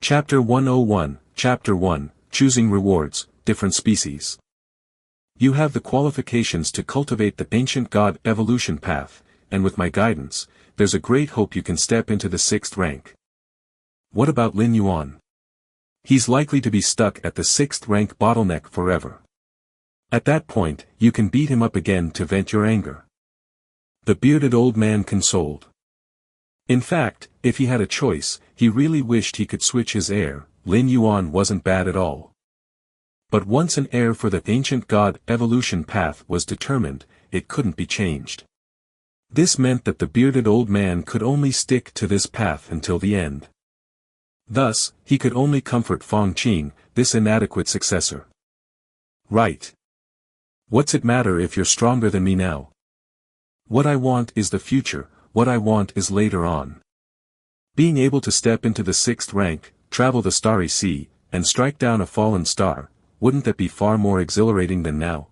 Chapter 101, Chapter 1, Choosing Rewards, Different Species. You have the qualifications to cultivate the ancient god evolution path, and with my guidance, there's a great hope you can step into the 6th rank. What about Lin Yuan? He's likely to be stuck at the 6th rank bottleneck forever. At that point, you can beat him up again to vent your anger. The bearded old man consoled. In fact, if he had a choice, he really wished he could switch his heir. Lin Yuan wasn't bad at all. But once an heir for the ancient god evolution path was determined, it couldn't be changed. This meant that the bearded old man could only stick to this path until the end. Thus, he could only comfort Fong Qing, this inadequate successor. Right. What's it matter if you're stronger than me now? What I want is the future, what I want is later on. Being able to step into the 6th rank, travel the starry sea, and strike down a fallen star, wouldn't that be far more exhilarating than now?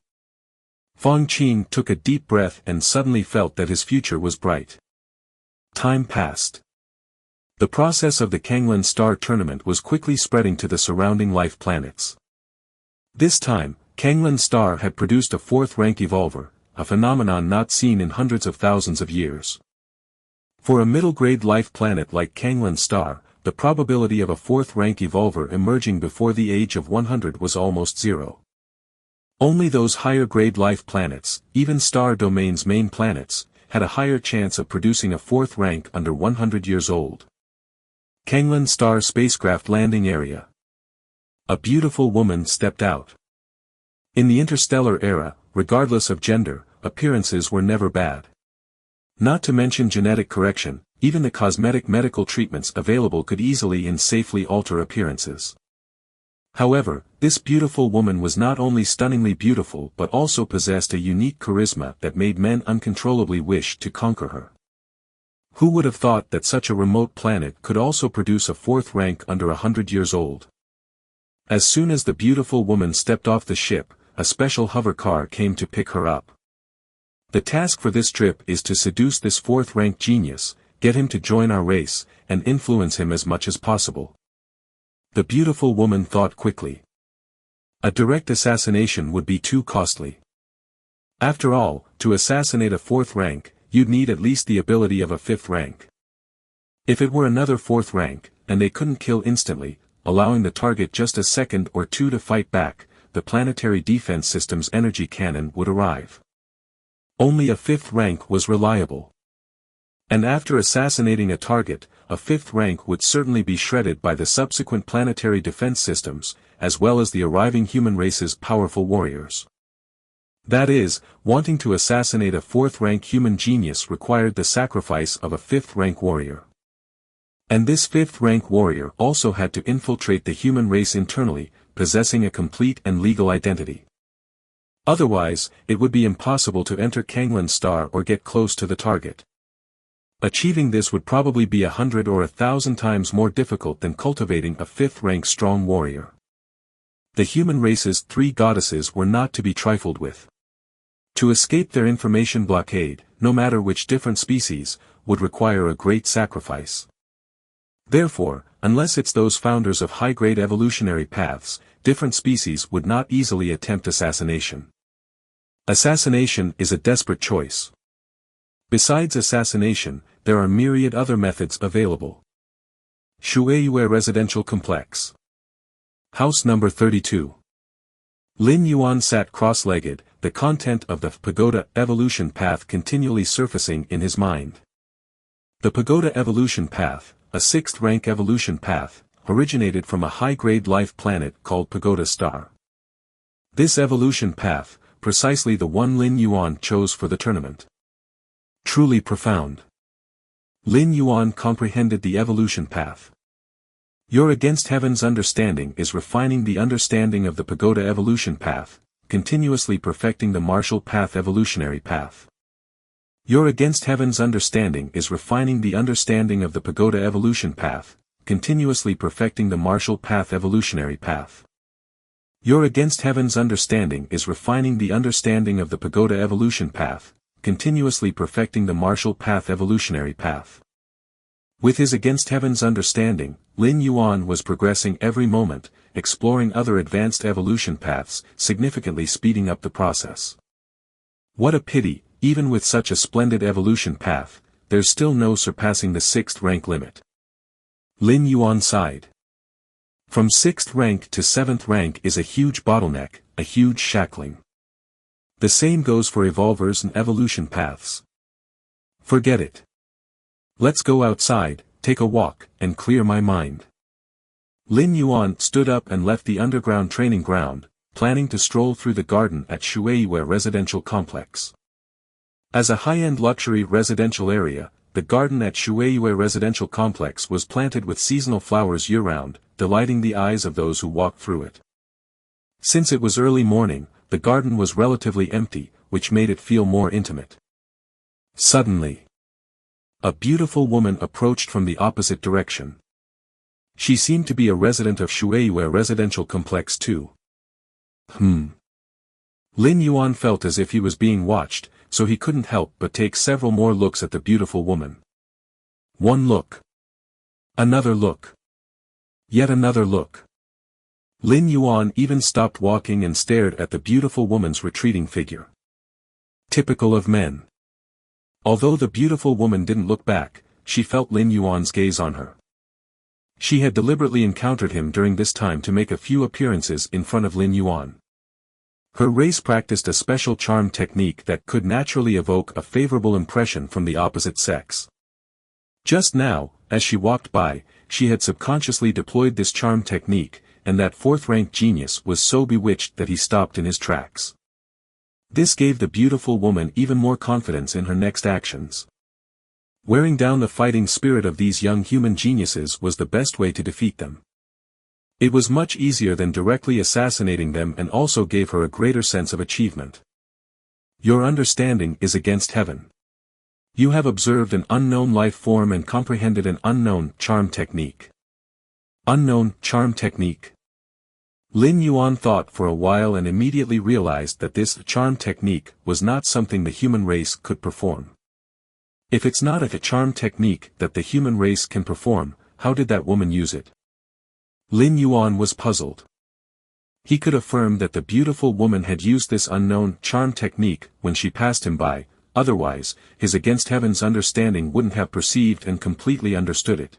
Fong Qing took a deep breath and suddenly felt that his future was bright. Time passed. The process of the Kanglen Star Tournament was quickly spreading to the surrounding life planets. This time, Kanglen Star had produced a 4th rank evolver, a phenomenon not seen in hundreds of thousands of years. For a middle-grade life planet like Kanglen Star, the probability of a 4th rank evolver emerging before the age of 100 was almost zero. Only those higher-grade life planets, even star domain's main planets, had a higher chance of producing a 4th rank under 100 years old. Kanglen Star spacecraft landing area. A beautiful woman stepped out. In the interstellar era, regardless of gender, appearances were never bad. Not to mention genetic correction, even the cosmetic medical treatments available could easily and safely alter appearances. However, this beautiful woman was not only stunningly beautiful but also possessed a unique charisma that made men uncontrollably wish to conquer her. Who would have thought that such a remote planet could also produce a 4th rank under 100 years old? As soon as the beautiful woman stepped off the ship, a special hover car came to pick her up. The task for this trip is to seduce this 4th rank genius, get him to join our race, and influence him as much as possible. The beautiful woman thought quickly. A direct assassination would be too costly. After all, to assassinate a 4th rank, you'd need at least the ability of a 5th rank. If it were another 4th rank, and they couldn't kill instantly, allowing the target just a second or two to fight back, the planetary defense system's energy cannon would arrive. Only a 5th rank was reliable. And after assassinating a target, a 5th rank would certainly be shredded by the subsequent planetary defense systems, as well as the arriving human race's powerful warriors. That is, wanting to assassinate a 4th rank human genius required the sacrifice of a 5th rank warrior. And this 5th rank warrior also had to infiltrate the human race internally, possessing a complete and legal identity. Otherwise, it would be impossible to enter Kanglen Star or get close to the target. Achieving this would probably be 100 or 1,000 times more difficult than cultivating a 5th rank strong warrior. The human race's 3 goddesses were not to be trifled with. To escape their information blockade, no matter which different species, would require a great sacrifice. Therefore, unless it's those founders of high-grade evolutionary paths, different species would not easily attempt assassination. Assassination is a desperate choice. Besides assassination, there are myriad other methods available. Shueyue Residential Complex. House number 32. Lin Yuan sat cross-legged, the content of the pagoda evolution path continually surfacing in his mind. The pagoda evolution path, a 6th rank evolution path, originated from a high-grade life planet called Pagoda Star. This evolution path, precisely the one Lin Yuan chose for the tournament. Truly profound. Lin Yuan comprehended the evolution path. Your against heaven's understanding is refining the understanding of the pagoda evolution path, continuously perfecting the martial path evolutionary path. Your against heaven's understanding is refining the understanding of the pagoda evolution path, continuously perfecting the martial path evolutionary path. Your against heaven's understanding is refining the understanding of the pagoda evolution path, continuously perfecting the martial path evolutionary path. With his against heaven's understanding, Lin Yuan was progressing every moment, exploring other advanced evolution paths, significantly speeding up the process. What a pity, even with such a splendid evolution path, there's still no surpassing the 6th rank limit. Lin Yuan sighed. From 6th rank to 7th rank is a huge bottleneck, a huge shackling. The same goes for evolvers and evolution paths. Forget it. Let's go outside, take a walk, and clear my mind. Lin Yuan stood up and left the underground training ground, planning to stroll through the garden at Shueiyue Residential Complex. As a high-end luxury residential area, the garden at Shueiyue Residential Complex was planted with seasonal flowers year-round, delighting the eyes of those who walked through it. Since it was early morning, the garden was relatively empty, which made it feel more intimate. Suddenly, a beautiful woman approached from the opposite direction. She seemed to be a resident of Shueiyue Residential Complex too. Lin Yuan felt as if he was being watched, so he couldn't help but take several more looks at the beautiful woman. One look. Another look. Yet another look. Lin Yuan even stopped walking and stared at the beautiful woman's retreating figure. Typical of men. Although the beautiful woman didn't look back, she felt Lin Yuan's gaze on her. She had deliberately encountered him during this time to make a few appearances in front of Lin Yuan. Her race practiced a special charm technique that could naturally evoke a favorable impression from the opposite sex. Just now, as she walked by, she had subconsciously deployed this charm technique, and that 4th-rank genius was so bewitched that he stopped in his tracks. This gave the beautiful woman even more confidence in her next actions. Wearing down the fighting spirit of these young human geniuses was the best way to defeat them. It was much easier than directly assassinating them and also gave her a greater sense of achievement. Your understanding is against heaven. You have observed an unknown life form and comprehended an unknown charm technique. Unknown charm technique. Lin Yuan thought for a while and immediately realized that this charm technique was not something the human race could perform. If it's not a charm technique that the human race can perform, how did that woman use it? Lin Yuan was puzzled. He could affirm that the beautiful woman had used this unknown charm technique when she passed him by, otherwise, his against heaven's understanding wouldn't have perceived and completely understood it.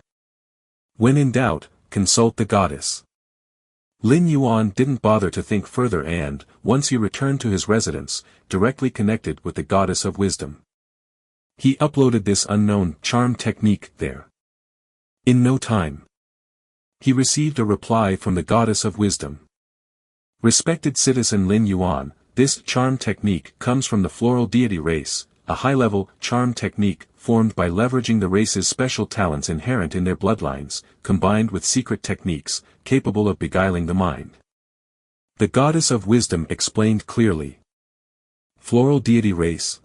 When in doubt, consult the goddess. Lin Yuan didn't bother to think further and, once he returned to his residence, directly connected with the goddess of wisdom. He uploaded this unknown charm technique there. In no time, he received a reply from the goddess of wisdom. Respected citizen Lin Yuan, this charm technique comes from the floral deity race, a high-level charm technique formed by leveraging the race's special talents inherent in their bloodlines, combined with secret techniques, capable of beguiling the mind. The goddess of wisdom explained clearly. Floral deity race.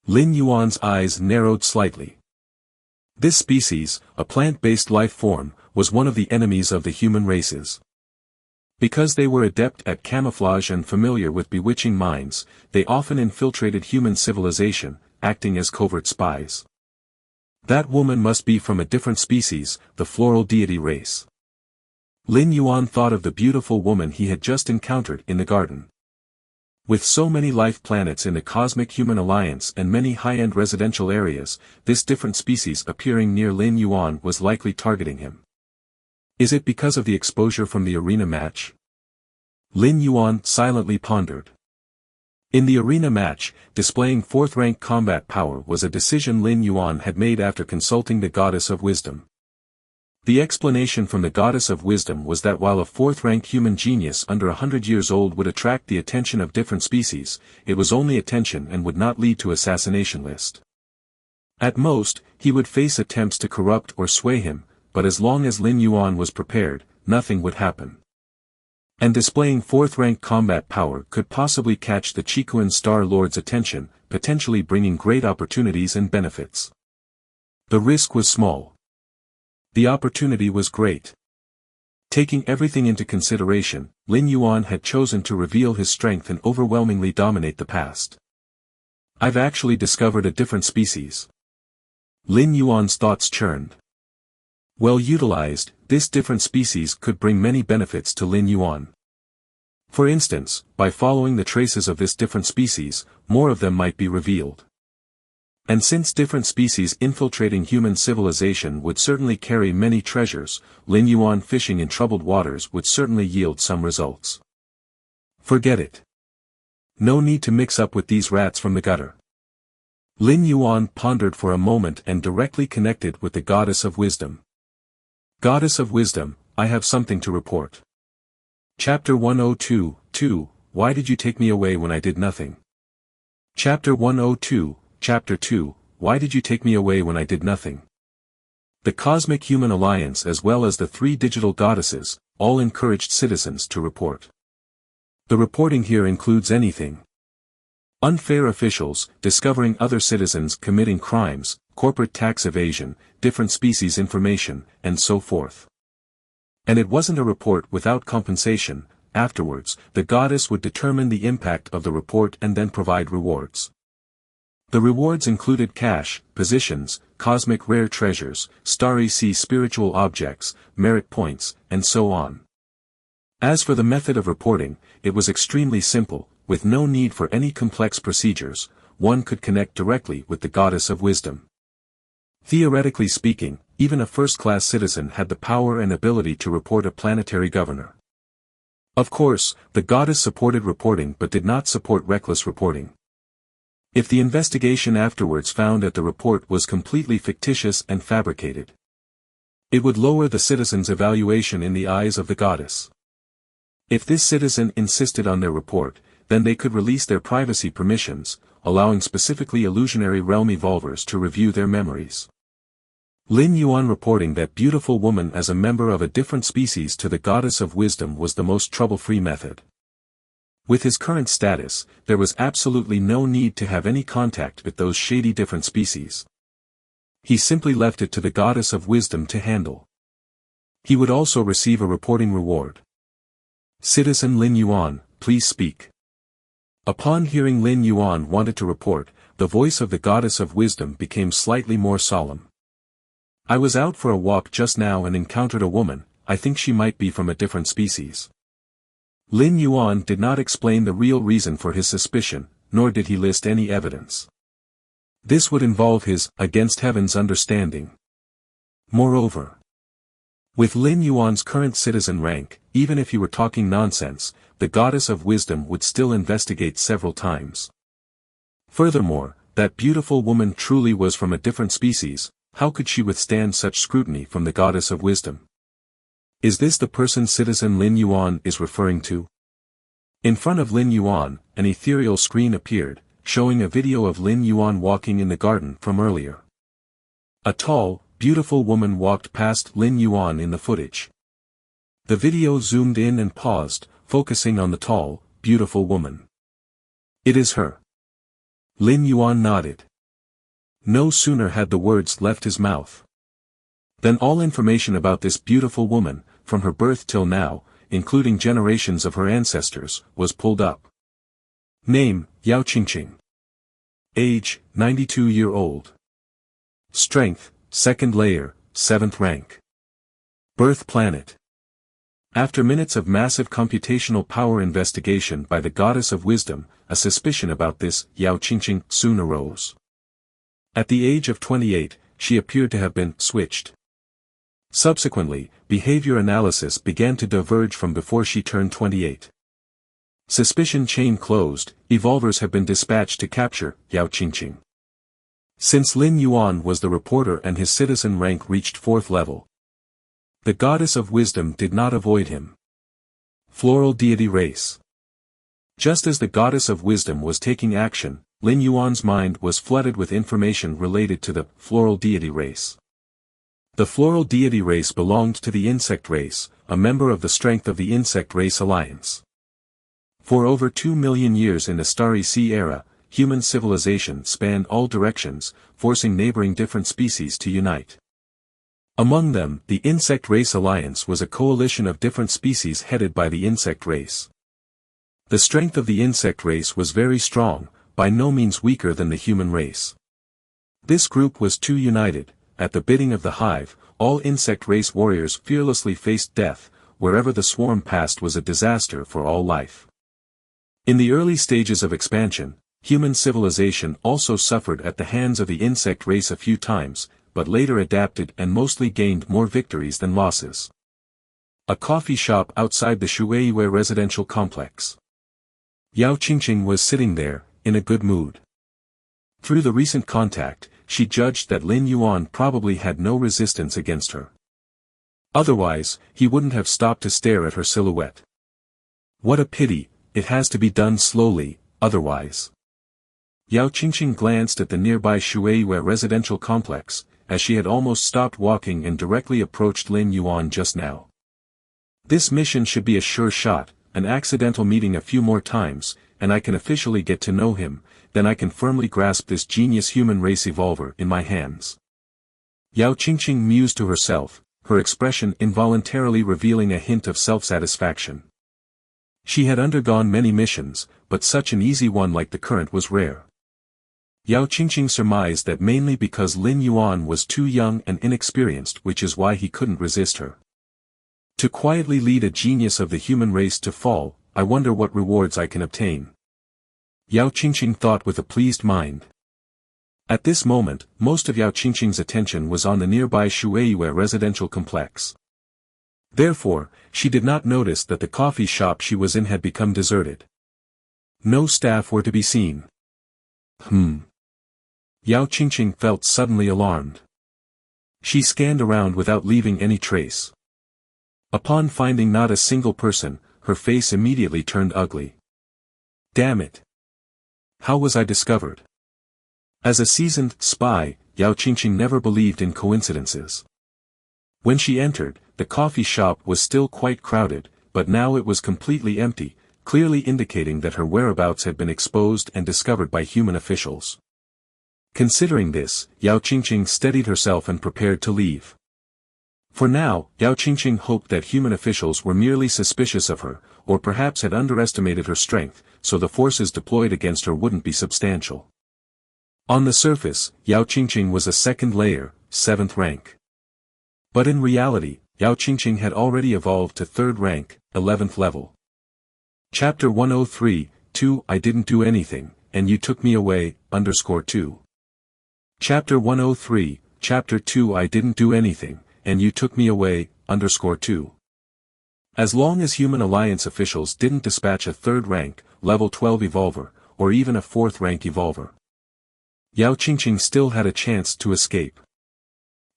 Lin Yuan's eyes narrowed slightly. This species, a plant-based life form, was one of the enemies of the human races. Because they were adept at camouflage and familiar with bewitching minds, they often infiltrated human civilization, acting as covert spies. That woman must be from a different species, the floral deity race. Lin Yuan thought of the beautiful woman he had just encountered in the garden. With so many life planets in the Cosmic Human Alliance and many high-end residential areas, this different species appearing near Lin Yuan was likely targeting him. Is it because of the exposure from the arena match? Lin Yuan silently pondered. In the arena match, displaying 4th-rank combat power was a decision Lin Yuan had made after consulting the goddess of wisdom. The explanation from the goddess of wisdom was that while a 4th-rank human genius under 100 years old would attract the attention of different species, it was only attention and would not lead to assassination list. At most, he would face attempts to corrupt or sway him, but as long as Lin Yuan was prepared, nothing would happen. And displaying 4th-rank combat power could possibly catch the Chikuan Star Lord's attention, potentially bringing great opportunities and benefits. The risk was small. The opportunity was great. Taking everything into consideration, Lin Yuan had chosen to reveal his strength and overwhelmingly dominate the past. I've actually discovered a different species. Lin Yuan's thoughts churned. Well utilized, this different species could bring many benefits to Lin Yuan. For instance, by following the traces of this different species, more of them might be revealed. And since different species infiltrating human civilization would certainly carry many treasures, Lin Yuan fishing in troubled waters would certainly yield some results. Forget it. No need to mix up with these rats from the gutter. Lin Yuan pondered for a moment and directly connected with the goddess of wisdom. Goddess of wisdom, I have something to report. Chapter 102, 2, Why did you take me away when I did nothing? Chapter 102, Chapter 2, Why did you take me away when I did nothing? The Cosmic Human Alliance as well as the 3 digital goddesses, all encouraged citizens to report. The reporting here includes anything. Unfair officials, discovering other citizens committing crimes, corporate tax evasion, different species information, and so forth. And it wasn't a report without compensation. Afterwards, the goddess would determine the impact of the report and then provide rewards. The rewards included cash, positions, cosmic rare treasures, starry sea spiritual objects, merit points, and so on. As for the method of reporting, it was extremely simple, with no need for any complex procedures. One could connect directly with the goddess of wisdom. Theoretically speaking, even a first-class citizen had the power and ability to report a planetary governor. Of course, the goddess supported reporting but did not support reckless reporting. If the investigation afterwards found that the report was completely fictitious and fabricated, it would lower the citizen's evaluation in the eyes of the goddess. If this citizen insisted on their report, then they could release their privacy permissions, allowing specifically illusionary realm evolvers to review their memories. Lin Yuan reporting that beautiful woman as a member of a different species to the goddess of wisdom was the most trouble-free method. With his current status, there was absolutely no need to have any contact with those shady different species. He simply left it to the goddess of wisdom to handle. He would also receive a reporting reward. Citizen Lin Yuan, please speak. Upon hearing Lin Yuan wanted to report, the voice of the goddess of wisdom became slightly more solemn. I was out for a walk just now and encountered a woman. I think she might be from a different species. Lin Yuan did not explain the real reason for his suspicion, nor did he list any evidence. This would involve his, against heaven's understanding. Moreover, with Lin Yuan's current citizen rank, even if he were talking nonsense, the goddess of wisdom would still investigate several times. Furthermore, that beautiful woman truly was from a different species. How could she withstand such scrutiny from the goddess of wisdom? Is this the person citizen Lin Yuan is referring to? In front of Lin Yuan, an ethereal screen appeared, showing a video of Lin Yuan walking in the garden from earlier. A tall, beautiful woman walked past Lin Yuan in the footage. The video zoomed in and paused, focusing on the tall, beautiful woman. It is her. Lin Yuan nodded. No sooner had the words left his mouth than all information about this beautiful woman, from her birth till now, including generations of her ancestors, was pulled up. Name, Yao Qingqing. Age, 92-year-old. Strength, 2nd layer, 7th rank. Birth planet. After minutes of massive computational power investigation by the goddess of wisdom, a suspicion about this Yao Qingqing soon arose. At the age of 28, she appeared to have been switched. Subsequently, behavior analysis began to diverge from before she turned 28. Suspicion chain closed, evolvers have been dispatched to capture Yao Qingqing. Since Lin Yuan was the reporter and his citizen rank reached 4th level, the goddess of wisdom did not avoid him. Floral deity race. Just as the goddess of wisdom was taking action, Lin Yuan's mind was flooded with information related to the floral deity race. The floral deity race belonged to the insect race, a member of the Strength of the Insect Race Alliance. For over 2 million years in the Starry Sea era, human civilization spanned all directions, forcing neighboring different species to unite. Among them, the Insect Race Alliance was a coalition of different species headed by the insect race. The strength of the insect race was very strong, by no means weaker than the human race. This group was too united. At the bidding of the hive, all insect race warriors fearlessly faced death. Wherever the swarm passed was a disaster for all life. In the early stages of expansion, human civilization also suffered at the hands of the insect race a few times, but later adapted and mostly gained more victories than losses. A coffee shop outside the Shueiyue residential complex. Yao Qingqing was sitting there, in a good mood. Through the recent contact, she judged that Lin Yuan probably had no resistance against her. Otherwise, he wouldn't have stopped to stare at her silhouette. What a pity, it has to be done slowly, otherwise. Yao Qingqing glanced at the nearby Shueiyue residential complex, as she had almost stopped walking and directly approached Lin Yuan just now. This mission should be a sure shot, an accidental meeting a few more times, and I can officially get to know him, then I can firmly grasp this genius human race evolver in my hands. Yao Qingqing mused to herself, her expression involuntarily revealing a hint of self-satisfaction. She had undergone many missions, but such an easy one like the current was rare. Yao Qingqing surmised that mainly because Lin Yuan was too young and inexperienced, which is why he couldn't resist her. To quietly lead a genius of the human race to fall, I wonder what rewards I can obtain. Yao Qingqing thought with a pleased mind. At this moment, most of Yao Qingqing's attention was on the nearby Shueiyue residential complex. Therefore, she did not notice that the coffee shop she was in had become deserted. No staff were to be seen. Yao Qingqing felt suddenly alarmed. She scanned around without leaving any trace. Upon finding not a single person, her face immediately turned ugly. Damn it! How was I discovered? As a seasoned spy, Yao Qingqing never believed in coincidences. When she entered, the coffee shop was still quite crowded, but now it was completely empty, clearly indicating that her whereabouts had been exposed and discovered by human officials. Considering this, Yao Qingqing steadied herself and prepared to leave. For now, Yao Qingqing hoped that human officials were merely suspicious of her, or perhaps had underestimated her strength, so the forces deployed against her wouldn't be substantial. On the surface, Yao Qingqing was a second layer, 7th rank. But in reality, Yao Qingqing had already evolved to 3rd rank, 11th level. Chapter 103, 2 I didn't do anything, and you took me away, _2. Chapter 103, Chapter 2 I didn't do anything, and you took me away, _2. As long as Human Alliance officials didn't dispatch a 3rd rank, level 12 evolver, or even a 4th rank evolver, Yao Qingqing still had a chance to escape.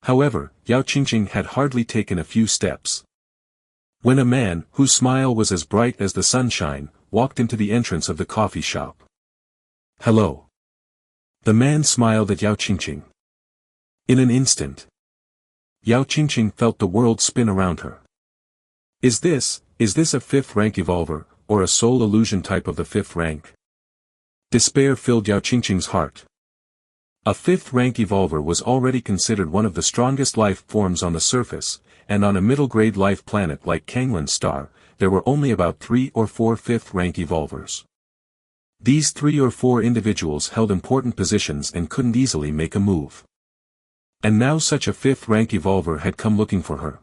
However, Yao Qingqing had hardly taken a few steps when a man, whose smile was as bright as the sunshine, walked into the entrance of the coffee shop. Hello. The man smiled at Yao Qingqing. In an instant, Yao Qingqing felt the world spin around her. Is this a 5th rank evolver, or a soul illusion type of the 5th rank? Despair filled Yao Qingqing's heart. A 5th rank evolver was already considered one of the strongest life forms on the surface, and on a middle-grade life planet like Kanglin's star, there were only about 3 or 4 5th rank evolvers. These 3 or 4 individuals held important positions and couldn't easily make a move. And now such a 5th rank evolver had come looking for her.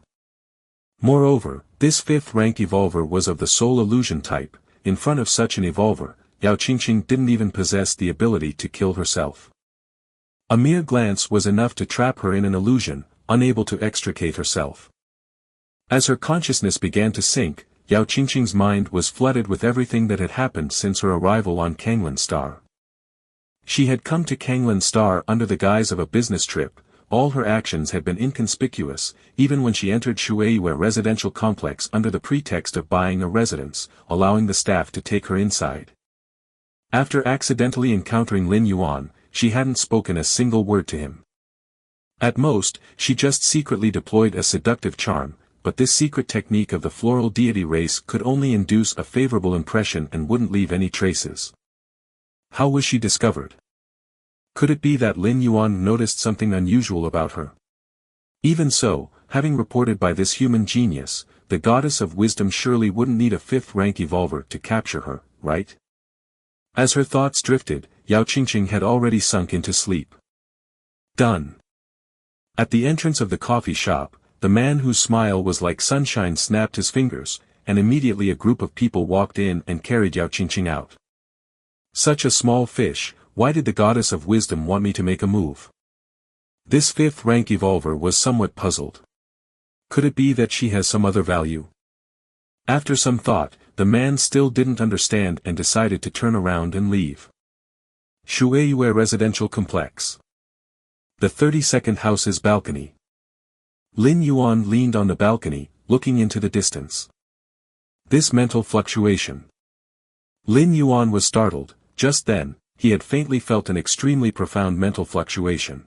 Moreover, this 5th rank evolver was of the soul illusion type. In front of such an evolver, Yao Qingqing didn't even possess the ability to kill herself. A mere glance was enough to trap her in an illusion, unable to extricate herself. As her consciousness began to sink, Yao Qingqing's mind was flooded with everything that had happened since her arrival on Kanglin's star. She had come to Kanglin's star under the guise of a business trip. All her actions had been inconspicuous, even when she entered Shueiyue residential complex under the pretext of buying a residence, allowing the staff to take her inside. After accidentally encountering Lin Yuan, she hadn't spoken a single word to him. At most, she just secretly deployed a seductive charm, but this secret technique of the floral deity race could only induce a favorable impression and wouldn't leave any traces. How was she discovered? Could it be that Lin Yuan noticed something unusual about her? Even so, having reported by this human genius, the goddess of wisdom surely wouldn't need a 5th rank evolver to capture her, right? As her thoughts drifted, Yao Qingqing had already sunk into sleep. Done. At the entrance of the coffee shop, the man whose smile was like sunshine snapped his fingers, and immediately a group of people walked in and carried Yao Qingqing out. Such a small fish, why did the goddess of wisdom want me to make a move? This fifth-rank evolver was somewhat puzzled. Could it be that she has some other value? After some thought, the man still didn't understand and decided to turn around and leave. Shueyue Residential Complex. The 32nd house's balcony. Lin Yuan leaned on the balcony, looking into the distance. This mental fluctuation. Lin Yuan was startled. Just then, he had faintly felt an extremely profound mental fluctuation.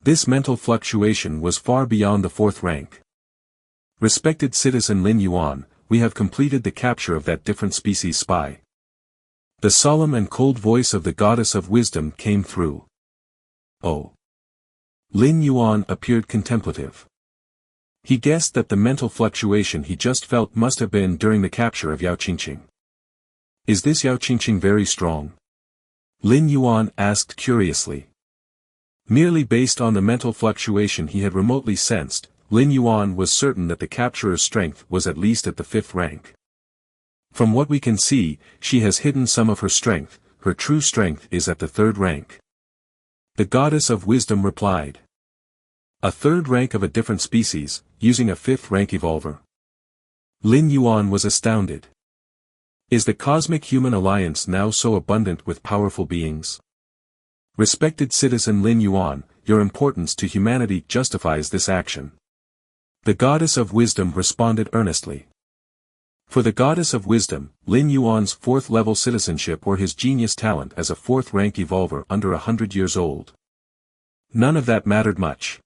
This mental fluctuation was far beyond the fourth rank. Respected citizen Lin Yuan, we have completed the capture of that different species spy. The solemn and cold voice of the goddess of wisdom came through. Oh. Lin Yuan appeared contemplative. He guessed that the mental fluctuation he just felt must have been during the capture of Yao Qingqing. Is this Yao Qingqing very strong? Lin Yuan asked curiously. Merely based on the mental fluctuation he had remotely sensed, Lin Yuan was certain that the capturer's strength was at least at the fifth rank. From what we can see, she has hidden some of her strength, her true strength is at the third rank. The goddess of wisdom replied. A third rank of a different species, using a fifth rank evolver. Lin Yuan was astounded. Is the cosmic human alliance now so abundant with powerful beings? Respected citizen Lin Yuan, your importance to humanity justifies this action. The goddess of wisdom responded earnestly. For the goddess of wisdom, Lin Yuan's fourth-level citizenship or his genius talent as a fourth-rank evolver under 100 years old. None of that mattered much.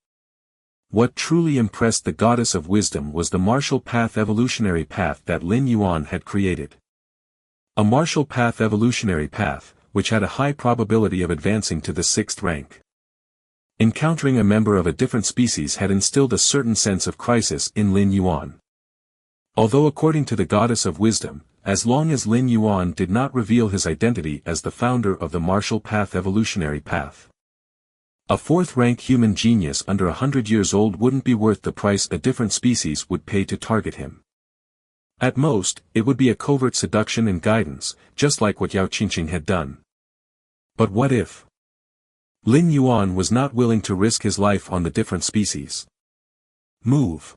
What truly impressed the goddess of wisdom was the martial path evolutionary path that Lin Yuan had created. A martial path evolutionary path, which had a high probability of advancing to the sixth rank. Encountering a member of a different species had instilled a certain sense of crisis in Lin Yuan. Although according to the goddess of wisdom, as long as Lin Yuan did not reveal his identity as the founder of the martial path evolutionary path, a fourth-rank human genius under 100 years old wouldn't be worth the price a different species would pay to target him. At most, it would be a covert seduction and guidance, just like what Yao Qingqing had done. But what if? Lin Yuan was not willing to risk his life on the different species. Move.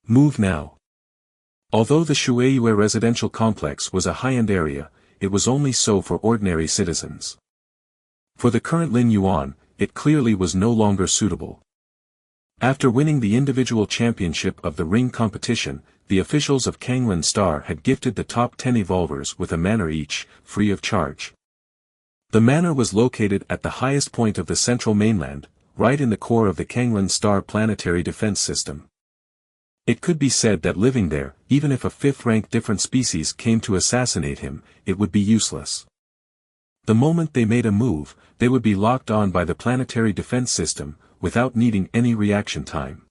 Move now. Although the Shueyue residential complex was a high-end area, it was only so for ordinary citizens. For the current Lin Yuan, it clearly was no longer suitable. After winning the individual championship of the ring competition, the officials of Kanglan Star had gifted the top 10 evolvers with a manor each, free of charge. The manor was located at the highest point of the central mainland, right in the core of the Kanglan Star planetary defense system. It could be said that living there, even if a fifth-rank different species came to assassinate him, it would be useless. The moment they made a move, they would be locked on by the planetary defense system, without needing any reaction time.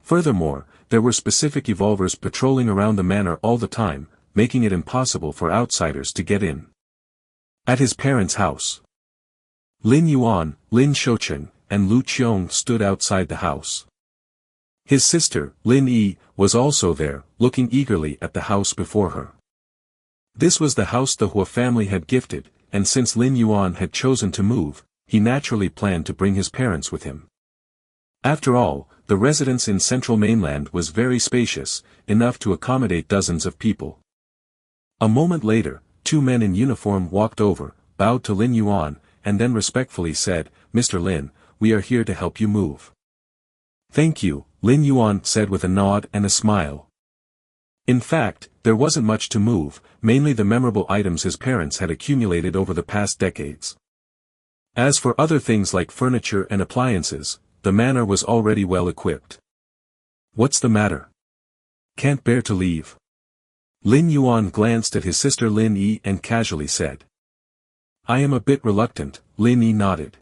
Furthermore, there were specific evolvers patrolling around the manor all the time, making it impossible for outsiders to get in. At his parents' house, Lin Yuan, Lin Shoucheng, and Lu Qiong stood outside the house. His sister, Lin Yi, was also there, looking eagerly at the house before her. This was the house the Hua family had gifted, and since Lin Yuan had chosen to move, he naturally planned to bring his parents with him. After all, the residence in central mainland was very spacious, enough to accommodate dozens of people. A moment later, two men in uniform walked over, bowed to Lin Yuan, and then respectfully said, "Mr. Lin, we are here to help you move." "Thank you," Lin Yuan said with a nod and a smile. In fact, there wasn't much to move, mainly the memorable items his parents had accumulated over the past decades. As for other things like furniture and appliances, the manor was already well equipped. "What's the matter? Can't bear to leave?" Lin Yuan glanced at his sister Lin Yi and casually said. "I am a bit reluctant," Lin Yi nodded.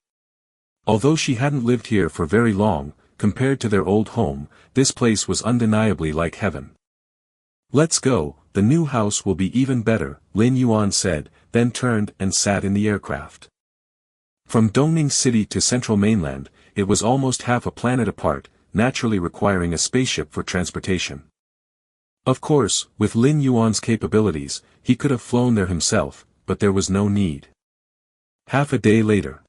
Although she hadn't lived here for very long, compared to their old home, this place was undeniably like heaven. "Let's go, the new house will be even better," Lin Yuan said, then turned and sat in the aircraft. From Dongning City to central mainland, it was almost half a planet apart, naturally requiring a spaceship for transportation. Of course, with Lin Yuan's capabilities, he could have flown there himself, but there was no need. Half a day later,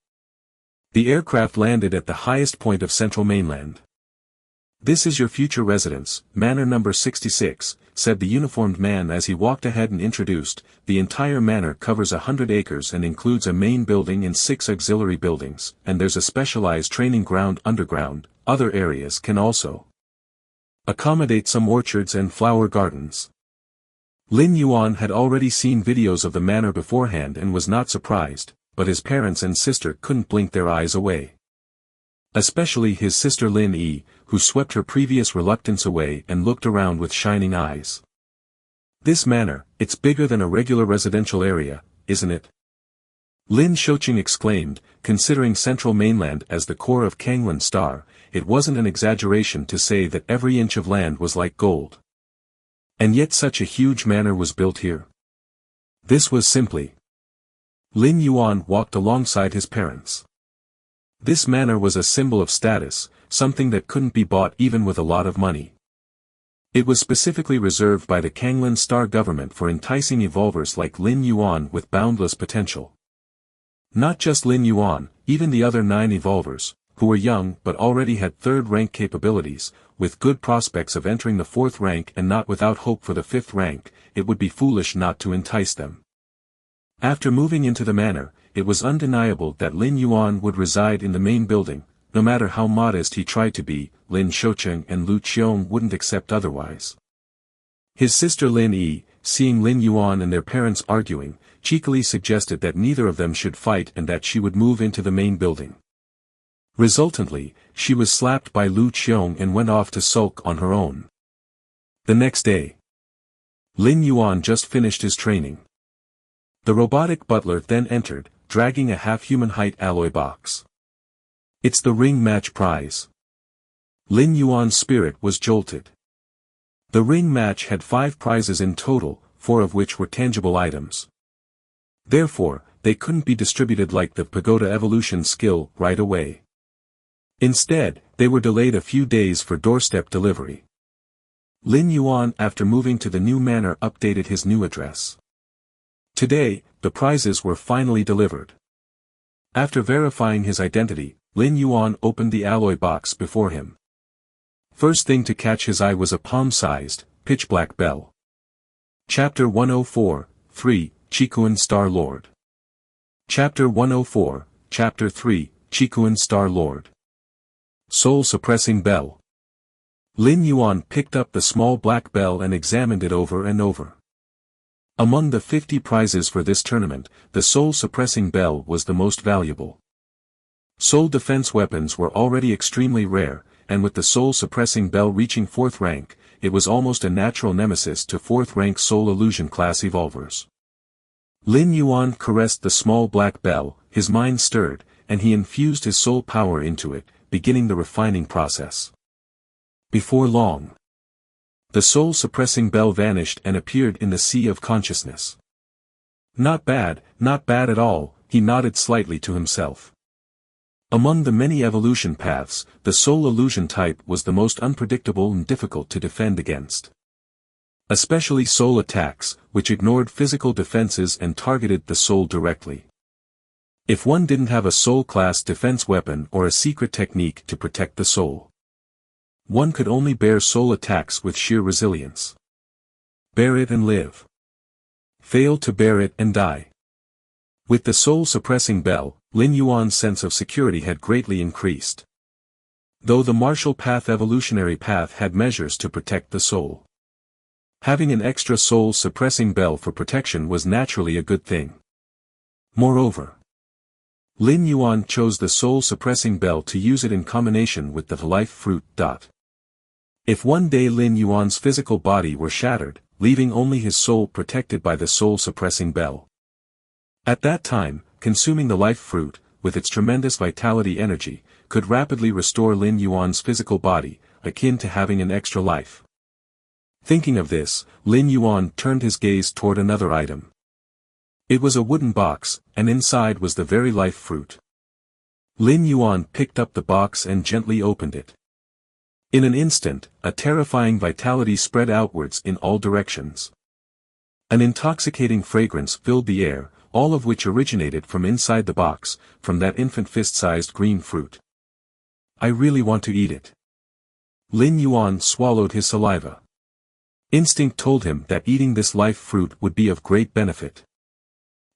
the aircraft landed at the highest point of central mainland. "This is your future residence, manor number 66, said the uniformed man as he walked ahead and introduced. The entire manor covers 100 acres and includes a main building and 6 auxiliary buildings, and there's a specialized training ground underground. Other areas can also accommodate some orchards and flower gardens." Lin Yuan had already seen videos of the manor beforehand and was not surprised, but his parents and sister couldn't blink their eyes away. Especially his sister Lin Yi, who swept her previous reluctance away and looked around with shining eyes. "This manor, it's bigger than a regular residential area, isn't it?" Lin Shoqing exclaimed, considering central mainland as the core of Kanglan Star. It wasn't an exaggeration to say that every inch of land was like gold. And yet such a huge manor was built here. This was simply. Lin Yuan walked alongside his parents. This manor was a symbol of status, something that couldn't be bought even with a lot of money. It was specifically reserved by the Kanglan Star government for enticing evolvers like Lin Yuan with boundless potential. Not just Lin Yuan, even the other 9 evolvers, who were young but already had 3rd rank capabilities, with good prospects of entering the 4th rank and not without hope for the 5th rank, it would be foolish not to entice them. After moving into the manor, it was undeniable that Lin Yuan would reside in the main building. No matter how modest he tried to be, Lin Shoqing and Lu Qiong wouldn't accept otherwise. His sister Lin Yi, seeing Lin Yuan and their parents arguing, cheekily suggested that neither of them should fight and that she would move into the main building. Resultantly, she was slapped by Lu Qiong and went off to sulk on her own. The next day, Lin Yuan just finished his training. The robotic butler then entered, dragging a half-human height alloy box. "It's the ring match prize." Lin Yuan's spirit was jolted. The ring match had 5 prizes in total, 4 of which were tangible items. Therefore, they couldn't be distributed like the pagoda evolution skill right away. Instead, they were delayed a few days for doorstep delivery. Lin Yuan, after moving to the new manor, updated his new address. Today, the prizes were finally delivered. After verifying his identity, Lin Yuan opened the alloy box before him. First thing to catch his eye was a palm-sized, pitch-black bell. Chapter 104, 3, Chikuan Star Lord. Chapter 104, Chapter 3, Chikuan Star Lord. Soul-suppressing bell. Lin Yuan picked up the small black bell and examined it over and over. Among the 50 prizes for this tournament, the soul-suppressing bell was the most valuable. Soul defense weapons were already extremely rare, and with the soul-suppressing bell reaching 4th rank, it was almost a natural nemesis to 4th rank soul illusion class evolvers. Lin Yuan caressed the small black bell, his mind stirred, and he infused his soul power into it, beginning the refining process. Before long, the soul-suppressing bell vanished and appeared in the sea of consciousness. Not bad at all, he nodded slightly to himself. Among the many evolution paths, the soul illusion type was the most unpredictable and difficult to defend against. Especially soul attacks, which ignored physical defenses and targeted the soul directly. If one didn't have a soul-class defense weapon or a secret technique to protect the soul, one could only bear soul attacks with sheer resilience. Bear it and live. Fail to bear it and die. With the soul-suppressing bell, Lin Yuan's sense of security had greatly increased. Though the martial path evolutionary path had measures to protect the soul, having an extra soul-suppressing bell for protection was naturally a good thing. Moreover, Lin Yuan chose the soul-suppressing bell to use it in combination with the life fruit. If one day Lin Yuan's physical body were shattered, leaving only his soul protected by the soul-suppressing bell, at that time, consuming the life fruit, with its tremendous vitality energy, could rapidly restore Lin Yuan's physical body, akin to having an extra life. Thinking of this, Lin Yuan turned his gaze toward another item. It was a wooden box, and inside was the very life fruit. Lin Yuan picked up the box and gently opened it. In an instant, a terrifying vitality spread outwards in all directions. An intoxicating fragrance filled the air, all of which originated from inside the box, from that infant fist-sized green fruit. I really want to eat it. Lin Yuan swallowed his saliva. Instinct told him that eating this life fruit would be of great benefit.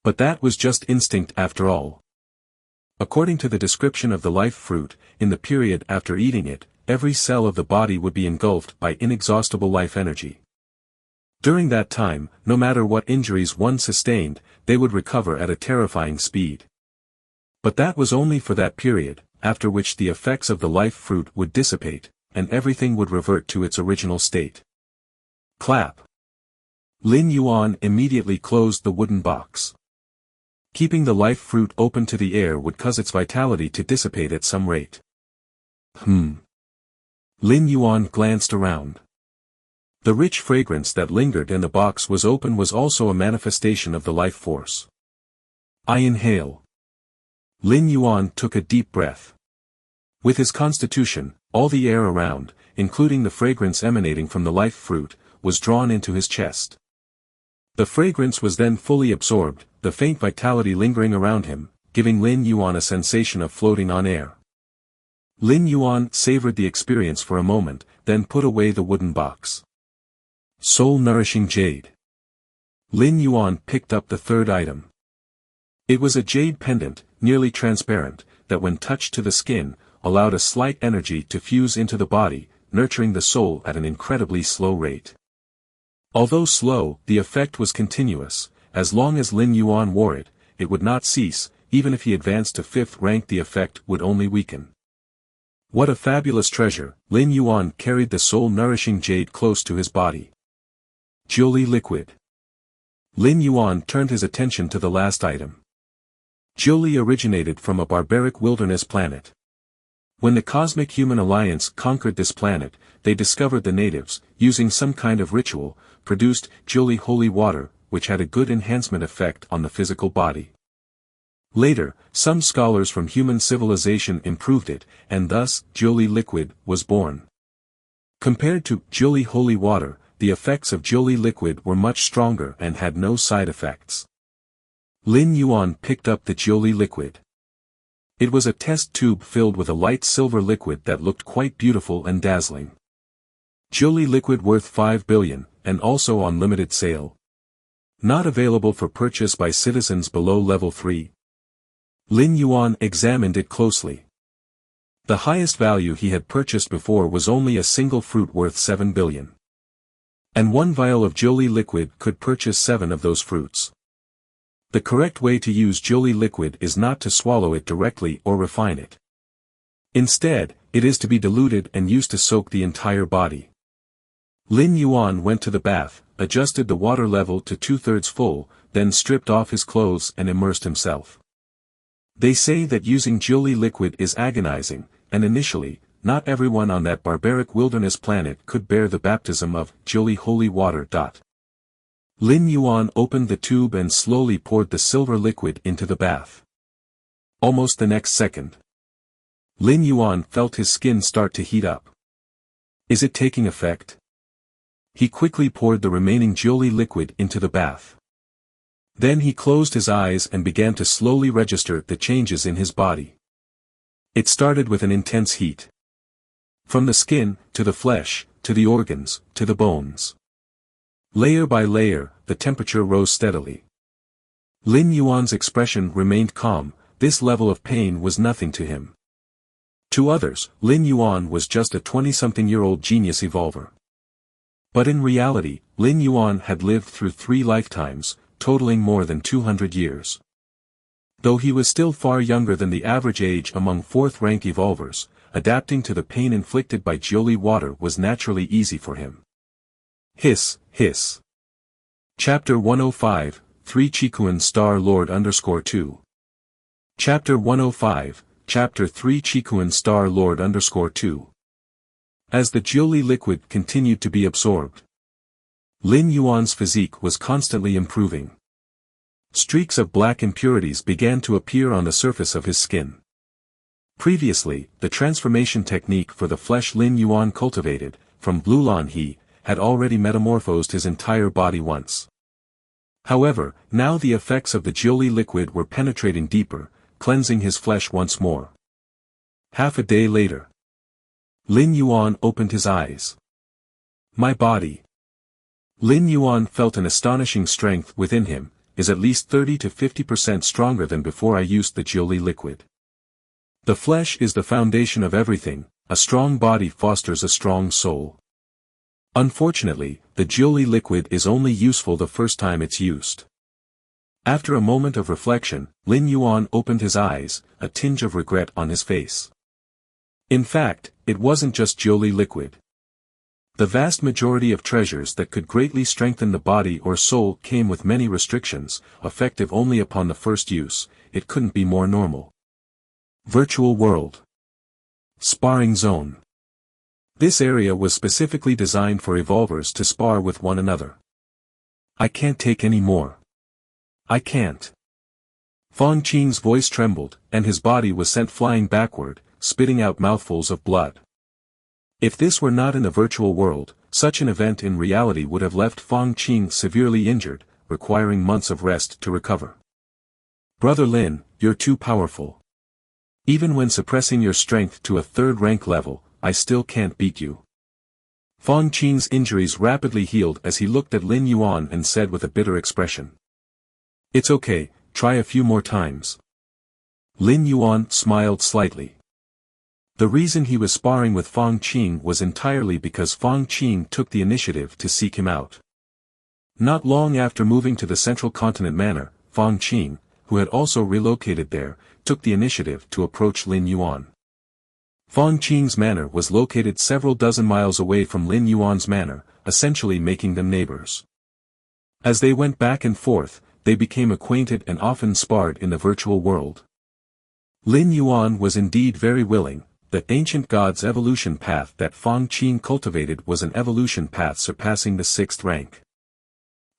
But that was just instinct after all. According to the description of the life fruit, in the period after eating it, every cell of the body would be engulfed by inexhaustible life energy. During that time, no matter what injuries one sustained, they would recover at a terrifying speed. But that was only for that period, after which the effects of the life fruit would dissipate, and everything would revert to its original state. Clap. Lin Yuan immediately closed the wooden box. Keeping the life fruit open to the air would cause its vitality to dissipate at some rate. Lin Yuan glanced around. The rich fragrance that lingered in the box was open was also a manifestation of the life force. I inhale. Lin Yuan took a deep breath. With his constitution, all the air around, including the fragrance emanating from the life fruit, was drawn into his chest. The fragrance was then fully absorbed, the faint vitality lingering around him, giving Lin Yuan a sensation of floating on air. Lin Yuan savored the experience for a moment, then put away the wooden box. Soul-nourishing jade. Lin Yuan picked up the third item. It was a jade pendant, nearly transparent, that when touched to the skin, allowed a slight energy to fuse into the body, nurturing the soul at an incredibly slow rate. Although slow, the effect was continuous. As long as Lin Yuan wore it, it would not cease. Even if he advanced to 5th rank, the effect would only weaken. What a fabulous treasure! Lin Yuan carried the soul-nourishing jade close to his body. Jiuli liquid. Lin Yuan turned his attention to the last item. Jiuli originated from a barbaric wilderness planet. When the Cosmic Human Alliance conquered this planet, they discovered the natives, using some kind of ritual, produced Jiuli holy water, which had a good enhancement effect on the physical body. Later, some scholars from human civilization improved it, and thus, Jiuli liquid was born. Compared to Jiuli holy water, the effects of Jiuli liquid were much stronger and had no side effects. Lin Yuan picked up the Jiuli liquid. It was a test tube filled with a light silver liquid that looked quite beautiful and dazzling. Jiuli liquid worth 5 billion, and also on limited sale. Not available for purchase by citizens below level 3. Lin Yuan examined it closely. The highest value he had purchased before was only a single fruit worth 7 billion. And one vial of Jiuli liquid could purchase 7 of those fruits. The correct way to use Jiuli liquid is not to swallow it directly or refine it. Instead, it is to be diluted and used to soak the entire body. Lin Yuan went to the bath, adjusted the water level to 2/3 full, then stripped off his clothes and immersed himself. They say that using Jiuli liquid is agonizing, and initially, not everyone on that barbaric wilderness planet could bear the baptism of Jiuli holy water. Lin Yuan opened the tube and slowly poured the silver liquid into the bath. Almost the next second, Lin Yuan felt his skin start to heat up. Is it taking effect? He quickly poured the remaining Jiuli liquid into the bath. Then he closed his eyes and began to slowly register the changes in his body. It started with an intense heat. From the skin, to the flesh, to the organs, to the bones. Layer by layer, the temperature rose steadily. Lin Yuan's expression remained calm. This level of pain was nothing to him. To others, Lin Yuan was just a 20-something-year-old genius evolver. But in reality, Lin Yuan had lived through 3 lifetimes, totaling more than 200 years. Though he was still far younger than the average age among 4th-rank evolvers, adapting to the pain inflicted by Jiuli water was naturally easy for him. Hiss, hiss. Chapter 105, 3 Chikuan Star Lord _2. Chapter 105, Chapter 3 Chikuan Star Lord _2. As the Jiuli liquid continued to be absorbed, Lin Yuan's physique was constantly improving. Streaks of black impurities began to appear on the surface of his skin. Previously, the transformation technique for the flesh Lin Yuan cultivated, from Blue Lan He, had already metamorphosed his entire body once. However, now the effects of the Jiuli liquid were penetrating deeper, cleansing his flesh once more. Half a day later, Lin Yuan opened his eyes. My body. Lin Yuan felt an astonishing strength within him, is at least 30 to 50% stronger than before I used the Jiuli liquid. The flesh is the foundation of everything, a strong body fosters a strong soul. Unfortunately, the Jiuli liquid is only useful the first time it's used. After a moment of reflection, Lin Yuan opened his eyes, a tinge of regret on his face. In fact, it wasn't just Jiuli liquid. The vast majority of treasures that could greatly strengthen the body or soul came with many restrictions, effective only upon the first use. It couldn't be more normal. Virtual world. Sparring zone. This area was specifically designed for evolvers to spar with one another. I can't take any more. I can't. Fang Qing's voice trembled, and his body was sent flying backward, spitting out mouthfuls of blood. If this were not in a virtual world, such an event in reality would have left Fang Qing severely injured, requiring months of rest to recover. Brother Lin, you're too powerful. Even when suppressing your strength to a third rank level, I still can't beat you. Fang Qing's injuries rapidly healed as he looked at Lin Yuan and said with a bitter expression. It's okay, try a few more times. Lin Yuan smiled slightly. The reason he was sparring with Fang Qing was entirely because Fang Qing took the initiative to seek him out. Not long after moving to the Central Continent Manor, Fang Qing, who had also relocated there, took the initiative to approach Lin Yuan. Fang Qing's manor was located several dozen miles away from Lin Yuan's manor, essentially making them neighbors. As they went back and forth, they became acquainted and often sparred in the virtual world. Lin Yuan was indeed very willing. The ancient god's evolution path that Fang Qing cultivated was an evolution path surpassing the 6th rank.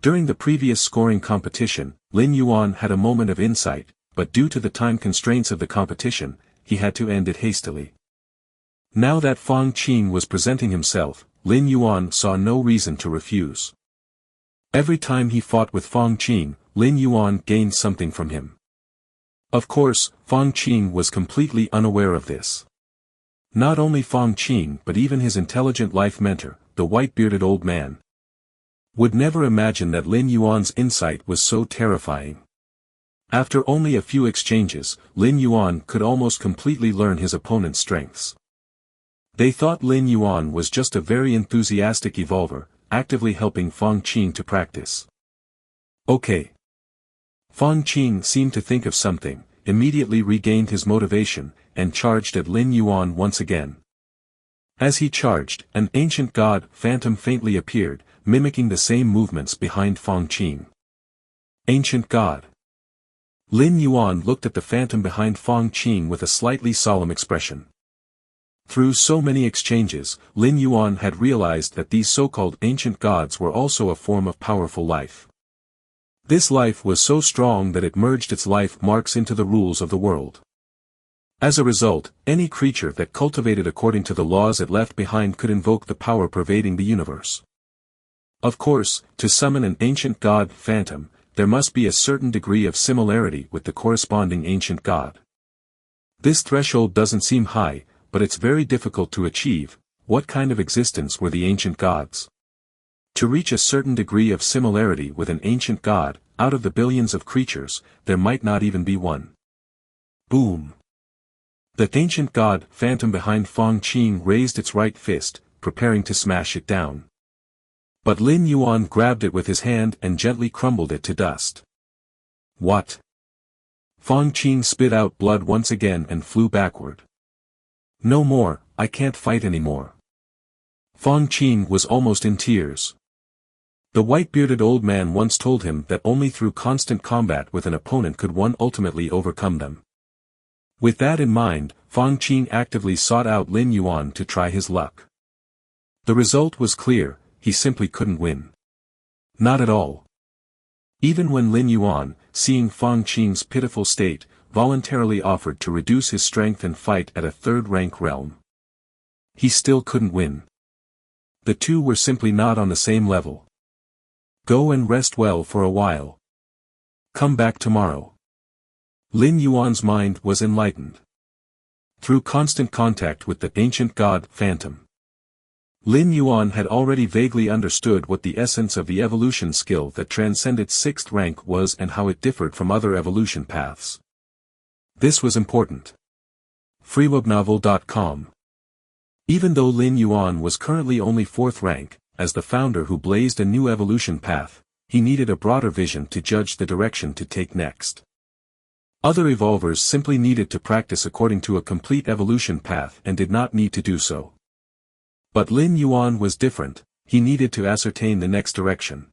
During the previous scoring competition, Lin Yuan had a moment of insight, but due to the time constraints of the competition, he had to end it hastily. Now that Fang Qing was presenting himself, Lin Yuan saw no reason to refuse. Every time he fought with Fang Qing, Lin Yuan gained something from him. Of course, Fang Qing was completely unaware of this. Not only Fang Qing but even his intelligent life mentor, the white-bearded old man, would never imagine that Lin Yuan's insight was so terrifying. After only a few exchanges, Lin Yuan could almost completely learn his opponent's strengths. They thought Lin Yuan was just a very enthusiastic evolver, actively helping Fang Qing to practice. Okay. Fang Qing seemed to think of something, immediately regained his motivation, and charged at Lin Yuan once again. As he charged, an ancient god phantom faintly appeared, mimicking the same movements behind Fang Qing. Ancient god. Lin Yuan looked at the phantom behind Fang Qing with a slightly solemn expression. Through so many exchanges, Lin Yuan had realized that these so-called ancient gods were also a form of powerful life. This life was so strong that it merged its life marks into the rules of the world. As a result, any creature that cultivated according to the laws it left behind could invoke the power pervading the universe. Of course, to summon an ancient god phantom, there must be a certain degree of similarity with the corresponding ancient god. This threshold doesn't seem high, but it's very difficult to achieve. What kind of existence were the ancient gods? To reach a certain degree of similarity with an ancient god, out of the billions of creatures, there might not even be one. Boom! The ancient god phantom behind Fang Qing raised its right fist, preparing to smash it down. But Lin Yuan grabbed it with his hand and gently crumbled it to dust. What? Fang Qing spit out blood once again and flew backward. No more, I can't fight anymore. Fang Qing was almost in tears. The white-bearded old man once told him that only through constant combat with an opponent could one ultimately overcome them. With that in mind, Fang Qing actively sought out Lin Yuan to try his luck. The result was clear, he simply couldn't win. Not at all. Even when Lin Yuan, seeing Fang Qing's pitiful state, voluntarily offered to reduce his strength and fight at a third-rank realm. He still couldn't win. The two were simply not on the same level. Go and rest well for a while. Come back tomorrow. Lin Yuan's mind was enlightened. Through constant contact with the ancient god, Phantom, Lin Yuan had already vaguely understood what the essence of the evolution skill that transcended 6th rank was and how it differed from other evolution paths. This was important. freewebnovel.com. Even though Lin Yuan was currently only 4th rank, as the founder who blazed a new evolution path, he needed a broader vision to judge the direction to take next. Other evolvers simply needed to practice according to a complete evolution path and did not need to do so. But Lin Yuan was different, he needed to ascertain the next direction.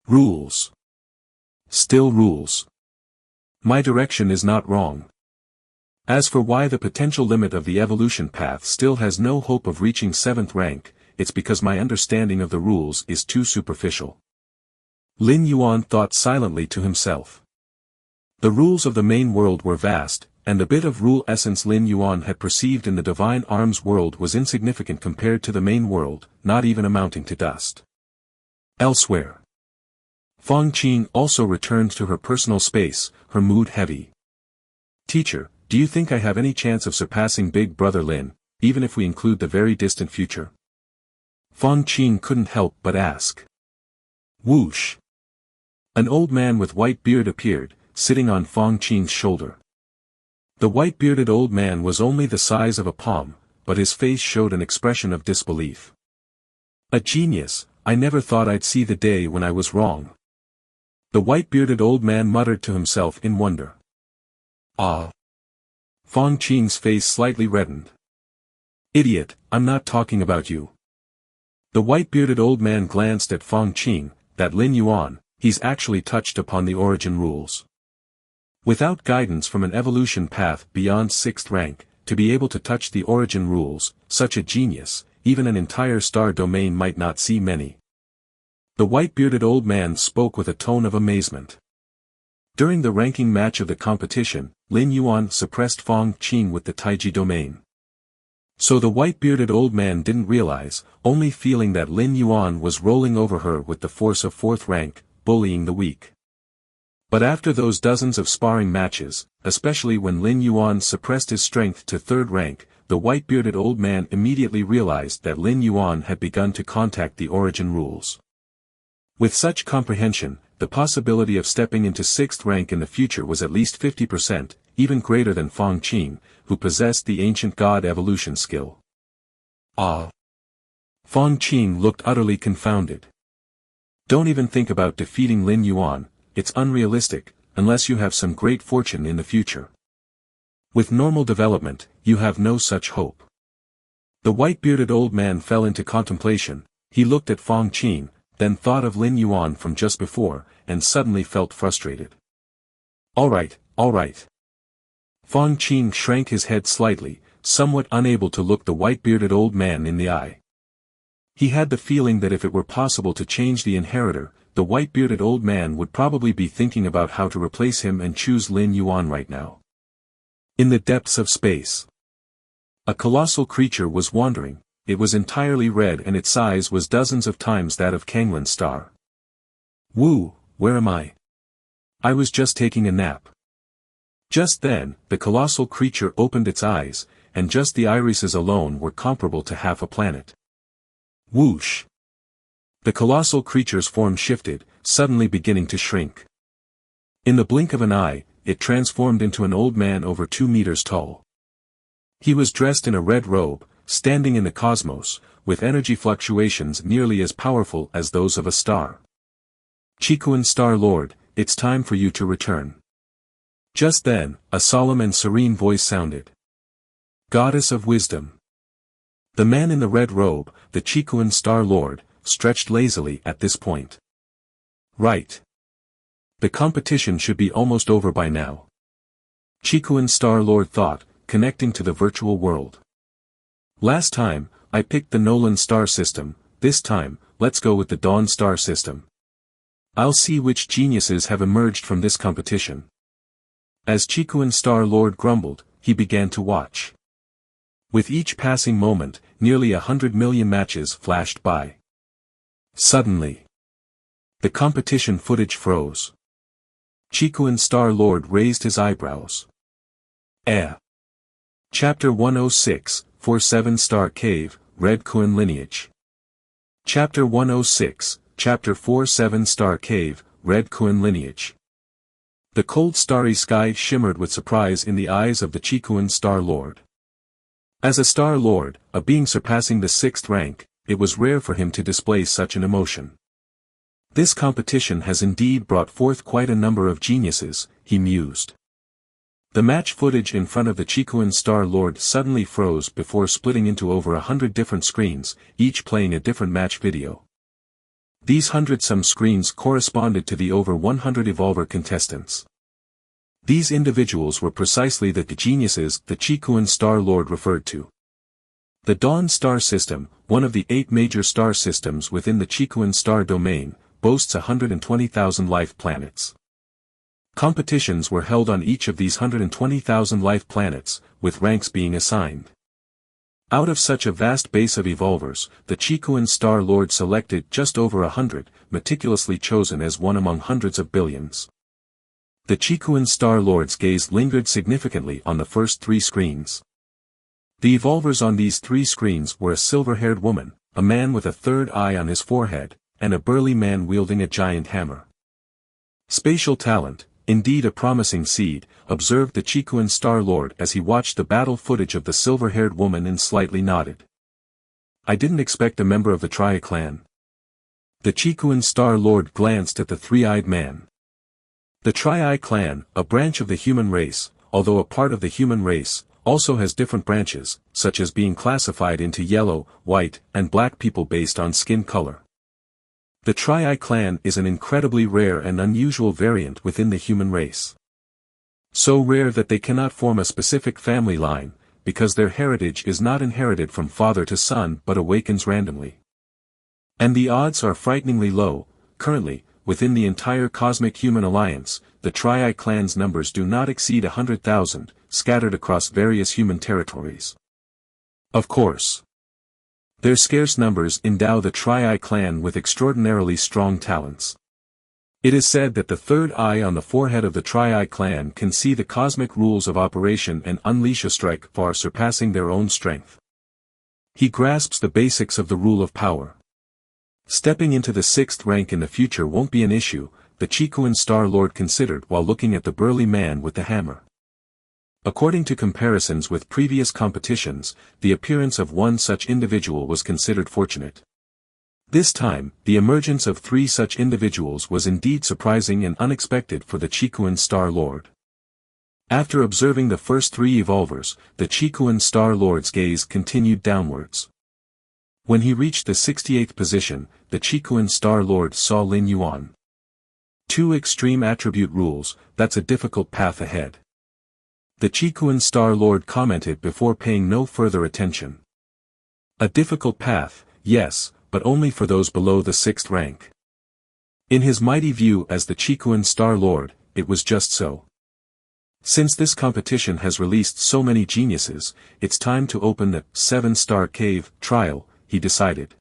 Rules. Still rules. My direction is not wrong. As for why the potential limit of the evolution path still has no hope of reaching 7th rank, it's because my understanding of the rules is too superficial. Lin Yuan thought silently to himself. The rules of the main world were vast, and the bit of rule essence Lin Yuan had perceived in the divine arms world was insignificant compared to the main world, not even amounting to dust. Elsewhere, Fang Qing also returned to her personal space, her mood heavy. Teacher, do you think I have any chance of surpassing Big Brother Lin, even if we include the very distant future? Fang Qing couldn't help but ask. Whoosh! An old man with white beard appeared, sitting on Fang Qing's shoulder. The white-bearded old man was only the size of a palm, but his face showed an expression of disbelief. A genius, I never thought I'd see the day when I was wrong. The white-bearded old man muttered to himself in wonder. Ah! Fang Qing's face slightly reddened. Idiot, I'm not talking about you. The white-bearded old man glanced at Fang Qing, that Lin Yuan, he's actually touched upon the origin rules. Without guidance from an evolution path beyond 6th rank, to be able to touch the origin rules, such a genius, even an entire star domain might not see many. The white-bearded old man spoke with a tone of amazement. During the ranking match of the competition, Lin Yuan suppressed Fang Qing with the Taiji domain. So the white-bearded old man didn't realize, only feeling that Lin Yuan was rolling over her with the force of 4th rank, bullying the weak. But after those dozens of sparring matches, especially when Lin Yuan suppressed his strength to 3rd rank, the white-bearded old man immediately realized that Lin Yuan had begun to contact the origin rules. With such comprehension, the possibility of stepping into 6th rank in the future was at least 50%, even greater than Fang Qing, who possessed the ancient god evolution skill. Ah! Fang Qing looked utterly confounded. Don't even think about defeating Lin Yuan. It's unrealistic, unless you have some great fortune in the future. With normal development, you have no such hope. The white-bearded old man fell into contemplation, he looked at Fang Qing, then thought of Lin Yuan from just before, and suddenly felt frustrated. All right. Fang Qing shrank his head slightly, somewhat unable to look the white-bearded old man in the eye. He had the feeling that if it were possible to change the inheritor, the white-bearded old man would probably be thinking about how to replace him and choose Lin Yuan right now. In the depths of space, a colossal creature was wandering. It was entirely red and its size was dozens of times that of Kanglin's star. Woo, where am I? I was just taking a nap. Just then, the colossal creature opened its eyes, and just the irises alone were comparable to half a planet. Whoosh! The colossal creature's form shifted, suddenly beginning to shrink. In the blink of an eye, it transformed into an old man over 2 meters tall. He was dressed in a red robe, standing in the cosmos, with energy fluctuations nearly as powerful as those of a star. Chikuan Star Lord, it's time for you to return. Just then, a solemn and serene voice sounded. Goddess of Wisdom. The man in the red robe, the Chikuan Star Lord, stretched lazily at this point. Right. The competition should be almost over by now. Chikuan Star Lord thought, connecting to the virtual world. Last time, I picked the Nolan star system, this time, let's go with the Dawn star system. I'll see which geniuses have emerged from this competition. As Chikuan Star Lord grumbled, he began to watch. With each passing moment, nearly 100 million matches flashed by. Suddenly, the competition footage froze. Chikuan Star Lord raised his eyebrows. Chapter 106, 47-Star Cave, Red Kuan Lineage. Chapter 106, Chapter 47-Star Cave, Red Kuan Lineage. The cold starry sky shimmered with surprise in the eyes of the Chikuan Star Lord. As a Star Lord, a being surpassing the 6th rank, it was rare for him to display such an emotion. This competition has indeed brought forth quite a number of geniuses, he mused. The match footage in front of the Chikuan Star Lord suddenly froze before splitting into over 100 different screens, each playing a different match video. These 100-some screens corresponded to the over 100 Evolver contestants. These individuals were precisely the geniuses the Chikuan Star Lord referred to. The Dawn Star System, one of the 8 major star systems within the Chikuan Star Domain, boasts 120,000 life planets. Competitions were held on each of these 120,000 life planets, with ranks being assigned. Out of such a vast base of Evolvers, the Chikuan Star Lord selected just over 100, meticulously chosen as one among hundreds of billions. The Chikuan Star Lord's gaze lingered significantly on the first 3 screens. The Evolvers on these 3 screens were a silver-haired woman, a man with a third eye on his forehead, and a burly man wielding a giant hammer. Spatial talent, indeed a promising seed, observed the Chikuan Star Lord as he watched the battle footage of the silver-haired woman and slightly nodded. I didn't expect a member of the Tri clan. The Chikuan Star Lord glanced at the three-eyed man. The Tri clan, a branch of the human race, although a part of the human race, also has different branches, such as being classified into yellow, white, and black people based on skin color. The Tri clan is an incredibly rare and unusual variant within the human race. So rare that they cannot form a specific family line, because their heritage is not inherited from father to son but awakens randomly. And the odds are frighteningly low. Currently, within the entire Cosmic Human Alliance, the Tri clan's numbers do not exceed 100,000, scattered across various human territories. Of course, their scarce numbers endow the Tri clan with extraordinarily strong talents. It is said that the third eye on the forehead of the Tri clan can see the cosmic rules of operation and unleash a strike far surpassing their own strength. He grasps the basics of the rule of power. Stepping into the 6th rank in the future won't be an issue, the Chikuan Star Lord considered while looking at the burly man with the hammer. According to comparisons with previous competitions, the appearance of one such individual was considered fortunate. This time, the emergence of 3 such individuals was indeed surprising and unexpected for the Chikuan Star Lord. After observing the first 3 Evolvers, the Chikuan Star Lord's gaze continued downwards. When he reached the 68th position, the Chikuan Star Lord saw Lin Yuan. 2 extreme attribute rules, that's a difficult path ahead. The Chikuan Star Lord commented before paying no further attention. A difficult path, yes, but only for those below the 6th rank. In his mighty view as the Chikuan Star Lord, it was just so. Since this competition has released so many geniuses, it's time to open the 7-Star Cave trial, he decided.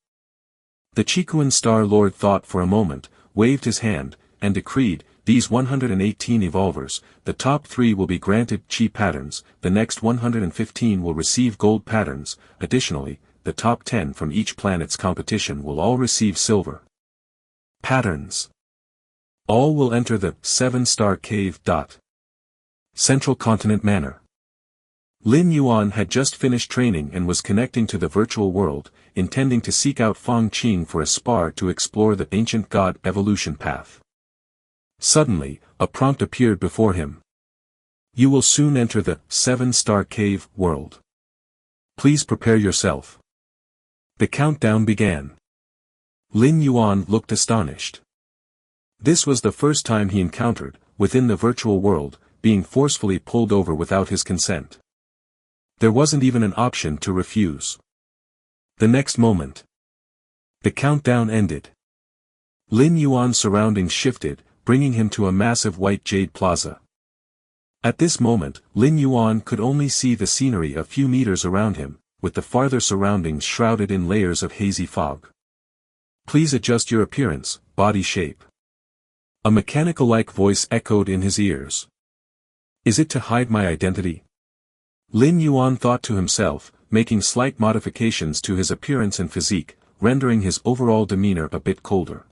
The Chikuan Star Lord thought for a moment, waved his hand, and decreed, these 118 Evolvers, the top 3 will be granted Chi patterns, the next 115 will receive gold patterns, additionally, the top 10 from each planet's competition will all receive silver patterns. All will enter the 7-Star Cave. Central Continent Manor. Lin Yuan had just finished training and was connecting to the virtual world, intending to seek out Feng Qing for a spar to explore the ancient god evolution path. Suddenly, a prompt appeared before him. You will soon enter the 7-Star Cave world. Please prepare yourself. The countdown began. Lin Yuan looked astonished. This was the first time he encountered, within the virtual world, being forcefully pulled over without his consent. There wasn't even an option to refuse. The next moment, the countdown ended. Lin Yuan's surroundings shifted, bringing him to a massive white jade plaza. At this moment, Lin Yuan could only see the scenery a few meters around him, with the farther surroundings shrouded in layers of hazy fog. Please adjust your appearance, body shape. A mechanical-like voice echoed in his ears. Is it to hide my identity? Lin Yuan thought to himself, making slight modifications to his appearance and physique, rendering his overall demeanor a bit colder.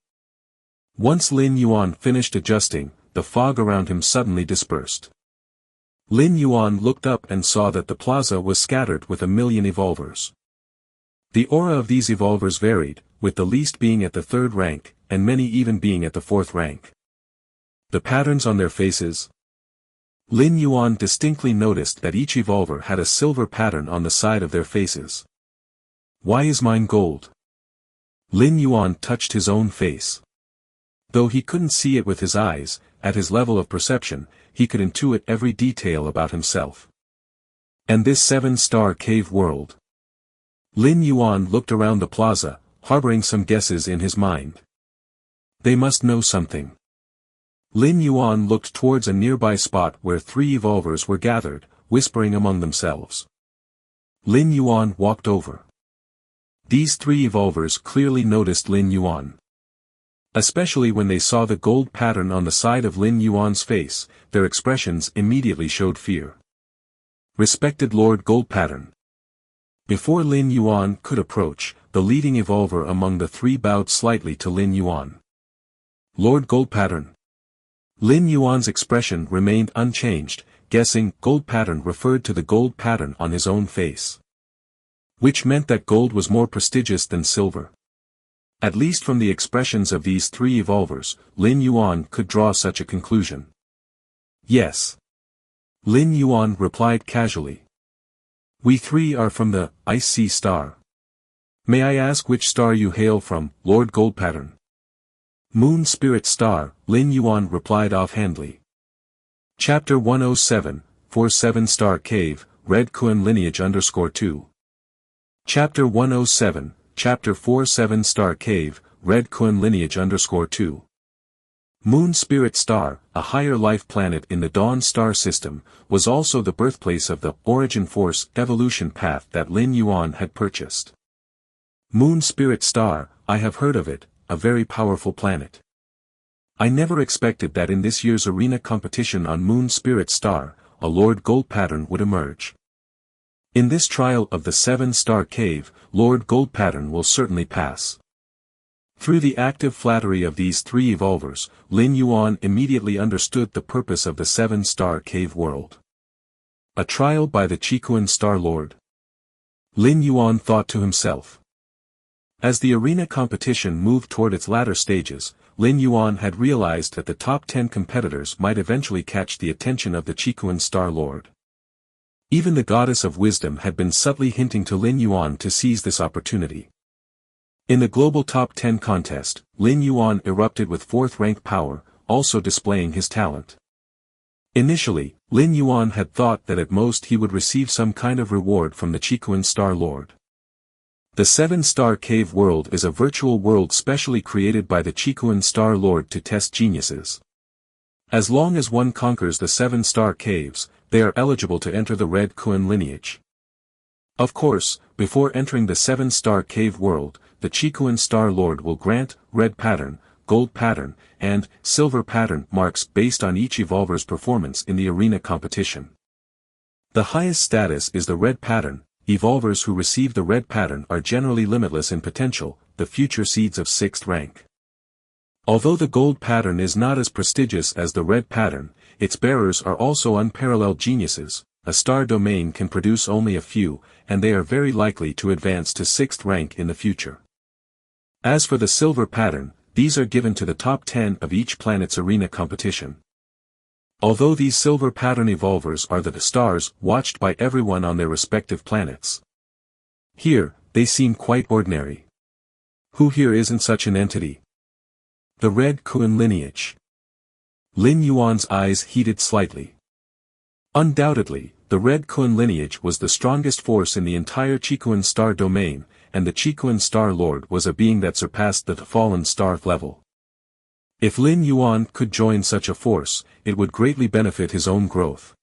Once Lin Yuan finished adjusting, the fog around him suddenly dispersed. Lin Yuan looked up and saw that the plaza was scattered with 1,000,000 evolvers. The aura of these evolvers varied, with the least being at the 3rd rank, and many even being at the 4th rank. The patterns on their faces. Lin Yuan distinctly noticed that each evolver had a silver pattern on the side of their faces. Why is mine gold? Lin Yuan touched his own face. Though he couldn't see it with his eyes, at his level of perception, he could intuit every detail about himself. And this 7-star cave world. Lin Yuan looked around the plaza, harboring some guesses in his mind. They must know something. Lin Yuan looked towards a nearby spot where 3 evolvers were gathered, whispering among themselves. Lin Yuan walked over. These 3 evolvers clearly noticed Lin Yuan. Especially when they saw the gold pattern on the side of Lin Yuan's face, their expressions immediately showed fear. Respected Lord Gold Pattern. Before Lin Yuan could approach, the leading evolver among the 3 bowed slightly to Lin Yuan. Lord Gold Pattern. Lin Yuan's expression remained unchanged, guessing gold pattern referred to the gold pattern on his own face. Which meant that gold was more prestigious than silver. At least from the expressions of these 3 evolvers, Lin Yuan could draw such a conclusion. Yes. Lin Yuan replied casually. We 3 are from the Ice Sea Star. May I ask which star you hail from, Lord Gold Pattern? Moon Spirit Star, Lin Yuan replied offhandedly. Chapter 107, 47-Star Cave, Red Kun Lineage _2. Chapter 107, Chapter 47-Star Cave, Red Kun Lineage _2. Moon Spirit Star, a higher life planet in the Dawn star system, was also the birthplace of the Origin Force evolution path that Lin Yuan had purchased. Moon Spirit Star, I have heard of it, a very powerful planet. I never expected that in this year's arena competition on Moon Spirit Star, a Lord Gold Pattern would emerge. In this trial of the 7-star cave, Lord Gold Pattern will certainly pass. Through the active flattery of these 3 evolvers, Lin Yuan immediately understood the purpose of the 7-star cave world. A trial by the Chikuan Star Lord. Lin Yuan thought to himself. As the arena competition moved toward its latter stages, Lin Yuan had realized that the top 10 competitors might eventually catch the attention of the Chikuan Star Lord. Even the Goddess of Wisdom had been subtly hinting to Lin Yuan to seize this opportunity. In the global top 10 contest, Lin Yuan erupted with 4th-rank power, also displaying his talent. Initially, Lin Yuan had thought that at most he would receive some kind of reward from the Chikuan Star Lord. The 7-star cave world is a virtual world specially created by the Chikuan Star Lord to test geniuses. As long as one conquers the 7-star caves, they are eligible to enter the Red Kun lineage. Of course, before entering the 7-star cave world, the Chikuan Star Lord will grant Red Pattern, Gold Pattern, and Silver Pattern marks based on each evolver's performance in the arena competition. The highest status is the Red Pattern. Evolvers who receive the Red Pattern are generally limitless in potential, the future seeds of 6th rank. Although the Gold Pattern is not as prestigious as the Red Pattern, its bearers are also unparalleled geniuses. A star domain can produce only a few, and they are very likely to advance to 6th rank in the future. As for the Silver Pattern, these are given to the top 10 of each planet's arena competition. Although these Silver Pattern evolvers are the stars watched by everyone on their respective planets. Here, they seem quite ordinary. Who here isn't such an entity? The Red Kun lineage. Lin Yuan's eyes heated slightly. Undoubtedly, the Red Kun lineage was the strongest force in the entire Chikuan star domain, and the Chikuan Star Lord was a being that surpassed the fallen star level. If Lin Yuan could join such a force, it would greatly benefit his own growth.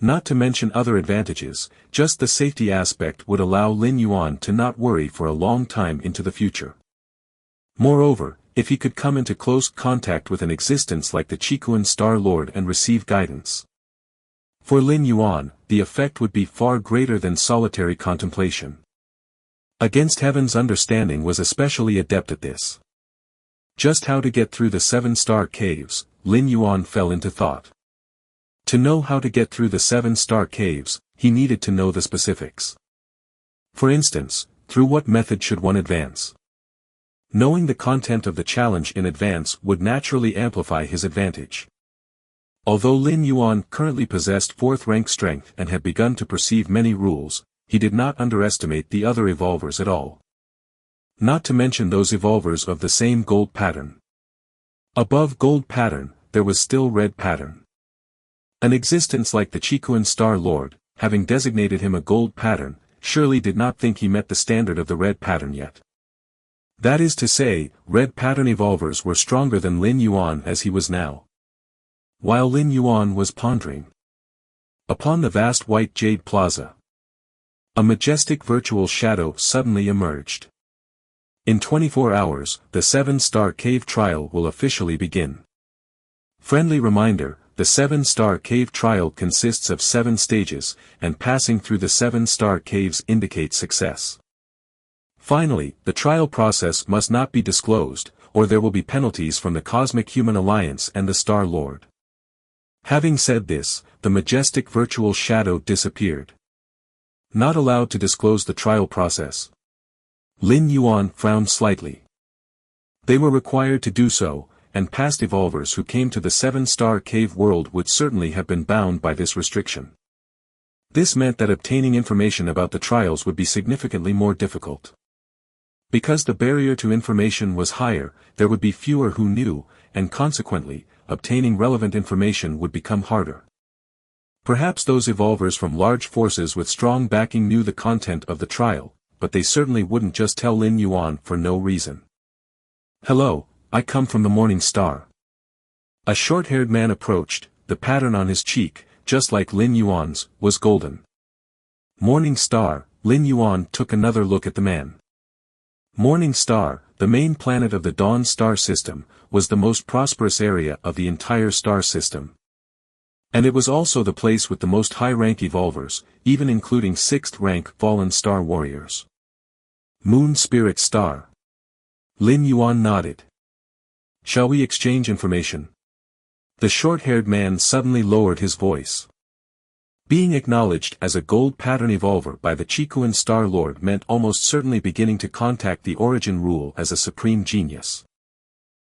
Not to mention other advantages, just the safety aspect would allow Lin Yuan to not worry for a long time into the future. Moreover, if he could come into close contact with an existence like the Chikuan Star Lord and receive guidance. For Lin Yuan, the effect would be far greater than solitary contemplation. Against Heaven's understanding was especially adept at this. Just how to get through the 7-star caves, Lin Yuan fell into thought. To know how to get through the 7-star caves, he needed to know the specifics. For instance, through what method should one advance? Knowing the content of the challenge in advance would naturally amplify his advantage. Although Lin Yuan currently possessed 4th rank strength and had begun to perceive many rules, he did not underestimate the other evolvers at all. Not to mention those evolvers of the same gold pattern. Above gold pattern, there was still red pattern. An existence like the Chikuan Star Lord, having designated him a gold pattern, surely did not think he met the standard of the red pattern yet. That is to say, red pattern evolvers were stronger than Lin Yuan as he was now. While Lin Yuan was pondering upon the vast white jade plaza, a majestic virtual shadow suddenly emerged. In 24 hours, the 7-star cave trial will officially begin. Friendly reminder, the 7-star cave trial consists of 7 stages, and passing through the 7-star caves indicates success. Finally, the trial process must not be disclosed, or there will be penalties from the Cosmic Human Alliance and the Star Lord. Having said this, the majestic virtual shadow disappeared. Not allowed to disclose the trial process. Lin Yuan frowned slightly. They were required to do so, and past evolvers who came to the 7-star cave world would certainly have been bound by this restriction. This meant that obtaining information about the trials would be significantly more difficult. Because the barrier to information was higher, there would be fewer who knew, and consequently, obtaining relevant information would become harder. Perhaps those evolvers from large forces with strong backing knew the content of the trial, but they certainly wouldn't just tell Lin Yuan for no reason. "Hello, I come from the Morning Star." A short-haired man approached, the pattern on his cheek, just like Lin Yuan's, was golden. Morning Star, Lin Yuan took another look at the man. Morning Star, the main planet of the Dawn star system, was the most prosperous area of the entire star system. And it was also the place with the most high-rank evolvers, even including 6th-rank fallen star warriors. Moon Spirit Star. Lin Yuan nodded. "Shall we exchange information?" The short-haired man suddenly lowered his voice. Being acknowledged as a gold pattern evolver by the Chikuan Star Lord meant almost certainly beginning to contact the Origin Rule as a supreme genius.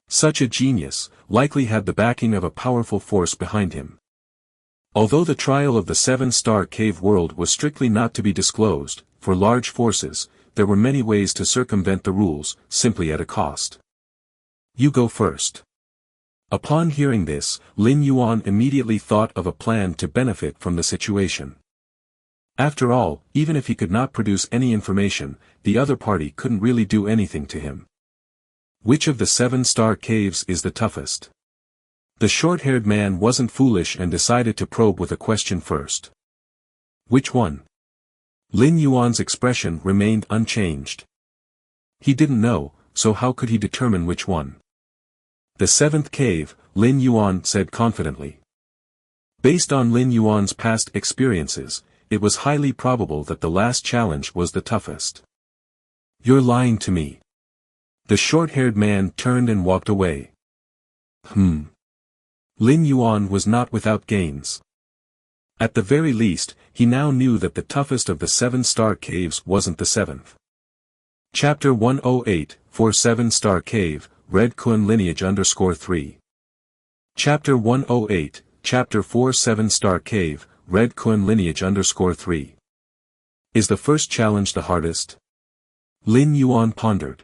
Such a genius likely had the backing of a powerful force behind him. Although the trial of the 7-star cave world was strictly not to be disclosed, for large forces, there were many ways to circumvent the rules, simply at a cost. "You go first." Upon hearing this, Lin Yuan immediately thought of a plan to benefit from the situation. After all, even if he could not produce any information, the other party couldn't really do anything to him. Which of the 7-star caves is the toughest? The short-haired man wasn't foolish and decided to probe with a question first. Which one? Lin Yuan's expression remained unchanged. He didn't know, so how could he determine which one? "The 7th cave," Lin Yuan said confidently. Based on Lin Yuan's past experiences, it was highly probable that the last challenge was the toughest. "You're lying to me." The short-haired man turned and walked away. Lin Yuan was not without gains. At the very least, he now knew that the toughest of the 7-star caves wasn't the 7th. Chapter 108, for 7-star cave, Red Kun Lineage _3. Chapter 108, Chapter 4 7-star cave, Red Kun Lineage _3. Is the first challenge the hardest? Lin Yuan pondered.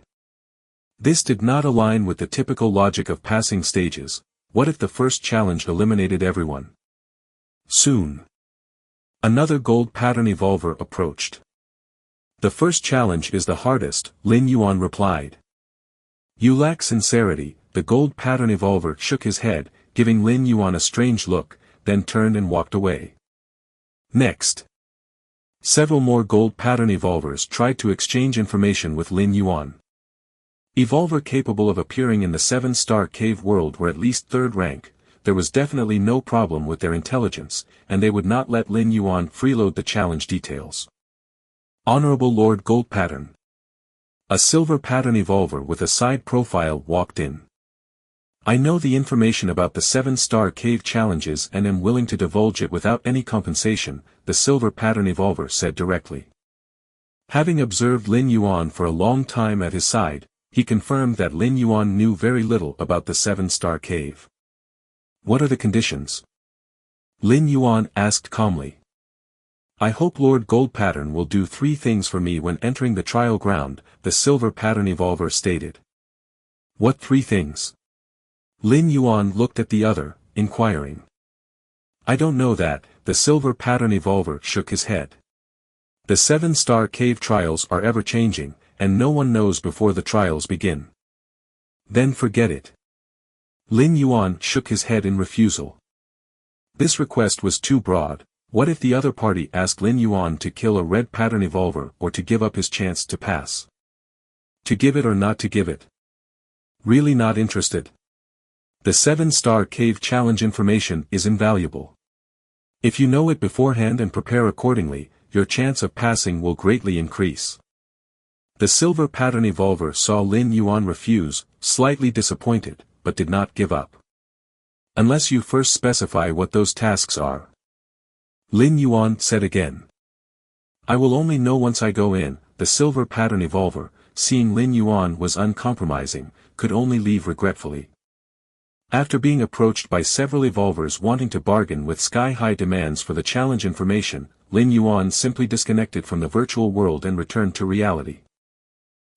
This did not align with the typical logic of passing stages. What if the first challenge eliminated everyone? Soon. Another gold pattern evolver approached. "The first challenge is the hardest," Lin Yuan replied. "You lack sincerity." The gold pattern evolver shook his head, giving Lin Yuan a strange look, then turned and walked away. Next, several more gold pattern evolvers tried to exchange information with Lin Yuan. Evolver capable of appearing in the 7-star cave world were at least 3rd rank. There was definitely no problem with their intelligence, and they would not let Lin Yuan freeload the challenge details. Honorable Lord Gold Pattern. A silver pattern evolver with a side profile walked in. I know the information about the 7-star cave challenges and am willing to divulge it without any compensation, the silver pattern evolver said directly. Having observed Lin Yuan for a long time at his side, he confirmed that Lin Yuan knew very little about the 7-star cave. What are the conditions? Lin Yuan asked calmly. I hope Lord Gold Pattern will do 3 things for me when entering the trial ground, the silver pattern evolver stated. What 3 things? Lin Yuan looked at the other, inquiring. I don't know that, the silver pattern evolver shook his head. The 7-star cave trials are ever-changing, and no one knows before the trials begin. Then forget it. Lin Yuan shook his head in refusal. This request was too broad. What if the other party asked Lin Yuan to kill a red pattern evolver or to give up his chance to pass? To give it or not to give it? Really not interested? The 7-star cave challenge information is invaluable. If you know it beforehand and prepare accordingly, your chance of passing will greatly increase. The silver pattern evolver saw Lin Yuan refuse, slightly disappointed, but did not give up. Unless you first specify what those tasks are. Lin Yuan said again. I will only know once I go in. The silver pattern evolver, seeing Lin Yuan was uncompromising, could only leave regretfully. After being approached by several evolvers wanting to bargain with sky-high demands for the challenge information, Lin Yuan simply disconnected from the virtual world and returned to reality.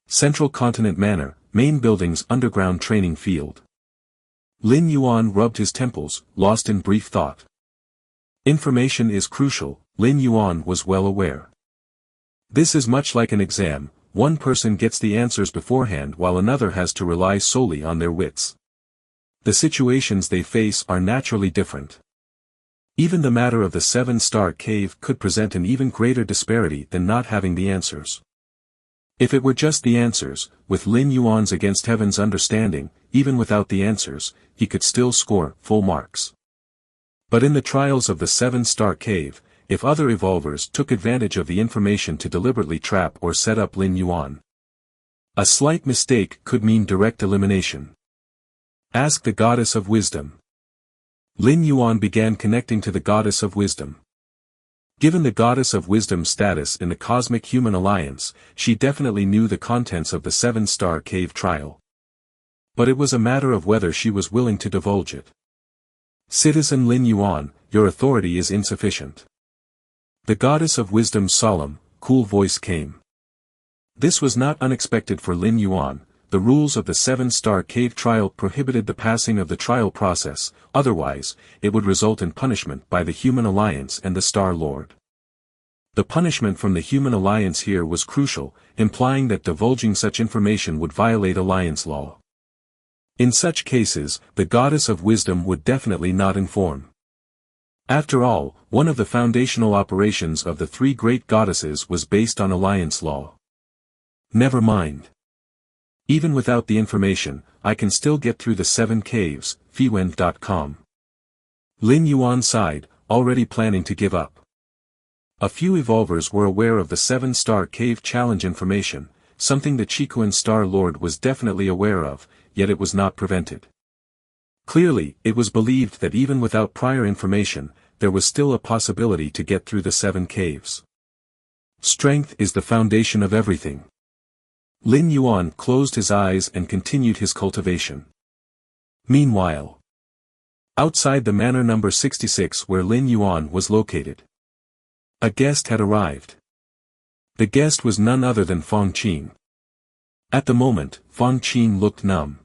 Central Continent Manor, main building's underground training field. Lin Yuan rubbed his temples, lost in brief thought. Information is crucial, Lin Yuan was well aware. This is much like an exam, one person gets the answers beforehand while another has to rely solely on their wits. The situations they face are naturally different. Even the matter of the 7-star cave could present an even greater disparity than not having the answers. If it were just the answers, with Lin Yuan's against heaven's understanding, even without the answers, he could still score full marks. But in the trials of the 7-star cave, if other evolvers took advantage of the information to deliberately trap or set up Lin Yuan, a slight mistake could mean direct elimination. Ask the Goddess of Wisdom. Lin Yuan began connecting to the Goddess of Wisdom. Given the Goddess of Wisdom's status in the Cosmic Human Alliance, she definitely knew the contents of the 7-star cave trial. But it was a matter of whether she was willing to divulge it. Citizen Lin Yuan, your authority is insufficient. The Goddess of Wisdom's solemn, cool voice came. This was not unexpected for Lin Yuan. The rules of the 7-star cave trial prohibited the passing of the trial process, otherwise, it would result in punishment by the Human Alliance and the Star Lord. The punishment from the Human Alliance here was crucial, implying that divulging such information would violate Alliance law. In such cases, the Goddess of Wisdom would definitely not inform. After all, one of the foundational operations of the 3 great goddesses was based on Alliance law. Never mind. Even without the information, I can still get through the 7 caves, Fiwen.com. Lin Yuan sighed, already planning to give up. A few evolvers were aware of the 7-star cave challenge information, something the Chikuan Star Lord was definitely aware of, yet it was not prevented. Clearly, it was believed that even without prior information, there was still a possibility to get through the 7 caves. Strength is the foundation of everything. Lin Yuan closed his eyes and continued his cultivation. Meanwhile, outside the manor number 66 where Lin Yuan was located, a guest had arrived. The guest was none other than Fang Qin. At the moment, Fang Qin looked numb.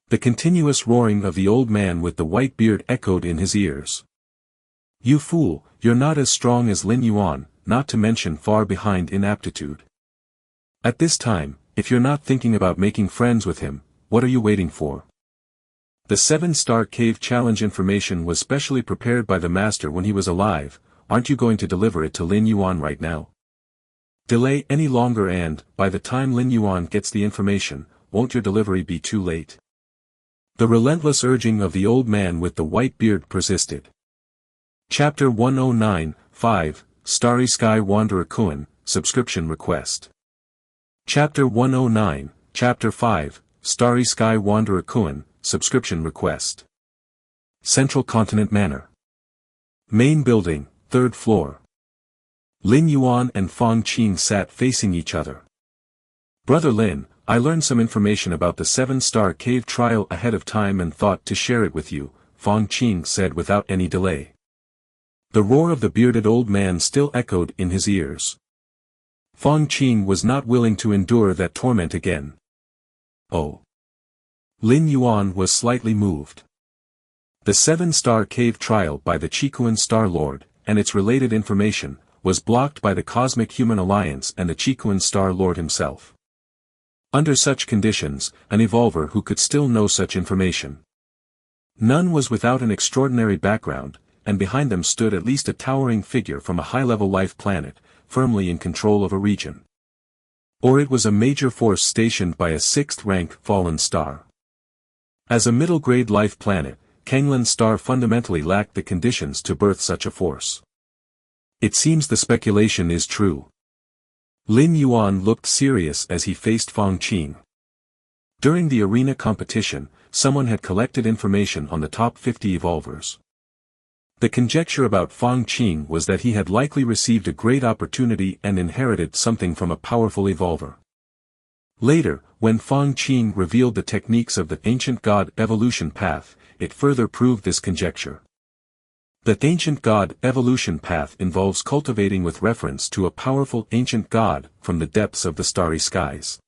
The continuous roaring of the old man with the white beard echoed in his ears. You fool, you're not as strong as Lin Yuan, not to mention far behind in aptitude. At this time, if you're not thinking about making friends with him, what are you waiting for? The 7-star cave challenge information was specially prepared by the master when he was alive, aren't you going to deliver it to Lin Yuan right now? Delay any longer and, by the time Lin Yuan gets the information, won't your delivery be too late? The relentless urging of the old man with the white beard persisted. Chapter 109, 5, Starry Sky Wanderer Kuan, Subscription Request. Chapter 109, Chapter 5, Starry Sky Wanderer Kuan, Subscription Request. Central Continent Manor. Main building, 3rd floor. Lin Yuan and Fang Qing sat facing each other. Brother Lin, I learned some information about the 7-star cave trial ahead of time and thought to share it with you, Fang Qing said without any delay. The roar of the bearded old man still echoed in his ears. Fang Qing was not willing to endure that torment again. Oh. Lin Yuan was slightly moved. The 7-star cave trial by the Qikuan Star Lord, and its related information, was blocked by the Cosmic Human Alliance and the Qikuan Star Lord himself. Under such conditions, an evolver who could still know such information. None was without an extraordinary background, and behind them stood at least a towering figure from a high-level life planet, firmly in control of a region. Or it was a major force stationed by a 6th-rank fallen star. As a middle-grade life planet, Kanglan Star fundamentally lacked the conditions to birth such a force. It seems the speculation is true. Lin Yuan looked serious as he faced Fang Qing. During the arena competition, someone had collected information on the top 50 evolvers. The conjecture about Fang Qing was that he had likely received a great opportunity and inherited something from a powerful evolver. Later, when Fang Qing revealed the techniques of the ancient god evolution path, it further proved this conjecture. The ancient god evolution path involves cultivating with reference to a powerful ancient god from the depths of the starry skies.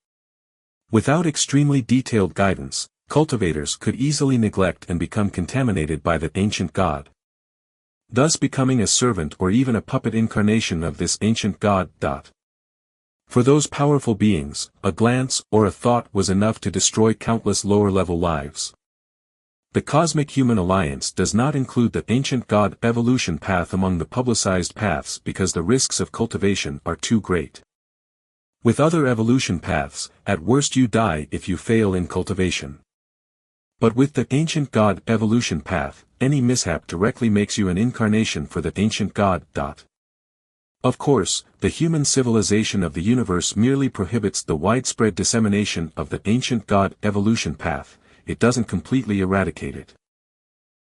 Without extremely detailed guidance, cultivators could easily neglect and become contaminated by the ancient god, thus becoming a servant or even a puppet incarnation of this ancient god. For those powerful beings, a glance or a thought was enough to destroy countless lower-level lives. The Cosmic Human Alliance does not include the ancient god evolution path among the publicized paths because the risks of cultivation are too great. With other evolution paths, at worst you die if you fail in cultivation. But with the ancient god evolution path, any mishap directly makes you an incarnation for the ancient god. Of course, the human civilization of the universe merely prohibits the widespread dissemination of the ancient god evolution path. It doesn't completely eradicate it.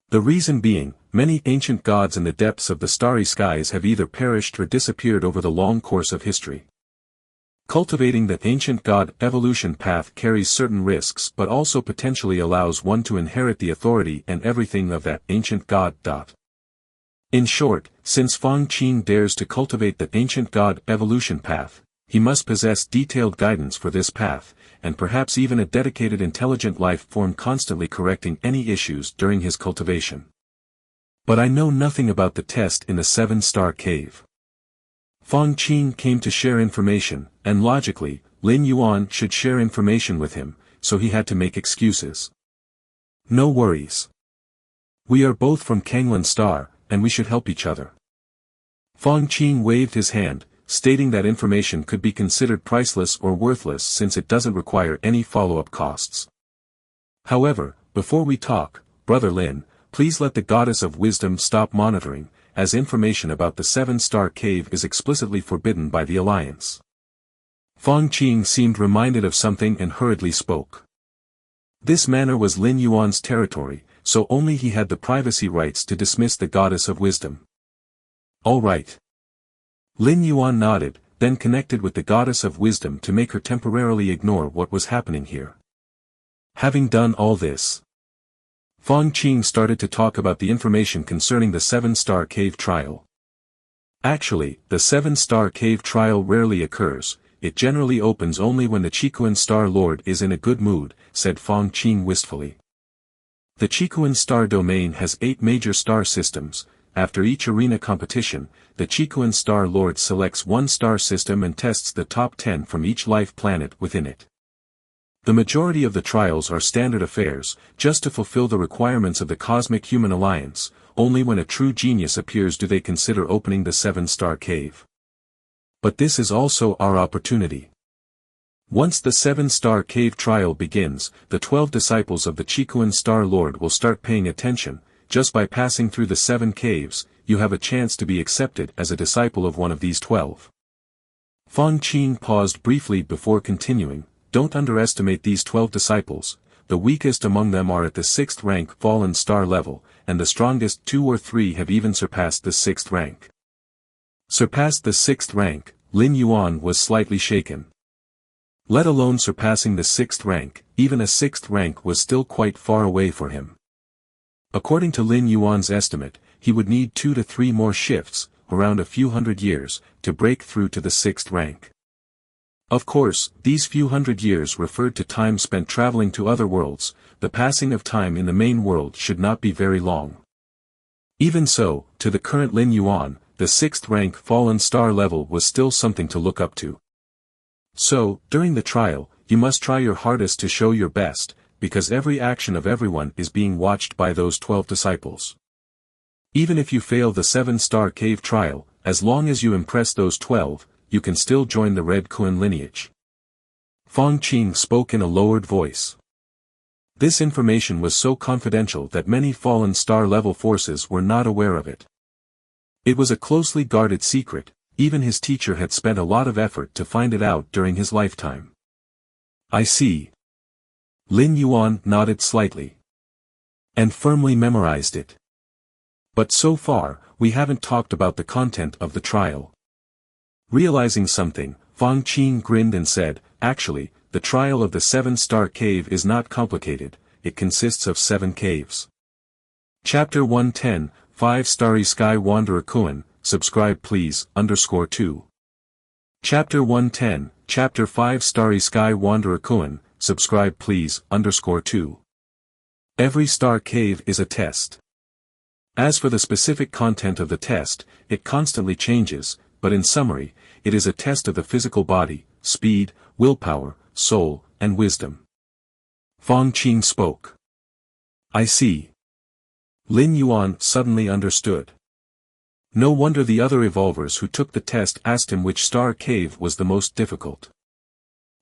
The reason being, many ancient gods in the depths of the starry skies have either perished or disappeared over the long course of history. Cultivating the ancient god evolution path carries certain risks but also potentially allows one to inherit the authority and everything of that ancient god. In short, since Fang Qing dares to cultivate the ancient god evolution path, he must possess detailed guidance for this path, and perhaps even a dedicated intelligent life form constantly correcting any issues during his cultivation. But I know nothing about the test in the 7-star cave. Fang Qing came to share information, and logically, Lin Yuan should share information with him, so he had to make excuses. No worries. We are both from Kanglan Star, and we should help each other. Fang Qing waved his hand, stating that information could be considered priceless or worthless since it doesn't require any follow-up costs. However, before we talk, Brother Lin, please let the Goddess of Wisdom stop monitoring, as information about the 7-star cave is explicitly forbidden by the Alliance. Fang Qing seemed reminded of something and hurriedly spoke. This manor was Lin Yuan's territory, so only he had the privacy rights to dismiss the Goddess of Wisdom. All right. Lin Yuan nodded, then connected with the Goddess of Wisdom to make her temporarily ignore what was happening here. Having done all this, Fang Qing started to talk about the information concerning the 7-star cave trial. Actually, the 7-star cave trial rarely occurs, it generally opens only when the Qikuan Star Lord is in a good mood, said Fang Qing wistfully. The Qikuan Star Domain has 8 major star systems. After each arena competition, the Qikuan Star Lord selects one star system and tests the top 10 from each life planet within it. The majority of the trials are standard affairs, just to fulfill the requirements of the Cosmic Human Alliance, only when a true genius appears do they consider opening the 7-star cave. But this is also our opportunity. Once the 7-star cave trial begins, the 12 disciples of the Chikuan Star Lord will start paying attention. Just by passing through the 7 caves, you have a chance to be accepted as a disciple of one of these 12. Fang Qing paused briefly before continuing. Don't underestimate these 12 disciples. The weakest among them are at the 6th rank fallen star level, and the strongest 2 or 3 have even surpassed the 6th rank. Surpassed the 6th rank, Lin Yuan was slightly shaken. Let alone surpassing the 6th rank, even a 6th rank was still quite far away for him. According to Lin Yuan's estimate, he would need 2 to 3 more shifts, around a few hundred years, to break through to the 6th rank. Of course, these few hundred years referred to time spent traveling to other worlds. The passing of time in the main world should not be very long. Even so, to the current Lin Yuan, the 6th rank fallen star level was still something to look up to. So, during the trial, you must try your hardest to show your best, because every action of everyone is being watched by those 12 disciples. Even if you fail the 7-star cave trial, as long as you impress those 12, you can still join the Red Kuan lineage. Fang Qing spoke in a lowered voice. This information was so confidential that many fallen star level forces were not aware of it. It was a closely guarded secret. Even his teacher had spent a lot of effort to find it out during his lifetime. I see. Lin Yuan nodded slightly. And firmly memorized it. But so far, we haven't talked about the content of the trial. Realizing something, Fang Qing grinned and said, actually, the trial of the 7-star cave is not complicated, it consists of 7 caves. Chapter 110, 5-Starry Sky Wanderer Kuan, subscribe please, _2. Chapter 110, Chapter 5-Starry Sky Wanderer Kuan, subscribe please, _2. Every star cave is a test. As for the specific content of the test, it constantly changes, but in summary, it is a test of the physical body, speed, willpower, soul, and wisdom. Fang Qing spoke. I see. Lin Yuan suddenly understood. No wonder the other evolvers who took the test asked him which star cave was the most difficult.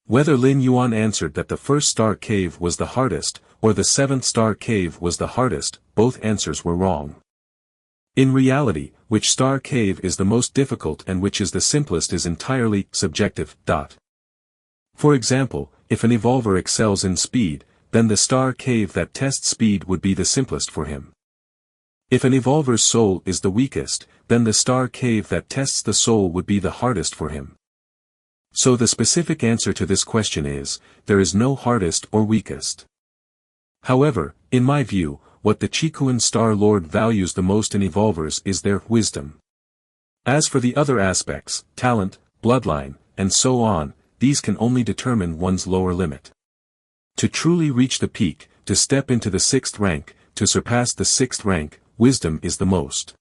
Whether Lin Yuan answered that the 1st star cave was the hardest, or the 7th star cave was the hardest, both answers were wrong. In reality, which star cave is the most difficult and which is the simplest is entirely subjective. For example, if an evolver excels in speed, then the star cave that tests speed would be the simplest for him. If an evolver's soul is the weakest, then the star cave that tests the soul would be the hardest for him. So the specific answer to this question is, there is no hardest or weakest. However, in my view, what the Chikuan Star Lord values the most in evolvers is their wisdom. As for the other aspects, talent, bloodline, and so on, these can only determine one's lower limit. To truly reach the peak, to step into the 6th rank, to surpass the 6th rank, wisdom is the most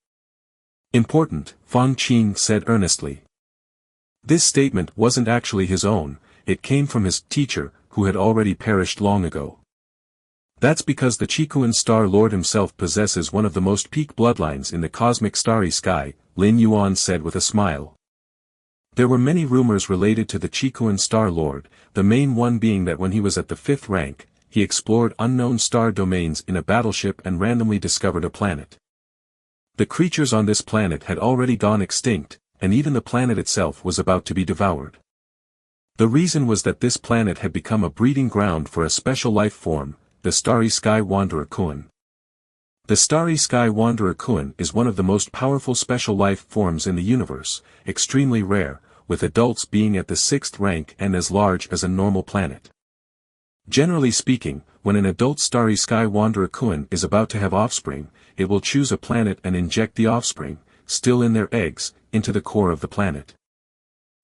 important, Fang Qing said earnestly. This statement wasn't actually his own, it came from his teacher, who had already perished long ago. That's because the Chikuan Star Lord himself possesses one of the most peak bloodlines in the cosmic starry sky, Lin Yuan said with a smile. There were many rumors related to the Chikuan Star Lord, the main one being that when he was at the 5th rank, he explored unknown star domains in a battleship and randomly discovered a planet. The creatures on this planet had already gone extinct, and even the planet itself was about to be devoured. The reason was that this planet had become a breeding ground for a special life form, the Starry Sky Wanderer Kuan. The Starry Sky Wanderer Kuan is one of the most powerful special life forms in the universe, extremely rare, with adults being at the 6th rank and as large as a normal planet. Generally speaking, when an adult Starry Sky Wanderer Kuan is about to have offspring, it will choose a planet and inject the offspring, still in their eggs, into the core of the planet.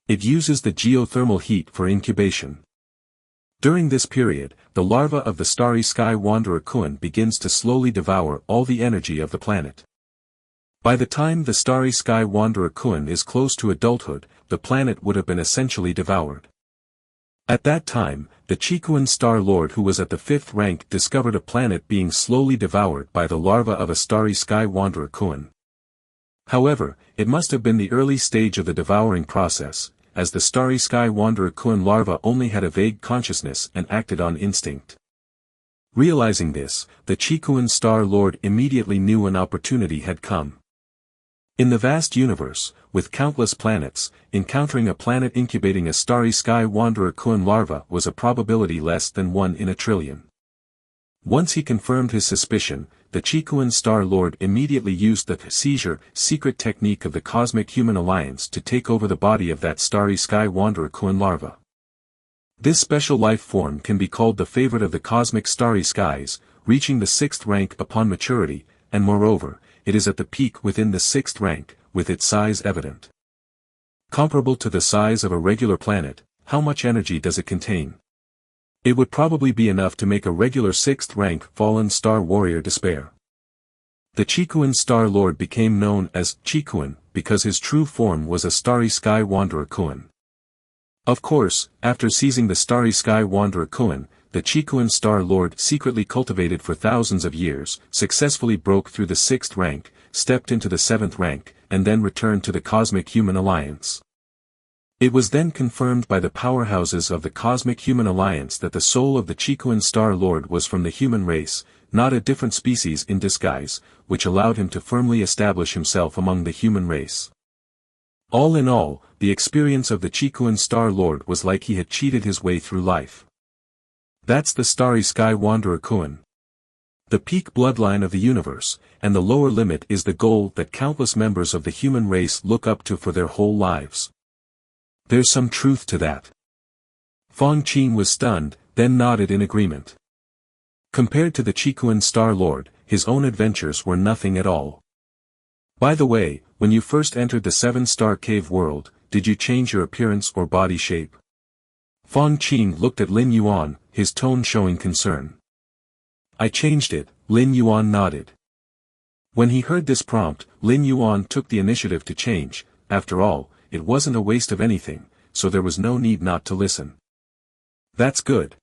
It uses the geothermal heat for incubation. During this period, the larva of the Starry Sky Wanderer Kuan begins to slowly devour all the energy of the planet. By the time the Starry Sky Wanderer Kuan is close to adulthood, the planet would have been essentially devoured. At that time, the Chikuan Star Lord who was at the 5th rank discovered a planet being slowly devoured by the larva of a starry sky wanderer Kuan. However, it must have been the early stage of the devouring process, as the starry sky wanderer Kuan larva only had a vague consciousness and acted on instinct. Realizing this, the Chikuan Star Lord immediately knew an opportunity had come. In the vast universe, with countless planets, encountering a planet incubating a starry sky wanderer Kuan larva was a probability less than 1 in a trillion. Once he confirmed his suspicion, the Chikuan Star Lord immediately used the seizure secret technique of the Cosmic Human Alliance to take over the body of that starry sky wanderer Kuan larva. This special life form can be called the favorite of the cosmic starry skies, reaching the 6th rank upon maturity, and moreover, it is at the peak within the 6th rank, with its size evident. Comparable to the size of a regular planet, how much energy does it contain? It would probably be enough to make a regular 6th rank fallen star warrior despair. The Chikuan Star Lord became known as Chikuan because his true form was a starry sky wanderer Kuan. Of course, after seizing the starry sky wanderer Kuan, the Chikuan Star Lord secretly cultivated for thousands of years, successfully broke through the 6th rank, stepped into the 7th rank, and then returned to the Cosmic Human Alliance. It was then confirmed by the powerhouses of the Cosmic Human Alliance that the soul of the Chikuan Star Lord was from the human race, not a different species in disguise, which allowed him to firmly establish himself among the human race. All in all, the experience of the Chikuan Star Lord was like he had cheated his way through life. That's the starry sky wanderer Kuan. The peak bloodline of the universe, and the lower limit is the goal that countless members of the human race look up to for their whole lives. There's some truth to that. Fong Qing was stunned, then nodded in agreement. Compared to the Chikuan Star Lord, his own adventures were nothing at all. By the way, when you first entered the 7-star cave world, did you change your appearance or body shape? Fong Qing looked at Lin Yuan, his tone showing concern. I changed it, Lin Yuan nodded. When he heard this prompt, Lin Yuan took the initiative to change. After all, it wasn't a waste of anything, so there was no need not to listen. That's good.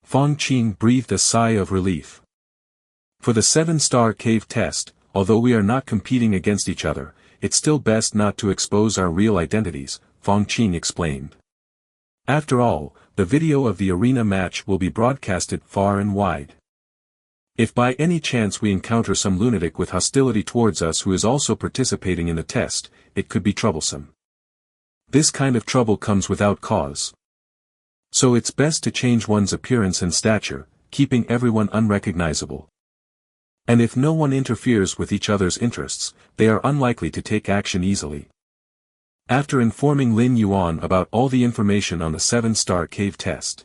Fong Qing breathed a sigh of relief. For the 7-star cave test, although we are not competing against each other, it's still best not to expose our real identities, Fong Qing explained. After all, the video of the arena match will be broadcasted far and wide. If by any chance we encounter some lunatic with hostility towards us who is also participating in the test, it could be troublesome. This kind of trouble comes without cause. So it's best to change one's appearance and stature, keeping everyone unrecognizable. And if no one interferes with each other's interests, they are unlikely to take action easily. After informing Lin Yuan about all the information on the 7-star cave test,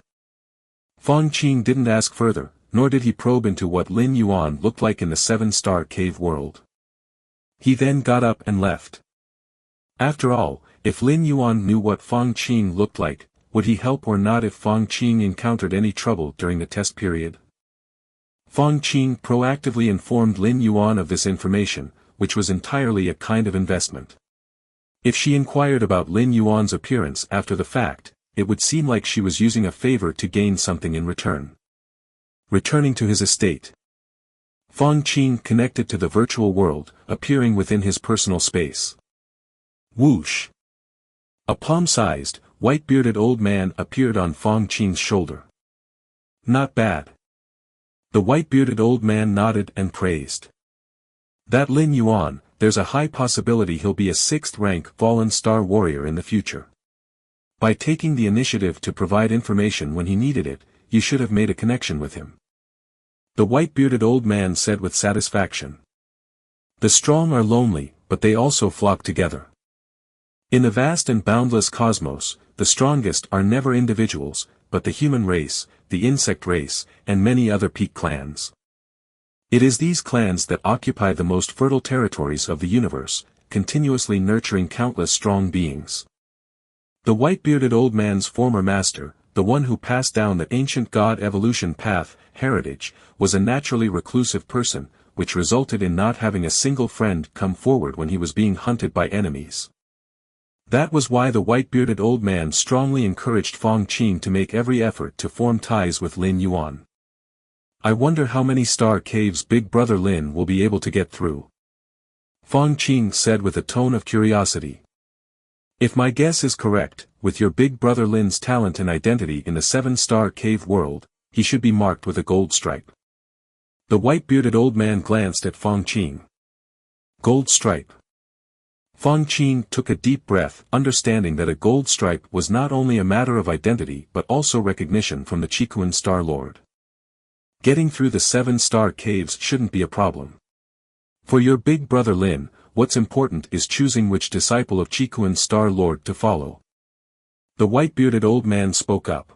Fong Qing didn't ask further, nor did he probe into what Lin Yuan looked like in the 7-star cave world. He then got up and left. After all, if Lin Yuan knew what Fong Qing looked like, would he help or not if Fong Qing encountered any trouble during the test period? Fong Qing proactively informed Lin Yuan of this information, which was entirely a kind of investment. If she inquired about Lin Yuan's appearance after the fact, it would seem like she was using a favor to gain something in return. Returning to his estate, Fong Qing connected to the virtual world, appearing within his personal space. Whoosh! A palm-sized, white-bearded old man appeared on Fong Qing's shoulder. Not bad. The white-bearded old man nodded and praised. That Lin Yuan, there's a high possibility he'll be a 6th-rank fallen star warrior in the future. By taking the initiative to provide information when he needed it, you should have made a connection with him. The white-bearded old man said with satisfaction. The strong are lonely, but they also flock together. In the vast and boundless cosmos, the strongest are never individuals, but the human race, the insect race, and many other peak clans. It is these clans that occupy the most fertile territories of the universe, continuously nurturing countless strong beings. The white-bearded old man's former master, the one who passed down the ancient god evolution path, heritage, was a naturally reclusive person, which resulted in not having a single friend come forward when he was being hunted by enemies. That was why the white-bearded old man strongly encouraged Fong Qing to make every effort to form ties with Lin Yuan. I wonder how many star caves Big Brother Lin will be able to get through. Fong Qing said with a tone of curiosity. If my guess is correct, with your Big Brother Lin's talent and identity in the 7-star cave world, he should be marked with a gold stripe. The white-bearded old man glanced at Fong Qing. Gold stripe. Fong Qing took a deep breath, understanding that a gold stripe was not only a matter of identity but also recognition from the Qikuan Star Lord. Getting through the 7-star caves shouldn't be a problem. For your Big Brother Lin, what's important is choosing which disciple of Qikuan Star Lord to follow. The white-bearded old man spoke up.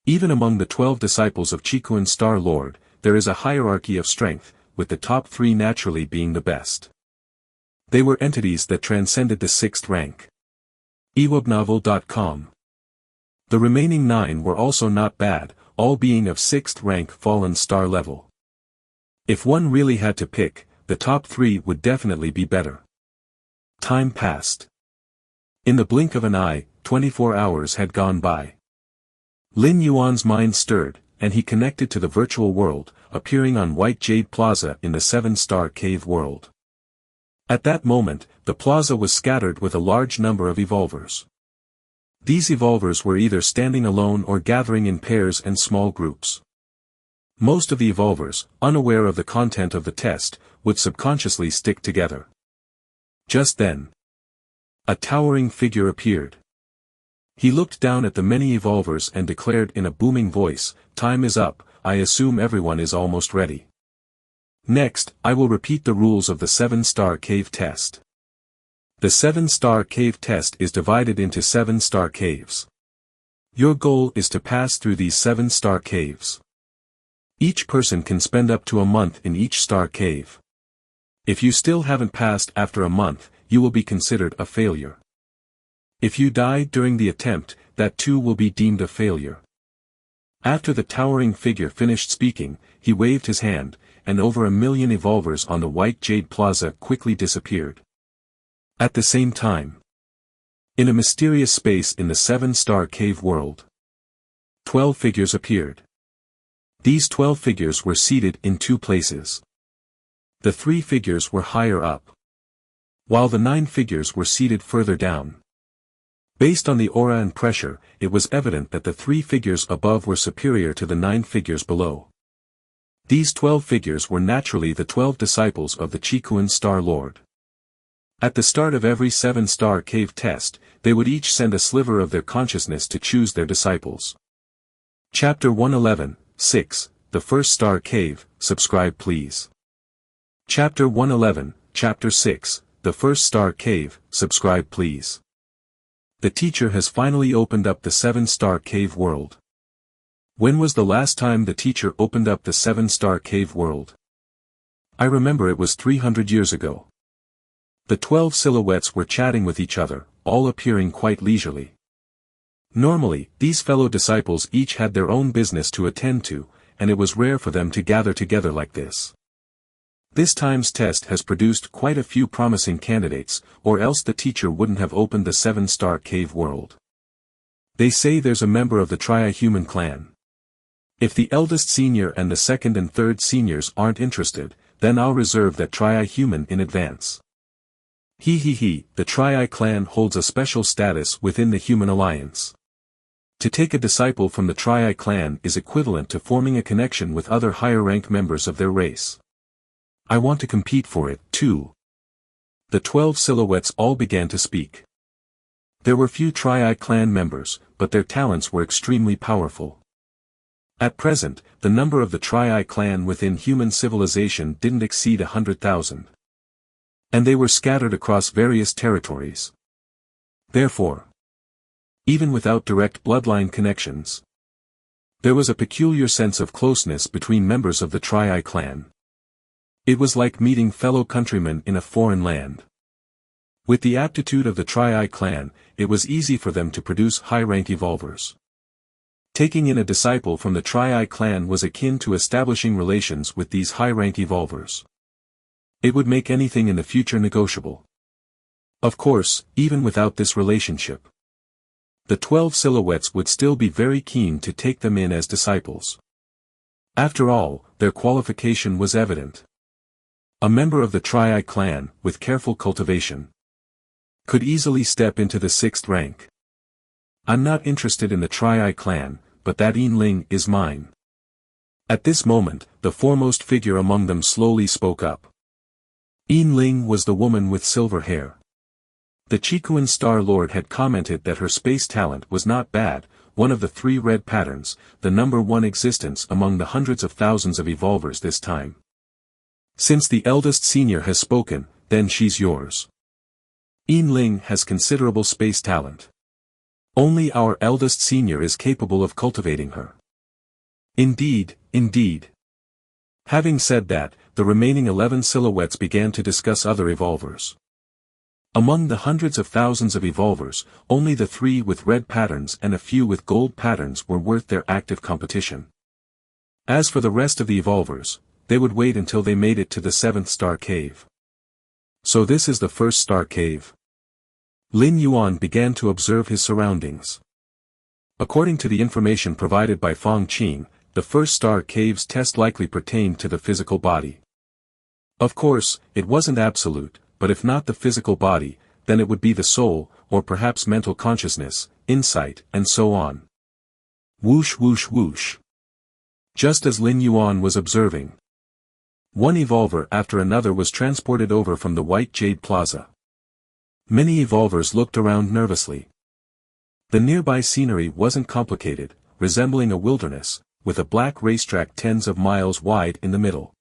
Even among the 12 disciples of Qikuan Star Lord, there is a hierarchy of strength, with the top 3 naturally being the best. They were entities that transcended the 6th rank. ewebnovel.com. The remaining 9 were also not bad, all being of 6th rank fallen star level. If one really had to pick, the top 3 would definitely be better. Time passed. In the blink of an eye, 24 hours had gone by. Lin Yuan's mind stirred, and he connected to the virtual world, appearing on White Jade Plaza in the 7-star cave world. At that moment, the plaza was scattered with a large number of evolvers. These evolvers were either standing alone or gathering in pairs and small groups. Most of the evolvers, unaware of the content of the test, would subconsciously stick together. Just then, a towering figure appeared. He looked down at the many evolvers and declared in a booming voice, "Time is up, I assume everyone is almost ready. Next, I will repeat the rules of the 7-star cave test. The 7-star cave test is divided into 7-star caves. Your goal is to pass through these 7-star caves. Each person can spend up to a month in each star cave. If you still haven't passed after a month, you will be considered a failure. If you die during the attempt, that too will be deemed a failure." After the towering figure finished speaking, he waved his hand, and over 1,000,000 evolvers on the White Jade Plaza quickly disappeared. At the same time, in a mysterious space in the 7-star cave world, 12 figures appeared. These 12 figures were seated in 2 places. The 3 figures were higher up, while the 9 figures were seated further down. Based on the aura and pressure, it was evident that the 3 figures above were superior to the 9 figures below. These 12 figures were naturally the 12 disciples of the Qikuan Star Lord. At the start of every 7-star cave test, they would each send a sliver of their consciousness to choose their disciples. Chapter 111, 6, The First Star Cave, subscribe please. Chapter 111, Chapter 6, The First Star Cave, subscribe please. The teacher has finally opened up the 7-star cave world. When was the last time the teacher opened up the 7-star cave world? I remember it was 300 years ago. The 12 silhouettes were chatting with each other, all appearing quite leisurely. Normally, these fellow disciples each had their own business to attend to, and it was rare for them to gather together like this. This time's test has produced quite a few promising candidates, or else the teacher wouldn't have opened the 7-star cave world. They say there's a member of the Tri-Human clan. If the eldest senior and the second and third seniors aren't interested, then I'll reserve that Tri-Human in advance. The Tri clan holds a special status within the Human Alliance. To take a disciple from the Tri clan is equivalent to forming a connection with other higher-ranked members of their race. I want to compete for it, too. The 12 silhouettes all began to speak. There were few Tri clan members, but their talents were extremely powerful. At present, the number of the Tri clan within human civilization didn't exceed 100,000. And they were scattered across various territories. Therefore, even without direct bloodline connections, there was a peculiar sense of closeness between members of the Tri clan. It was like meeting fellow countrymen in a foreign land. With the aptitude of the Tri clan, it was easy for them to produce high-rank evolvers. Taking in a disciple from the Tri clan was akin to establishing relations with these high-rank evolvers. It would make anything in the future negotiable. Of course, even without this relationship, the 12 silhouettes would still be very keen to take them in as disciples. After all, their qualification was evident. A member of the Tri-Eye clan, with careful cultivation, could easily step into the 6th rank. I'm not interested in the Tri-Eye clan, but that Ling is mine. At this moment, the foremost figure among them slowly spoke up. Ling was the woman with silver hair. The Chikuan Star Lord had commented that her space talent was not bad, one of the 3 red patterns, the number 1 existence among the hundreds of thousands of evolvers this time. Since the eldest senior has spoken, then she's yours. Ling has considerable space talent. Only our eldest senior is capable of cultivating her. Indeed, indeed. Having said that, the remaining 11 silhouettes began to discuss other evolvers. Among the hundreds of thousands of evolvers, only the 3 with red patterns and a few with gold patterns were worth their active competition. As for the rest of the evolvers, they would wait until they made it to the 7th star cave. So this is the 1st star cave. Lin Yuan began to observe his surroundings. According to the information provided by Fong Qing, the 1st star cave's test likely pertained to the physical body. Of course, it wasn't absolute, but if not the physical body, then it would be the soul, or perhaps mental consciousness, insight, and so on. Whoosh whoosh whoosh. Just as Lin Yuan was observing, one evolver after another was transported over from the White Jade Plaza. Many evolvers looked around nervously. The nearby scenery wasn't complicated, resembling a wilderness, with a black racetrack tens of miles wide in the middle.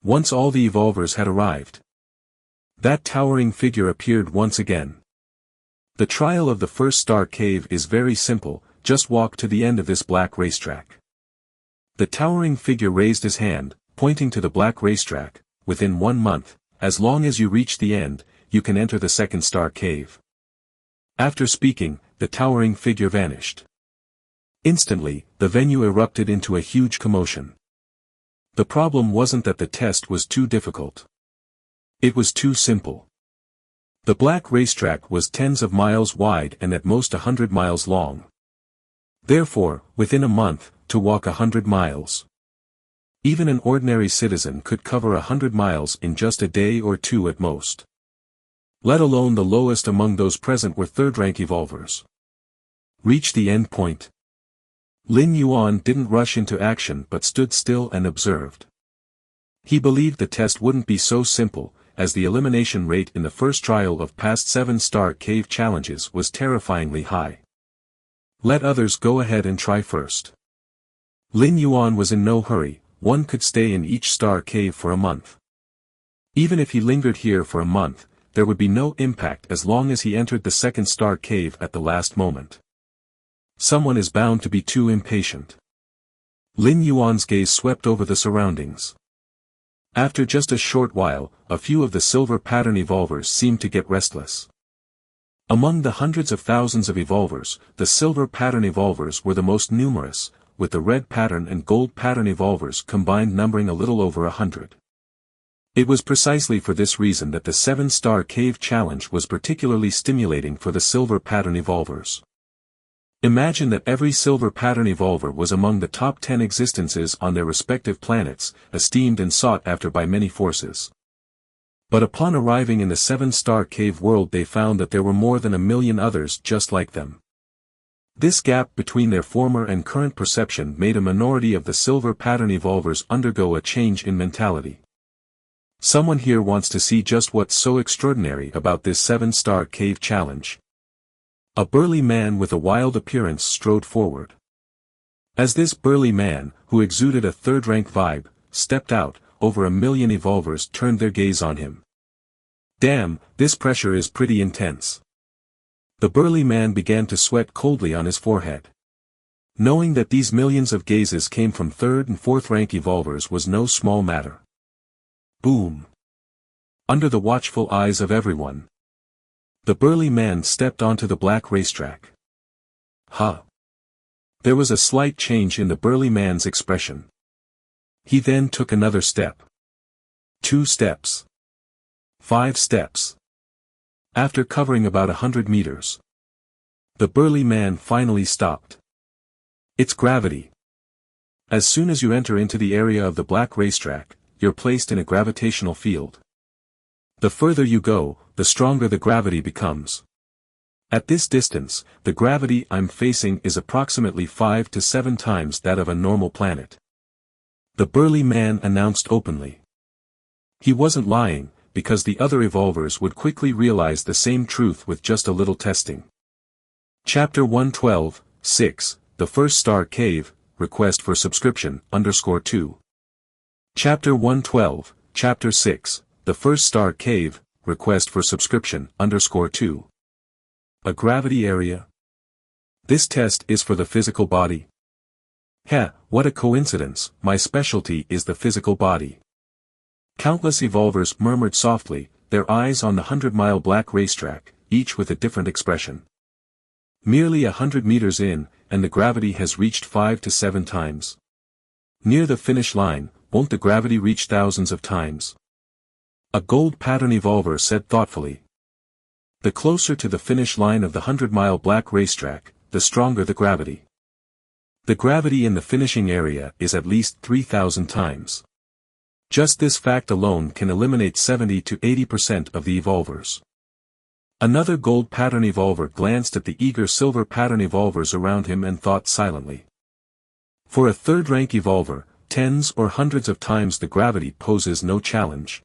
Once all the evolvers had arrived, that towering figure appeared once again. The trial of the 1st star cave is very simple, just walk to the end of this black racetrack. The towering figure raised his hand, pointing to the black racetrack. Within 1 month, as long as you reach the end, you can enter the 2nd star cave. After speaking, the towering figure vanished. Instantly, the venue erupted into a huge commotion. The problem wasn't that the test was too difficult. It was too simple. The black racetrack was tens of miles wide and at most 100 miles long. Therefore, within a month, to walk 100 miles. Even an ordinary citizen could cover 100 miles in just a day or 2 at most. Let alone the lowest among those present were 3rd-rank evolvers. Reach the end point. Lin Yuan didn't rush into action but stood still and observed. He believed the test wouldn't be so simple, as the elimination rate in the first trial of past 7-star cave challenges was terrifyingly high. Let others go ahead and try first. Lin Yuan was in no hurry, one could stay in each star cave for a month. Even if he lingered here for a month, there would be no impact as long as he entered the 2nd star cave at the last moment. Someone is bound to be too impatient. Lin Yuan's gaze swept over the surroundings. After just a short while, a few of the silver pattern evolvers seemed to get restless. Among the hundreds of thousands of evolvers, the silver pattern evolvers were the most numerous, with the red pattern and gold pattern evolvers combined numbering a little over 100. It was precisely for this reason that the 7-star cave challenge was particularly stimulating for the silver pattern evolvers. Imagine that every silver pattern evolver was among the top 10 existences on their respective planets, esteemed and sought after by many forces. But upon arriving in the 7-star cave world they found that there were more than 1 million others just like them. This gap between their former and current perception made a minority of the silver pattern evolvers undergo a change in mentality. Someone here wants to see just what's so extraordinary about this 7-star cave challenge. A burly man with a wild appearance strode forward. As this burly man, who exuded a 3rd-rank vibe, stepped out, over 1 million evolvers turned their gaze on him. Damn, this pressure is pretty intense. The burly man began to sweat coldly on his forehead. Knowing that these millions of gazes came from 3rd and 4th-rank evolvers was no small matter. Boom. Under the watchful eyes of everyone, the burly man stepped onto the black racetrack. Huh. There was a slight change in the burly man's expression. He then took another step. 2 steps. 5 steps. After covering about 100 meters, the burly man finally stopped. It's gravity. As soon as you enter into the area of the black racetrack, you're placed in a gravitational field. The further you go, the stronger the gravity becomes. At this distance, the gravity I'm facing is approximately 5 to 7 times that of a normal planet. The burly man announced openly. He wasn't lying, because the other evolvers would quickly realize the same truth with just a little testing. Chapter 112, 6, The First Star Cave, Request for Subscription, _2. Chapter 112, Chapter 6, The First Star Cave, Request for Subscription, _2. A gravity area? This test is for the physical body. Heh, what a coincidence, my specialty is the physical body. Countless evolvers murmured softly, their eyes on the 100-mile black racetrack, each with a different expression. Merely 100 meters in, and the gravity has reached 5 to 7 times. Near the finish line, won't the gravity reach thousands of times? A gold pattern evolver said thoughtfully. The closer to the finish line of the 100-mile black racetrack, the stronger the gravity. The gravity in the finishing area is at least 3,000 times. Just this fact alone can eliminate 70 to 80% of the evolvers. Another gold pattern evolver glanced at the eager silver pattern evolvers around him and thought silently. For a third-rank evolver, tens or hundreds of times the gravity poses no challenge.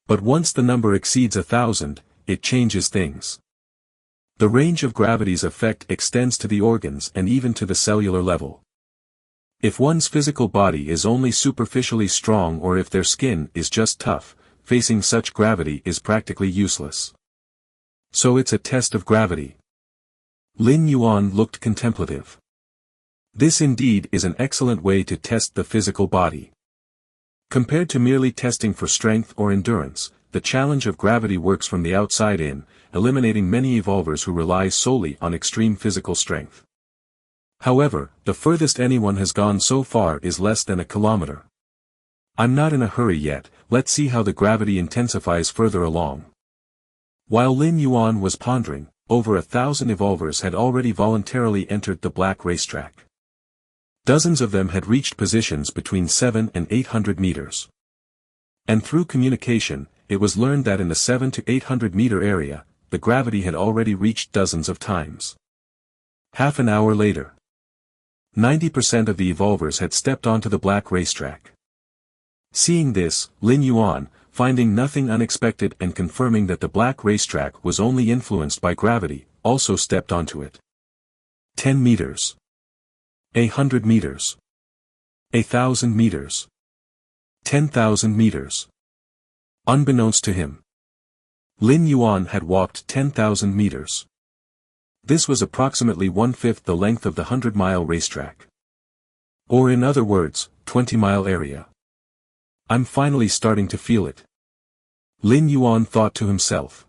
But once the number exceeds 1,000, it changes things. The range of gravity's effect extends to the organs and even to the cellular level. If one's physical body is only superficially strong or if their skin is just tough, facing such gravity is practically useless. So it's a test of gravity. Lin Yuan looked contemplative. This indeed is an excellent way to test the physical body. Compared to merely testing for strength or endurance, the challenge of gravity works from the outside in, eliminating many evolvers who rely solely on extreme physical strength. However, the furthest anyone has gone so far is less than a kilometer. I'm not in a hurry yet, let's see how the gravity intensifies further along. While Lin Yuan was pondering, over 1,000 evolvers had already voluntarily entered the black racetrack. Dozens of them had reached positions between 7 and 800 meters. And through communication, it was learned that in the 7 to 800 meter area, the gravity had already reached dozens of times. Half an hour later, 90% of the evolvers had stepped onto the black racetrack. Seeing this, Lin Yuan, finding nothing unexpected and confirming that the black racetrack was only influenced by gravity, also stepped onto it. 10 meters. 100 meters. 1,000 meters. 10,000 meters. Unbeknownst to him, Lin Yuan had walked 10,000 meters. This was approximately 1/5 the length of the 100-mile racetrack. Or in other words, 20-mile area. I'm finally starting to feel it. Lin Yuan thought to himself.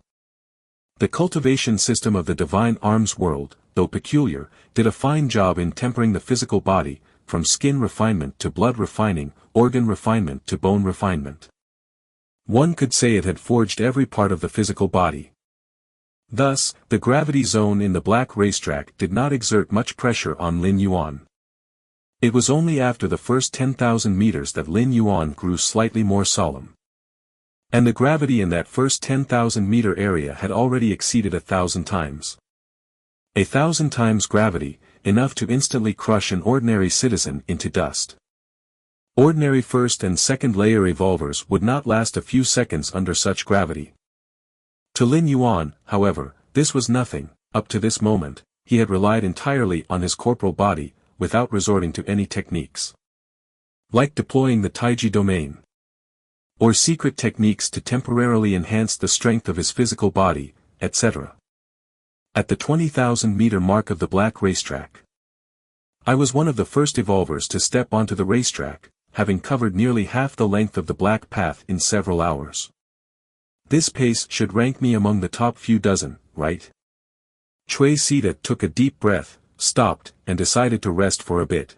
The cultivation system of the divine arms world, though peculiar, did a fine job in tempering the physical body, from skin refinement to blood refining, organ refinement to bone refinement. One could say it had forged every part of the physical body. Thus, the gravity zone in the black racetrack did not exert much pressure on Lin Yuan. It was only after the first 10,000 meters that Lin Yuan grew slightly more solemn. And the gravity in that first 10,000 meter area had already exceeded 1,000 times. 1,000 times gravity, enough to instantly crush an ordinary citizen into dust. Ordinary first and second layer evolvers would not last a few seconds under such gravity. To Lin Yuan, however, this was nothing. Up to this moment, he had relied entirely on his corporal body, without resorting to any techniques. Like deploying the Taiji domain. Or secret techniques to temporarily enhance the strength of his physical body, etc. At the 20,000 meter mark of the black racetrack, I was one of the first evolvers to step onto the racetrack, having covered nearly half the length of the black path in several hours. This pace should rank me among the top few dozen, right? Chui Sita took a deep breath, stopped, and decided to rest for a bit.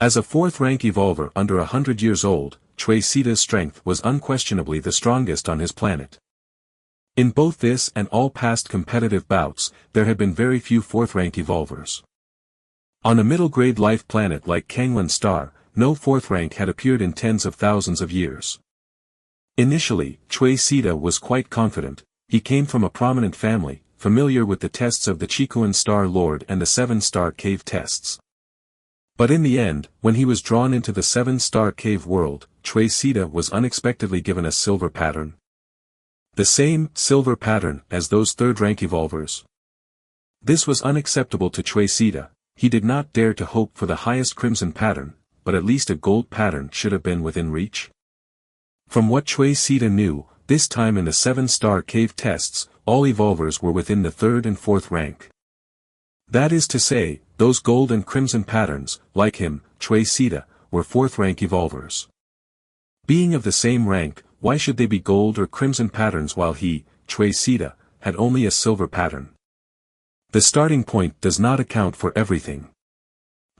As a fourth-rank evolver under 100 years old, Chui Sita's strength was unquestionably the strongest on his planet. In both this and all past competitive bouts, there had been very few fourth-rank evolvers. On a middle-grade life planet like Kangwon Star, no fourth rank had appeared in tens of thousands of years. Initially, Chui Sita was quite confident. He came from a prominent family, familiar with the tests of the Chikuan Star Lord and the 7-star cave tests. But in the end, when he was drawn into the 7-star cave world, Chui Sita was unexpectedly given a silver pattern. The same silver pattern as those third-rank evolvers. This was unacceptable to Chui Sita. He did not dare to hope for the highest crimson pattern, but at least a gold pattern should have been within reach. From what Chui Sita knew, this time in the 7-star cave tests, all evolvers were within the 3rd and 4th rank. That is to say, those gold and crimson patterns, like him, Chui Sita, were 4th rank evolvers. Being of the same rank, why should they be gold or crimson patterns while he, Chui Sita, had only a silver pattern? The starting point does not account for everything.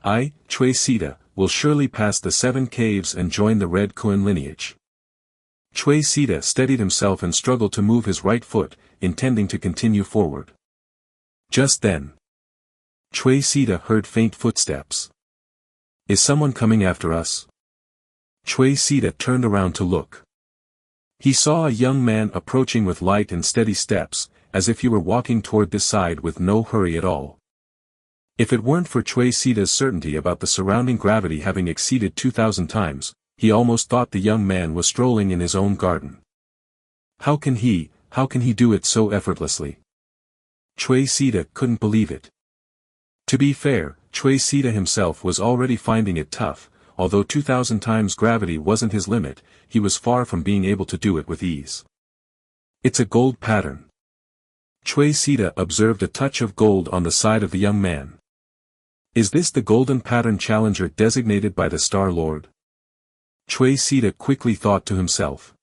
I, Chui Sita, will surely pass the 7 caves and join the Red Kuan lineage. Chui Sita steadied himself and struggled to move his right foot, intending to continue forward. Just then, Chui Sita heard faint footsteps. Is someone coming after us? Chui Sita turned around to look. He saw a young man approaching with light and steady steps, as if he were walking toward this side with no hurry at all. If it weren't for Chui Sita's certainty about the surrounding gravity having exceeded 2,000 times, he almost thought the young man was strolling in his own garden. How can he do it so effortlessly? Chui Sita couldn't believe it. To be fair, Chui Sita himself was already finding it tough. Although 2,000 times gravity wasn't his limit, he was far from being able to do it with ease. It's a gold pattern. Chui Sita observed a touch of gold on the side of the young man. Is this the golden pattern challenger designated by the Star Lord? Chui Sita quickly thought to himself.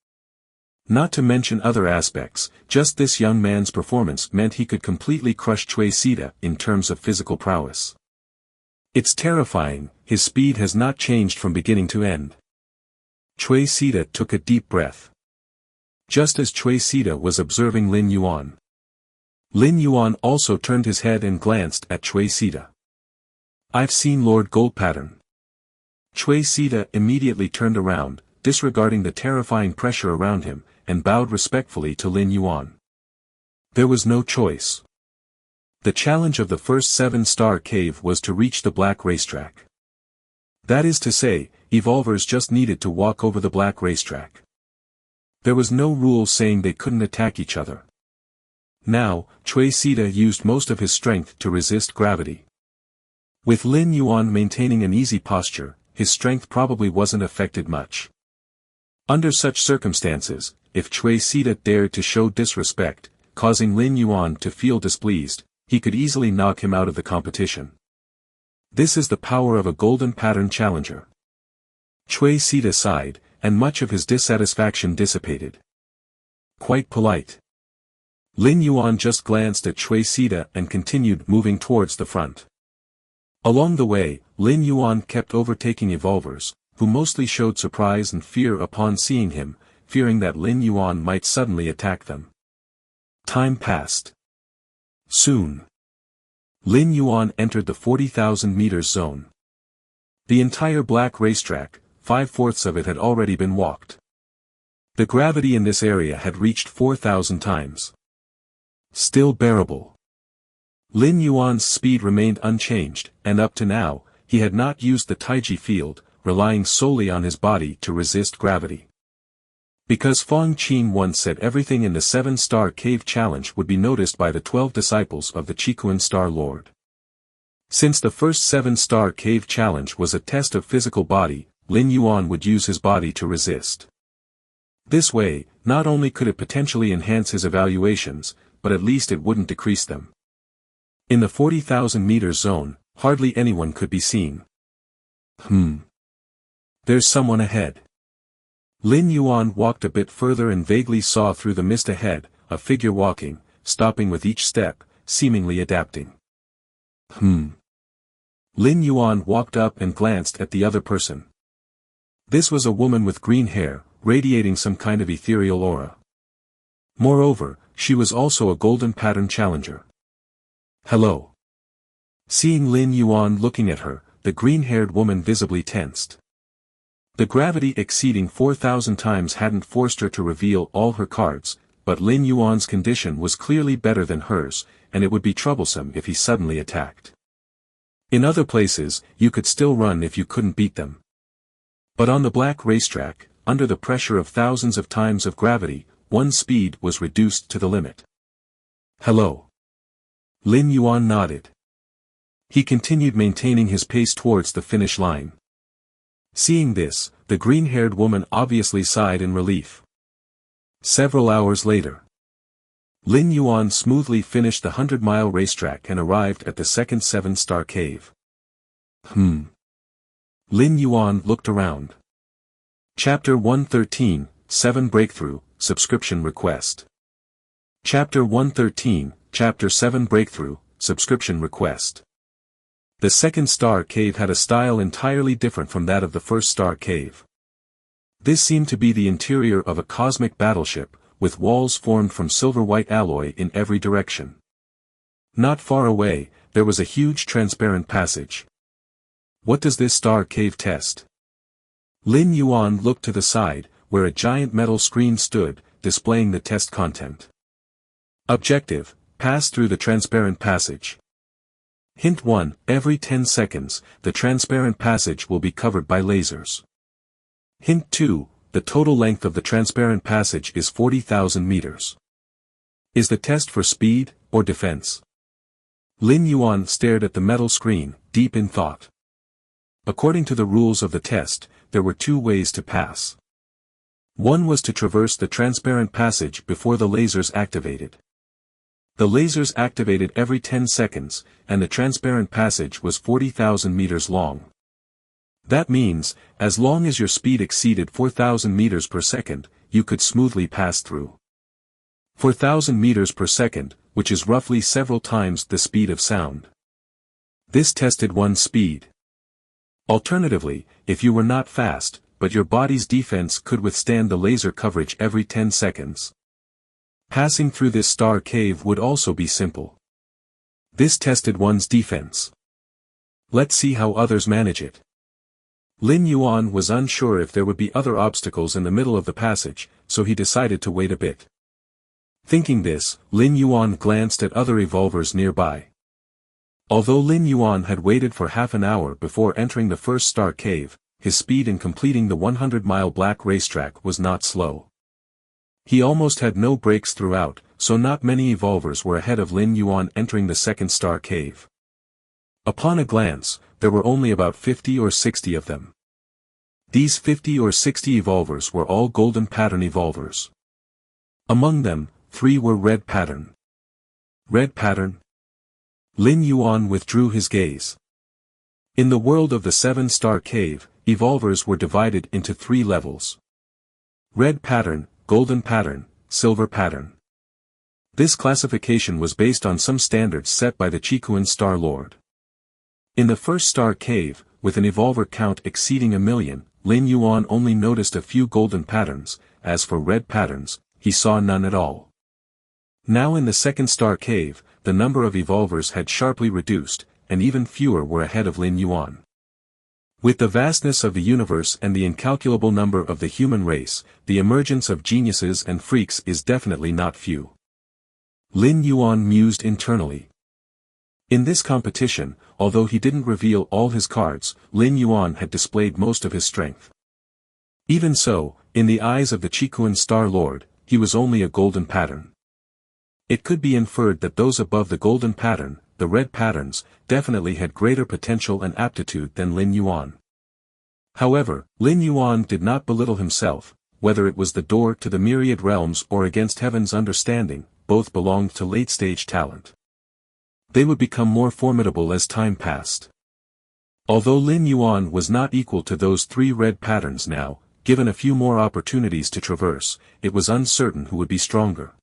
Not to mention other aspects, just this young man's performance meant he could completely crush Chui Sita in terms of physical prowess. It's terrifying, his speed has not changed from beginning to end. Chui Sita took a deep breath. Just as Chui Sita was observing Lin Yuan. Lin Yuan also turned his head and glanced at Chui Sita. I've seen Lord Gold Pattern. Chui Sita immediately turned around, disregarding the terrifying pressure around him, and bowed respectfully to Lin Yuan. There was no choice. The challenge of the first 7-star cave was to reach the black racetrack. That is to say, evolvers just needed to walk over the black racetrack. There was no rule saying they couldn't attack each other. Now, Chui Sita used most of his strength to resist gravity. With Lin Yuan maintaining an easy posture, his strength probably wasn't affected much. Under such circumstances, if Chui Sita dared to show disrespect, causing Lin Yuan to feel displeased, he could easily knock him out of the competition. This is the power of a golden pattern challenger. Chui Sita sighed, and much of his dissatisfaction dissipated. Quite polite. Lin Yuan just glanced at Chui Sita and continued moving towards the front. Along the way, Lin Yuan kept overtaking evolvers, who mostly showed surprise and fear upon seeing him, fearing that Lin Yuan might suddenly attack them. Time passed. Soon, Lin Yuan entered the 40,000 meters zone. The entire black racetrack, 5/4 of it had already been walked. The gravity in this area had reached 4,000 times. Still bearable. Lin Yuan's speed remained unchanged, and up to now, he had not used the Taiji field, relying solely on his body to resist gravity. Because Feng Qin once said everything in the 7-star cave challenge would be noticed by the 12 disciples of the Chikuan Star Lord. Since the first 7-star cave challenge was a test of physical body, Lin Yuan would use his body to resist. This way, not only could it potentially enhance his evaluations, but at least it wouldn't decrease them. In the 40,000 meters zone, hardly anyone could be seen. There's someone ahead. Lin Yuan walked a bit further and vaguely saw through the mist ahead, a figure walking, stopping with each step, seemingly adapting. Lin Yuan walked up and glanced at the other person. This was a woman with green hair, radiating some kind of ethereal aura. Moreover, She was also a golden pattern challenger. Hello. Seeing Lin Yuan looking at her, the green-haired woman visibly tensed. The gravity exceeding 4,000 times hadn't forced her to reveal all her cards, but Lin Yuan's condition was clearly better than hers, and it would be troublesome if he suddenly attacked. In other places, you could still run if you couldn't beat them. But on the black racetrack, under the pressure of thousands of times of gravity, one's speed was reduced to the limit. Hello. Lin Yuan nodded. He continued maintaining his pace towards the finish line. Seeing this, the green-haired woman obviously sighed in relief. Several hours later, Lin Yuan smoothly finished the 100-mile racetrack and arrived at the second 7-star cave. Lin Yuan looked around. Chapter 113, 7 Breakthrough, Subscription Request. Chapter 113, Chapter 7 Breakthrough, Subscription Request. The second star cave had a style entirely different from that of the first star cave. This seemed to be the interior of a cosmic battleship, with walls formed from silver-white alloy in every direction. Not far away, there was a huge transparent passage. What does this star cave test? Lin Yuan looked to the side, where a giant metal screen stood, displaying the test content. Objective: pass through the transparent passage. Hint 1, every 10 seconds, the transparent passage will be covered by lasers. Hint 2, the total length of the transparent passage is 40,000 meters. Is the test for speed, or defense? Lin Yuan stared at the metal screen, deep in thought. According to the rules of the test, there were two ways to pass. One was to traverse the transparent passage before the lasers activated. The lasers activated every 10 seconds, and the transparent passage was 40,000 meters long. That means, as long as your speed exceeded 4,000 meters per second, you could smoothly pass through. 4,000 meters per second, which is roughly several times the speed of sound. This tested one's speed. Alternatively, if you were not fast, but your body's defense could withstand the laser coverage every 10 seconds. Passing through this star cave would also be simple. This tested one's defense. Let's see how others manage it. Lin Yuan was unsure if there would be other obstacles in the middle of the passage, so he decided to wait a bit. Thinking this, Lin Yuan glanced at other evolvers nearby. Although Lin Yuan had waited for half an hour before entering the first star cave, his speed in completing the 100-mile black racetrack was not slow. He almost had no breaks throughout, so not many evolvers were ahead of Lin Yuan entering the second star cave. Upon a glance, there were only about 50 or 60 of them. These 50 or 60 evolvers were all golden pattern evolvers. Among them, 3 were red pattern. Red pattern? Lin Yuan withdrew his gaze. In the world of the 7-star cave, evolvers were divided into 3 levels. Red pattern, golden pattern, silver pattern. This classification was based on some standards set by the Chikuan Star Lord. In the first star cave, with an evolver count exceeding 1,000,000, Lin Yuan only noticed a few golden patterns. As for red patterns, he saw none at all. Now in the second star cave, the number of evolvers had sharply reduced, and even fewer were ahead of Lin Yuan. With the vastness of the universe and the incalculable number of the human race, the emergence of geniuses and freaks is definitely not few. Lin Yuan mused internally. In this competition, although he didn't reveal all his cards, Lin Yuan had displayed most of his strength. Even so, in the eyes of the Chikuan Star Lord, he was only a golden pattern. It could be inferred that those above the golden pattern, the red patterns, definitely had greater potential and aptitude than Lin Yuan. However, Lin Yuan did not belittle himself, whether it was the door to the myriad realms or against heaven's understanding, both belonged to late-stage talent. They would become more formidable as time passed. Although Lin Yuan was not equal to those 3 red patterns now, given a few more opportunities to traverse, it was uncertain who would be stronger.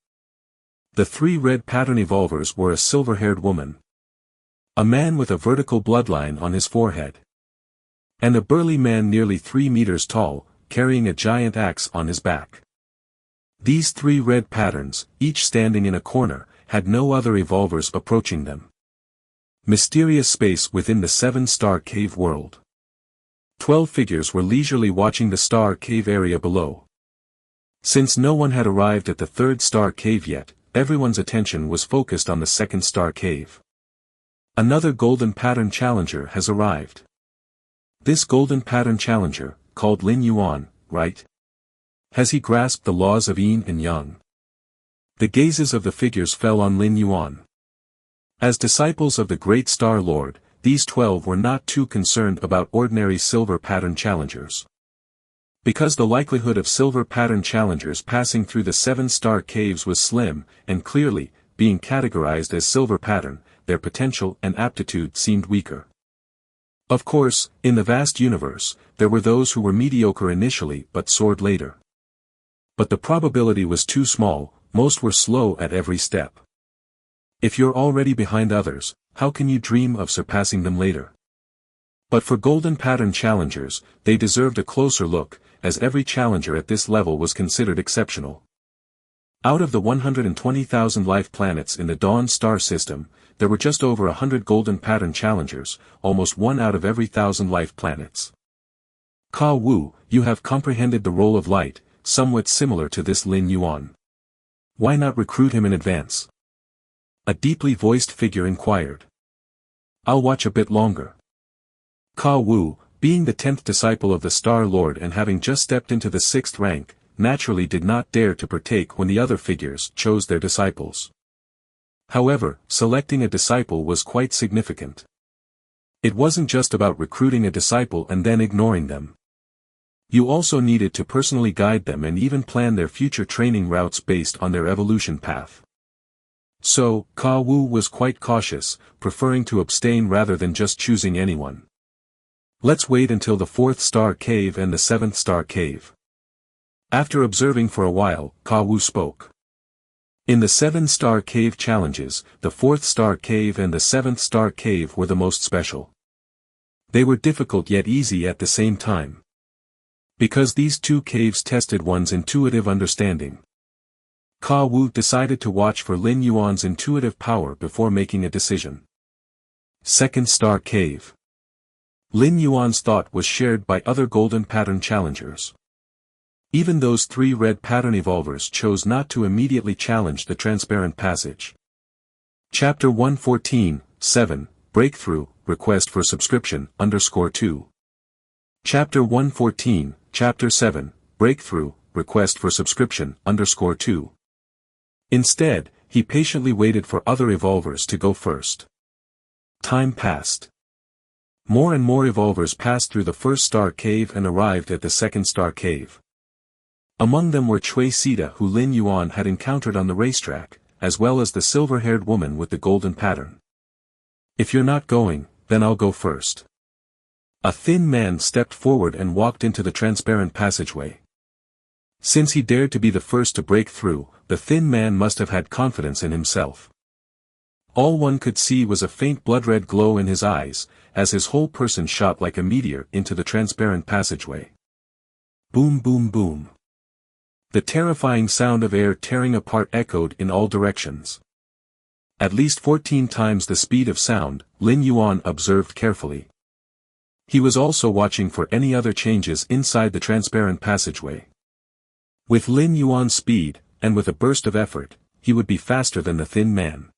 The 3 red pattern evolvers were a silver-haired woman, a man with a vertical bloodline on his forehead, and a burly man nearly 3 meters tall, carrying a giant axe on his back. These 3 red patterns, each standing in a corner, had no other evolvers approaching them. Mysterious space within the 7-star cave world. 12 figures were leisurely watching the star cave area below. Since no one had arrived at the 3rd star cave yet, everyone's attention was focused on the 2nd star cave. Another golden pattern challenger has arrived. This golden pattern challenger, called Lin Yuan, right? Has he grasped the laws of yin and yang? The gazes of the figures fell on Lin Yuan. As disciples of the great Star Lord, these 12 were not too concerned about ordinary silver pattern challengers. Because the likelihood of silver pattern challengers passing through the 7-star caves was slim, and clearly, being categorized as silver pattern, their potential and aptitude seemed weaker. Of course, in the vast universe, there were those who were mediocre initially but soared later. But the probability was too small, most were slow at every step. If you're already behind others, how can you dream of surpassing them later? But for golden pattern challengers, they deserved a closer look, as every challenger at this level was considered exceptional. Out of the 120,000 life planets in the Dawn star system, there were just over 100 golden pattern challengers, almost 1 out of every 1,000 life planets. Ka Wu, you have comprehended the role of light, somewhat similar to this Lin Yuan. Why not recruit him in advance? A deeply voiced figure inquired. I'll watch a bit longer. Ka Wu, being the 10th disciple of the Star Lord and having just stepped into the 6th rank, naturally did not dare to partake when the other figures chose their disciples. However, selecting a disciple was quite significant. It wasn't just about recruiting a disciple and then ignoring them. You also needed to personally guide them and even plan their future training routes based on their evolution path. So, Ka Wu was quite cautious, preferring to abstain rather than just choosing anyone. Let's wait until the 4th star cave and the 7th star cave. After observing for a while, Ka Wu spoke. In the 7-star cave challenges, the 4th star cave and the 7th star cave were the most special. They were difficult yet easy at the same time. Because these 2 caves tested one's intuitive understanding. Ka Wu decided to watch for Lin Yuan's intuitive power before making a decision. 2nd star cave. Lin Yuan's thought was shared by other golden pattern challengers. Even those 3 red pattern evolvers chose not to immediately challenge the transparent passage. Chapter 114, 7, Breakthrough, Request for Subscription, _2. Chapter 114, Chapter 7, Breakthrough, Request for Subscription, _2. Instead, he patiently waited for other evolvers to go first. Time passed. More and more evolvers passed through the 1st star cave and arrived at the 2nd star cave. Among them were Cui Sita, who Lin Yuan had encountered on the racetrack, as well as the silver-haired woman with the golden pattern. If you're not going, then I'll go first. A thin man stepped forward and walked into the transparent passageway. Since he dared to be the first to break through, the thin man must have had confidence in himself. All one could see was a faint blood-red glow in his eyes, as his whole person shot like a meteor into the transparent passageway. Boom boom boom. The terrifying sound of air tearing apart echoed in all directions. At least 14 times the speed of sound, Lin Yuan observed carefully. He was also watching for any other changes inside the transparent passageway. With Lin Yuan's speed, and with a burst of effort, he would be faster than the thin man.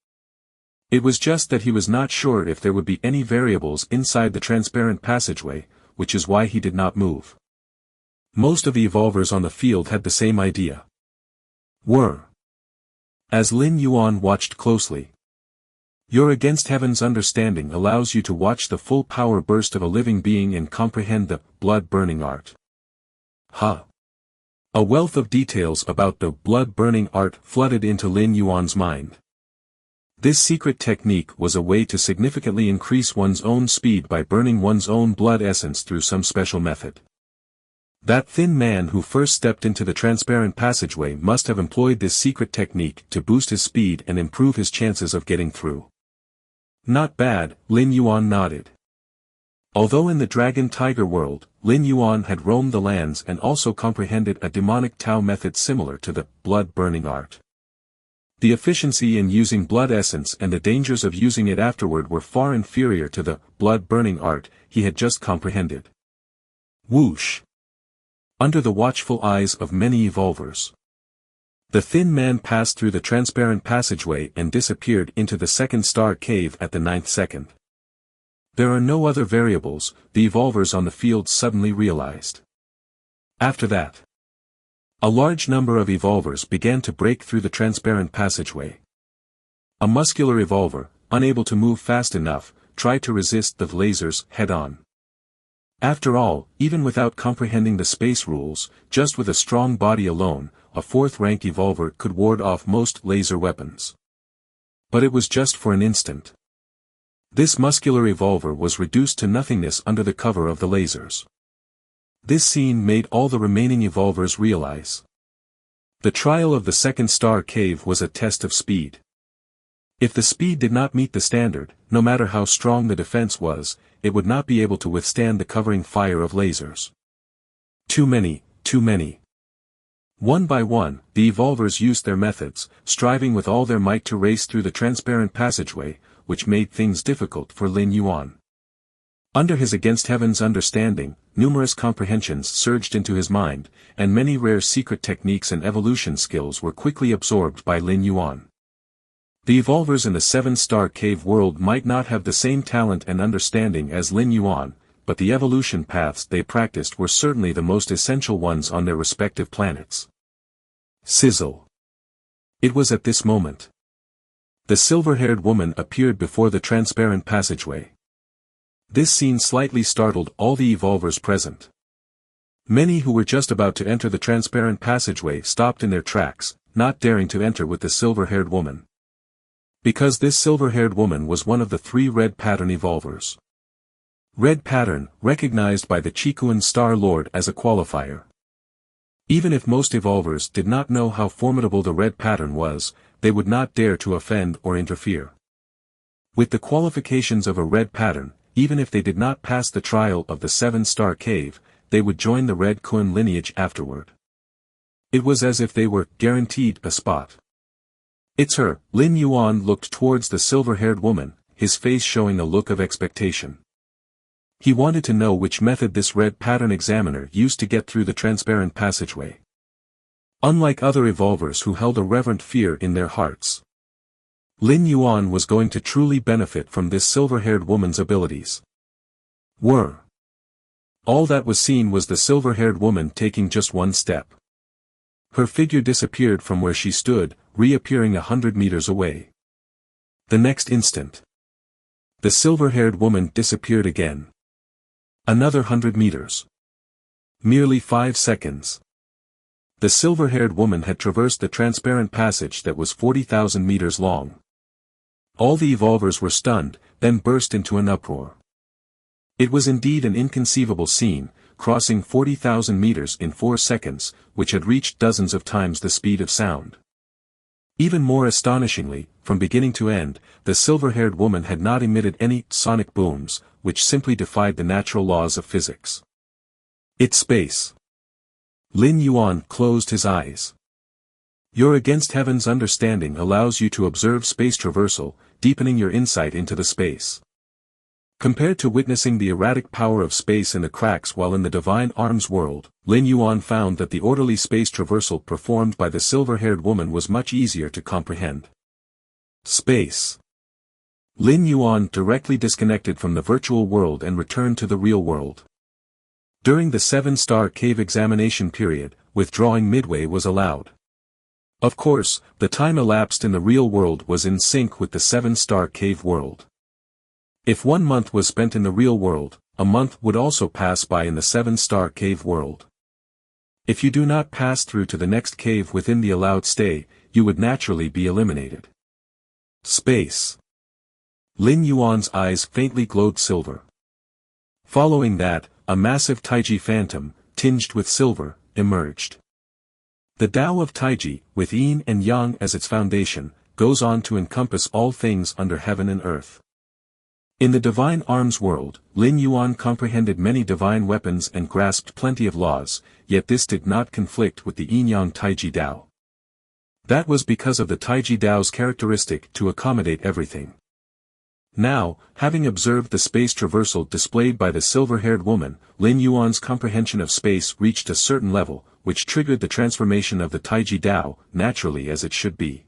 It was just that he was not sure if there would be any variables inside the transparent passageway, which is why he did not move. Most of the evolvers on the field had the same idea. As Lin Yuan watched closely. Your against heaven's understanding allows you to watch the full power burst of a living being and comprehend the blood-burning art. A wealth of details about the blood-burning art flooded into Lin Yuan's mind. This secret technique was a way to significantly increase one's own speed by burning one's own blood essence through some special method. That thin man who first stepped into the transparent passageway must have employed this secret technique to boost his speed and improve his chances of getting through. Not bad, Lin Yuan nodded. Although in the Dragon Tiger world, Lin Yuan had roamed the lands and also comprehended a demonic Tao method similar to the blood-burning art. The efficiency in using blood essence and the dangers of using it afterward were far inferior to the blood-burning art he had just comprehended. Whoosh! Under the watchful eyes of many evolvers, the thin man passed through the transparent passageway and disappeared into the second star cave at the 9th second. There are no other variables, the evolvers on the field suddenly realized. After that, a large number of evolvers began to break through the transparent passageway. A muscular evolver, unable to move fast enough, tried to resist the lasers head-on. After all, even without comprehending the space rules, just with a strong body alone, a 4th-rank evolver could ward off most laser weapons. But it was just for an instant. This muscular evolver was reduced to nothingness under the cover of the lasers. This scene made all the remaining evolvers realize. The trial of the second star cave was a test of speed. If the speed did not meet the standard, no matter how strong the defense was, it would not be able to withstand the covering fire of lasers. Too many. One by one, the evolvers used their methods, striving with all their might to race through the transparent passageway, which made things difficult for Lin Yuan. Under his against heaven's understanding, numerous comprehensions surged into his mind, and many rare secret techniques and evolution skills were quickly absorbed by Lin Yuan. The evolvers in the 7-star cave world might not have the same talent and understanding as Lin Yuan, but the evolution paths they practiced were certainly the most essential ones on their respective planets. Sizzle. It was at this moment. The silver-haired woman appeared before the transparent passageway. This scene slightly startled all the evolvers present. Many who were just about to enter the transparent passageway stopped in their tracks, not daring to enter with the silver-haired woman. Because this silver-haired woman was one of the 3 red pattern evolvers. Red pattern, recognized by the Chikuan Star Lord as a qualifier. Even if most evolvers did not know how formidable the red pattern was, they would not dare to offend or interfere. With the qualifications of a red pattern, even if they did not pass the trial of the 7-star cave, they would join the Red Kun lineage afterward. It was as if they were guaranteed a spot. It's her. Lin Yuan looked towards the silver-haired woman, his face showing a look of expectation. He wanted to know which method this red pattern examiner used to get through the transparent passageway. Unlike other evolvers who held a reverent fear in their hearts, Lin Yuan was going to truly benefit from this silver-haired woman's abilities. All that was seen was the silver-haired woman taking just one step. Her figure disappeared from where she stood, reappearing 100 meters away. The next instant, the silver-haired woman disappeared again. Another 100 meters. Merely 5 seconds. The silver-haired woman had traversed the transparent passage that was 40,000 meters long. All the evolvers were stunned, then burst into an uproar. It was indeed an inconceivable scene, crossing 40,000 meters in 4 seconds, which had reached dozens of times the speed of sound. Even more astonishingly, from beginning to end, the silver-haired woman had not emitted any sonic booms, which simply defied the natural laws of physics. It's space. Lin Yuan closed his eyes. Your against heaven's understanding allows you to observe space traversal, deepening your insight into the space. Compared to witnessing the erratic power of space in the cracks while in the divine arms world, Lin Yuan found that the orderly space traversal performed by the silver-haired woman was much easier to comprehend. Space. Lin Yuan directly disconnected from the virtual world and returned to the real world. During the 7-star cave examination period, withdrawing midway was allowed. Of course, the time elapsed in the real world was in sync with the 7-star cave world. If 1 month was spent in the real world, a month would also pass by in the 7-star cave world. If you do not pass through to the next cave within the allowed stay, you would naturally be eliminated. Space. Lin Yuan's eyes faintly glowed silver. Following that, a massive Taiji phantom, tinged with silver, emerged. The Tao of Taiji, with Yin and Yang as its foundation, goes on to encompass all things under heaven and earth. In the divine arms world, Lin Yuan comprehended many divine weapons and grasped plenty of laws, yet this did not conflict with the yin-yang Taiji Dao. That was because of the Taiji Dao's characteristic to accommodate everything. Now, having observed the space traversal displayed by the silver-haired woman, Lin Yuan's comprehension of space reached a certain level, which triggered the transformation of the Taiji Dao, naturally as it should be.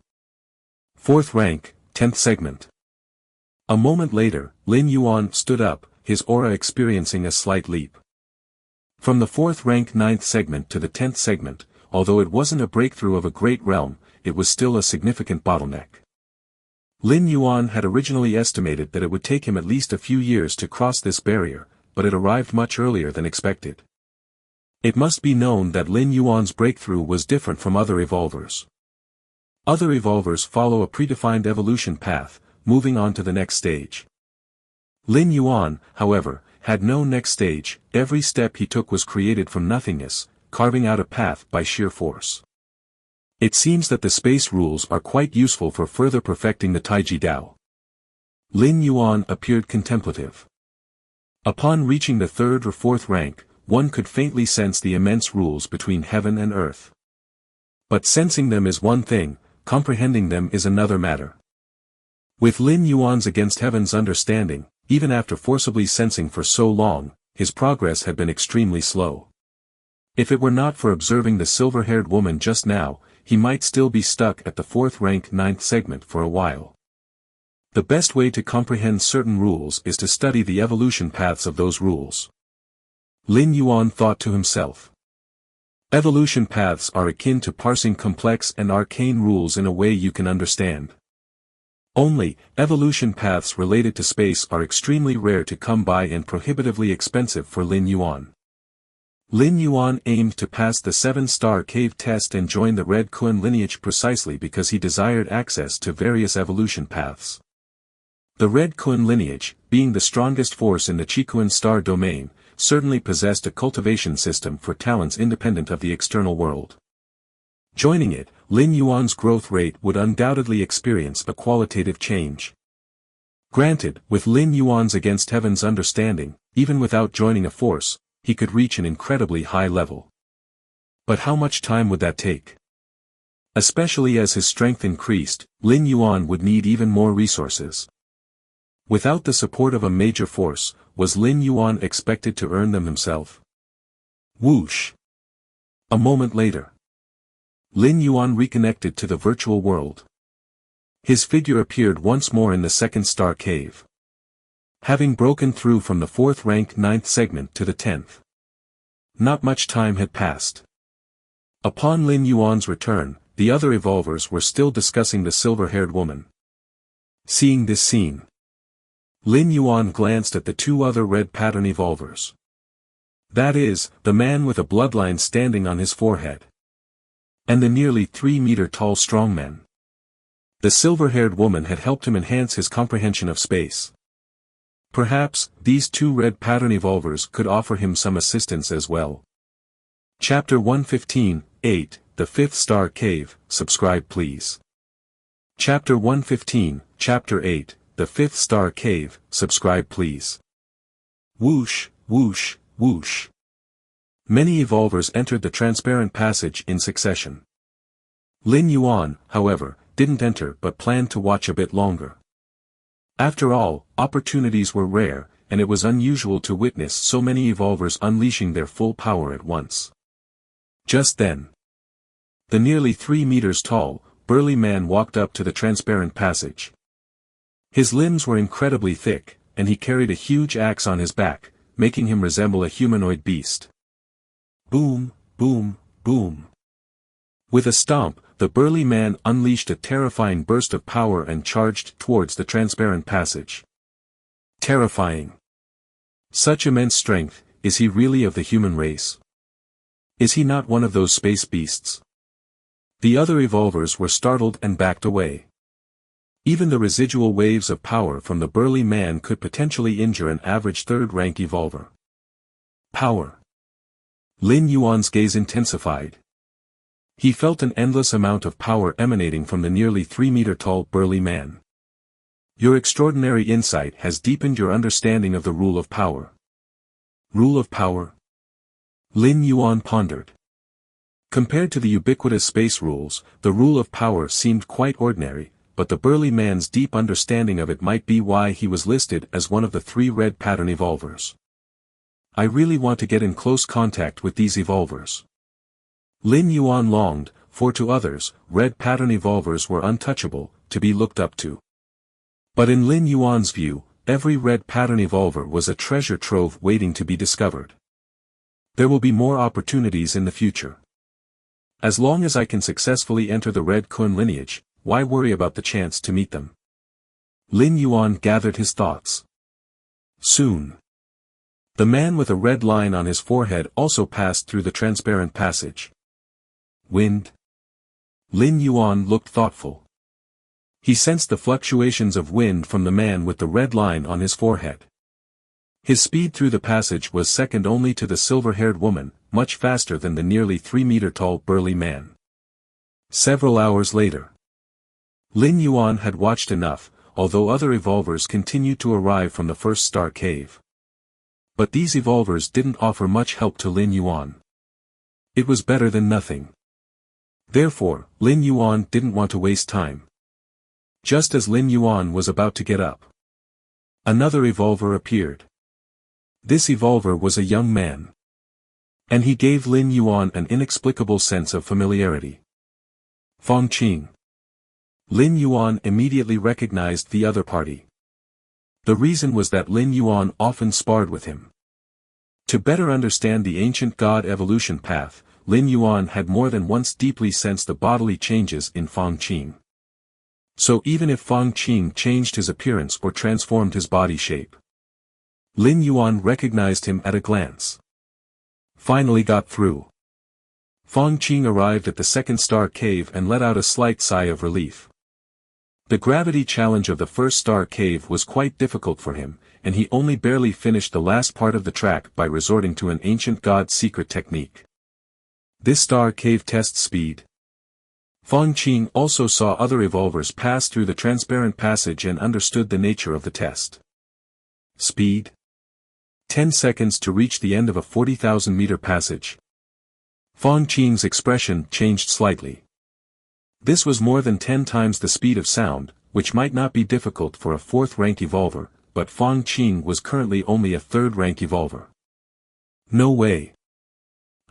4th rank, 10th segment. A moment later, Lin Yuan stood up, his aura experiencing a slight leap. From the 4th rank 9th segment to the 10th segment, although it wasn't a breakthrough of a great realm, it was still a significant bottleneck. Lin Yuan had originally estimated that it would take him at least a few years to cross this barrier, but it arrived much earlier than expected. It must be known that Lin Yuan's breakthrough was different from other evolvers. Other evolvers follow a predefined evolution path, moving on to the next stage. Lin Yuan, however, had no next stage. Every step he took was created from nothingness, carving out a path by sheer force. It seems that the space rules are quite useful for further perfecting the Taiji Dao. Lin Yuan appeared contemplative. Upon reaching the 3rd or 4th rank, one could faintly sense the immense rules between heaven and earth. But sensing them is one thing, comprehending them is another matter. With Lin Yuan's against heaven's understanding, even after forcibly sensing for so long, his progress had been extremely slow. If it were not for observing the silver-haired woman just now, he might still be stuck at the 4th rank 9th segment for a while. The best way to comprehend certain rules is to study the evolution paths of those rules. Lin Yuan thought to himself. Evolution paths are akin to parsing complex and arcane rules in a way you can understand. Only, evolution paths related to space are extremely rare to come by and prohibitively expensive for Lin Yuan. Lin Yuan aimed to pass the 7-star cave test and join the Red Kun lineage precisely because he desired access to various evolution paths. The Red Kun lineage, being the strongest force in the Chikun star domain, certainly possessed a cultivation system for talents independent of the external world. Joining it, Lin Yuan's growth rate would undoubtedly experience a qualitative change. Granted, with Lin Yuan's against heaven's understanding, even without joining a force, he could reach an incredibly high level. But how much time would that take? Especially as his strength increased, Lin Yuan would need even more resources. Without the support of a major force, was Lin Yuan expected to earn them himself? Whoosh! A moment later. Lin Yuan reconnected to the virtual world. His figure appeared once more in the 2nd-star cave. Having broken through from the 4th rank 9th segment to the 10th. Not much time had passed. Upon Lin Yuan's return, the other evolvers were still discussing the silver-haired woman. Seeing this scene, Lin Yuan glanced at the 2 other red pattern evolvers. That is, the man with a bloodline standing on his forehead. And the nearly 3-meter-tall strongman. The silver-haired woman had helped him enhance his comprehension of space. Perhaps, these 2 red pattern evolvers could offer him some assistance as well. Chapter 115, 8, The 5th Star Cave, subscribe please. Chapter 115, Chapter 8, The 5th Star Cave, subscribe please. Whoosh, whoosh, whoosh. Many evolvers entered the transparent passage in succession. Lin Yuan, however, didn't enter but planned to watch a bit longer. After all, opportunities were rare, and it was unusual to witness so many evolvers unleashing their full power at once. Just then, the nearly 3 meters tall, burly man walked up to the transparent passage. His limbs were incredibly thick, and he carried a huge axe on his back, making him resemble a humanoid beast. Boom, boom, boom. With a stomp, the burly man unleashed a terrifying burst of power and charged towards the transparent passage. Terrifying. Such immense strength, is he really of the human race? Is he not one of those space beasts? The other evolvers were startled and backed away. Even the residual waves of power from the burly man could potentially injure an average 3rd-rank evolver. Power. Lin Yuan's gaze intensified. He felt an endless amount of power emanating from the nearly 3-meter-tall burly man. Your extraordinary insight has deepened your understanding of the rule of power. Rule of power? Lin Yuan pondered. Compared to the ubiquitous space rules, the rule of power seemed quite ordinary, but the burly man's deep understanding of it might be why he was listed as one of the 3 red pattern evolvers. I really want to get in close contact with these evolvers. Lin Yuan longed, for to others, red pattern evolvers were untouchable, to be looked up to. But in Lin Yuan's view, every red pattern evolver was a treasure trove waiting to be discovered. There will be more opportunities in the future. As long as I can successfully enter the Red Kun lineage, why worry about the chance to meet them? Lin Yuan gathered his thoughts. Soon. The man with a red line on his forehead also passed through the transparent passage. Wind? Lin Yuan looked thoughtful. He sensed the fluctuations of wind from the man with the red line on his forehead. His speed through the passage was second only to the silver-haired woman, much faster than the nearly 3-meter-tall burly man. Several hours later. Lin Yuan had watched enough, although other evolvers continued to arrive from the first star cave. But these evolvers didn't offer much help to Lin Yuan. It was better than nothing. Therefore, Lin Yuan didn't want to waste time. Just as Lin Yuan was about to get up, another evolver appeared. This evolver was a young man. And he gave Lin Yuan an inexplicable sense of familiarity. Fong Qing. Lin Yuan immediately recognized the other party. The reason was that Lin Yuan often sparred with him. To better understand the ancient god evolution path, Lin Yuan had more than once deeply sensed the bodily changes in Fong Qing. So even if Fong Qing changed his appearance or transformed his body shape, Lin Yuan recognized him at a glance. Finally got through. Fong Qing arrived at the second star cave and let out a slight sigh of relief. The gravity challenge of the first star cave was quite difficult for him, and he only barely finished the last part of the track by resorting to an ancient god's secret technique. This star cave tests speed. Fong Qing also saw other evolvers pass through the transparent passage and understood the nature of the test. Speed? 10 seconds to reach the end of a 40,000-meter passage. Fong Qing's expression changed slightly. This was more than 10 times the speed of sound, which might not be difficult for a 4th-rank evolver, but Fong Qing was currently only a 3rd-rank evolver. No way.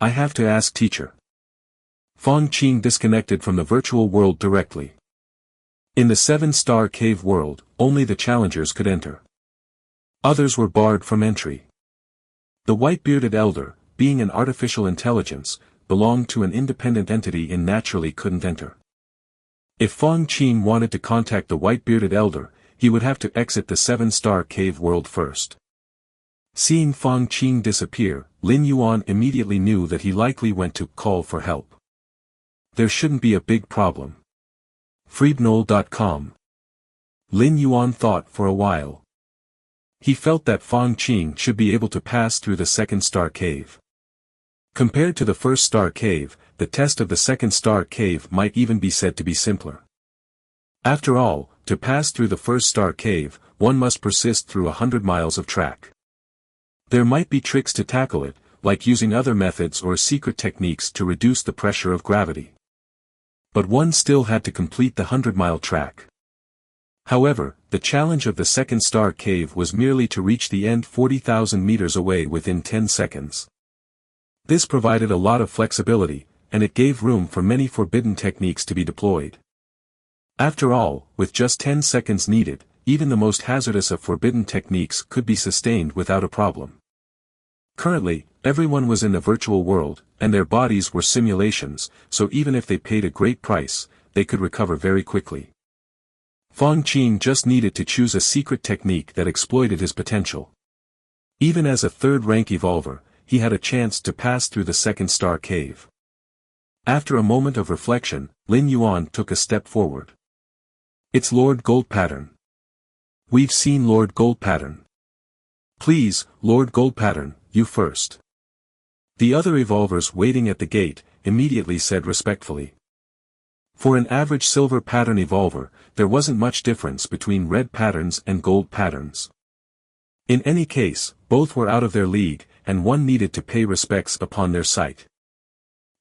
I have to ask teacher. Fong Qing disconnected from the virtual world directly. In the 7-star cave world, only the challengers could enter. Others were barred from entry. The white-bearded elder, being an artificial intelligence, belonged to an independent entity and naturally couldn't enter. If Fong Qing wanted to contact the white-bearded elder, he would have to exit the 7-star cave world first. Seeing Fong Qing disappear, Lin Yuan immediately knew that he likely went to call for help. There shouldn't be a big problem. Freebnol.com. Lin Yuan thought for a while. He felt that Fong Qing should be able to pass through the 2nd star cave. Compared to the 1st star cave, the test of the 2nd star cave might even be said to be simpler. After all, to pass through the 1st star cave, one must persist through 100 miles of track. There might be tricks to tackle it, like using other methods or secret techniques to reduce the pressure of gravity. But one still had to complete the 100-mile track. However, the challenge of the 2nd star cave was merely to reach the end 40,000 meters away within 10 seconds. This provided a lot of flexibility, and it gave room for many forbidden techniques to be deployed. After all, with just 10 seconds needed, even the most hazardous of forbidden techniques could be sustained without a problem. Currently, everyone was in the virtual world, and their bodies were simulations, so even if they paid a great price, they could recover very quickly. Fong Qing just needed to choose a secret technique that exploited his potential. Even as a 3rd-rank evolver, he had a chance to pass through the 2nd star cave. After a moment of reflection, Lin Yuan took a step forward. It's Lord Goldpattern. We've seen Lord Goldpattern. Please, Lord Goldpattern, you first. The other evolvers waiting at the gate immediately said respectfully. For an average silver pattern evolver, there wasn't much difference between red patterns and gold patterns. In any case, both were out of their league, and one needed to pay respects upon their sight.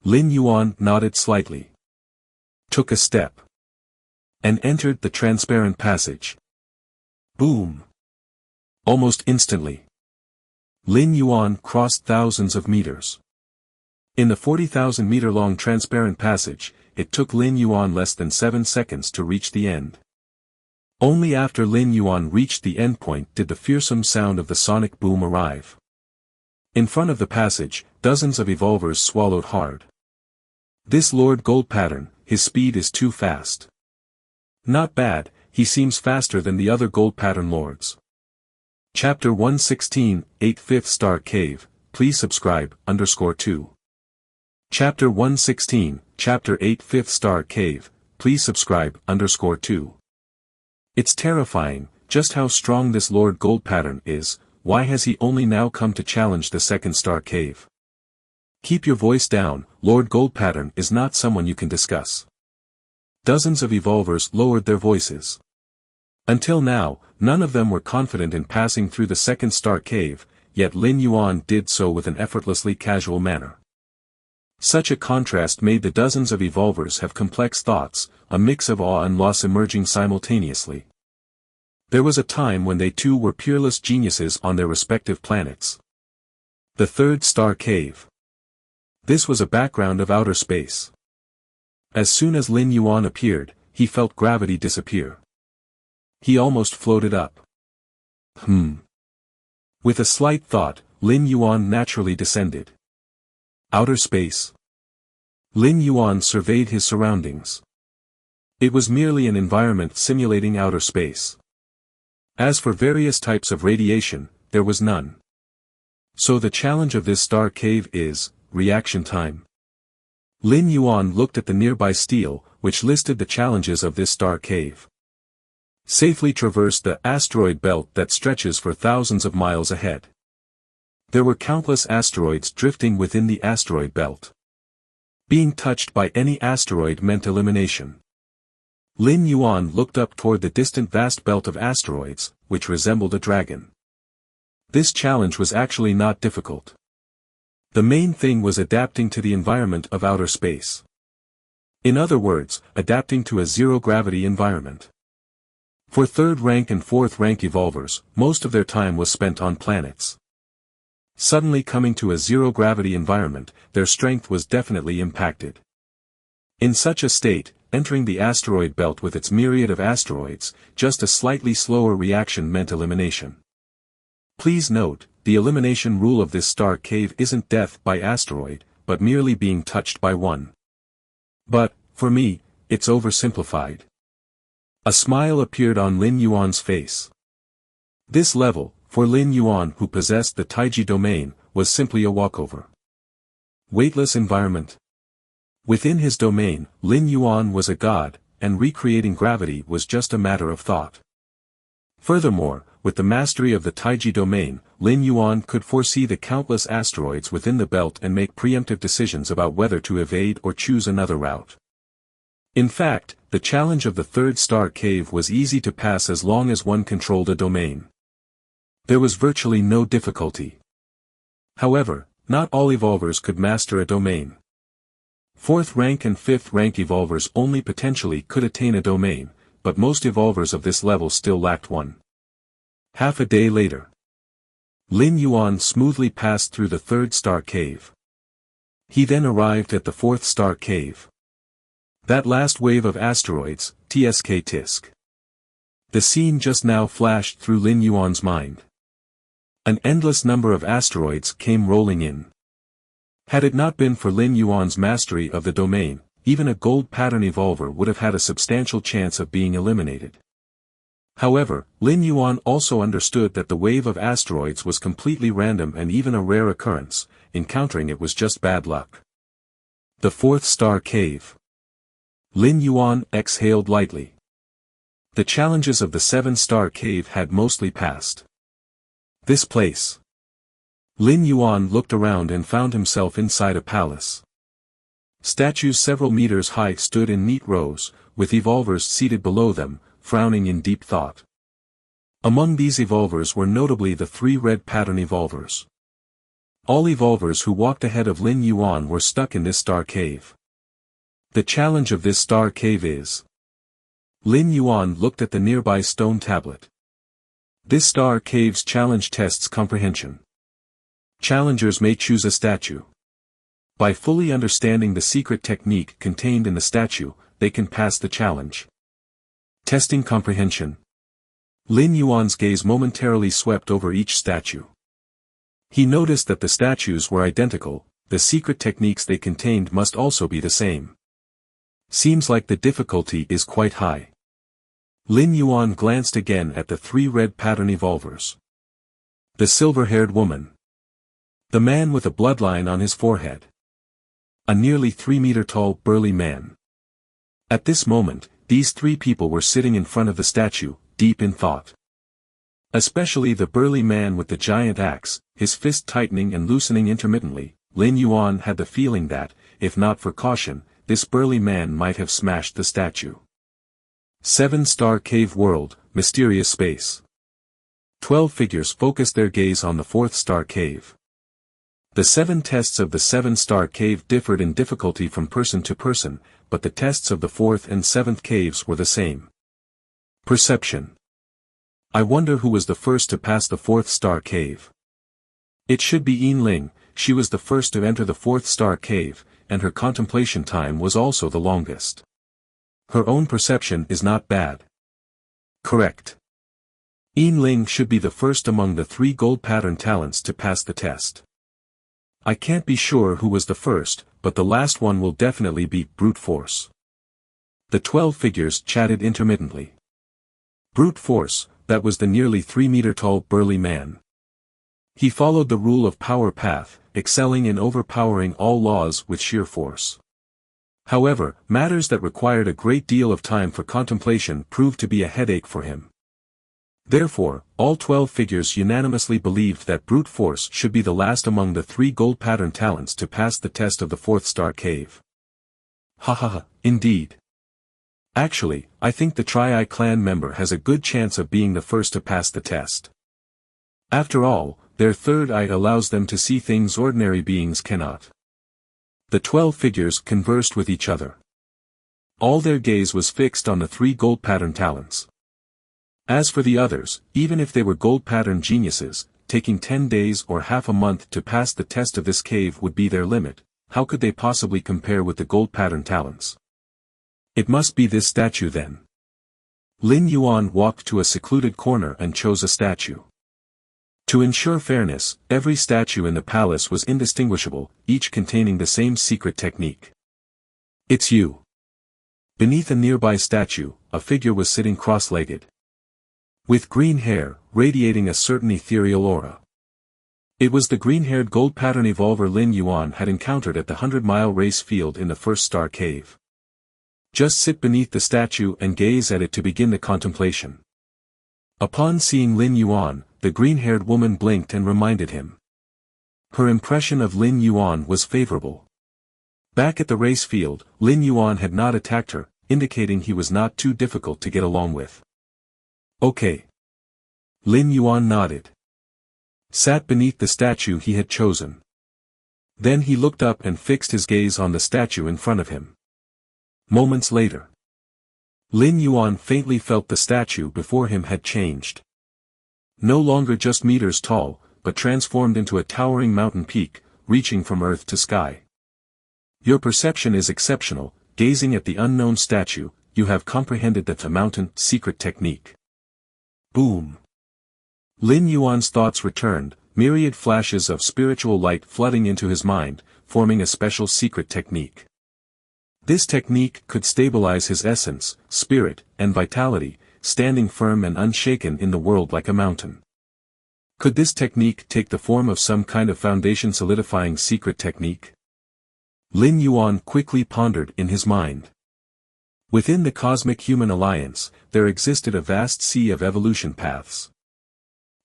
Lin Yuan nodded slightly, took a step, and entered the transparent passage. Boom! Almost instantly, Lin Yuan crossed thousands of meters. In the 40,000-meter-long transparent passage, it took Lin Yuan less than 7 seconds to reach the end. Only after Lin Yuan reached the endpoint did the fearsome sound of the sonic boom arrive. In front of the passage, dozens of evolvers swallowed hard. This Lord Gold pattern, his speed is too fast. Not bad, he seems faster than the other gold pattern lords. Chapter 116, 8/5 Star Cave, please subscribe, _2. Chapter 116, Chapter 8/5 Star Cave, please subscribe, _2. It's terrifying, just how strong this Lord Gold pattern is. Why has he only now come to challenge the second Star Cave? Keep your voice down, Lord Gold pattern is not someone you can discuss. Dozens of evolvers lowered their voices. Until now, none of them were confident in passing through the second Star Cave, yet Lin Yuan did so with an effortlessly casual manner. Such a contrast made the dozens of evolvers have complex thoughts, a mix of awe and loss emerging simultaneously. There was a time when they too were peerless geniuses on their respective planets. The third Star Cave. This was a background of outer space. As soon as Lin Yuan appeared, he felt gravity disappear. He almost floated up. With a slight thought, Lin Yuan naturally descended. Outer space. Lin Yuan surveyed his surroundings. It was merely an environment simulating outer space. As for various types of radiation, there was none. So the challenge of this Star Cave is, reaction time. Lin Yuan looked at the nearby stele, which listed the challenges of this Star Cave. Safely traverse the asteroid belt that stretches for thousands of miles ahead. There were countless asteroids drifting within the asteroid belt. Being touched by any asteroid meant elimination. Lin Yuan looked up toward the distant vast belt of asteroids, which resembled a dragon. This challenge was actually not difficult. The main thing was adapting to the environment of outer space. In other words, adapting to a zero-gravity environment. For third rank and fourth rank evolvers, most of their time was spent on planets. Suddenly coming to a zero-gravity environment, their strength was definitely impacted. In such a state, entering the asteroid belt with its myriad of asteroids, just a slightly slower reaction meant elimination. Please note, the elimination rule of this Star Cave isn't death by asteroid, but merely being touched by one. But, for me, it's oversimplified. A smile appeared on Lin Yuan's face. This level, for Lin Yuan who possessed the Taiji domain, was simply a walkover. Weightless environment. Within his domain, Lin Yuan was a god, and recreating gravity was just a matter of thought. Furthermore, with the mastery of the Taiji domain, Lin Yuan could foresee the countless asteroids within the belt and make preemptive decisions about whether to evade or choose another route. In fact, the challenge of the third Star Cave was easy to pass as long as one controlled a domain. There was virtually no difficulty. However, not all evolvers could master a domain. Fourth rank and fifth rank evolvers only potentially could attain a domain, but most evolvers of this level still lacked one. Half a day later, Lin Yuan smoothly passed through the third Star Cave. He then arrived at the fourth Star Cave. That last wave of asteroids, Tsk. The scene just now flashed through Lin Yuan's mind. An endless number of asteroids came rolling in. Had it not been for Lin Yuan's mastery of the domain, even a gold pattern evolver would have had a substantial chance of being eliminated. However, Lin Yuan also understood that the wave of asteroids was completely random and even a rare occurrence. Encountering it was just bad luck. The fourth Star Cave. Lin Yuan exhaled lightly. The challenges of the 7-Star Cave had mostly passed. This place. Lin Yuan looked around and found himself inside a palace. Statues several meters high stood in neat rows, with evolvers seated below them, frowning in deep thought. Among these evolvers were notably the 3 red pattern evolvers. All evolvers who walked ahead of Lin Yuan were stuck in this star cave. The challenge of this star cave is... Lin Yuan looked at the nearby stone tablet. This star cave's challenge tests comprehension. Challengers may choose a statue. By fully understanding the secret technique contained in the statue, they can pass the challenge. Testing comprehension. Lin Yuan's gaze momentarily swept over each statue. He noticed that the statues were identical, the secret techniques they contained must also be the same. Seems like the difficulty is quite high. Lin Yuan glanced again at the 3 red pattern evolvers. The silver-haired woman. The man with a bloodline on his forehead. A nearly 3-meter-tall burly man. At this moment, these 3 people were sitting in front of the statue, deep in thought. Especially the burly man with the giant axe, his fist tightening and loosening intermittently. Lin Yuan had the feeling that, if not for caution, this burly man might have smashed the statue. 7-star cave world, mysterious space. 12 figures focused their gaze on the 4th star cave. The 7 tests of the 7-star cave differed in difficulty from person to person, but the tests of the 4th and 7th caves were the same. Perception. I wonder who was the first to pass the 4th star cave. It should be Yin Ling. She was the first to enter the 4th star cave, and her contemplation time was also the longest. Her own perception is not bad. Correct. Yin Ling should be the first among the 3 gold pattern talents to pass the test. I can't be sure who was the first, but the last one will definitely be brute force. The 12 figures chatted intermittently. Brute force, that was the nearly 3-meter-tall burly man. He followed the rule of power path, excelling in overpowering all laws with sheer force. However, matters that required a great deal of time for contemplation proved to be a headache for him. Therefore, all 12 figures unanimously believed that brute force should be the last among the 3 gold pattern talents to pass the test of the 4th star cave. Ha ha ha, indeed. Actually, I think the Tri-Eye clan member has a good chance of being the first to pass the test. After all, their 3rd eye allows them to see things ordinary beings cannot. The 12 figures conversed with each other. All their gaze was fixed on the 3 gold pattern talents. As for the others, even if they were gold pattern geniuses, taking 10 days or half a month to pass the test of this cave would be their limit. How could they possibly compare with the gold pattern talents? It must be this statue then. Lin Yuan walked to a secluded corner and chose a statue. To ensure fairness, every statue in the palace was indistinguishable, each containing the same secret technique. It's you. Beneath a nearby statue, a figure was sitting cross-legged. With green hair, radiating a certain ethereal aura. It was the green-haired gold pattern evolver Lin Yuan had encountered at the 100-mile race field in the 1st star cave. Just sit beneath the statue and gaze at it to begin the contemplation. Upon seeing Lin Yuan, the green-haired woman blinked and reminded him. Her impression of Lin Yuan was favorable. Back at the race field, Lin Yuan had not attacked her, indicating he was not too difficult to get along with. Okay. Lin Yuan nodded. Sat beneath the statue he had chosen. Then he looked up and fixed his gaze on the statue in front of him. Moments later. Lin Yuan faintly felt the statue before him had changed. No longer just meters tall, but transformed into a towering mountain peak, reaching from earth to sky. Your perception is exceptional. Gazing at the unknown statue, you have comprehended the mountain secret technique. Boom. Lin Yuan's thoughts returned, myriad flashes of spiritual light flooding into his mind, forming a special secret technique. This technique could stabilize his essence, spirit, and vitality, standing firm and unshaken in the world like a mountain. Could this technique take the form of some kind of foundation solidifying secret technique? Lin Yuan quickly pondered in his mind. Within the Cosmic Human Alliance, there existed a vast sea of evolution paths.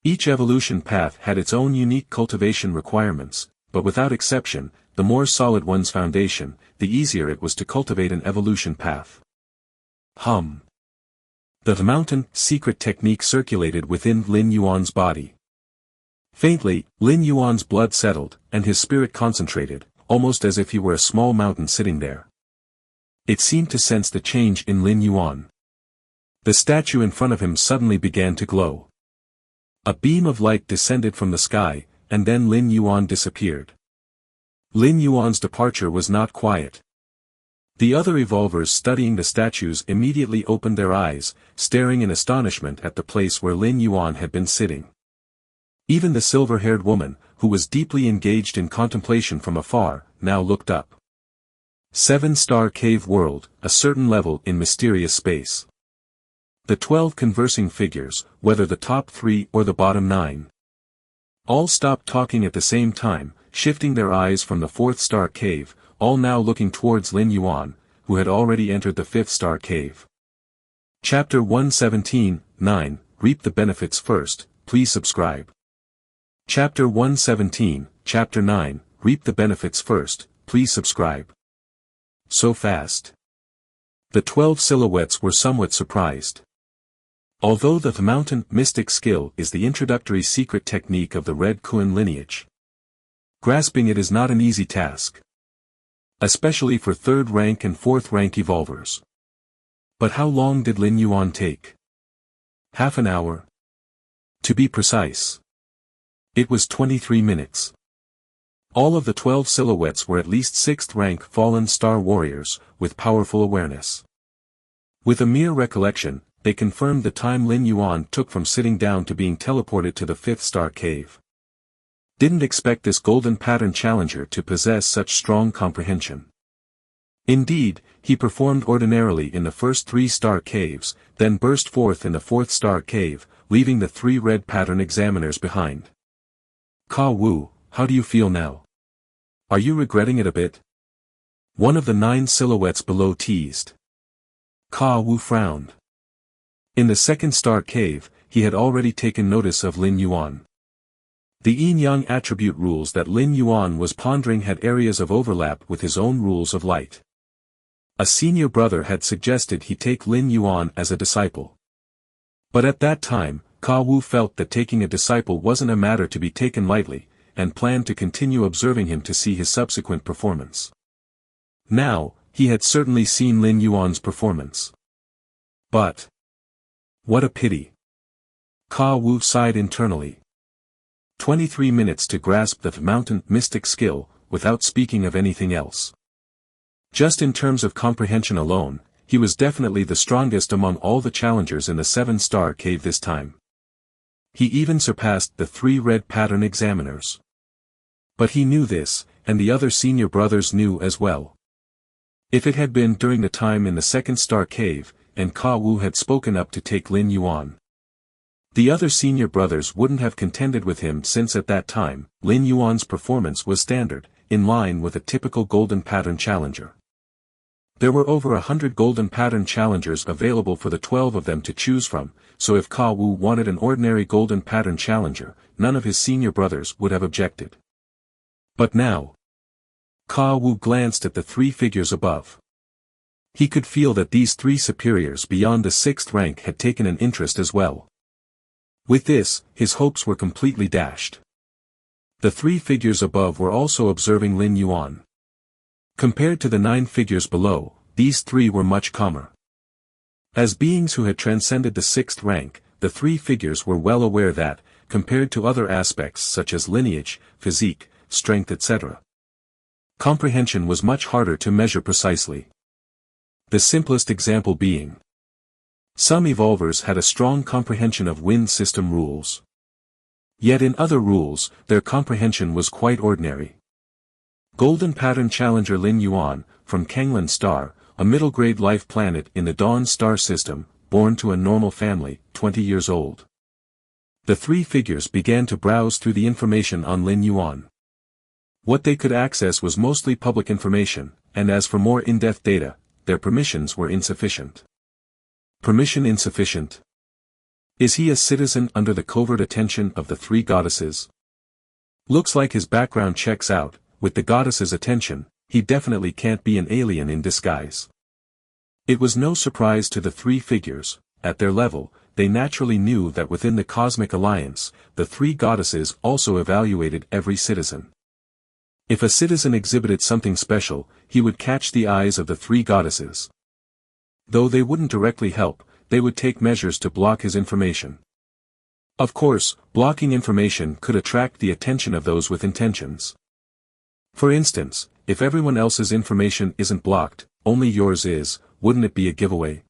Each evolution path had its own unique cultivation requirements, but without exception, the more solid one's foundation, the easier it was to cultivate an evolution path. The mountain secret technique circulated within Lin Yuan's body. Faintly, Lin Yuan's blood settled, and his spirit concentrated, almost as if he were a small mountain sitting there. It seemed to sense the change in Lin Yuan. The statue in front of him suddenly began to glow. A beam of light descended from the sky, and then Lin Yuan disappeared. Lin Yuan's departure was not quiet. The other evolvers studying the statues immediately opened their eyes, staring in astonishment at the place where Lin Yuan had been sitting. Even the silver-haired woman, who was deeply engaged in contemplation from afar, now looked up. 7-star cave world, a certain level in mysterious space. The 12 conversing figures, whether the top 3 or the bottom 9. All stopped talking at the same time, shifting their eyes from the 4th-star cave, all now looking towards Lin Yuan, who had already entered the 5th-star cave. Chapter 117, 9, Reap the Benefits First, please subscribe. Chapter 117, Chapter 9, Reap the Benefits First, please subscribe. So fast. The 12 silhouettes were somewhat surprised. Although the mountain mystic skill is the introductory secret technique of the Red Kuan lineage, grasping it is not an easy task. Especially for 3rd rank and 4th rank evolvers. But how long did Lin Yuan take? Half an hour? To be precise. It was 23 minutes. All of the 12 silhouettes were at least 6th rank fallen star warriors, with powerful awareness. With a mere recollection, they confirmed the time Lin Yuan took from sitting down to being teleported to the 5th star cave. Didn't expect this golden pattern challenger to possess such strong comprehension. Indeed, he performed ordinarily in the first 3-star caves, then burst forth in the 4th-star cave, leaving the 3 red pattern examiners behind. Ka Wu, how do you feel now? Are you regretting it a bit? One of the 9 silhouettes below teased. Ka Wu frowned. In the 2nd-star cave, he had already taken notice of Lin Yuan. The yin-yang attribute rules that Lin Yuan was pondering had areas of overlap with his own rules of light. A senior brother had suggested he take Lin Yuan as a disciple. But at that time, Ka Wu felt that taking a disciple wasn't a matter to be taken lightly, and planned to continue observing him to see his subsequent performance. Now, he had certainly seen Lin Yuan's performance. But what a pity. Ka Wu sighed internally. 23 minutes to grasp the mountain mystic skill, without speaking of anything else. Just in terms of comprehension alone, he was definitely the strongest among all the challengers in the 7-star cave this time. He even surpassed the 3 red pattern examiners. But he knew this, and the other senior brothers knew as well. If it had been during the time in the 2nd-star cave, and Ka Wu had spoken up to take Lin Yuan, the other senior brothers wouldn't have contended with him since at that time, Lin Yuan's performance was standard, in line with a typical golden pattern challenger. There were over 100 golden pattern challengers available for the 12 of them to choose from, so if Ka Wu wanted an ordinary golden pattern challenger, none of his senior brothers would have objected. But now, Ka Wu glanced at the 3 figures above. He could feel that these 3 superiors beyond the 6th rank had taken an interest as well. With this, his hopes were completely dashed. The 3 figures above were also observing Lin Yuan. Compared to the 9 figures below, these 3 were much calmer. As beings who had transcended the 6th rank, the 3 figures were well aware that, compared to other aspects such as lineage, physique, strength etc., comprehension was much harder to measure precisely. The simplest example being, some evolvers had a strong comprehension of wind system rules. Yet in other rules, their comprehension was quite ordinary. Golden Pattern Challenger Lin Yuan, from Kanglan Star, a middle-grade life planet in the Dawn Star system, born to a normal family, 20 years old. The 3 figures began to browse through the information on Lin Yuan. What they could access was mostly public information, and as for more in-depth data, their permissions were insufficient. Permission insufficient? Is he a citizen under the covert attention of the 3 goddesses? Looks like his background checks out, with the goddess's attention, he definitely can't be an alien in disguise. It was no surprise to the three figures. At their level, they naturally knew that within the cosmic alliance, the three goddesses also evaluated every citizen. If a citizen exhibited something special, he would catch the eyes of the three goddesses. Though they wouldn't directly help, they would take measures to block his information. Of course, blocking information could attract the attention of those with intentions. For instance, if everyone else's information isn't blocked, only yours is, wouldn't it be a giveaway?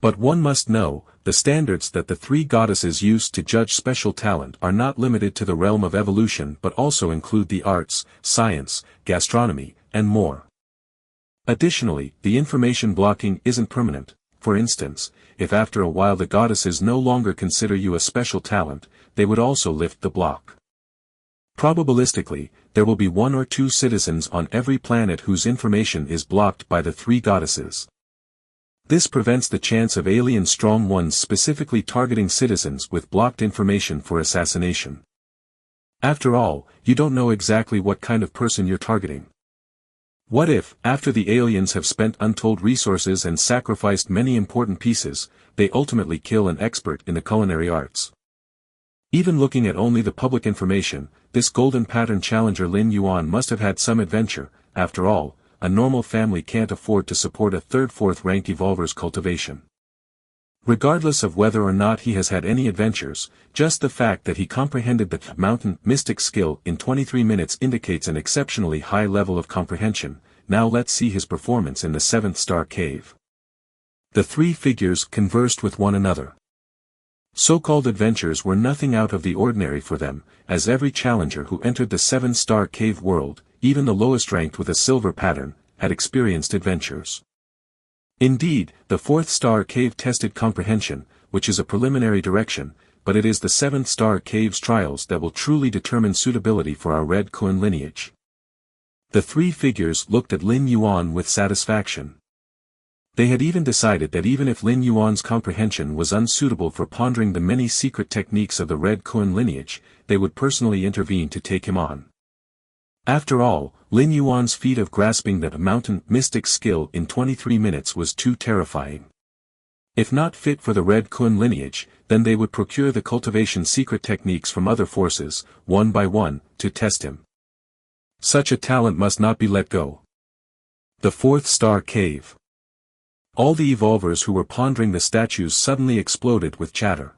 But one must know, the standards that the three goddesses use to judge special talent are not limited to the realm of evolution but also include the arts, science, gastronomy, and more. Additionally, the information blocking isn't permanent. For instance, if after a while the goddesses no longer consider you a special talent, they would also lift the block. Probabilistically, there will be one or two citizens on every planet whose information is blocked by the three goddesses. This prevents the chance of alien strong ones specifically targeting citizens with blocked information for assassination. After all, you don't know exactly what kind of person you're targeting. What if, after the aliens have spent untold resources and sacrificed many important pieces, they ultimately kill an expert in the culinary arts? Even looking at only the public information, this golden pattern challenger Lin Yuan must have had some adventure. After all, a normal family can't afford to support a third-fourth rank evolver's cultivation. Regardless of whether or not he has had any adventures, just the fact that he comprehended the mountain mystic skill in 23 minutes indicates an exceptionally high level of comprehension. Now let's see his performance in the 7th star cave. The three figures conversed with one another. So-called adventures were nothing out of the ordinary for them, as every challenger who entered the 7-star cave world, even the lowest ranked with a silver pattern, had experienced adventures. Indeed, the 4th star cave tested comprehension, which is a preliminary direction, but it is the 7th star cave's trials that will truly determine suitability for our Red Kun lineage. The three figures looked at Lin Yuan with satisfaction. They had even decided that even if Lin Yuan's comprehension was unsuitable for pondering the many secret techniques of the Red Kun lineage, they would personally intervene to take him on. After all, Lin Yuan's feat of grasping the mountain mystic skill in 23 minutes was too terrifying. If not fit for the Red Kun lineage, then they would procure the cultivation secret techniques from other forces, one by one, to test him. Such a talent must not be let go. The 4th star cave. All the evolvers who were pondering the statues suddenly exploded with chatter.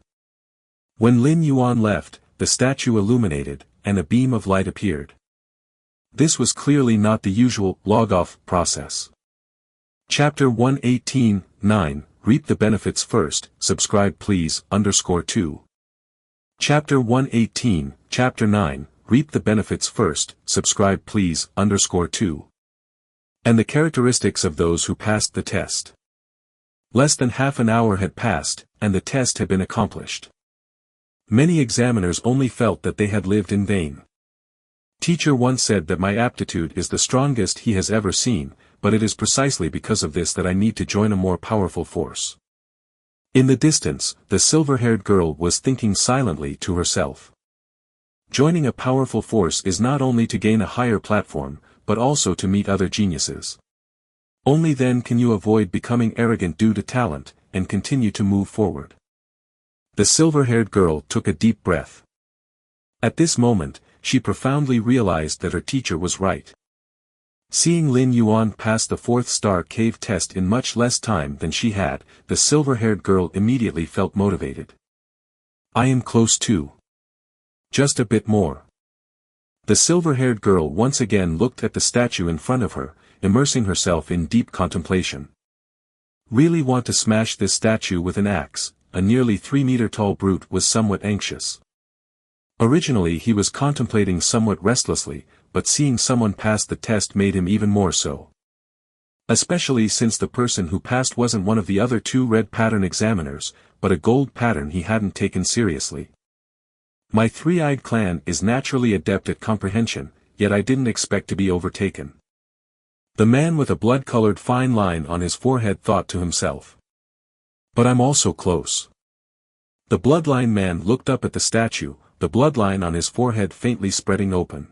When Lin Yuan left, the statue illuminated, and a beam of light appeared. This was clearly not the usual log-off process. Chapter 118-9, Reap the Benefits First, subscribe please, _2. Chapter 118, Chapter 9, Reap the Benefits First, subscribe please, _2. And the characteristics of those who passed the test. Less than half an hour had passed, and the test had been accomplished. Many examiners only felt that they had lived in vain. Teacher once said that my aptitude is the strongest he has ever seen, but it is precisely because of this that I need to join a more powerful force. In the distance, the silver-haired girl was thinking silently to herself. Joining a powerful force is not only to gain a higher platform, but also to meet other geniuses. Only then can you avoid becoming arrogant due to talent, and continue to move forward. The silver-haired girl took a deep breath. At this moment, she profoundly realized that her teacher was right. Seeing Lin Yuan pass the 4th star cave test in much less time than she had, the silver-haired girl immediately felt motivated. I am close too. Just a bit more. The silver-haired girl once again looked at the statue in front of her, immersing herself in deep contemplation. Really want to smash this statue with an axe. A nearly 3-meter-tall brute was somewhat anxious. Originally he was contemplating somewhat restlessly, but seeing someone pass the test made him even more so. Especially since the person who passed wasn't one of the other 2 red pattern examiners, but a gold pattern he hadn't taken seriously. My 3-eyed clan is naturally adept at comprehension, yet I didn't expect to be overtaken. The man with a blood-colored fine line on his forehead thought to himself. But I'm also close. The bloodline man looked up at the statue, the bloodline on his forehead faintly spreading open.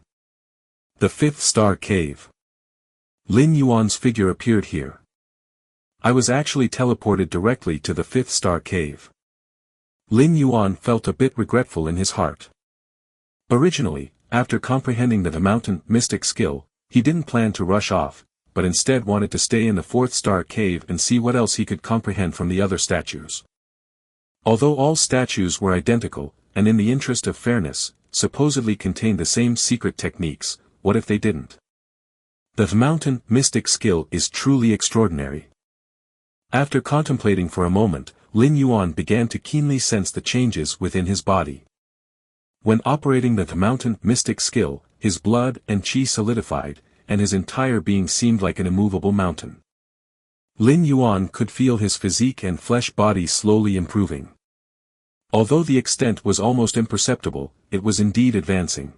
The fifth star cave. Lin Yuan's figure appeared here. I was actually teleported directly to the fifth star cave. Lin Yuan felt a bit regretful in his heart. Originally, after comprehending the mountain mystic skill, he didn't plan to rush off, but instead wanted to stay in the fourth star cave and see what else he could comprehend from the other statues. Although all statues were identical, and in the interest of fairness, supposedly contained the same secret techniques, what if they didn't? The mountain mystic skill is truly extraordinary. After contemplating for a moment, Lin Yuan began to keenly sense the changes within his body. When operating the mountain mystic skill, his blood and qi solidified, and his entire being seemed like an immovable mountain. Lin Yuan could feel his physique and flesh body slowly improving. Although the extent was almost imperceptible, it was indeed advancing.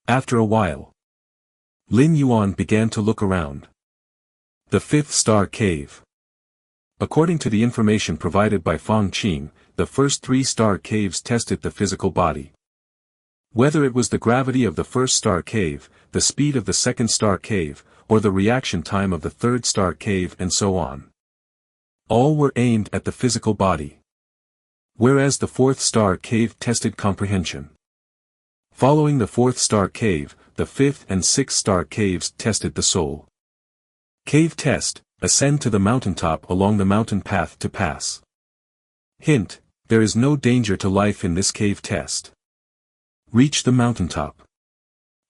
After a while, Lin Yuan began to look around. The fifth star cave. According to the information provided by Fang Qing, the first 3 star caves tested the physical body. Whether it was the gravity of the first star cave, the speed of the second star cave, or the reaction time of the third star cave and so on. All were aimed at the physical body. Whereas the fourth star cave tested comprehension. Following the fourth star cave, the fifth and sixth star caves tested the soul. Cave test, ascend to the mountaintop along the mountain path to pass. Hint, there is no danger to life in this cave test. Reach the mountaintop.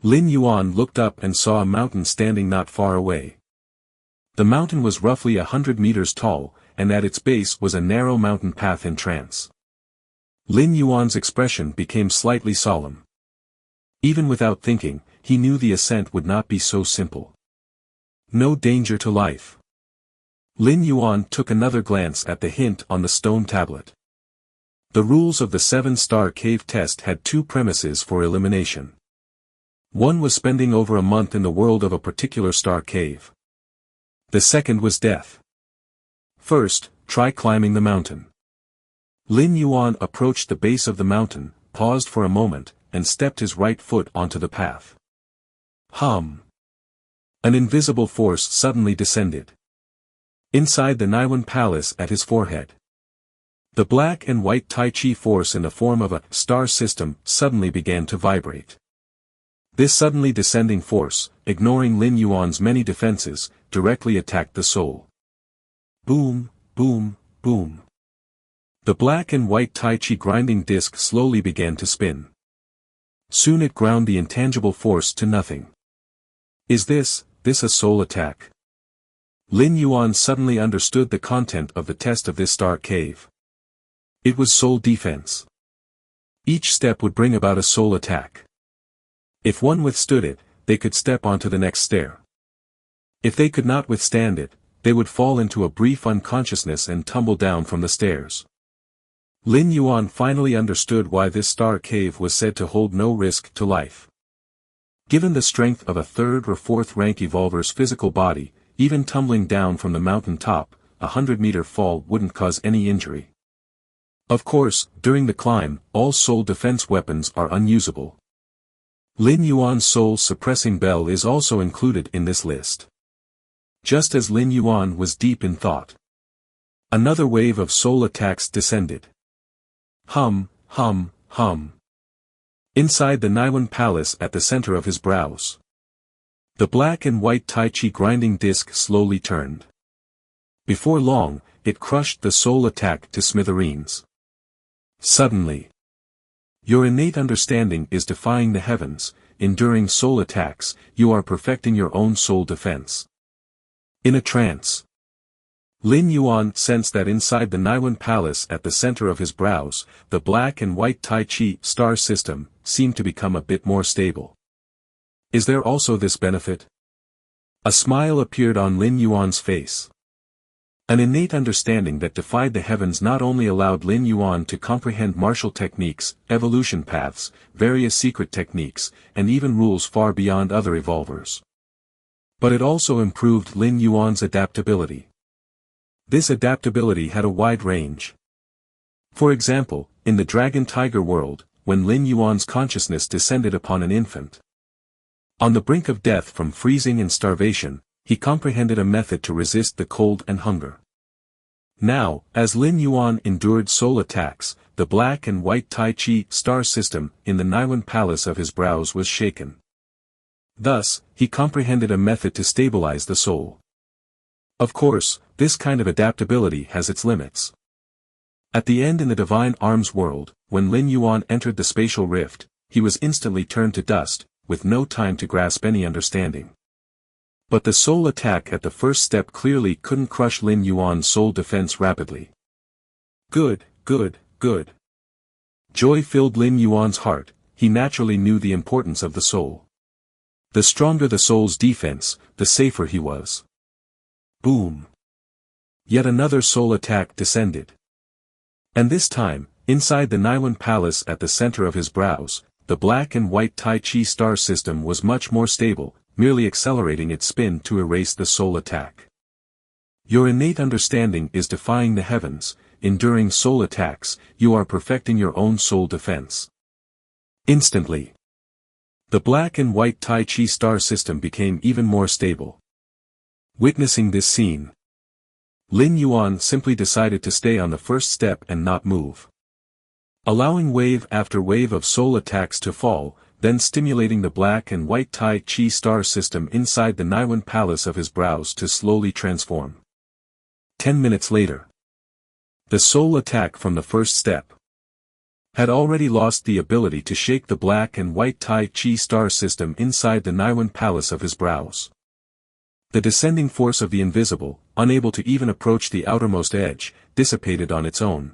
Lin Yuan looked up and saw a mountain standing not far away. The mountain was roughly 100 meters tall, and at its base was a narrow mountain path entrance. Lin Yuan's expression became slightly solemn. Even without thinking, he knew the ascent would not be so simple. No danger to life. Lin Yuan took another glance at the hint on the stone tablet. The rules of the 7-star cave test had 2 premises for elimination. One was spending over a month in the world of a particular star cave. The second was death. First, try climbing the mountain. Lin Yuan approached the base of the mountain, paused for a moment, and stepped his right foot onto the path. Hum! An invisible force suddenly descended. Inside the Naiwan palace at his forehead. The black and white Tai Chi force in the form of a star system suddenly began to vibrate. This suddenly descending force, ignoring Lin Yuan's many defenses, directly attacked the soul. Boom, boom, boom. The black and white Tai Chi grinding disc slowly began to spin. Soon it ground the intangible force to nothing. Is this a soul attack? Lin Yuan suddenly understood the content of the test of this star cave. It was soul defense. Each step would bring about a soul attack. If one withstood it, they could step onto the next stair. If they could not withstand it, they would fall into a brief unconsciousness and tumble down from the stairs. Lin Yuan finally understood why this star cave was said to hold no risk to life. Given the strength of a 3rd or 4th rank evolver's physical body, even tumbling down from the mountain top, a 100-meter fall wouldn't cause any injury. Of course, during the climb, all soul defense weapons are unusable. Lin Yuan's soul suppressing bell is also included in this list. Just as Lin Yuan was deep in thought, another wave of soul attacks descended. Hum, hum, hum. Inside the Naiwan palace at the center of his brows. The black and white Tai Chi grinding disc slowly turned. Before long, it crushed the soul attack to smithereens. Suddenly. Your innate understanding is defying the heavens, enduring soul attacks, you are perfecting your own soul defense. In a trance. Lin Yuan sensed that inside the Naiwan palace at the center of his brows, the black and white Tai Chi star system seemed to become a bit more stable. Is there also this benefit? A smile appeared on Lin Yuan's face. An innate understanding that defied the heavens not only allowed Lin Yuan to comprehend martial techniques, evolution paths, various secret techniques, and even rules far beyond other evolvers. But it also improved Lin Yuan's adaptability. This adaptability had a wide range. For example, in the Dragon Tiger world, when Lin Yuan's consciousness descended upon an infant, On the brink of death from freezing and starvation, he comprehended a method to resist the cold and hunger. Now, as Lin Yuan endured soul attacks, the black and white Tai Chi star system in the Naiwan palace of his brows was shaken. Thus, he comprehended a method to stabilize the soul. Of course, this kind of adaptability has its limits. At the end in the Divine Arms world, when Lin Yuan entered the spatial rift, he was instantly turned to dust, with no time to grasp any understanding. But the soul attack at the first step clearly couldn't crush Lin Yuan's soul defense rapidly. Good, good, good. Joy filled Lin Yuan's heart. He naturally knew the importance of the soul. The stronger the soul's defense, the safer he was. Boom. Yet another soul attack descended. And this time, inside the Naiwan palace at the center of his brows, the black and white Tai Chi star system was much more stable, merely accelerating its spin to erase the soul attack. Your innate understanding is defying the heavens. Enduring soul attacks, you are perfecting your own soul defense. Instantly, the black and white Tai Chi star system became even more stable. Witnessing this scene, Lin Yuan simply decided to stay on the first step and not move. Allowing wave after wave of soul attacks to fall, then stimulating the black and white Tai Chi star system inside the Naiwan palace of his brows to slowly transform. 10 minutes later, the soul attack from the first step had already lost the ability to shake the black and white Tai Chi star system inside the Naiwan palace of his brows. The descending force of the invisible, unable to even approach the outermost edge, dissipated on its own.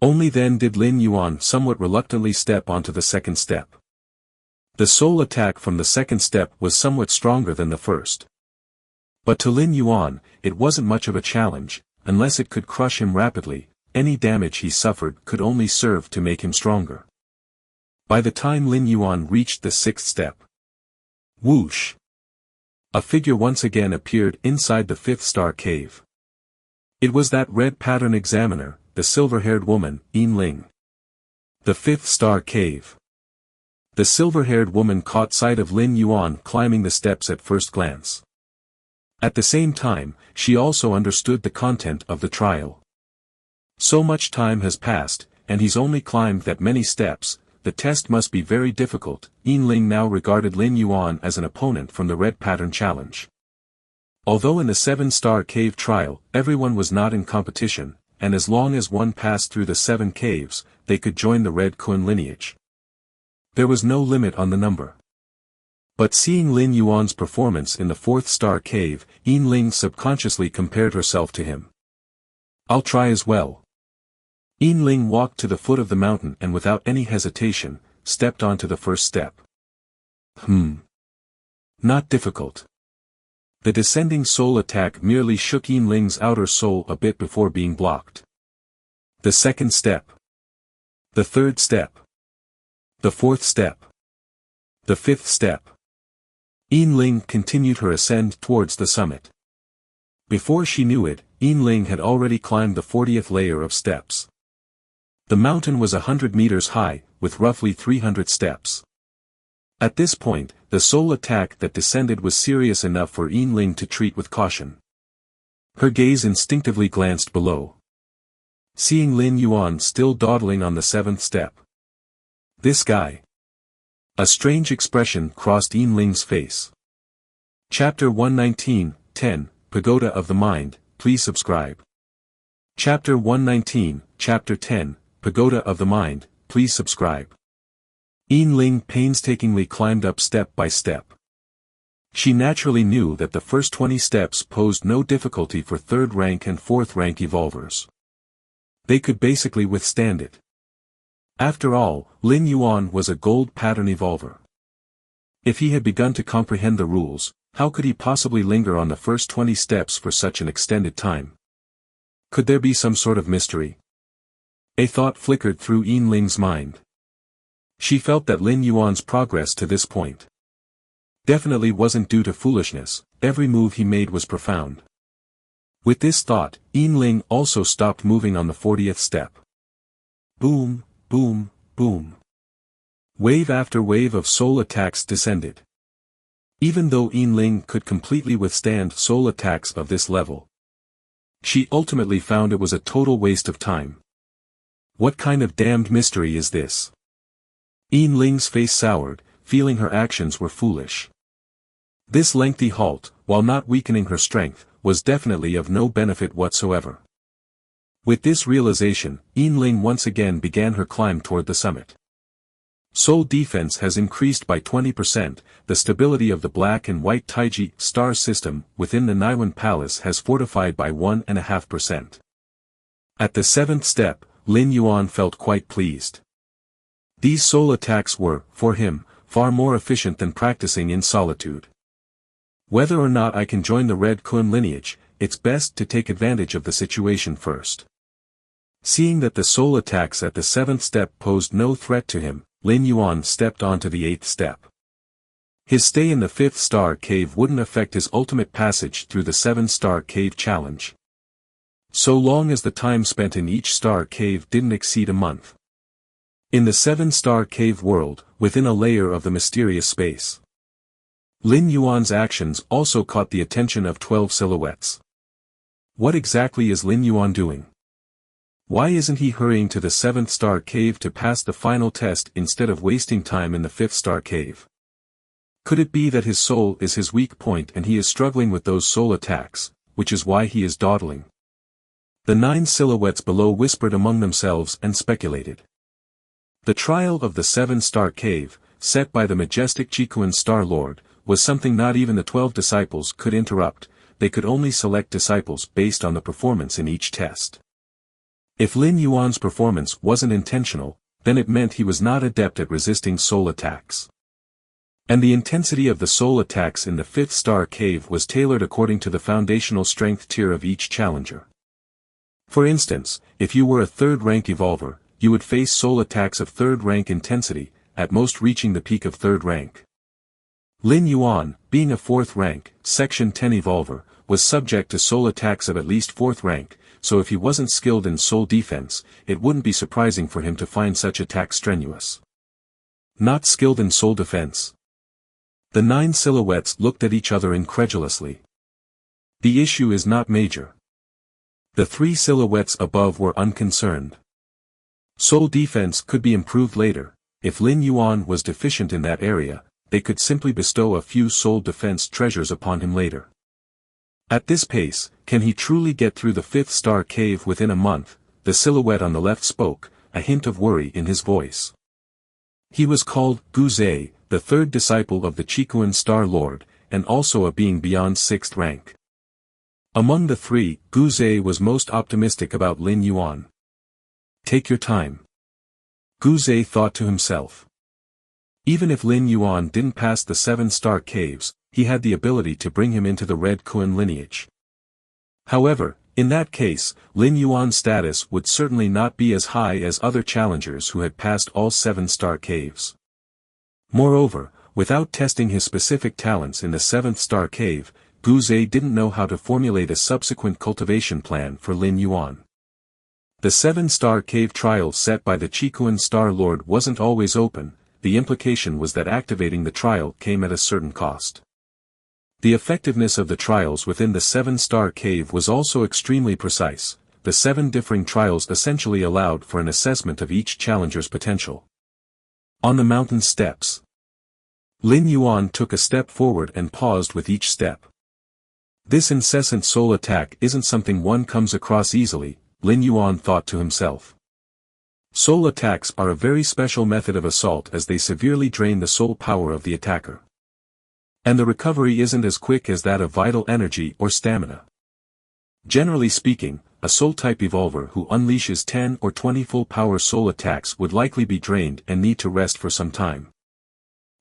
Only then did Lin Yuan somewhat reluctantly step onto the second step. The soul attack from the second step was somewhat stronger than the first. But to Lin Yuan, it wasn't much of a challenge. Unless it could crush him rapidly, any damage he suffered could only serve to make him stronger. By the time Lin Yuan reached the sixth step, whoosh! A figure once again appeared inside the fifth star cave. It was that red pattern examiner, the silver-haired woman, Yin Ling. The fifth star cave. The silver-haired woman caught sight of Lin Yuan climbing the steps at first glance. At the same time, she also understood the content of the trial. So much time has passed, and he's only climbed that many steps, the test must be very difficult. Yin Ling now regarded Lin Yuan as an opponent from the Red Pattern Challenge. Although in the 7-star cave trial, everyone was not in competition, and as long as one passed through the 7 caves, they could join the Red Kun lineage. There was no limit on the number. But seeing Lin Yuan's performance in the 4th-star cave, Yin Ling subconsciously compared herself to him. I'll try as well. Yin Ling walked to the foot of the mountain and without any hesitation, stepped onto the first step. Not difficult. The descending soul attack merely shook Yin Ling's outer soul a bit before being blocked. The second step. The third step. The fourth step. The fifth step. Yin Ling continued her ascent towards the summit. Before she knew it, Yin Ling had already climbed the 40th layer of steps. The mountain was 100 meters high, with roughly 300 steps. At this point, the soul attack that descended was serious enough for Yin Ling to treat with caution. Her gaze instinctively glanced below. Seeing Lin Yuan still dawdling on the 7th step. This guy. A strange expression crossed Yin Ling's face. Chapter 119, 10, Pagoda of the Mind, please subscribe. Chapter 119, Chapter 10, Pagoda of the Mind, please subscribe. Yin Ling painstakingly climbed up step by step. She naturally knew that the first 20 steps posed no difficulty for 3rd rank and 4th rank evolvers. They could basically withstand it. After all, Lin Yuan was a gold pattern evolver. If he had begun to comprehend the rules, how could he possibly linger on the first 20 steps for such an extended time? Could there be some sort of mystery? A thought flickered through Yin Ling's mind. She felt that Lin Yuan's progress to this point definitely wasn't due to foolishness, every move he made was profound. With this thought, Yin Ling also stopped moving on the 40th step. Boom, boom, boom. Wave after wave of soul attacks descended. Even though Yin could completely withstand soul attacks of this level, she ultimately found it was a total waste of time. What kind of damned mystery is this? Yinling's face soured, feeling her actions were foolish. This lengthy halt, while not weakening her strength, was definitely of no benefit whatsoever. With this realization, Yinling once again began her climb toward the summit. Soul defense has increased by 20%, the stability of the black and white Taiji star system within the Naiwan Palace has fortified by 1.5%. At the 7th step, Lin Yuan felt quite pleased. These soul attacks were, for him, far more efficient than practicing in solitude. Whether or not I can join the Red Kun lineage, it's best to take advantage of the situation first. Seeing that the soul attacks at the 7th step posed no threat to him, Lin Yuan stepped onto the 8th step. His stay in the 5th star cave wouldn't affect his ultimate passage through the 7-star cave challenge. So long as the time spent in each star cave didn't exceed a month. In the 7-star cave world, within a layer of the mysterious space, Lin Yuan's actions also caught the attention of 12 silhouettes. What exactly is Lin Yuan doing? Why isn't he hurrying to the 7th star cave to pass the final test instead of wasting time in the 5th star cave? Could it be that his soul is his weak point and he is struggling with those soul attacks, which is why he is dawdling? The 9 silhouettes below whispered among themselves and speculated. The trial of the 7-star cave, set by the majestic Chikuan Star Lord, was something not even the 12 disciples could interrupt. They could only select disciples based on the performance in each test. If Lin Yuan's performance wasn't intentional, then it meant he was not adept at resisting soul attacks. And the intensity of the soul attacks in the 5th star cave was tailored according to the foundational strength tier of each challenger. For instance, if you were a 3rd rank evolver, you would face soul attacks of 3rd rank intensity, at most reaching the peak of 3rd rank. Lin Yuan, being a 4th rank, section 10 evolver, was subject to soul attacks of at least 4th rank, so if he wasn't skilled in soul defense, it wouldn't be surprising for him to find such attacks strenuous. Not skilled in soul defense? The 9 silhouettes looked at each other incredulously. The issue is not major. The 3 silhouettes above were unconcerned. Soul defense could be improved later. If Lin Yuan was deficient in that area, they could simply bestow a few soul defense treasures upon him later. At this pace, can he truly get through the 5th star cave within a month? The silhouette on the left spoke, a hint of worry in his voice. He was called Gu Zhe, the 3rd disciple of the Chikuan Star Lord, and also a being beyond 6th rank. Among the 3, Gu Zhe was most optimistic about Lin Yuan. Take your time. Gu Zhe thought to himself. Even if Lin Yuan didn't pass the 7-star caves, he had the ability to bring him into the Red Kun lineage. However, in that case, Lin Yuan's status would certainly not be as high as other challengers who had passed all 7-star caves. Moreover, without testing his specific talents in the 7th star cave, Gu Zhe didn't know how to formulate a subsequent cultivation plan for Lin Yuan. The 7-star cave trial set by the Chikuan Star Lord wasn't always open. The implication was that activating the trial came at a certain cost. The effectiveness of the trials within the 7-star cave was also extremely precise. The 7 differing trials essentially allowed for an assessment of each challenger's potential. On the mountain steps, Lin Yuan took a step forward and paused with each step. This incessant soul attack isn't something one comes across easily, Lin Yuan thought to himself. Soul attacks are a very special method of assault as they severely drain the soul power of the attacker. And the recovery isn't as quick as that of vital energy or stamina. Generally speaking, a soul-type evolver who unleashes 10 or 20 full-power soul attacks would likely be drained and need to rest for some time.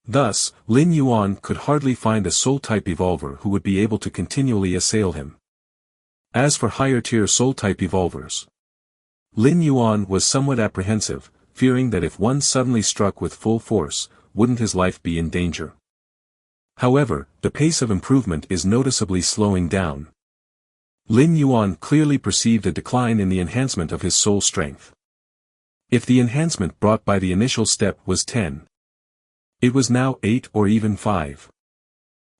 Thus, Lin Yuan could hardly find a soul-type evolver who would be able to continually assail him. As for higher-tier soul-type evolvers, Lin Yuan was somewhat apprehensive, fearing that if one suddenly struck with full force, wouldn't his life be in danger. However, the pace of improvement is noticeably slowing down. Lin Yuan clearly perceived a decline in the enhancement of his soul strength. If the enhancement brought by the initial step was 10, it was now 8 or even 5.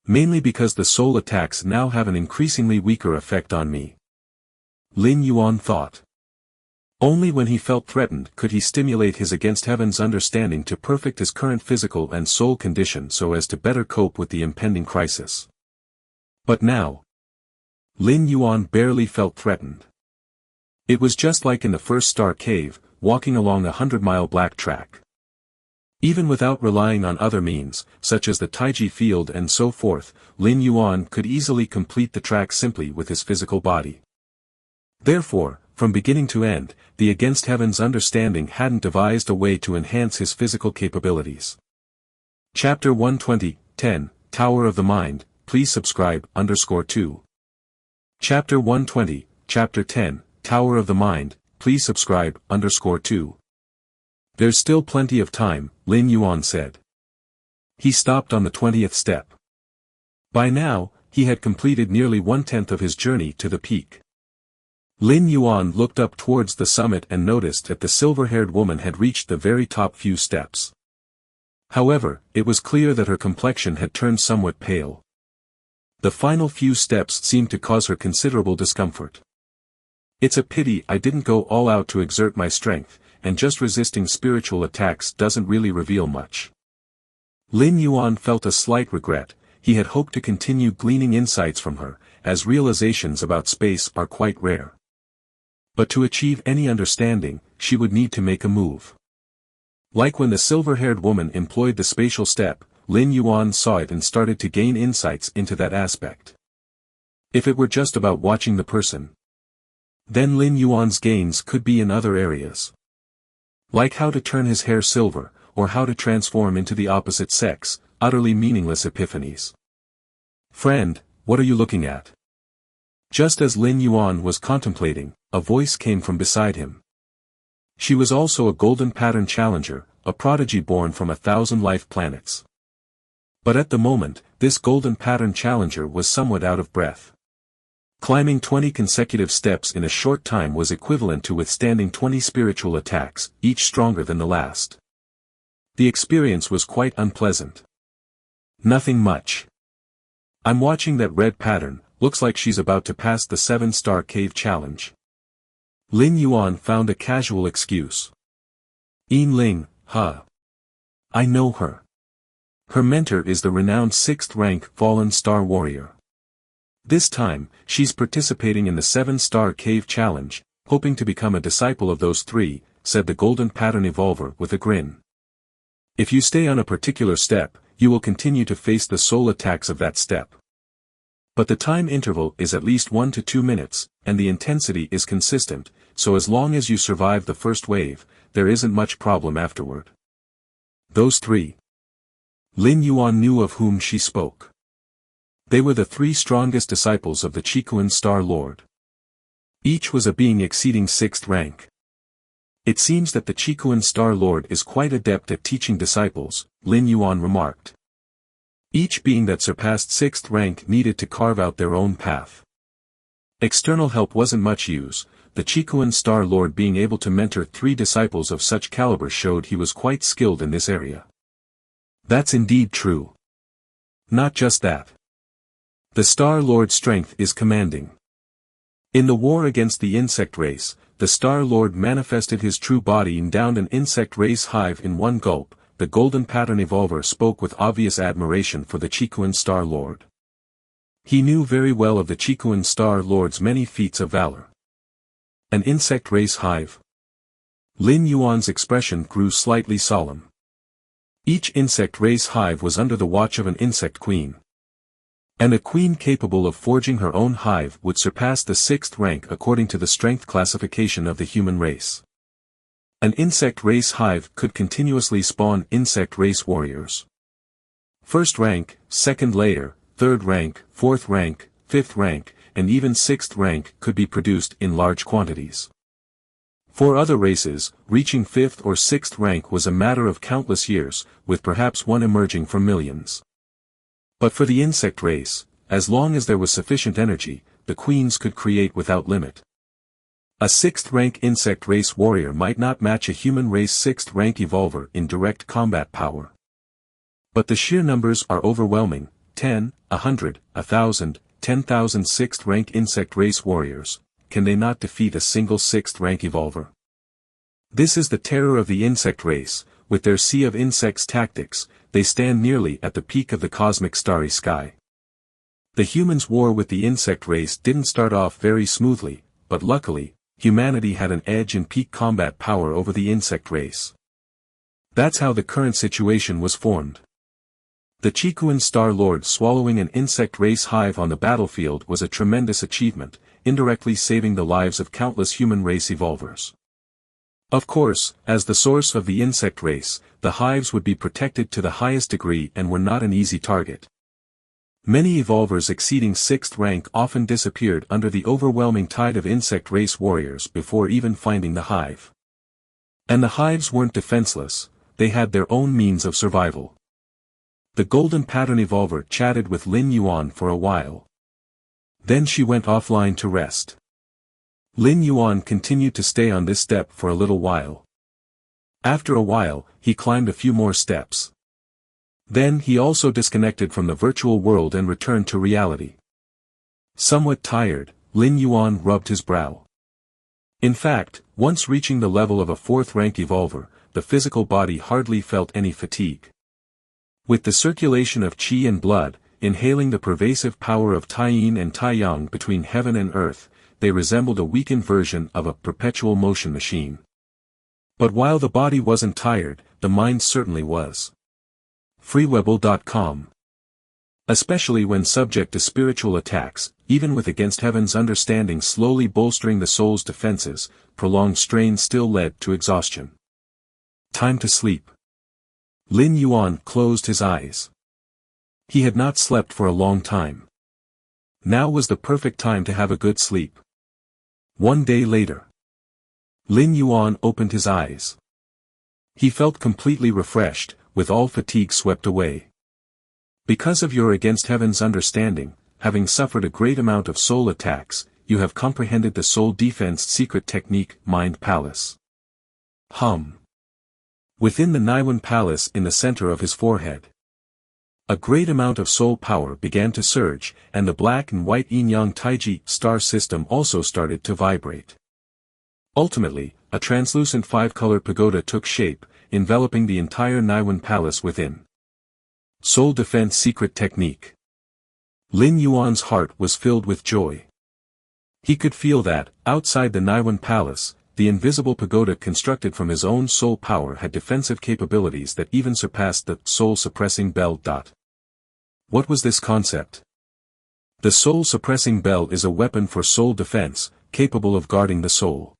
Mainly because the soul attacks now have an increasingly weaker effect on me. Lin Yuan thought. Only when he felt threatened could he stimulate his against heaven's understanding to perfect his current physical and soul condition so as to better cope with the impending crisis. But now, Lin Yuan barely felt threatened. It was just like in the first star cave, walking along a 100-mile black track. Even without relying on other means, such as the Taiji field and so forth, Lin Yuan could easily complete the track simply with his physical body. Therefore, from beginning to end, the against heaven's understanding hadn't devised a way to enhance his physical capabilities. Chapter 120, 10, Tower of the Mind, please subscribe, _2. Chapter 120, Chapter 10, Tower of the Mind, please subscribe, _2. There's still plenty of time, Lin Yuan said. He stopped on the 20th step. By now, he had completed nearly 1/10 of his journey to the peak. Lin Yuan looked up towards the summit and noticed that the silver-haired woman had reached the very top few steps. However, it was clear that her complexion had turned somewhat pale. The final few steps seemed to cause her considerable discomfort. It's a pity I didn't go all out to exert my strength, and just resisting spiritual attacks doesn't really reveal much. Lin Yuan felt a slight regret. He had hoped to continue gleaning insights from her, as realizations about space are quite rare. But to achieve any understanding, she would need to make a move. Like when the silver-haired woman employed the spatial step, Lin Yuan saw it and started to gain insights into that aspect. If it were just about watching the person, then Lin Yuan's gains could be in other areas. Like how to turn his hair silver, or how to transform into the opposite sex, utterly meaningless epiphanies. Friend, what are you looking at? Just as Lin Yuan was contemplating, a voice came from beside him. She was also a golden pattern challenger, a prodigy born from 1,000 life planets. But at the moment, this golden pattern challenger was somewhat out of breath. Climbing 20 consecutive steps in a short time was equivalent to withstanding 20 spiritual attacks, each stronger than the last. The experience was quite unpleasant. Nothing much. I'm watching that red pattern, looks like she's about to pass the 7-star cave challenge. Lin Yuan found a casual excuse. Yin Ling, huh? I know her. Her mentor is the renowned 6th rank fallen star warrior. This time, she's participating in the 7-star cave challenge, hoping to become a disciple of those 3, said the golden pattern evolver with a grin. If you stay on a particular step, you will continue to face the soul attacks of that step. But the time interval is at least 1 to 2 minutes, and the intensity is consistent, so as long as you survive the first wave, there isn't much problem afterward. Those 3. Lin Yuan knew of whom she spoke. They were the 3 strongest disciples of the Qikuan Star Lord. Each was a being exceeding 6th rank. It seems that the Qikuan Star Lord is quite adept at teaching disciples, Lin Yuan remarked. Each being that surpassed 6th rank needed to carve out their own path. External help wasn't much use, the Qikuan Star Lord being able to mentor 3 disciples of such caliber showed he was quite skilled in this area. That's indeed true. Not just that. The Star Lord's strength is commanding. In the war against the insect race, the Star Lord manifested his true body and downed an insect race hive in one gulp. The golden pattern evolver spoke with obvious admiration for the Qikuan Star Lord. He knew very well of the Qikuan Star Lord's many feats of valor. An insect race hive? Lin Yuan's expression grew slightly solemn. Each insect race hive was under the watch of an insect queen. And a queen capable of forging her own hive would surpass the 6th rank according to the strength classification of the human race. An insect race hive could continuously spawn insect race warriors. 1st rank, 2nd layer, 3rd rank, 4th rank, 5th rank, and even 6th rank could be produced in large quantities. For other races, reaching 5th or 6th rank was a matter of countless years, with perhaps one emerging from millions. But for the insect race, as long as there was sufficient energy, the queens could create without limit. A 6th rank insect race warrior might not match a human race 6th rank evolver in direct combat power. But the sheer numbers are overwhelming, 10, 100, 1,000, 10,000 6th-rank insect race warriors, can they not defeat a single 6th-rank evolver? This is the terror of the insect race. With their sea of insects tactics, they stand nearly at the peak of the cosmic starry sky. The humans' war with the insect race didn't start off very smoothly, but luckily, humanity had an edge in peak combat power over the insect race. That's how the current situation was formed. The Chikuan Star Lord swallowing an insect race hive on the battlefield was a tremendous achievement, indirectly saving the lives of countless human race evolvers. Of course, as the source of the insect race, the hives would be protected to the highest degree and were not an easy target. Many evolvers exceeding 6th rank often disappeared under the overwhelming tide of insect race warriors before even finding the hive. And the hives weren't defenseless, they had their own means of survival. The Golden Pattern Evolver chatted with Lin Yuan for a while. Then she went offline to rest. Lin Yuan continued to stay on this step for a little while. After a while, he climbed a few more steps. Then he also disconnected from the virtual world and returned to reality. Somewhat tired, Lin Yuan rubbed his brow. In fact, once reaching the level of a 4th-rank evolver, the physical body hardly felt any fatigue. With the circulation of qi and blood, inhaling the pervasive power of Tai-yin and Tai-yang between heaven and earth, they resembled a weakened version of a perpetual motion machine. But while the body wasn't tired, the mind certainly was. Freewebble.com. Especially when subject to spiritual attacks, even with against heaven's understanding slowly bolstering the soul's defenses, prolonged strain still led to exhaustion. Time to sleep. Lin Yuan closed his eyes. He had not slept for a long time. Now was the perfect time to have a good sleep. One day later. Lin Yuan opened his eyes. He felt completely refreshed, with all fatigue swept away. Because of your against heaven's understanding, having suffered a great amount of soul attacks, you have comprehended the soul defense secret technique, Mind Palace. Within the Naiwan Palace in the center of his forehead, a great amount of soul power began to surge, and the black and white yin-yang taiji star system also started to vibrate. Ultimately, a translucent 5-color pagoda took shape, enveloping the entire Naiwan Palace within. Soul Defense Secret Technique. Lin Yuan's heart was filled with joy. He could feel that, outside the Naiwan Palace, the invisible pagoda constructed from his own soul power had defensive capabilities that even surpassed the soul-suppressing bell. What was this concept? The soul-suppressing bell is a weapon for soul defense, capable of guarding the soul.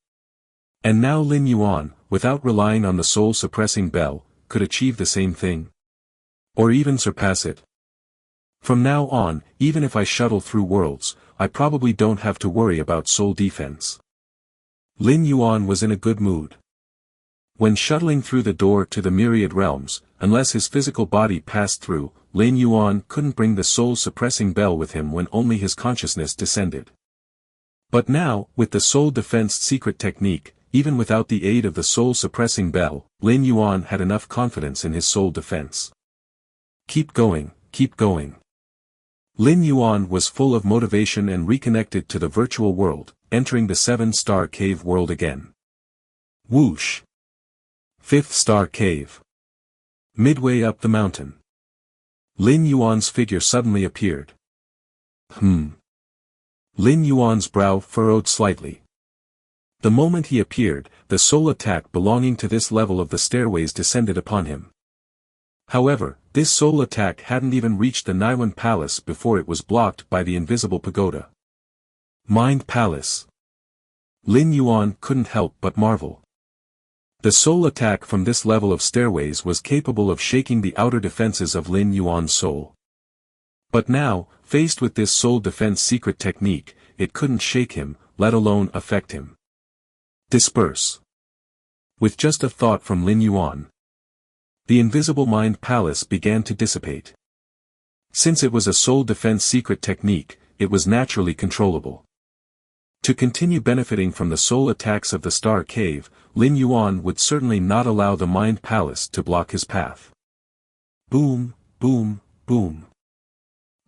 And now Lin Yuan, without relying on the soul-suppressing bell, could achieve the same thing. Or even surpass it. From now on, even if I shuttle through worlds, I probably don't have to worry about soul defense. Lin Yuan was in a good mood. When shuttling through the door to the myriad realms, unless his physical body passed through, Lin Yuan couldn't bring the soul-suppressing bell with him when only his consciousness descended. But now, with the soul defense secret technique, even without the aid of the soul-suppressing bell, Lin Yuan had enough confidence in his soul defense. Keep going, keep going. Lin Yuan was full of motivation and reconnected to the virtual world, entering the 7-star cave world again. Whoosh! 5th star cave. Midway up the mountain, Lin Yuan's figure suddenly appeared. Lin Yuan's brow furrowed slightly. The moment he appeared, the soul attack belonging to this level of the stairways descended upon him. However, this soul attack hadn't even reached the Naiwan Palace before it was blocked by the invisible pagoda. Mind Palace. Lin Yuan couldn't help but marvel. The soul attack from this level of stairways was capable of shaking the outer defenses of Lin Yuan's soul. But now, faced with this soul defense secret technique, it couldn't shake him, let alone affect him. Disperse. With just a thought from Lin Yuan, the invisible mind palace began to dissipate. Since it was a soul defense secret technique, it was naturally controllable. To continue benefiting from the soul attacks of the Star Cave, Lin Yuan would certainly not allow the mind palace to block his path. Boom, boom, boom.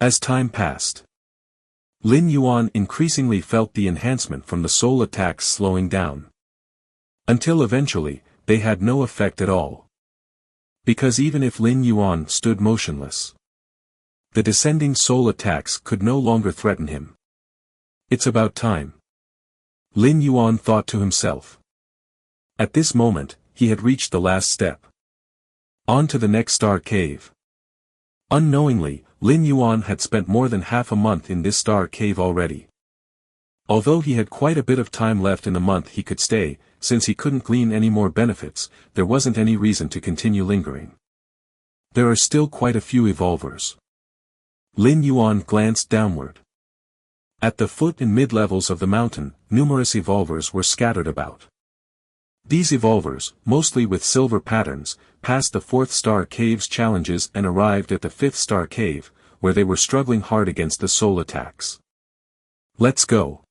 As time passed, Lin Yuan increasingly felt the enhancement from the soul attacks slowing down. Until eventually, they had no effect at all. Because even if Lin Yuan stood motionless, the descending soul attacks could no longer threaten him. It's about time, Lin Yuan thought to himself. At this moment, he had reached the last step. On to the next star cave. Unknowingly, Lin Yuan had spent more than half a month in this star cave already. Although he had quite a bit of time left in the month he could stay, since he couldn't glean any more benefits, there wasn't any reason to continue lingering. There are still quite a few evolvers. Lin Yuan glanced downward. At the foot and mid-levels of the mountain, numerous evolvers were scattered about. These evolvers, mostly with silver patterns, passed the 4th star cave's challenges and arrived at the 5th star cave, where they were struggling hard against the soul attacks. Let's go.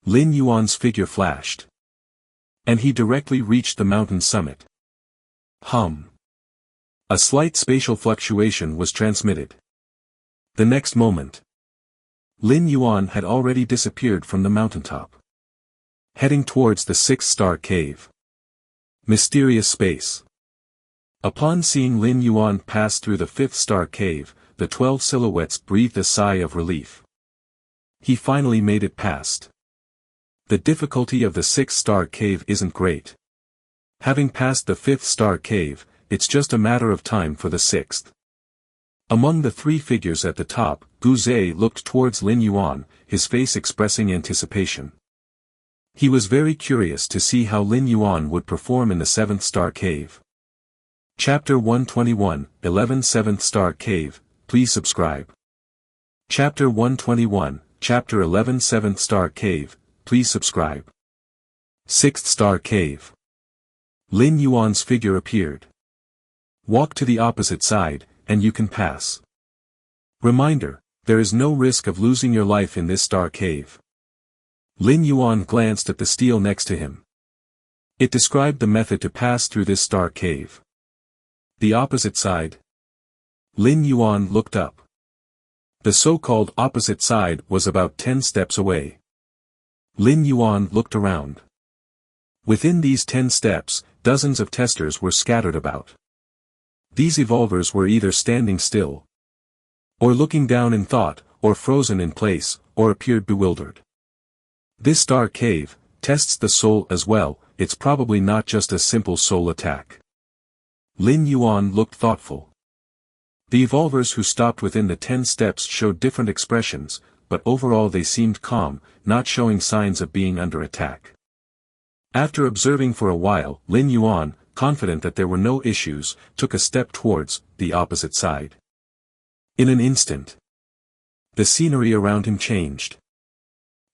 Lin Yuan's figure flashed. And he directly reached the mountain summit. A slight spatial fluctuation was transmitted. The next moment, Lin Yuan had already disappeared from the mountaintop, heading towards the 6th star cave. Mysterious space. Upon seeing Lin Yuan pass through the 5th star cave, the 12 silhouettes breathed a sigh of relief. He finally made it past. The difficulty of the 6th star cave isn't great. Having passed the 5th star cave, it's just a matter of time for the 6th. Among the 3 figures at the top, Gu Zhe looked towards Lin Yuan, his face expressing anticipation. He was very curious to see how Lin Yuan would perform in the 7th star cave. Chapter 121, 11 7th star cave, please subscribe. Chapter 121, Chapter 11 7th star cave, please subscribe. 6th star cave. Lin Yuan's figure appeared. Walk to the opposite side, and you can pass. Reminder, there is no risk of losing your life in this star cave. Lin Yuan glanced at the stele next to him. It described the method to pass through this star cave. The opposite side. Lin Yuan looked up. The so-called opposite side was about 10 steps away. Lin Yuan looked around. Within these 10 steps, dozens of testers were scattered about. These evolvers were either standing still, or looking down in thought, or frozen in place, or appeared bewildered. This star cave tests the soul as well. It's probably not just a simple soul attack. Lin Yuan looked thoughtful. The evolvers who stopped within the 10 steps showed different expressions, but overall they seemed calm, not showing signs of being under attack. After observing for a while, Lin Yuan, confident that there were no issues, took a step towards the opposite side. In an instant, the scenery around him changed.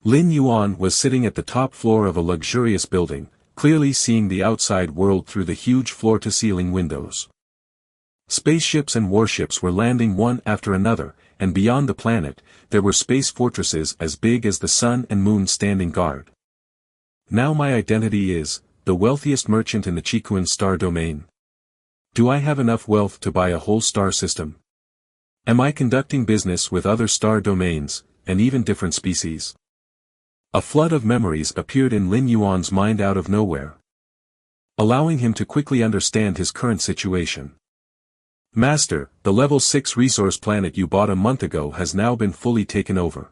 Lin Yuan was sitting at the top floor of a luxurious building, clearly seeing the outside world through the huge floor-to-ceiling windows. Spaceships and warships were landing one after another, and beyond the planet, there were space fortresses as big as the sun and moon standing guard. Now my identity is the wealthiest merchant in the Chikuan star domain. Do I have enough wealth to buy a whole star system? Am I conducting business with other star domains, and even different species? A flood of memories appeared in Lin Yuan's mind out of nowhere, allowing him to quickly understand his current situation. Master, the level 6 resource planet you bought a month ago has now been fully taken over.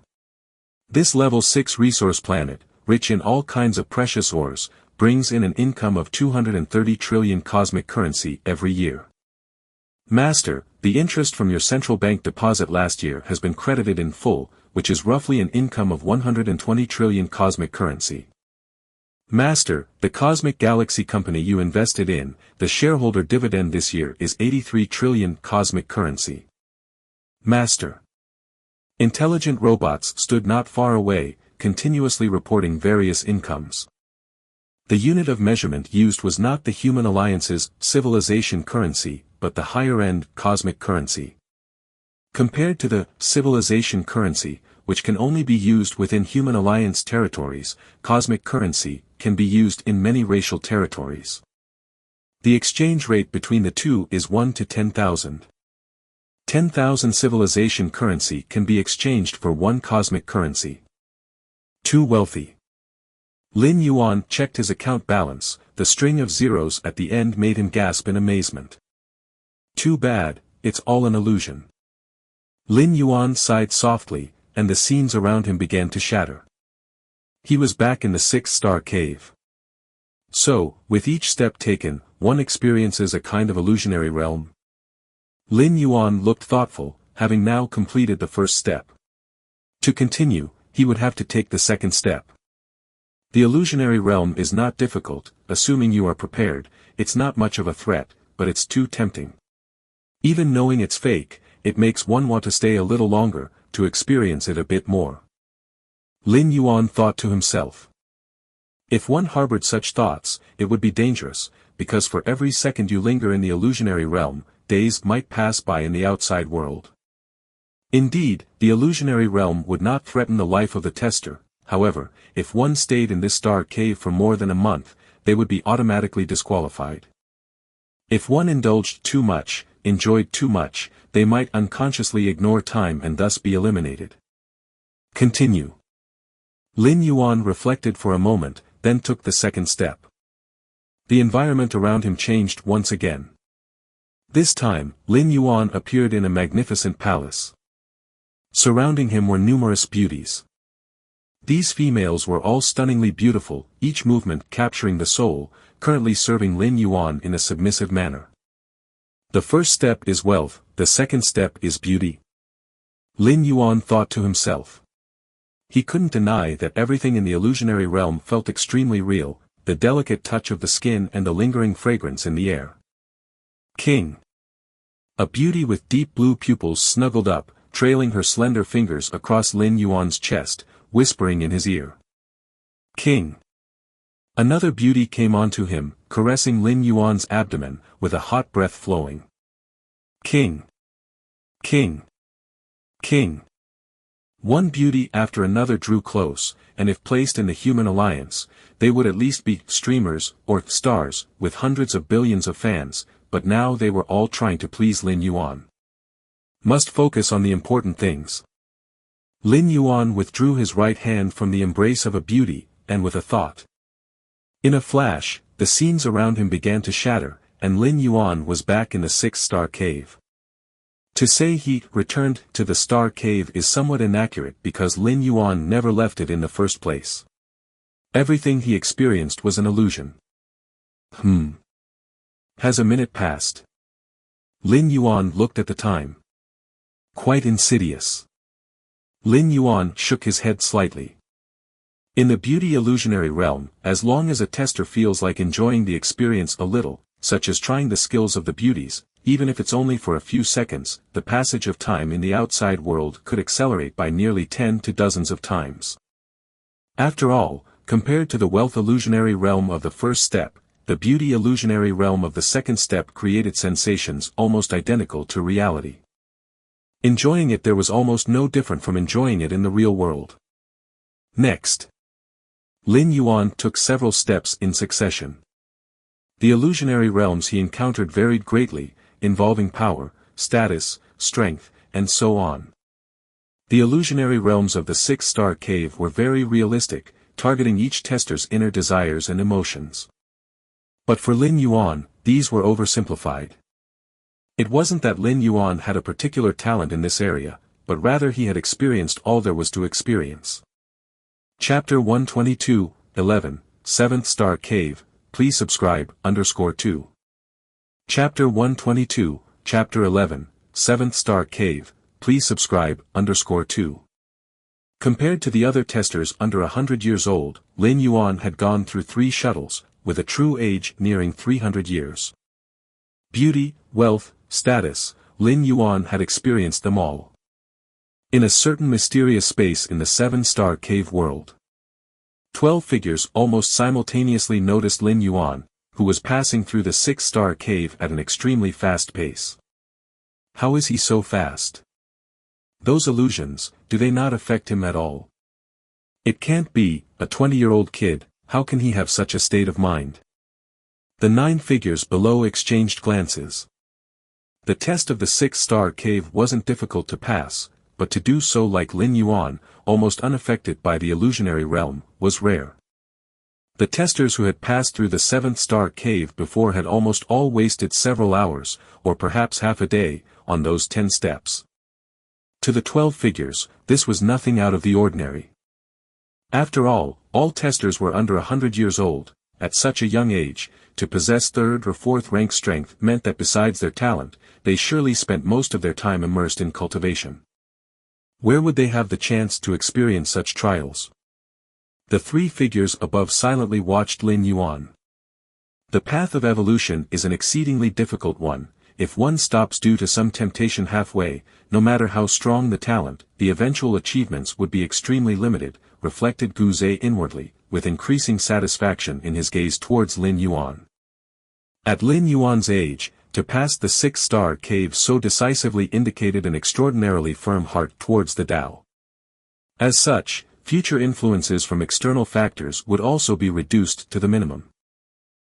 This level 6 resource planet, rich in all kinds of precious ores, brings in an income of 230 trillion cosmic currency every year. Master, the interest from your central bank deposit last year has been credited in full, which is roughly an income of 120 trillion cosmic currency. Master, the cosmic galaxy company you invested in, the shareholder dividend this year is 83 trillion cosmic currency. Master. Intelligent robots stood not far away, continuously reporting various incomes. The unit of measurement used was not the Human Alliance's civilization currency, but the higher-end cosmic currency. Compared to the civilization currency, which can only be used within Human Alliance territories, cosmic currency can be used in many racial territories. The exchange rate between the two is 1 to 10,000. 10,000 civilization currency can be exchanged for 1 cosmic currency. Too wealthy. Lin Yuan checked his account balance, the string of zeros at the end made him gasp in amazement. Too bad, it's all an illusion. Lin Yuan sighed softly, and the scenes around him began to shatter. He was back in the 6-star cave. So, with each step taken, one experiences a kind of illusionary realm. Lin Yuan looked thoughtful, having now completed the first step. To continue, he would have to take the second step. The illusionary realm is not difficult, assuming you are prepared. It's not much of a threat, but it's too tempting. Even knowing it's fake, it makes one want to stay a little longer, to experience it a bit more. Lin Yuan thought to himself. If one harbored such thoughts, it would be dangerous, because for every second you linger in the illusionary realm, days might pass by in the outside world. Indeed, the illusionary realm would not threaten the life of the tester. However, if one stayed in this star cave for more than a month, they would be automatically disqualified. If one indulged too much, enjoyed too much, they might unconsciously ignore time and thus be eliminated. Continue. Lin Yuan reflected for a moment, then took the second step. The environment around him changed once again. This time, Lin Yuan appeared in a magnificent palace. Surrounding him were numerous beauties. These females were all stunningly beautiful, each movement capturing the soul, currently serving Lin Yuan in a submissive manner. The first step is wealth, the second step is beauty. Lin Yuan thought to himself. He couldn't deny that everything in the illusionary realm felt extremely real, the delicate touch of the skin and the lingering fragrance in the air. King. A beauty with deep blue pupils snuggled up, trailing her slender fingers across Lin Yuan's chest, whispering in his ear. King. Another beauty came onto him, caressing Lin Yuan's abdomen, with a hot breath flowing. King. King. King. One beauty after another drew close, and if placed in the human alliance, they would at least be streamers, or stars, with hundreds of billions of fans, but now they were all trying to please Lin Yuan. Must focus on the important things. Lin Yuan withdrew his right hand from the embrace of a beauty, and with a thought. In a flash, the scenes around him began to shatter, and Lin Yuan was back in the 6-star cave. To say he returned to the star cave is somewhat inaccurate because Lin Yuan never left it in the first place. Everything he experienced was an illusion. Has a minute passed? Lin Yuan looked at the time. Quite insidious. Lin Yuan shook his head slightly. In the beauty illusionary realm, as long as a tester feels like enjoying the experience a little, such as trying the skills of the beauties, even if it's only for a few seconds, the passage of time in the outside world could accelerate by nearly 10 to dozens of times. After all, compared to the wealth illusionary realm of the first step, the beauty illusionary realm of the second step created sensations almost identical to reality. Enjoying it there was almost no different from enjoying it in the real world. Next. Lin Yuan took several steps in succession. The illusionary realms he encountered varied greatly, involving power, status, strength, and so on. The illusionary realms of the 6-star cave were very realistic, targeting each tester's inner desires and emotions. But for Lin Yuan, these were oversimplified. It wasn't that Lin Yuan had a particular talent in this area, but rather he had experienced all there was to experience. Chapter 122, 11, 7th Star Cave, please subscribe, _2. Chapter 122, Chapter 11, 7th Star Cave, please subscribe, _2. Compared to the other testers under 100 years old, Lin Yuan had gone through 3 shuttles, with a true age nearing 300 years. Beauty, wealth, status, Lin Yuan had experienced them all. In a certain mysterious space in the 7-star cave world. 12 figures almost simultaneously noticed Lin Yuan, who was passing through the 6-star cave at an extremely fast pace. How is he so fast? Those illusions, do they not affect him at all? It can't be, a 20-year-old kid, how can he have such a state of mind? The 9 figures below exchanged glances. The test of the 6-star cave wasn't difficult to pass, but to do so like Lin Yuan, almost unaffected by the illusionary realm, was rare. The testers who had passed through the 7th-star cave before had almost all wasted several hours, or perhaps half a day, on those 10 steps. To the 12 figures, this was nothing out of the ordinary. After all testers were under 100 years old. At such a young age, to possess 3rd or 4th rank strength meant that besides their talent, they surely spent most of their time immersed in cultivation. Where would they have the chance to experience such trials? The 3 figures above silently watched Lin Yuan. The path of evolution is an exceedingly difficult one. If one stops due to some temptation halfway, no matter how strong the talent, the eventual achievements would be extremely limited, reflected Gu Zhe inwardly, with increasing satisfaction in his gaze towards Lin Yuan. At Lin Yuan's age, to pass the 6-star cave so decisively indicated an extraordinarily firm heart towards the Tao. As such, future influences from external factors would also be reduced to the minimum.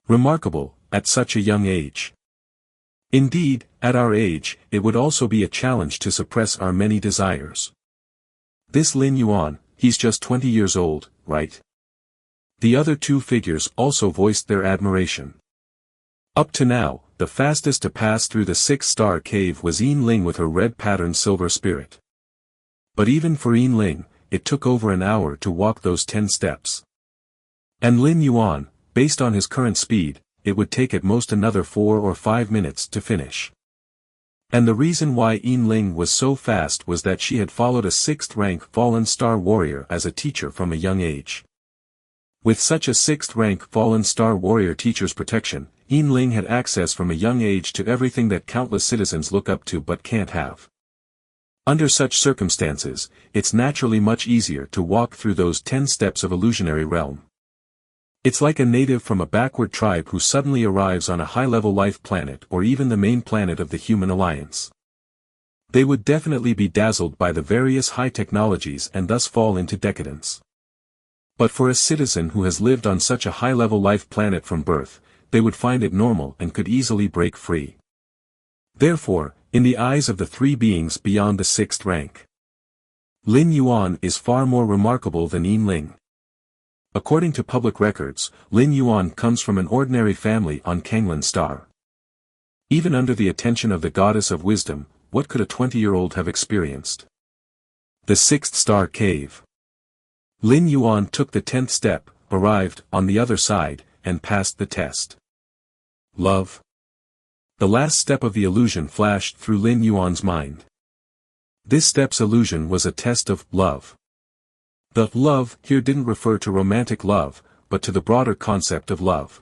Remarkable, at such a young age. Indeed, at our age, it would also be a challenge to suppress our many desires. This Lin Yuan, he's just 20 years old, right? The other 2 figures also voiced their admiration. Up to now, the fastest to pass through the 6-star cave was Yin Ling with her red-patterned silver spirit. But even for Yin Ling, it took over an hour to walk those 10 steps. And Lin Yuan, based on his current speed, it would take at most another 4 or 5 minutes to finish. And the reason why Yin Ling was so fast was that she had followed a 6th-rank fallen star warrior as a teacher from a young age. With such a 6th-rank fallen star warrior teacher's protection, Yin Ling had access from a young age to everything that countless citizens look up to but can't have. Under such circumstances, it's naturally much easier to walk through those 10 steps of illusionary realm. It's like a native from a backward tribe who suddenly arrives on a high-level life planet or even the main planet of the human alliance. They would definitely be dazzled by the various high technologies and thus fall into decadence. But for a citizen who has lived on such a high-level life planet from birth, they would find it normal and could easily break free. Therefore, in the eyes of the 3 beings beyond the 6th rank, Lin Yuan is far more remarkable than Yin Ling. According to public records, Lin Yuan comes from an ordinary family on Kanglan Star. Even under the attention of the goddess of wisdom, what could a 20-year-old have experienced? The 6th-star cave. Lin Yuan took the 10th step, arrived on the other side, and passed the test. Love. The last step of the illusion flashed through Lin Yuan's mind. This step's illusion was a test of love. The love here didn't refer to romantic love, but to the broader concept of love.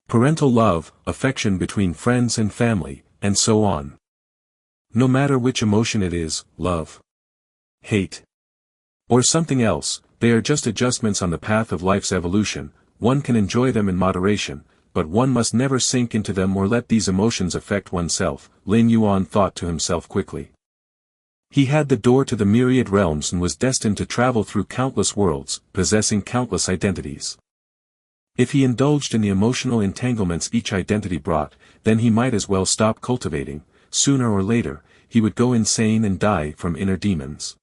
Parental love, affection between friends and family, and so on. No matter which emotion it is, love, hate, or something else, they are just adjustments on the path of life's evolution. One can enjoy them in moderation, but one must never sink into them or let these emotions affect oneself, Lin Yuan thought to himself quickly. He had the door to the myriad realms and was destined to travel through countless worlds, possessing countless identities. If he indulged in the emotional entanglements each identity brought, then he might as well stop cultivating. Sooner or later, he would go insane and die from inner demons.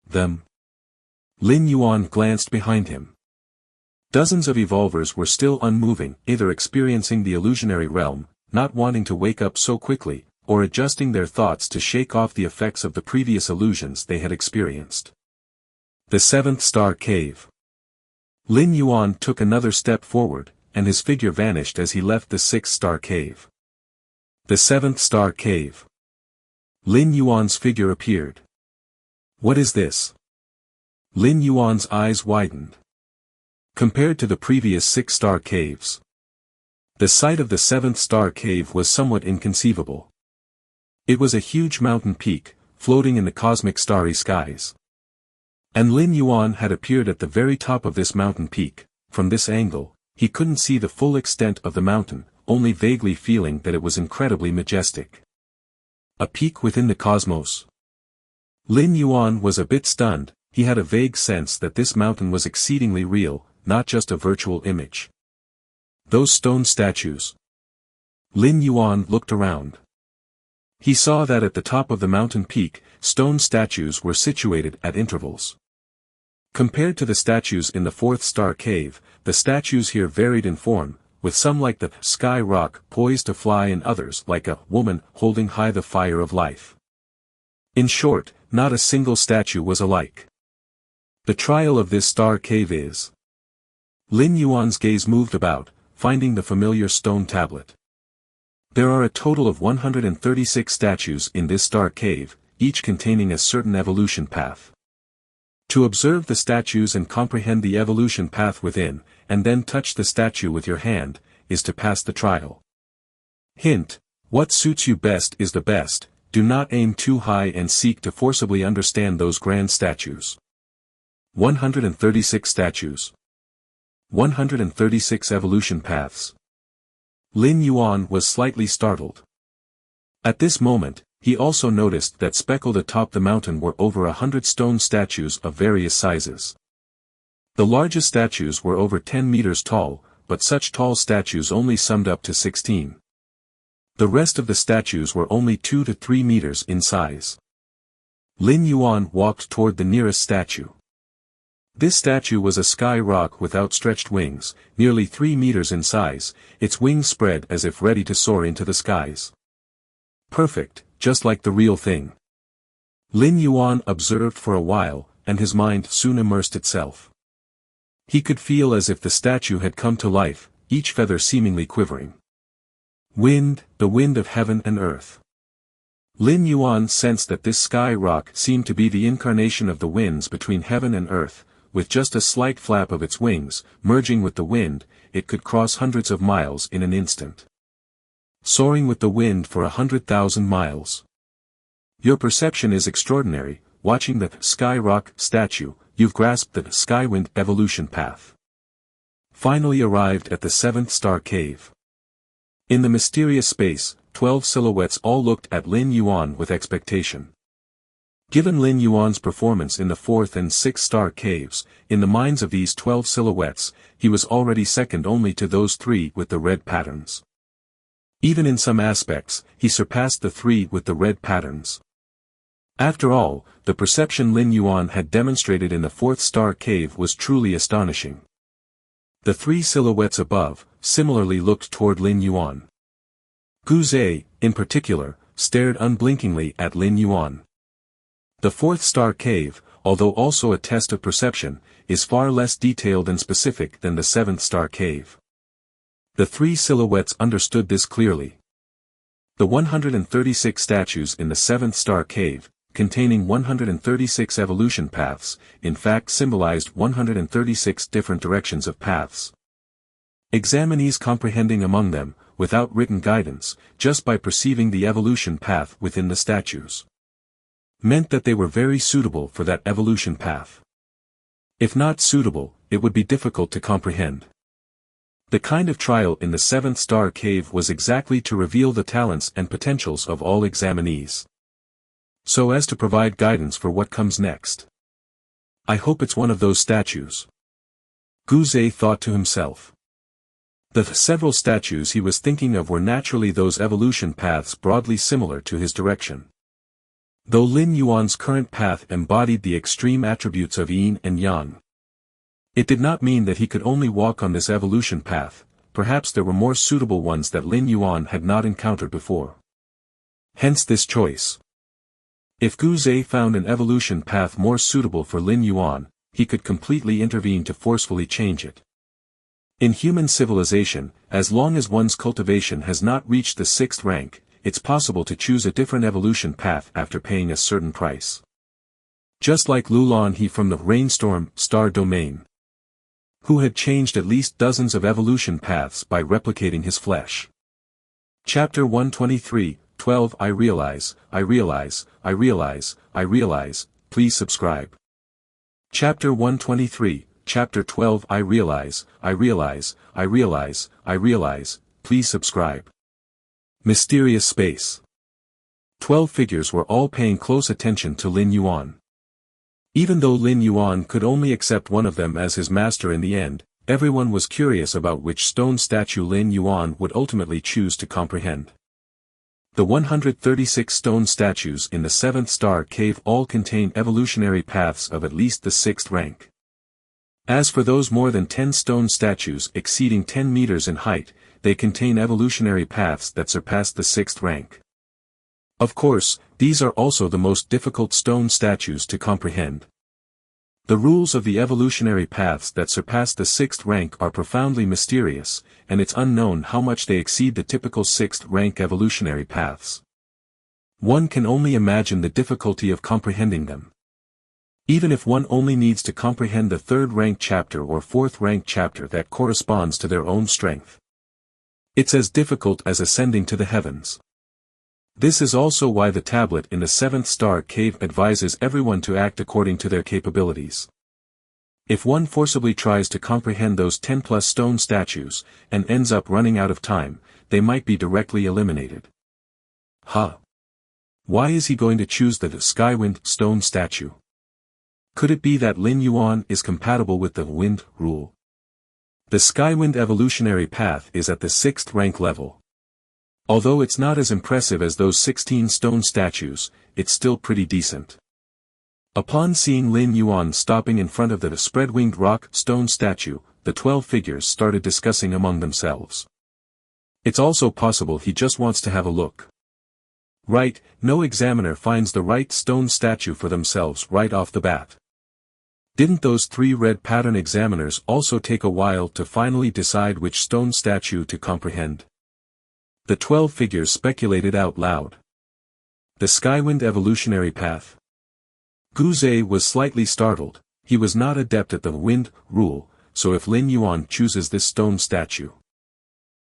Them. Lin Yuan glanced behind him. Dozens of evolvers were still unmoving, either experiencing the illusionary realm, not wanting to wake up so quickly, or adjusting their thoughts to shake off the effects of the previous illusions they had experienced. The 7th-star cave. Lin Yuan took another step forward, and his figure vanished as he left the 6th-star cave. The 7th-star cave. Lin Yuan's figure appeared. What is this? Lin Yuan's eyes widened. Compared to the previous 6-star caves, the sight of the 7th-star cave was somewhat inconceivable. It was a huge mountain peak, floating in the cosmic starry skies. And Lin Yuan had appeared at the very top of this mountain peak. From this angle, he couldn't see the full extent of the mountain, only vaguely feeling that it was incredibly majestic. A peak within the cosmos. Lin Yuan was a bit stunned. He had a vague sense that this mountain was exceedingly real, not just a virtual image. Those stone statues. Lin Yuan looked around. He saw that at the top of the mountain peak, stone statues were situated at intervals. Compared to the statues in the fourth star cave, the statues here varied in form, with some like the sky rock poised to fly and others like a woman holding high the fire of life. In short, not a single statue was alike. The trial of this star cave is. Lin Yuan's gaze moved about, finding the familiar stone tablet. There are a total of 136 statues in this star cave, each containing a certain evolution path. To observe the statues and comprehend the evolution path within, and then touch the statue with your hand, is to pass the trial. Hint: what suits you best is the best, do not aim too high and seek to forcibly understand those grand statues. 136 statues. 136 evolution paths. Lin Yuan was slightly startled. At this moment, he also noticed that speckled atop the mountain were over 100 stone statues of various sizes. The largest statues were over 10 meters tall, but such tall statues only summed up to 16. The rest of the statues were only 2 to 3 meters in size. Lin Yuan walked toward the nearest statue. This statue was a sky rock with outstretched wings, nearly 3 meters in size, its wings spread as if ready to soar into the skies. Perfect, just like the real thing. Lin Yuan observed for a while, and his mind soon immersed itself. He could feel as if the statue had come to life, each feather seemingly quivering. Wind, the wind of heaven and earth. Lin Yuan sensed that this sky rock seemed to be the incarnation of the winds between heaven and earth. With just a slight flap of its wings, merging with the wind, it could cross hundreds of miles in an instant. Soaring with the wind for 100,000 miles. Your perception is extraordinary. Watching the sky rock statue, you've grasped the skywind evolution path. Finally arrived at the 7th star cave. In the mysterious space, 12 silhouettes all looked at Lin Yuan with expectation. Given Lin Yuan's performance in the 4th and 6th star caves, in the minds of these 12 silhouettes, he was already second only to those 3 with the red patterns. Even in some aspects, he surpassed the 3 with the red patterns. After all, the perception Lin Yuan had demonstrated in the 4th star cave was truly astonishing. The 3 silhouettes above, similarly looked toward Lin Yuan. Gu Zhe, in particular, stared unblinkingly at Lin Yuan. The 4th star cave, although also a test of perception, is far less detailed and specific than the 7th star cave. The 3 silhouettes understood this clearly. The 136 statues in the 7th star cave, containing 136 evolution paths, in fact symbolized 136 different directions of paths. Examinees comprehending among them, without written guidance, just by perceiving the evolution path within the statues, meant that they were very suitable for that evolution path. If not suitable, it would be difficult to comprehend. The kind of trial in the 7th star cave was exactly to reveal the talents and potentials of all examinees, so as to provide guidance for what comes next. I hope it's one of those statues. Gu Zhe thought to himself. The several statues he was thinking of were naturally those evolution paths broadly similar to his direction. Though Lin Yuan's current path embodied the extreme attributes of yin and yang, it did not mean that he could only walk on this evolution path. Perhaps there were more suitable ones that Lin Yuan had not encountered before. Hence this choice. If Gu Zhe found an evolution path more suitable for Lin Yuan, he could completely intervene to forcefully change it. In human civilization, as long as one's cultivation has not reached the 6th rank, it's possible to choose a different evolution path after paying a certain price. Just like Lulan He from the Rainstorm Star Domain, who had changed at least dozens of evolution paths by replicating his flesh. Chapter 123, 12 I realize, please subscribe. Chapter 123, Chapter 12 I realize, please subscribe. Mysterious space. 12 figures were all paying close attention to Lin Yuan. Even though Lin Yuan could only accept one of them as his master in the end, everyone was curious about which stone statue Lin Yuan would ultimately choose to comprehend. The 136 stone statues in the 7th star cave all contain evolutionary paths of at least the 6th rank. As for those more than 10 stone statues exceeding 10 meters in height, they contain evolutionary paths that surpass the 6th rank. Of course, these are also the most difficult stone statues to comprehend. The rules of the evolutionary paths that surpass the 6th rank are profoundly mysterious, and it's unknown how much they exceed the typical 6th rank evolutionary paths. One can only imagine the difficulty of comprehending them. Even if one only needs to comprehend the 3rd rank chapter or 4th rank chapter that corresponds to their own strength. It's as difficult as ascending to the heavens. This is also why the tablet in the 7th star cave advises everyone to act according to their capabilities. If one forcibly tries to comprehend those 10+ stone statues, and ends up running out of time, they might be directly eliminated. Why is he going to choose the Skywind stone statue? Could it be that Lin Yuan is compatible with the wind rule? The Skywind evolutionary path is at the 6th rank level. Although it's not as impressive as those 16 stone statues, it's still pretty decent. Upon seeing Lin Yuan stopping in front of the spread-winged rock stone statue, the 12 figures started discussing among themselves. It's also possible he just wants to have a look. Right, no examiner finds the right stone statue for themselves right off the bat. Didn't those 3 red pattern examiners also take a while to finally decide which stone statue to comprehend? The 12 figures speculated out loud. The Skywind evolutionary path. Guze was slightly startled. He was not adept at the wind rule, so if Lin Yuan chooses this stone statue.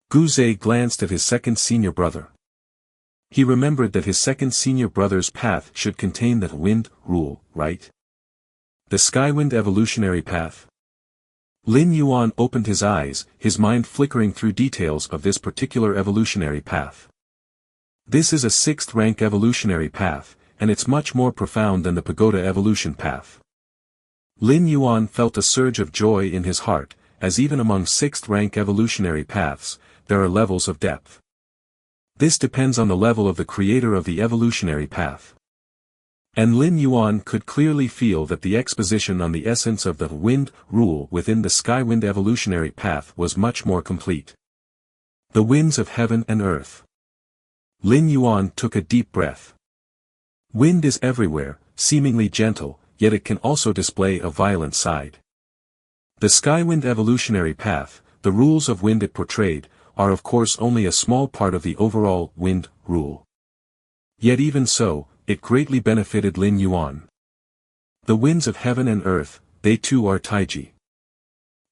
Guze glanced at his second senior brother. He remembered that his second senior brother's path should contain the wind rule, right? The Skywind evolutionary path. Lin Yuan opened his eyes, his mind flickering through details of this particular evolutionary path. This is a 6th rank evolutionary path, and it's much more profound than the pagoda evolution path. Lin Yuan felt a surge of joy in his heart, as even among 6th rank evolutionary paths, there are levels of depth. This depends on the level of the creator of the evolutionary path. And Lin Yuan could clearly feel that the exposition on the essence of the wind rule within the Skywind evolutionary path was much more complete. The winds of heaven and earth. Lin Yuan took a deep breath. Wind is everywhere, seemingly gentle, yet it can also display a violent side. The Skywind evolutionary path, the rules of wind it portrayed, are of course only a small part of the overall wind rule. Yet even so, it greatly benefited Lin Yuan. The winds of heaven and earth, they too are Taiji.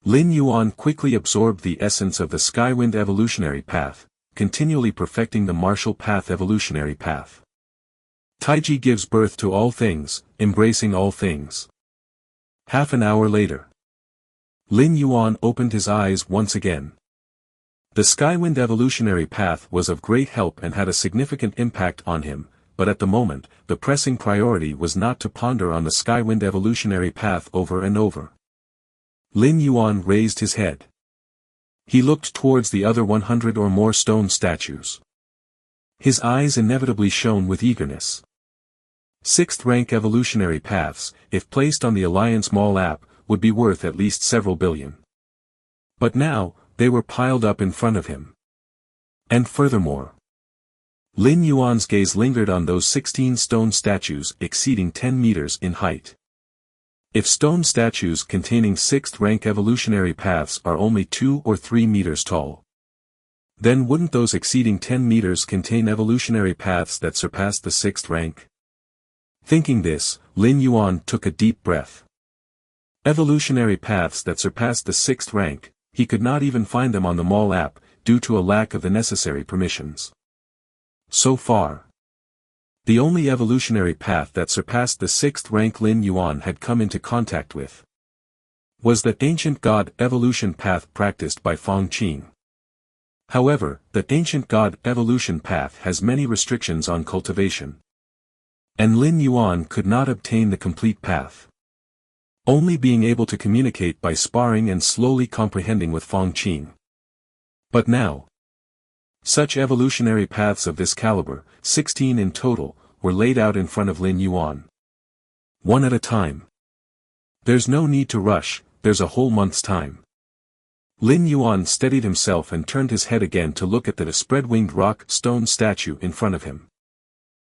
Lin Yuan quickly absorbed the essence of the Skywind evolutionary path, continually perfecting the martial path evolutionary path. Taiji gives birth to all things, embracing all things. Half an hour later. Lin Yuan opened his eyes once again. The Skywind evolutionary path was of great help and had a significant impact on him, but at the moment, the pressing priority was not to ponder on the Skywind evolutionary path over and over. Lin Yuan raised his head. He looked towards the other 100 or more stone statues. His eyes inevitably shone with eagerness. 6th rank evolutionary paths, if placed on the Alliance Mall app, would be worth at least several billion. But now, they were piled up in front of him. And furthermore, Lin Yuan's gaze lingered on those 16 stone statues exceeding 10 meters in height. If stone statues containing 6th rank evolutionary paths are only 2 or 3 meters tall, then wouldn't those exceeding 10 meters contain evolutionary paths that surpass the 6th rank? Thinking this, Lin Yuan took a deep breath. Evolutionary paths that surpassed the 6th rank, he could not even find them on the Mall app, due to a lack of the necessary permissions. So far, the only evolutionary path that surpassed the 6th rank Lin Yuan had come into contact with was that ancient god evolution path practiced by Feng Qing. However, the ancient god evolution path has many restrictions on cultivation. And Lin Yuan could not obtain the complete path. Only being able to communicate by sparring and slowly comprehending with Feng Qing. But now, Such evolutionary paths of this caliber, 16 in total, were laid out in front of Lin Yuan. One at a time. There's no need to rush, there's a whole month's time. Lin Yuan steadied himself and turned his head again to look at the spread-winged rock-stone statue in front of him.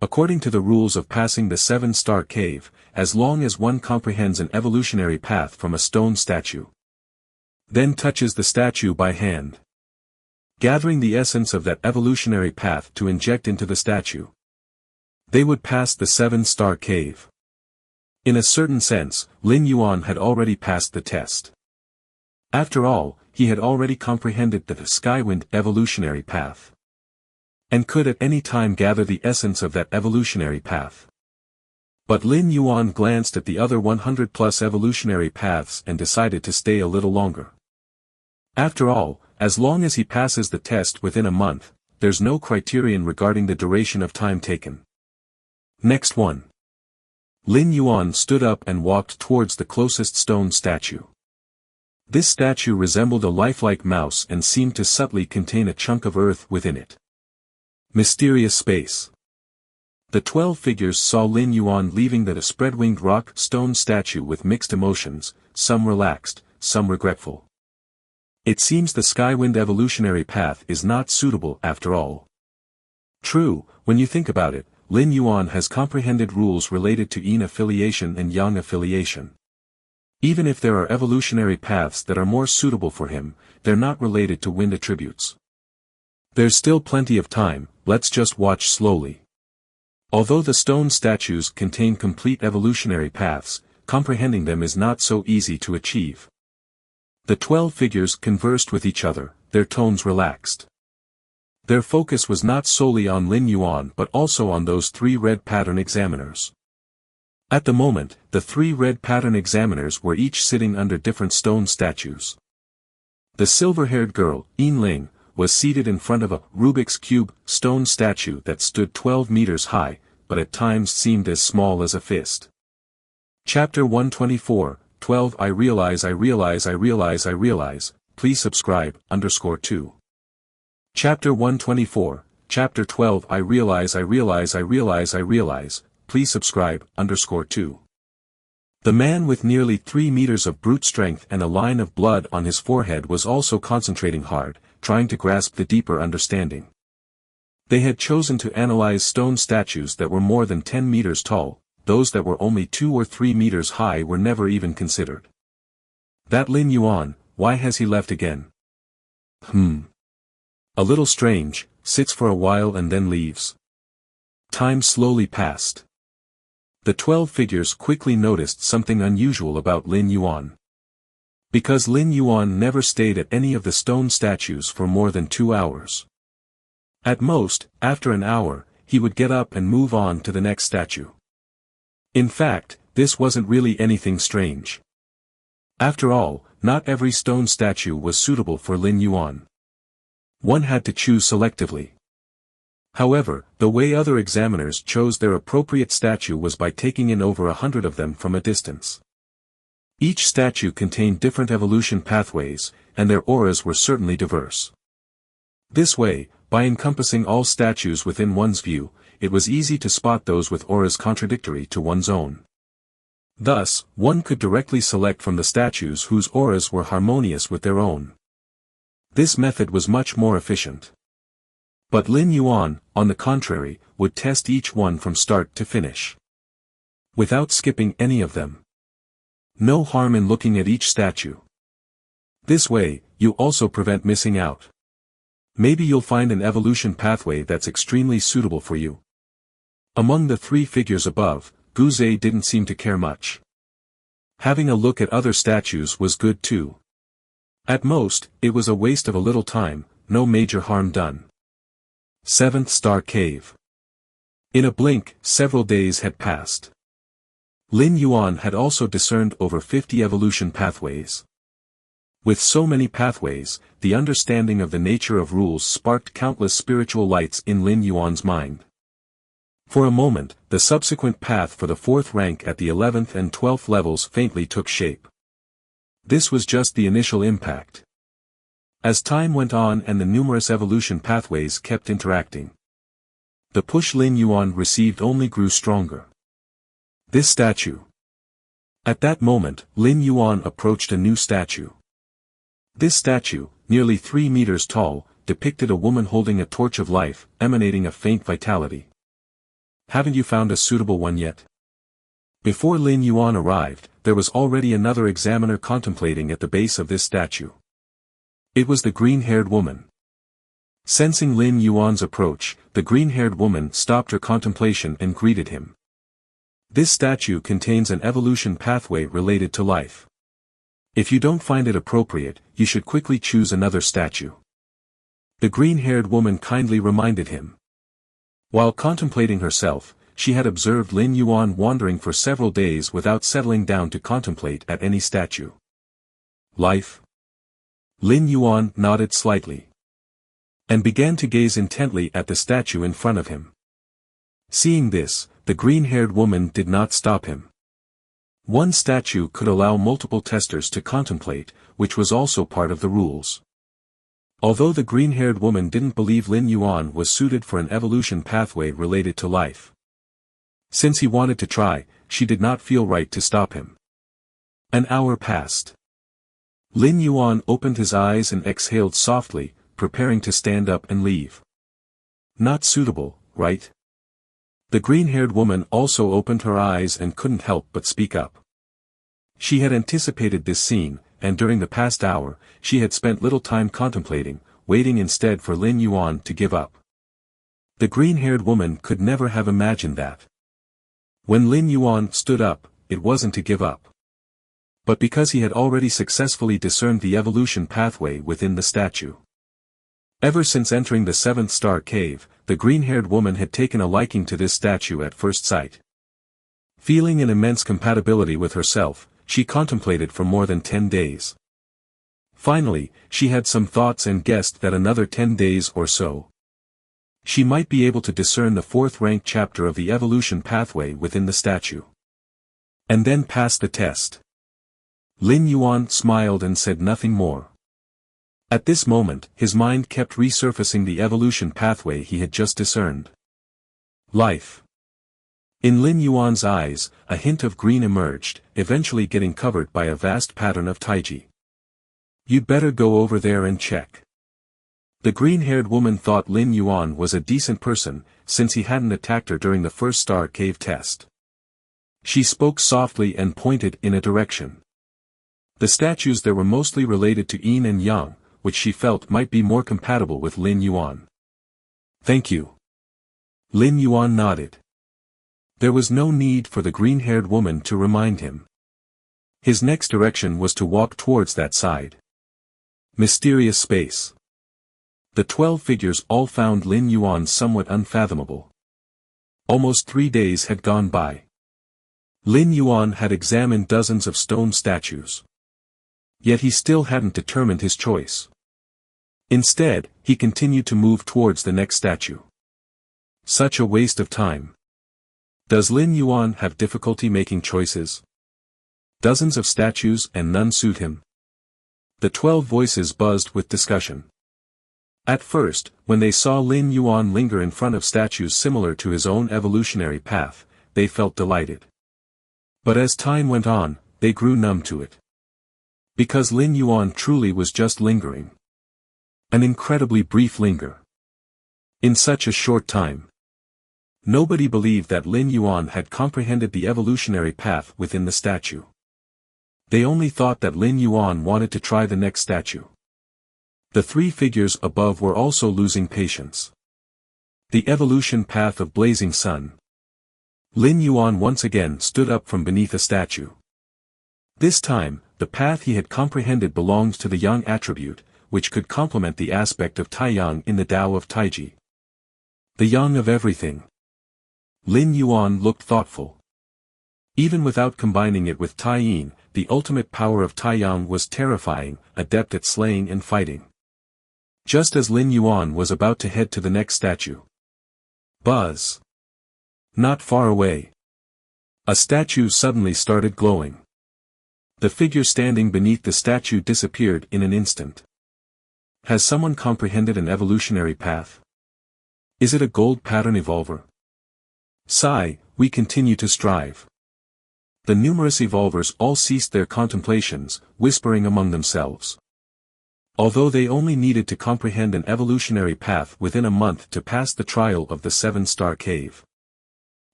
According to the rules of passing the 7-star cave, as long as one comprehends an evolutionary path from a stone statue, then touches the statue by hand, gathering the essence of that evolutionary path to inject into the statue, they would pass the 7-star cave. In a certain sense, Lin Yuan had already passed the test. After all, he had already comprehended the Skywind evolutionary path, and could at any time gather the essence of that evolutionary path. But Lin Yuan glanced at the other 100+ evolutionary paths and decided to stay a little longer. After all, as long as he passes the test within a month, there's no criterion regarding the duration of time taken. Next one. Lin Yuan stood up and walked towards the closest stone statue. This statue resembled a lifelike mouse and seemed to subtly contain a chunk of earth within it. Mysterious space. The 12 figures saw Lin Yuan leaving the spread-winged rock-stone statue with mixed emotions, some relaxed, some regretful. It seems the Skywind evolutionary path is not suitable after all. True, when you think about it, Lin Yuan has comprehended rules related to yin affiliation and yang affiliation. Even if there are evolutionary paths that are more suitable for him, they're not related to wind attributes. There's still plenty of time, let's just watch slowly. Although the stone statues contain complete evolutionary paths, comprehending them is not so easy to achieve. The 12 figures conversed with each other, their tones relaxed. Their focus was not solely on Lin Yuan but also on those 3 red pattern examiners. At the moment, the 3 red pattern examiners were each sitting under different stone statues. The silver-haired girl, Yin Ling, was seated in front of a Rubik's Cube stone statue that stood 12 meters high, but at times seemed as small as a fist. Chapter 124, 12 I realize, please subscribe, _2. Chapter 124, Chapter 12 I realize, please subscribe, _2. The man with nearly 3 meters of brute strength and a line of blood on his forehead was also concentrating hard, trying to grasp the deeper understanding. They had chosen to analyze stone statues that were more than 10 meters tall, those that were only 2 or 3 meters high were never even considered. That Lin Yuan, why has he left again? A little strange, sits for a while and then leaves. Time slowly passed. The 12 figures quickly noticed something unusual about Lin Yuan. Because Lin Yuan never stayed at any of the stone statues for more than 2 hours. At most, after an hour, he would get up and move on to the next statue. In fact, this wasn't really anything strange. After all, not every stone statue was suitable for Lin Yuan. One had to choose selectively. However, the way other examiners chose their appropriate statue was by taking in over 100 of them from a distance. Each statue contained different evolution pathways, and their auras were certainly diverse. This way, by encompassing all statues within one's view, it was easy to spot those with auras contradictory to one's own. Thus, one could directly select from the statues whose auras were harmonious with their own. This method was much more efficient. But Lin Yuan, on the contrary, would test each one from start to finish, without skipping any of them. No harm in looking at each statue. This way, you also prevent missing out. Maybe you'll find an evolution pathway that's extremely suitable for you. Among the 3 figures above, Guzhe didn't seem to care much. Having a look at other statues was good too. At most, it was a waste of a little time, no major harm done. 7th Star Cave. In a blink, several days had passed. Lin Yuan had also discerned over 50 evolution pathways. With so many pathways, the understanding of the nature of rules sparked countless spiritual lights in Lin Yuan's mind. For a moment, the subsequent path for the 4th rank at the 11th and 12th levels faintly took shape. This was just the initial impact. As time went on and the numerous evolution pathways kept interacting, the push Lin Yuan received only grew stronger. This statue. At that moment, Lin Yuan approached a new statue. This statue, nearly 3 meters tall, depicted a woman holding a torch of life, emanating a faint vitality. Haven't you found a suitable one yet? Before Lin Yuan arrived, there was already another examiner contemplating at the base of this statue. It was the green-haired woman. Sensing Lin Yuan's approach, the green-haired woman stopped her contemplation and greeted him. This statue contains an evolution pathway related to life. If you don't find it appropriate, you should quickly choose another statue. The green-haired woman kindly reminded him. While contemplating herself, she had observed Lin Yuan wandering for several days without settling down to contemplate at any statue. Life? Lin Yuan nodded slightly, and began to gaze intently at the statue in front of him. Seeing this, the green-haired woman did not stop him. One statue could allow multiple testers to contemplate, which was also part of the rules. Although the green-haired woman didn't believe Lin Yuan was suited for an evolution pathway related to life. Since he wanted to try, she did not feel right to stop him. An hour passed. Lin Yuan opened his eyes and exhaled softly, preparing to stand up and leave. Not suitable, right? The green-haired woman also opened her eyes and couldn't help but speak up. She had anticipated this scene, and during the past hour, she had spent little time contemplating, waiting instead for Lin Yuan to give up. The green-haired woman could never have imagined that. When Lin Yuan stood up, it wasn't to give up, but because he had already successfully discerned the evolution pathway within the statue. Ever since entering the 7th star cave, the green-haired woman had taken a liking to this statue at first sight. Feeling an immense compatibility with herself, she contemplated for more than 10 days. Finally, she had some thoughts and guessed that another 10 days or so, she might be able to discern the 4th-ranked chapter of the evolution pathway within the statue. And then pass the test. Lin Yuan smiled and said nothing more. At this moment, his mind kept resurfacing the evolution pathway he had just discerned. Life. In Lin Yuan's eyes, a hint of green emerged, eventually getting covered by a vast pattern of taiji. You'd better go over there and check. The green-haired woman thought Lin Yuan was a decent person, since he hadn't attacked her during the 1st star cave test. She spoke softly and pointed in a direction. The statues there were mostly related to yin and yang, which she felt might be more compatible with Lin Yuan. Thank you. Lin Yuan nodded. There was no need for the green-haired woman to remind him. His next direction was to walk towards that side. Mysterious space. The 12 figures all found Lin Yuan somewhat unfathomable. Almost 3 days had gone by. Lin Yuan had examined dozens of stone statues. Yet he still hadn't determined his choice. Instead, he continued to move towards the next statue. Such a waste of time. Does Lin Yuan have difficulty making choices? Dozens of statues and none suit him. The 12 voices buzzed with discussion. At first, when they saw Lin Yuan linger in front of statues similar to his own evolutionary path, they felt delighted. But as time went on, they grew numb to it. Because Lin Yuan truly was just lingering. An incredibly brief linger. In such a short time. Nobody believed that Lin Yuan had comprehended the evolutionary path within the statue. They only thought that Lin Yuan wanted to try the next statue. The 3 figures above were also losing patience. The evolution path of blazing sun. Lin Yuan once again stood up from beneath a statue. This time, the path he had comprehended belonged to the yang attribute, which could complement the aspect of Tai-yang in the Tao of Taiji. The yang of everything. Lin Yuan looked thoughtful. Even without combining it with Tai-yin, the ultimate power of Tai-yang was terrifying, adept at slaying and fighting. Just as Lin Yuan was about to head to the next statue. Buzz. Not far away. A statue suddenly started glowing. The figure standing beneath the statue disappeared in an instant. Has someone comprehended an evolutionary path? Is it a gold pattern evolver? Sigh, we continue to strive. The numerous evolvers all ceased their contemplations, whispering among themselves. Although they only needed to comprehend an evolutionary path within a month to pass the trial of the 7-star cave.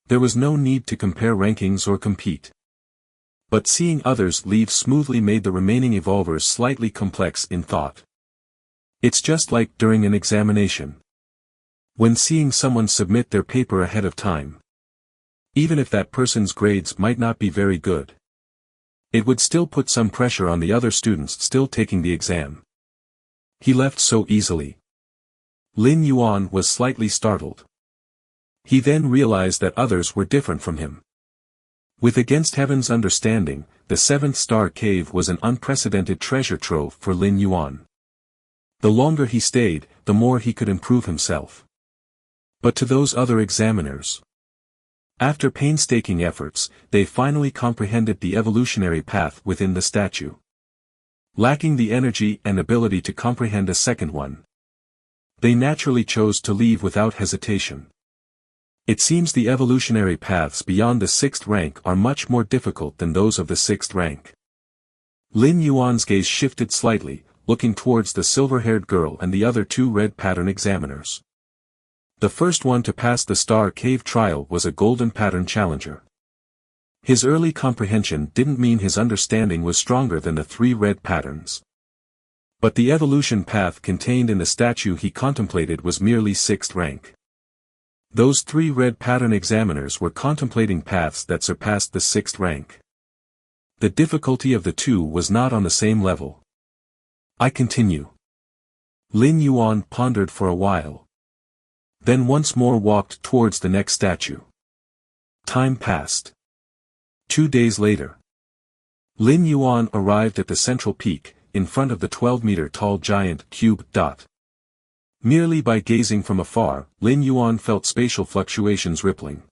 There was no need to compare rankings or compete. But seeing others leave smoothly made the remaining evolvers slightly complex in thought. It's just like during an examination. When seeing someone submit their paper ahead of time. Even if that person's grades might not be very good. It would still put some pressure on the other students still taking the exam. He left so easily. Lin Yuan was slightly startled. He then realized that others were different from him. With Against Heaven's understanding, the 7th star cave was an unprecedented treasure trove for Lin Yuan. The longer he stayed, the more he could improve himself. But to those other examiners, after painstaking efforts, they finally comprehended the evolutionary path within the statue. Lacking the energy and ability to comprehend a second one, they naturally chose to leave without hesitation. It seems the evolutionary paths beyond the 6th rank are much more difficult than those of the 6th rank. Lin Yuan's gaze shifted slightly, looking towards the silver-haired girl and the other 2 red pattern examiners. The first one to pass the star cave trial was a golden pattern challenger. His early comprehension didn't mean his understanding was stronger than the 3 red patterns. But the evolution path contained in the statue he contemplated was merely 6th rank. Those 3 red pattern examiners were contemplating paths that surpassed the 6th rank. The difficulty of the 2 was not on the same level. I continue. Lin Yuan pondered for a while. Then once more walked towards the next statue. Time passed. 2 days later. Lin Yuan arrived at the central peak, in front of the 12-meter-tall giant cube dot. Merely by gazing from afar, Lin Yuan felt spatial fluctuations rippling.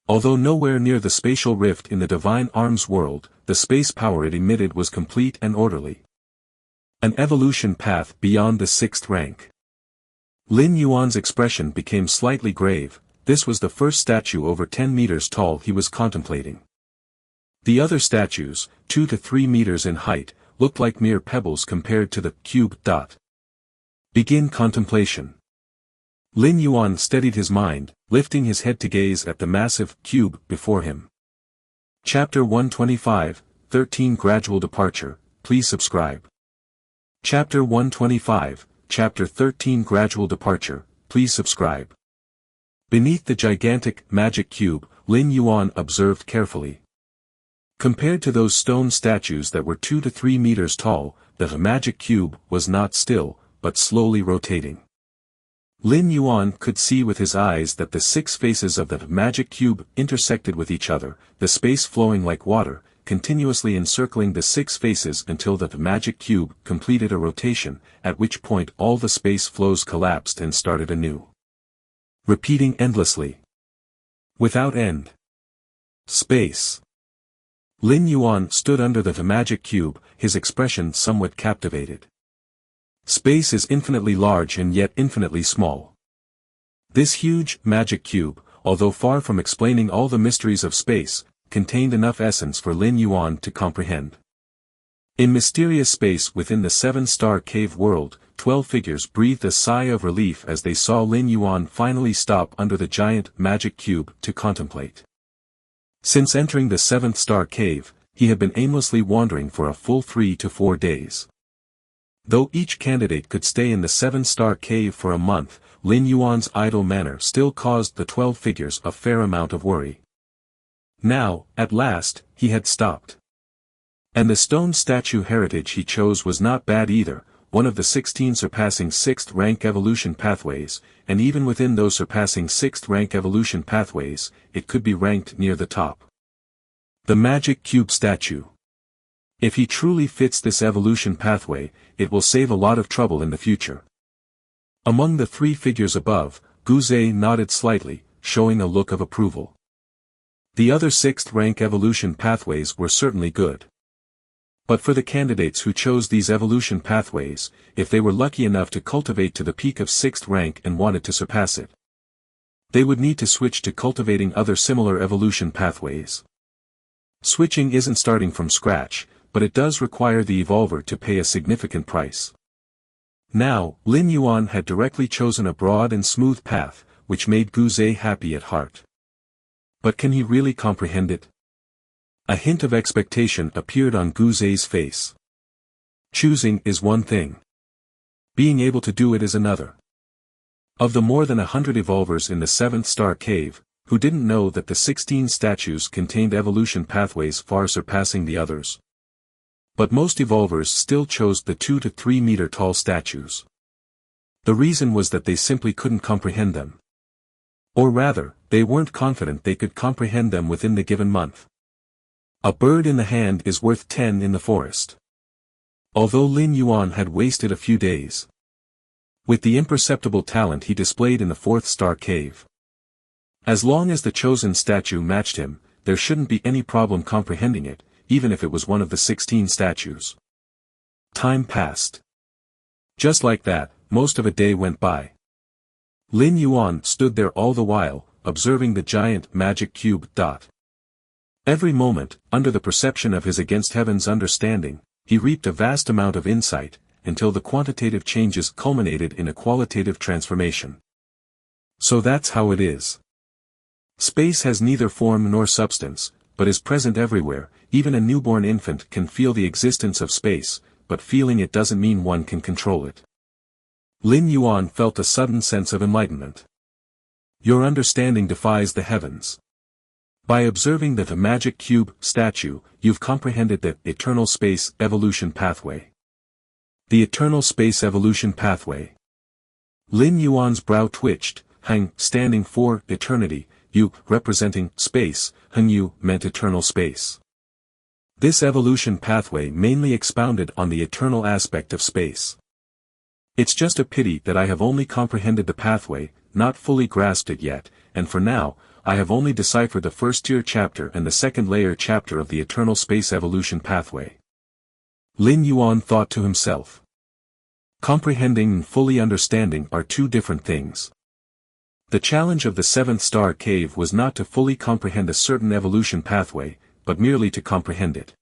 Although nowhere near the spatial rift in the Divine Arms world, the space power it emitted was complete and orderly. An evolution path beyond the 6th rank. Lin Yuan's expression became slightly grave. This was the first statue over 10 meters tall he was contemplating. The other statues, 2 to 3 meters in height, looked like mere pebbles compared to the cube dot. Begin contemplation. Lin Yuan steadied his mind, lifting his head to gaze at the massive cube before him. Chapter 125, 13 Gradual Departure, please subscribe. Chapter 125, Chapter 13 Gradual Departure, please subscribe. Beneath the gigantic, magic cube, Lin Yuan observed carefully. Compared to those stone statues that were 2 to 3 meters tall, the magic cube was not still, but slowly rotating. Lin Yuan could see with his eyes that the 6 faces of the magic cube intersected with each other, the space flowing like water, continuously encircling the 6 faces until the magic cube completed a rotation, at which point all the space flows collapsed and started anew. Repeating endlessly. Without end. Space. Lin Yuan stood under the magic cube, his expression somewhat captivated. Space is infinitely large and yet infinitely small. This huge, magic cube, although far from explaining all the mysteries of space, contained enough essence for Lin Yuan to comprehend. In mysterious space within the 7-star cave world, 12 figures breathed a sigh of relief as they saw Lin Yuan finally stop under the giant magic cube to contemplate. Since entering the 7th-star cave, he had been aimlessly wandering for a full 3 to 4 days. Though each candidate could stay in the 7-star cave for a month, Lin Yuan's idle manner still caused the 12 figures a fair amount of worry. Now, at last, he had stopped. And the stone statue heritage he chose was not bad either, one of the 16 surpassing 6th rank evolution pathways, and even within those surpassing 6th rank evolution pathways, it could be ranked near the top. The magic cube statue. If he truly fits this evolution pathway, it will save a lot of trouble in the future. Among the 3 figures above, Guze nodded slightly, showing a look of approval. The other 6th rank evolution pathways were certainly good. But for the candidates who chose these evolution pathways, if they were lucky enough to cultivate to the peak of 6th rank and wanted to surpass it, they would need to switch to cultivating other similar evolution pathways. Switching isn't starting from scratch, but it does require the evolver to pay a significant price. Now, Lin Yuan had directly chosen a broad and smooth path, which made Gu Zhe happy at heart. But can he really comprehend it? A hint of expectation appeared on Gu Zhe's face. Choosing is one thing. Being able to do it is another. Of the more than 100 evolvers in the 7th star cave, who didn't know that the 16 statues contained evolution pathways far surpassing the others? But most evolvers still chose the 2 to 3 meter tall statues. The reason was that they simply couldn't comprehend them. Or rather, they weren't confident they could comprehend them within the given month. A bird in the hand is worth 10 in the forest. Although Lin Yuan had wasted a few days with the imperceptible talent he displayed in the 4th star cave, as long as the chosen statue matched him, there shouldn't be any problem comprehending it, even if it was one of the 16 statues. Time passed. Just like that, most of a day went by. Lin Yuan stood there all the while, observing the giant magic cube dot. Every moment, under the perception of his against heaven's understanding, he reaped a vast amount of insight, until the quantitative changes culminated in a qualitative transformation. So that's how it is. Space has neither form nor substance, but is present everywhere. Even a newborn infant can feel the existence of space, but feeling it doesn't mean one can control it. Lin Yuan felt a sudden sense of enlightenment. Your understanding defies the heavens. By observing the magic cube statue, you've comprehended the eternal space evolution pathway. The eternal space evolution pathway. Lin Yuan's brow twitched. Heng, standing for eternity, Yu, representing space, Heng Yu meant eternal space. This evolution pathway mainly expounded on the eternal aspect of space. It's just a pity that I have only comprehended the pathway, not fully grasped it yet, and for now, I have only deciphered the first tier chapter and the second layer chapter of the eternal space evolution pathway. Lin Yuan thought to himself. Comprehending and fully understanding are two different things. The challenge of the 7th star cave was not to fully comprehend a certain evolution pathway, but merely to comprehend it.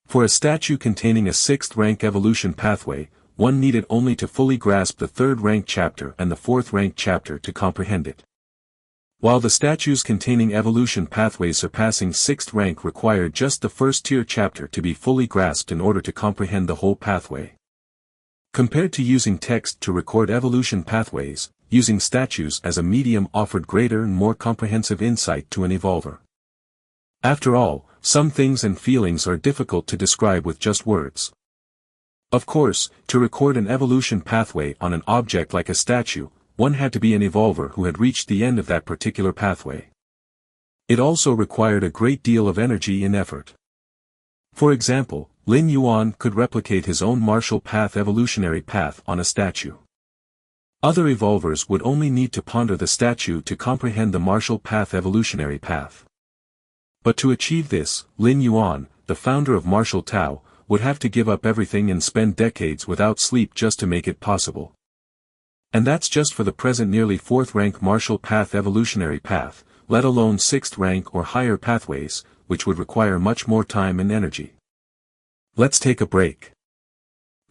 For a statue containing a 6th rank evolution pathway, one needed only to fully grasp the 3rd rank chapter and the 4th rank chapter to comprehend it. While the statues containing evolution pathways surpassing 6th rank required just the 1st tier chapter to be fully grasped in order to comprehend the whole pathway. Compared to using text to record evolution pathways, using statues as a medium offered greater and more comprehensive insight to an evolver. After all, some things and feelings are difficult to describe with just words. Of course, to record an evolution pathway on an object like a statue, one had to be an evolver who had reached the end of that particular pathway. It also required a great deal of energy and effort. For example, Lin Yuan could replicate his own martial path evolutionary path on a statue. Other evolvers would only need to ponder the statue to comprehend the martial path evolutionary path. But to achieve this, Lin Yuan, the founder of martial Tao, would have to give up everything and spend decades without sleep just to make it possible. And that's just for the present nearly 4th rank martial path evolutionary path, let alone 6th rank or higher pathways, which would require much more time and energy. Let's take a break.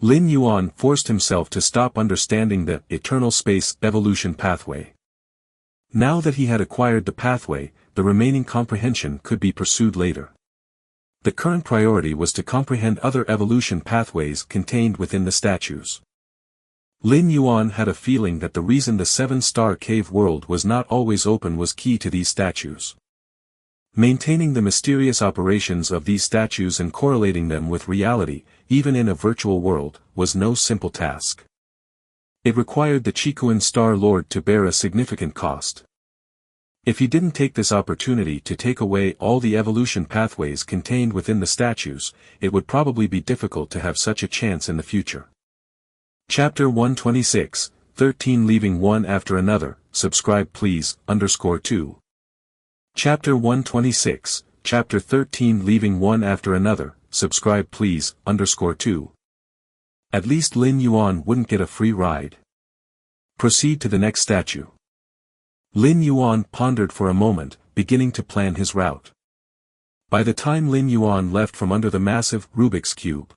Lin Yuan forced himself to stop understanding the eternal space evolution pathway. Now that he had acquired the pathway, the remaining comprehension could be pursued later. The current priority was to comprehend other evolution pathways contained within the statues. Lin Yuan had a feeling that the reason the 7-star cave world was not always open was key to these statues. Maintaining the mysterious operations of these statues and correlating them with reality, even in a virtual world, was no simple task. It required the Chikuan Star Lord to bear a significant cost. If he didn't take this opportunity to take away all the evolution pathways contained within the statues, it would probably be difficult to have such a chance in the future. Chapter 126, 13 Leaving One After Another, subscribe please, _2. Chapter 126, Chapter 13 Leaving One After Another, subscribe please, _2. At least Lin Yuan wouldn't get a free ride. Proceed to the next statue. Lin Yuan pondered for a moment, beginning to plan his route. By the time Lin Yuan left from under the massive Rubik's Cube,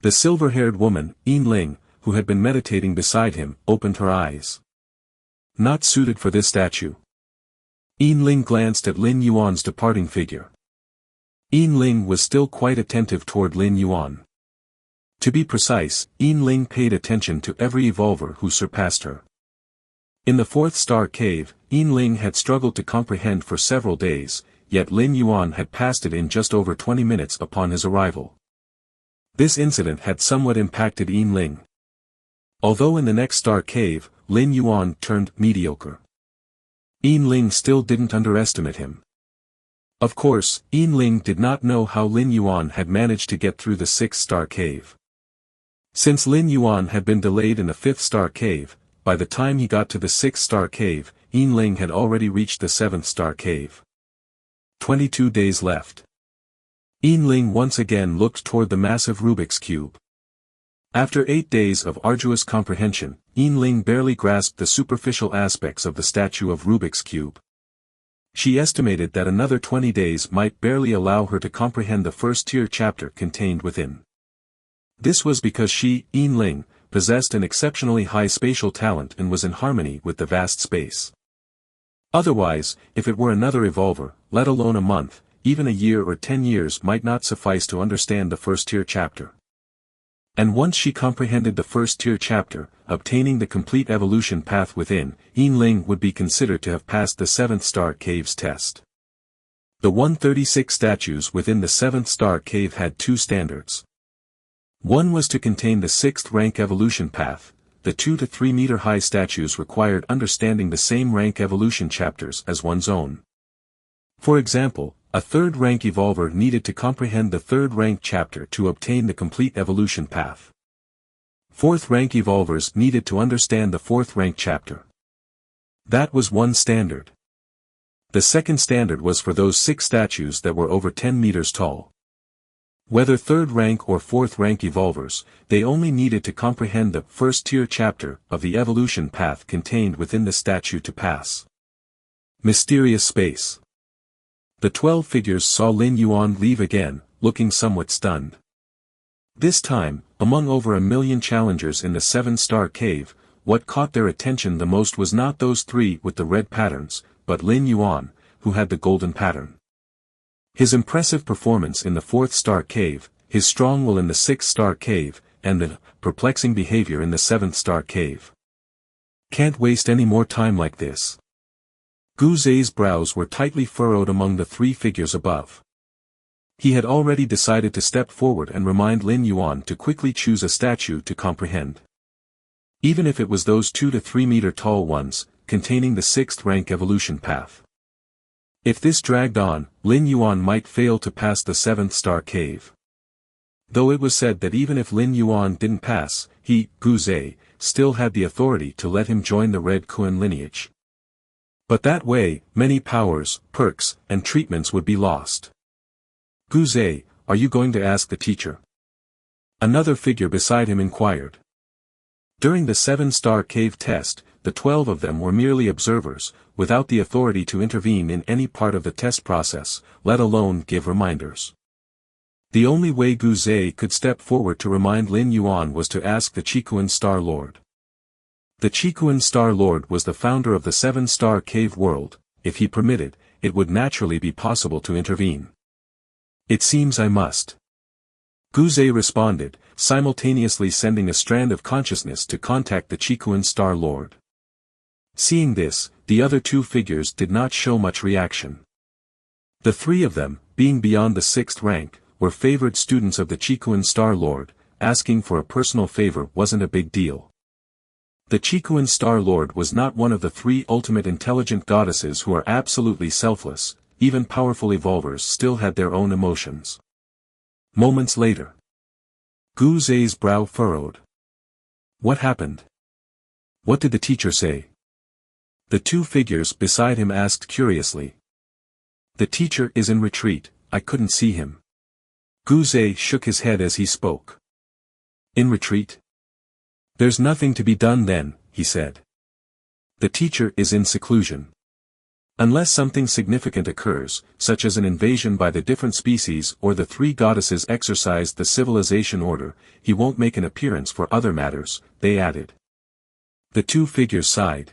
the silver-haired woman, Yin Ling, who had been meditating beside him, opened her eyes. Not suited for this statue. Yin Ling glanced at Lin Yuan's departing figure. Yin Ling was still quite attentive toward Lin Yuan. To be precise, Yin Ling paid attention to every evolver who surpassed her. In the fourth star cave, Yin Ling had struggled to comprehend for several days, yet Lin Yuan had passed it in just over 20 minutes upon his arrival. This incident had somewhat impacted Yin Ling. Although in the next star cave, Lin Yuan turned mediocre, Yin Ling still didn't underestimate him. Of course, Yin Ling did not know how Lin Yuan had managed to get through the 6-star cave. Since Lin Yuan had been delayed in the 5th-star cave, by the time he got to the 6th-star cave, Yin Ling had already reached the 7th-star cave. 22 days left. Yin Ling once again looked toward the massive Rubik's Cube. After 8 days of arduous comprehension, Yin Ling barely grasped the superficial aspects of the statue of Rubik's Cube. She estimated that another 20 days might barely allow her to comprehend the first-tier chapter contained within. This was because she, Yin Ling, possessed an exceptionally high spatial talent and was in harmony with the vast space. Otherwise, if it were another evolver, let alone a month, even a year or 10 years might not suffice to understand the first-tier chapter. And once she comprehended the first-tier chapter, obtaining the complete evolution path within, Yin Ling would be considered to have passed the 7th-star cave's test. The 136 statues within the 7th-star cave had 2 standards. One was to contain the 6th-rank evolution path. The 2 to 3 meter high statues required understanding the same rank evolution chapters as one's own. For example, a 3rd-rank evolver needed to comprehend the 3rd-rank chapter to obtain the complete evolution path. 4th-rank evolvers needed to understand the 4th-rank chapter. That was one standard. The second standard was for those 6 statues that were over 10 meters tall. Whether 3rd-rank or 4th-rank evolvers, they only needed to comprehend the first-tier chapter of the evolution path contained within the statue to pass. Mysterious space. The 12 figures saw Lin Yuan leave again, looking somewhat stunned. This time, among over 1 million challengers in the 7-star cave, what caught their attention the most was not those 3 with the red patterns, but Lin Yuan, who had the golden pattern. His impressive performance in the 4th-star cave, his strong will in the 6th-star cave, and the perplexing behavior in the 7th-star cave. Can't waste any more time like this. Gu Zhe's brows were tightly furrowed among the 3 figures above. He had already decided to step forward and remind Lin Yuan to quickly choose a statue to comprehend. Even if it was those 2 to 3 meter tall ones, containing the 6th-rank evolution path. If this dragged on, Lin Yuan might fail to pass the 7th-star cave. Though it was said that even if Lin Yuan didn't pass, he, Gu Zhe, still had the authority to let him join the Red Kun lineage. But that way, many powers, perks, and treatments would be lost. Gu Zhe, are you going to ask the teacher? Another figure beside him inquired. During the 7-star cave test, the 12 of them were merely observers, without the authority to intervene in any part of the test process, let alone give reminders. The only way Gu Zhe could step forward to remind Lin Yuan was to ask the Qikuan Star Lord. The Qikuan Star Lord was the founder of the 7-star cave world. If he permitted, it would naturally be possible to intervene. It seems I must. Gu Zhe responded, simultaneously sending a strand of consciousness to contact the Qikuan Star Lord. Seeing this, the other 2 figures did not show much reaction. The 3 of them, being beyond the 6th rank, were favored students of the Qikuan Star Lord. Asking for a personal favor wasn't a big deal. The Qikuan Star Lord was not one of the 3 ultimate intelligent goddesses who are absolutely selfless. Even powerful evolvers still had their own emotions. Moments later. Gu Zhe's brow furrowed. What happened? What did the teacher say? The 2 figures beside him asked curiously. The teacher is in retreat, I couldn't see him. Guzhe shook his head as he spoke. In retreat? There's nothing to be done then, he said. The teacher is in seclusion. Unless something significant occurs, such as an invasion by the different species or the three goddesses exercise the civilization order, he won't make an appearance for other matters, they added. The two figures sighed.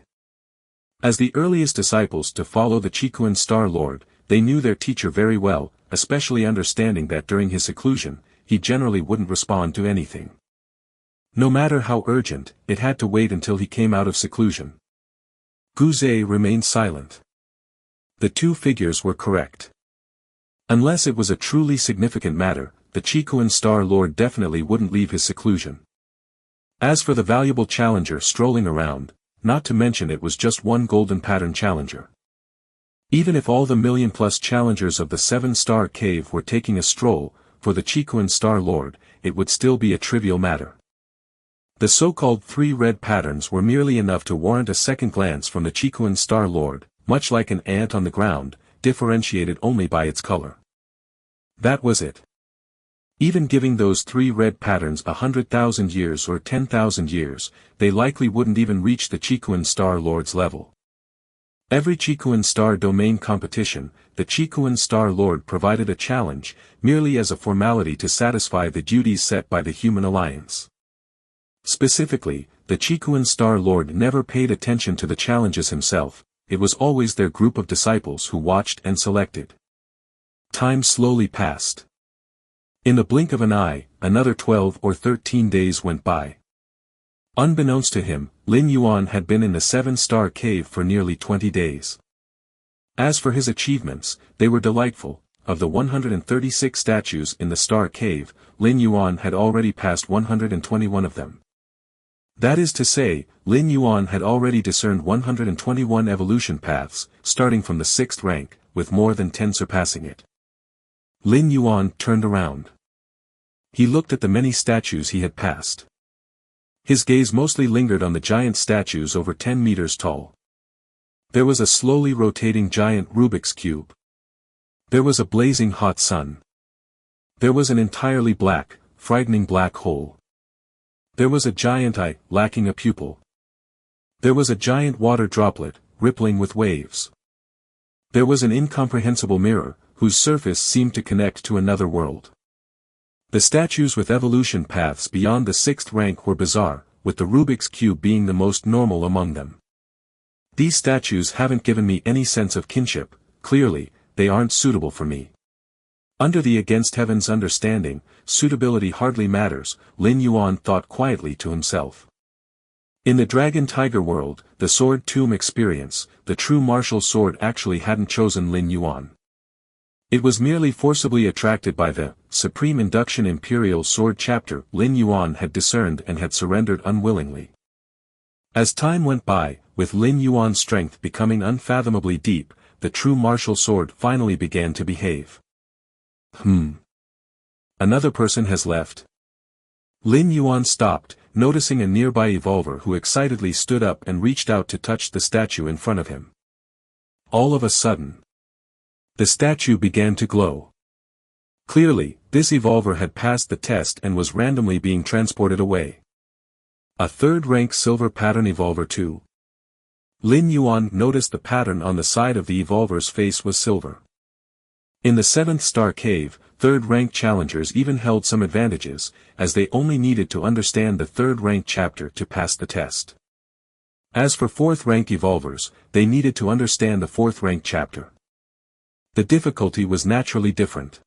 As the earliest disciples to follow the Chikuan Star Lord, they knew their teacher very well, especially understanding that during his seclusion, he generally wouldn't respond to anything. No matter how urgent, it had to wait until he came out of seclusion. Guzhe remained silent. The two figures were correct. Unless it was a truly significant matter, the Chikuan Star Lord definitely wouldn't leave his seclusion. As for the valuable challenger strolling around, not to mention it was just one golden pattern challenger. Even if all the million-plus challengers of the seven-star cave were taking a stroll, for the Chikuan Star Lord, it would still be a trivial matter. The so-called three red patterns were merely enough to warrant a second glance from the Chikuan Star Lord, much like an ant on the ground, differentiated only by its color. That was it. Even giving those three red patterns 100,000 years or 10,000 years, they likely wouldn't even reach the Chikuan Star Lord's level. Every Chikuan Star domain competition, the Chikuan Star Lord provided a challenge, merely as a formality to satisfy the duties set by the human alliance. Specifically, the Chikuan Star Lord never paid attention to the challenges himself, it was always their group of disciples who watched and selected. Time slowly passed. In the blink of an eye, another 12 or 13 days went by. Unbeknownst to him, Lin Yuan had been in the seven-star cave for nearly 20 days. As for his achievements, they were delightful. Of the 136 statues in the star cave, Lin Yuan had already passed 121 of them. That is to say, Lin Yuan had already discerned 121 evolution paths, starting from the 6th rank, with more than 10 surpassing it. Lin Yuan turned around. He looked at the many statues he had passed. His gaze mostly lingered on the giant statues over 10 meters tall. There was a slowly rotating giant Rubik's Cube. There was a blazing hot sun. There was an entirely black, frightening black hole. There was a giant eye, lacking a pupil. There was a giant water droplet, rippling with waves. There was an incomprehensible mirror, whose surface seemed to connect to another world. The statues with evolution paths beyond the 6th rank were bizarre, with the Rubik's Cube being the most normal among them. These statues haven't given me any sense of kinship, clearly, they aren't suitable for me. Under the against heaven's understanding, suitability hardly matters, Lin Yuan thought quietly to himself. In the Dragon Tiger world, the Sword Tomb experience, the true martial sword actually hadn't chosen Lin Yuan. It was merely forcibly attracted by the Supreme Induction Imperial Sword chapter Lin Yuan had discerned and had surrendered unwillingly. As time went by, with Lin Yuan's strength becoming unfathomably deep, the true martial sword finally began to behave. Another person has left. Lin Yuan stopped, noticing a nearby evolver who excitedly stood up and reached out to touch the statue in front of him. All of a sudden, the statue began to glow. Clearly, this evolver had passed the test and was randomly being transported away. A 3rd-rank silver pattern evolver too. Lin Yuan noticed the pattern on the side of the evolver's face was silver. In the 7th star cave, 3rd-rank challengers even held some advantages, as they only needed to understand the 3rd-rank chapter to pass the test. As for 4th-rank evolvers, they needed to understand the 4th-rank chapter. The difficulty was naturally different.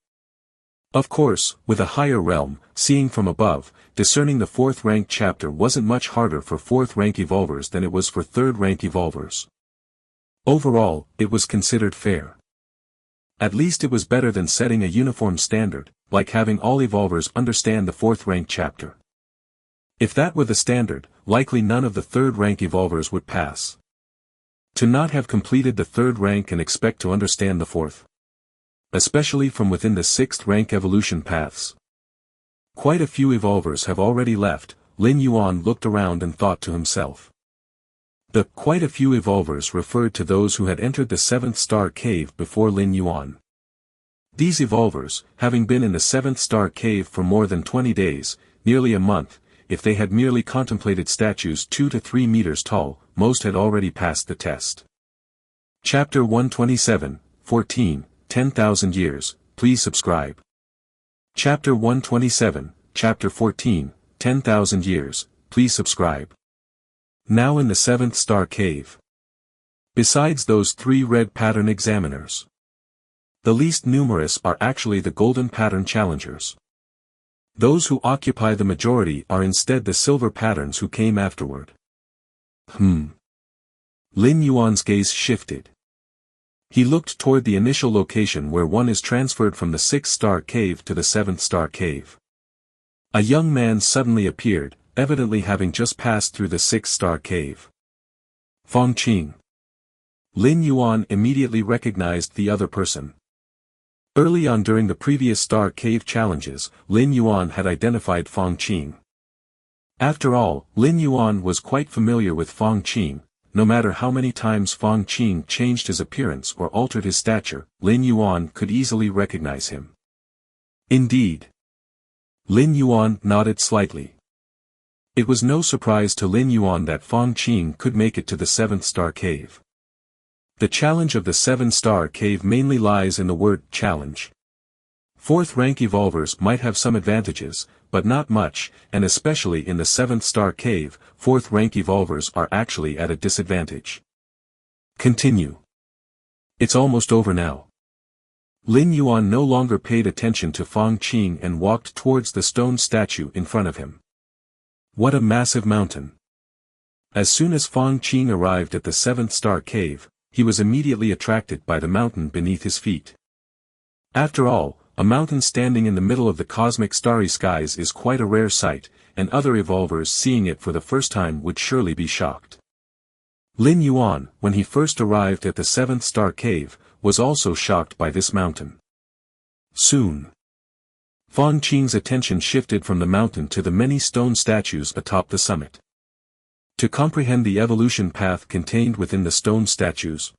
Of course, with a higher realm, seeing from above, discerning the 4th-rank chapter wasn't much harder for 4th-rank evolvers than it was for 3rd-rank evolvers. Overall, it was considered fair. At least it was better than setting a uniform standard, like having all evolvers understand the 4th-rank chapter. If that were the standard, likely none of the 3rd-rank evolvers would pass. To not have completed the 3rd rank and expect to understand the 4th. Especially from within the 6th rank evolution paths. Quite a few evolvers have already left, Lin Yuan looked around and thought to himself. The quite a few evolvers referred to those who had entered the 7th star cave before Lin Yuan. These evolvers, having been in the 7th star cave for more than 20 days, nearly a month, if they had merely contemplated statues 2 to 3 meters tall, most had already passed the test. Chapter 127, 14, 10,000 years, please subscribe. Chapter 127, Chapter 14, 10,000 years, please subscribe. Now in the 7th star cave. Besides those 3 red pattern examiners, the least numerous are actually the golden pattern challengers. Those who occupy the majority are instead the silver patterns who came afterward. Lin Yuan's gaze shifted. He looked toward the initial location where one is transferred from the 6th star cave to the 7th star cave. A young man suddenly appeared, evidently having just passed through the 6th star cave. Fong Qing. Lin Yuan immediately recognized the other person. Early on during the previous star cave challenges, Lin Yuan had identified Fong Qing. After all, Lin Yuan was quite familiar with Fong Qing. No matter how many times Fong Qing changed his appearance or altered his stature, Lin Yuan could easily recognize him. Indeed. Lin Yuan nodded slightly. It was no surprise to Lin Yuan that Fong Qing could make it to the 7th star cave. The challenge of the 7-star cave mainly lies in the word challenge. 4th rank evolvers might have some advantages, but not much, and especially in the 7th star cave, 4th rank evolvers are actually at a disadvantage. Continue. It's almost over now. Lin Yuan no longer paid attention to Fong Qing and walked towards the stone statue in front of him. What a massive mountain. As soon as Fong Qing arrived at the 7th star cave, he was immediately attracted by the mountain beneath his feet. After all, a mountain standing in the middle of the cosmic starry skies is quite a rare sight, and other evolvers seeing it for the first time would surely be shocked. Lin Yuan, when he first arrived at the 7th star cave, was also shocked by this mountain. Soon, Fong Qing's attention shifted from the mountain to the many stone statues atop the summit. To comprehend the evolution path contained within the stone statues.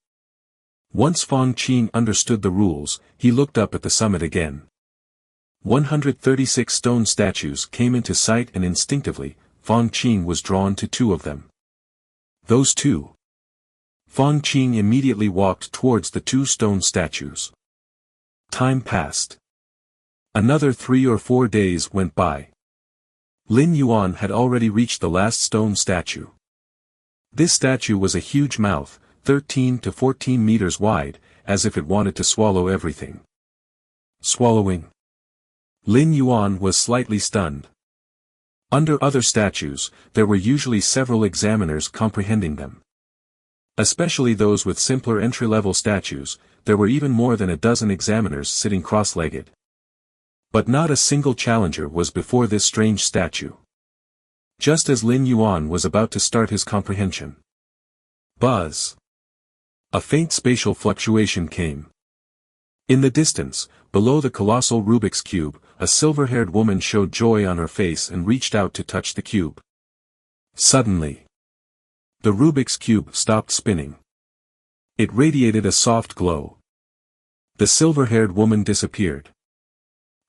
Once Fong Qing understood the rules, he looked up at the summit again. 136 stone statues came into sight and instinctively, Fong Qing was drawn to 2 of them. Those 2. Fong Qing immediately walked towards the 2 stone statues. Time passed. Another 3 or 4 days went by. Lin Yuan had already reached the last stone statue. This statue was a huge mouth, 13 to 14 meters wide, as if it wanted to swallow everything. Swallowing. Lin Yuan was slightly stunned. Under other statues, there were usually several examiners comprehending them. Especially those with simpler entry-level statues, there were even more than a dozen examiners sitting cross-legged. But not a single challenger was before this strange statue. Just as Lin Yuan was about to start his comprehension. Buzz. A faint spatial fluctuation came. In the distance, below the colossal Rubik's Cube, a silver-haired woman showed joy on her face and reached out to touch the cube. Suddenly, the Rubik's Cube stopped spinning. It radiated a soft glow. The silver-haired woman disappeared.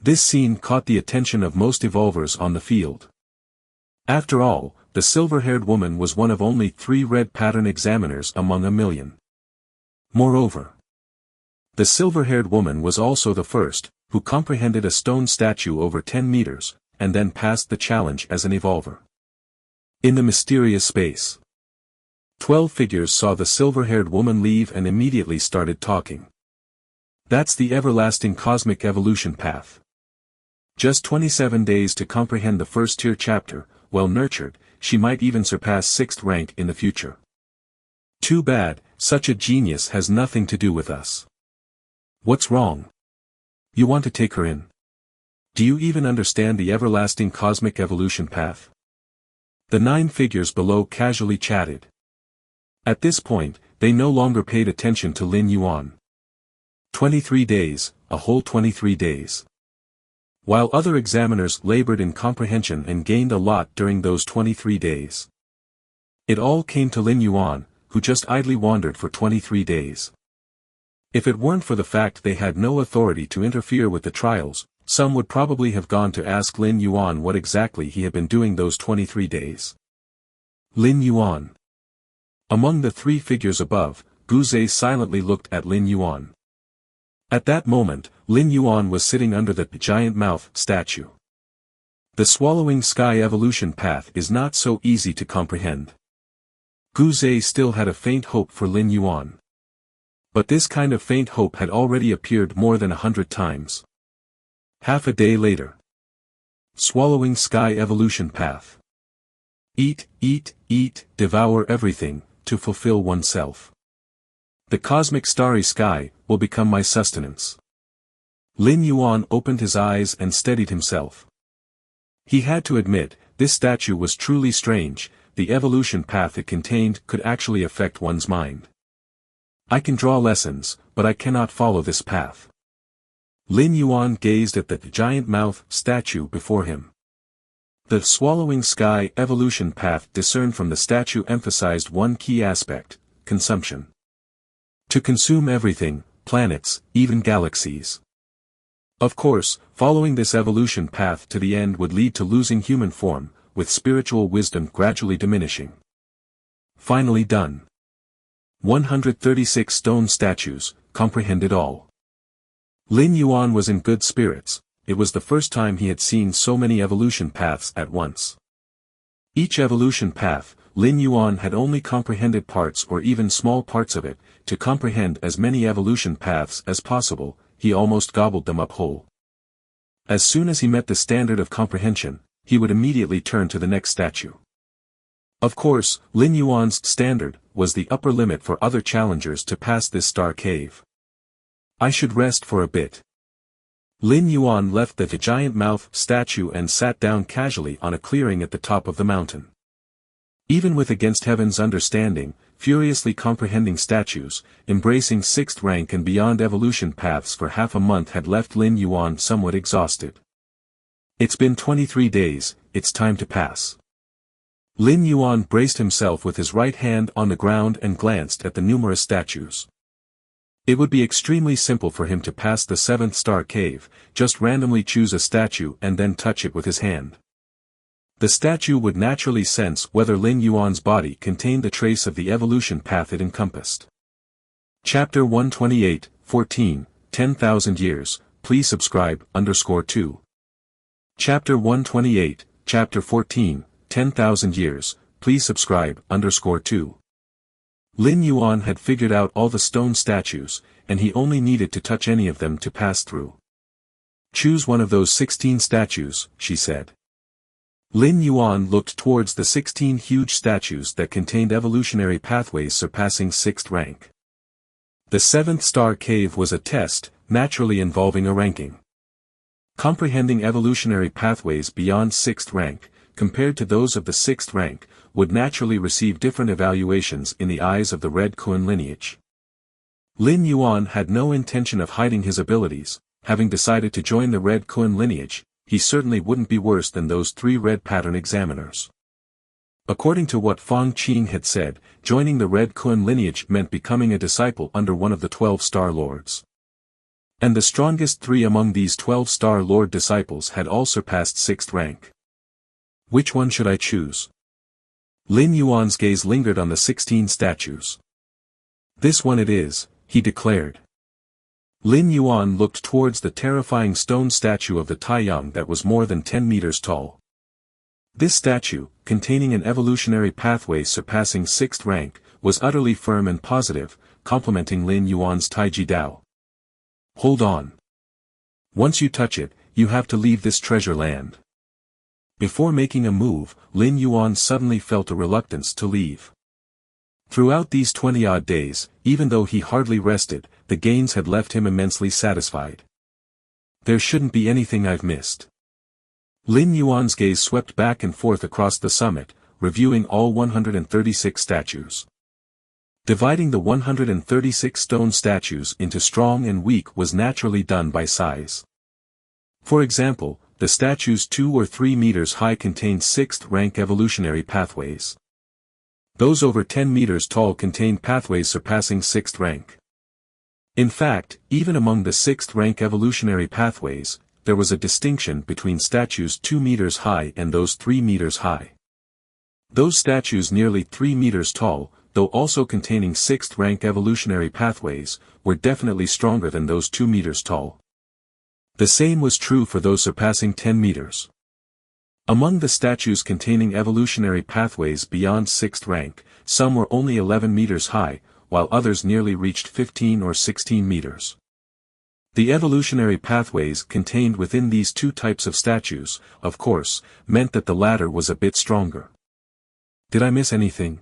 This scene caught the attention of most evolvers on the field. After all, the silver-haired woman was one of only 3 red pattern examiners among a million. Moreover, the silver-haired woman was also the first, who comprehended a stone statue over 10 meters, and then passed the challenge as an evolver. In the mysterious space, 12 figures saw the silver-haired woman leave and immediately started talking. That's the everlasting cosmic evolution path. Just 27 days to comprehend the first-tier chapter. Well nurtured, she might even surpass 6th rank in the future. Too bad, such a genius has nothing to do with us. What's wrong? You want to take her in? Do you even understand the everlasting cosmic evolution path? The 9 figures below casually chatted. At this point, they no longer paid attention to Lin Yuan. 23 days, a whole 23 days. While other examiners labored in comprehension and gained a lot during those 23 days. It all came to Lin Yuan, who just idly wandered for 23 days. If it weren't for the fact they had no authority to interfere with the trials, some would probably have gone to ask Lin Yuan what exactly he had been doing those 23 days. Lin Yuan. Among the three figures above, Gu Zhe silently looked at Lin Yuan. At that moment, Lin Yuan was sitting under the giant mouth statue. The swallowing sky evolution path is not so easy to comprehend. Gu Zhe still had a faint hope for Lin Yuan. But this kind of faint hope had already appeared more than 100 times. Half a day later. Swallowing sky evolution path. Eat, eat, eat, devour everything, to fulfill oneself. The cosmic starry sky will become my sustenance. Lin Yuan opened his eyes and steadied himself. He had to admit, this statue was truly strange. The evolution path it contained could actually affect one's mind. I can draw lessons, but I cannot follow this path. Lin Yuan gazed at the giant mouth statue before him. The swallowing sky evolution path discerned from the statue emphasized one key aspect: consumption. To consume everything, planets, even galaxies. Of course, following this evolution path to the end would lead to losing human form, with spiritual wisdom gradually diminishing. Finally done. 136 stone statues, comprehended all. Lin Yuan was in good spirits. It was the first time he had seen so many evolution paths at once. Each evolution path, Lin Yuan had only comprehended parts or even small parts of it. To comprehend as many evolution paths as possible, he almost gobbled them up whole. As soon as he met the standard of comprehension, he would immediately turn to the next statue. Of course, Lin Yuan's standard was the upper limit for other challengers to pass this star cave. I should rest for a bit. Lin Yuan left the giant mouth statue and sat down casually on a clearing at the top of the mountain. Even with against heaven's understanding, furiously comprehending statues, embracing sixth rank and beyond evolution paths for half a month had left Lin Yuan somewhat exhausted. It's been 23 days, it's time to pass. Lin Yuan braced himself with his right hand on the ground and glanced at the numerous statues. It would be extremely simple for him to pass the 7th star cave, just randomly choose a statue and then touch it with his hand. The statue would naturally sense whether Lin Yuan's body contained the trace of the evolution path it encompassed. Chapter 128, 14, 10,000 years, please subscribe, _2. Chapter 128, Chapter 14, 10,000 years, please subscribe, _2. Lin Yuan had figured out all the stone statues, and he only needed to touch any of them to pass through. Choose one of those 16 statues, she said. Lin Yuan looked towards the 16 huge statues that contained evolutionary pathways surpassing 6th rank. The 7th star cave was a test, naturally involving a ranking. Comprehending evolutionary pathways beyond 6th rank, compared to those of the 6th rank, would naturally receive different evaluations in the eyes of the Red Kun lineage. Lin Yuan had no intention of hiding his abilities. Having decided to join the Red Kun lineage, he certainly wouldn't be worse than those 3 red pattern examiners. According to what Fang Qing had said, joining the Red Kun lineage meant becoming a disciple under one of the 12 star lords. And the strongest 3 among these 12 star lord disciples had all surpassed 6th rank. Which one should I choose? Lin Yuan's gaze lingered on the 16 statues. This one it is, he declared. Lin Yuan looked towards the terrifying stone statue of the Taiyang that was more than 10 meters tall. This statue, containing an evolutionary pathway surpassing 6th rank, was utterly firm and positive, complementing Lin Yuan's Taiji Dao. Hold on. Once you touch it, you have to leave this treasure land. Before making a move, Lin Yuan suddenly felt a reluctance to leave. Throughout these 20-odd days, even though he hardly rested, the gains had left him immensely satisfied. There shouldn't be anything I've missed. Lin Yuan's gaze swept back and forth across the summit, reviewing all 136 statues. Dividing the 136 stone statues into strong and weak was naturally done by size. For example, the statues 2 or 3 meters high contained 6th rank evolutionary pathways. Those over 10 meters tall contained pathways surpassing 6th rank. In fact, even among the sixth-rank evolutionary pathways, there was a distinction between statues 2 meters high and those 3 meters high. Those statues nearly 3 meters tall, though also containing sixth-rank evolutionary pathways, were definitely stronger than those 2 meters tall. The same was true for those surpassing 10 meters. Among the statues containing evolutionary pathways beyond sixth rank, some were only 11 meters high, while others nearly reached 15 or 16 meters. The evolutionary pathways contained within these two types of statues, of course, meant that the latter was a bit stronger. Did I miss anything?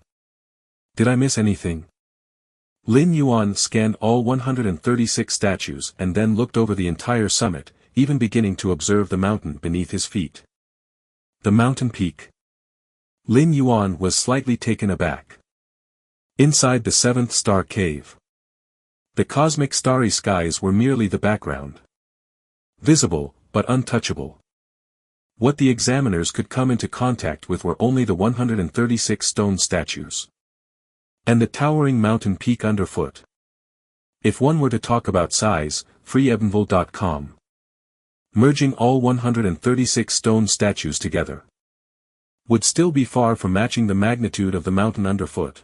Did I miss anything? Lin Yuan scanned all 136 statues and then looked over the entire summit, even beginning to observe the mountain beneath his feet. The mountain peak. Lin Yuan was slightly taken aback. Inside the seventh star cave, the cosmic starry skies were merely the background. Visible, but untouchable. What the examiners could come into contact with were only the 136 stone statues. And the towering mountain peak underfoot. If one were to talk about size, freeebenville.com. Merging all 136 stone statues together would still be far from matching the magnitude of the mountain underfoot.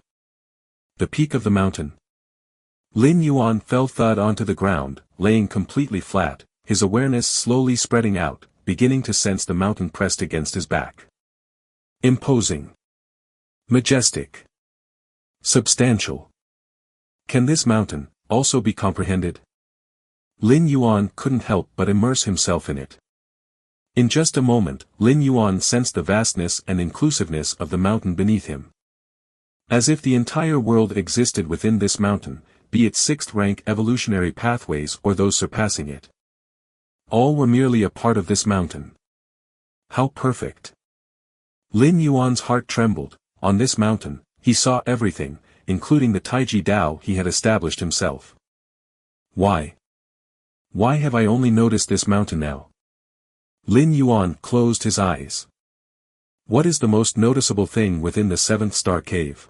The peak of the mountain. Lin Yuan fell thud onto the ground, laying completely flat, his awareness slowly spreading out, beginning to sense the mountain pressed against his back. Imposing. Majestic. Substantial. Can this mountain also be comprehended? Lin Yuan couldn't help but immerse himself in it. In just a moment, Lin Yuan sensed the vastness and inclusiveness of the mountain beneath him. As if the entire world existed within this mountain, be it sixth-rank evolutionary pathways or those surpassing it. All were merely a part of this mountain. How perfect! Lin Yuan's heart trembled. On this mountain, he saw everything, including the Taiji Dao he had established himself. Why? Why have I only noticed this mountain now? Lin Yuan closed his eyes. What is the most noticeable thing within the seventh star cave?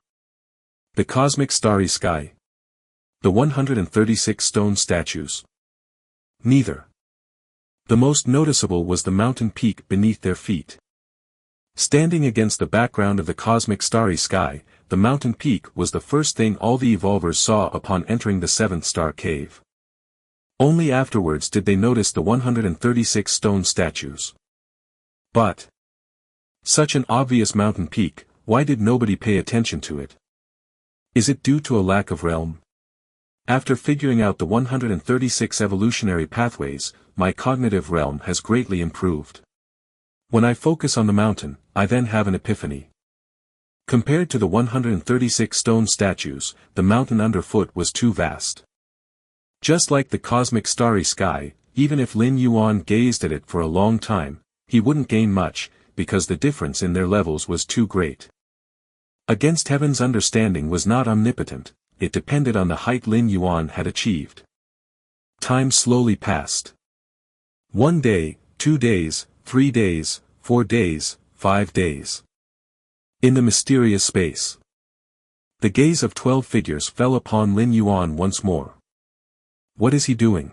The cosmic starry sky. The 136 stone statues. Neither. The most noticeable was the mountain peak beneath their feet. Standing against the background of the cosmic starry sky, the mountain peak was the first thing all the evolvers saw upon entering the seventh star cave. Only afterwards did they notice the 136 stone statues. But such an obvious mountain peak, why did nobody pay attention to it? Is it due to a lack of realm? After figuring out the 136 evolutionary pathways, my cognitive realm has greatly improved. When I focus on the mountain, I then have an epiphany. Compared to the 136 stone statues, the mountain underfoot was too vast. Just like the cosmic starry sky, even if Lin Yuan gazed at it for a long time, he wouldn't gain much, because the difference in their levels was too great. Against heaven's understanding was not omnipotent, it depended on the height Lin Yuan had achieved. Time slowly passed. 1 day, 2 days, 3 days, 4 days, 5 days. In the mysterious space, the gaze of 12 figures fell upon Lin Yuan once more. What is he doing?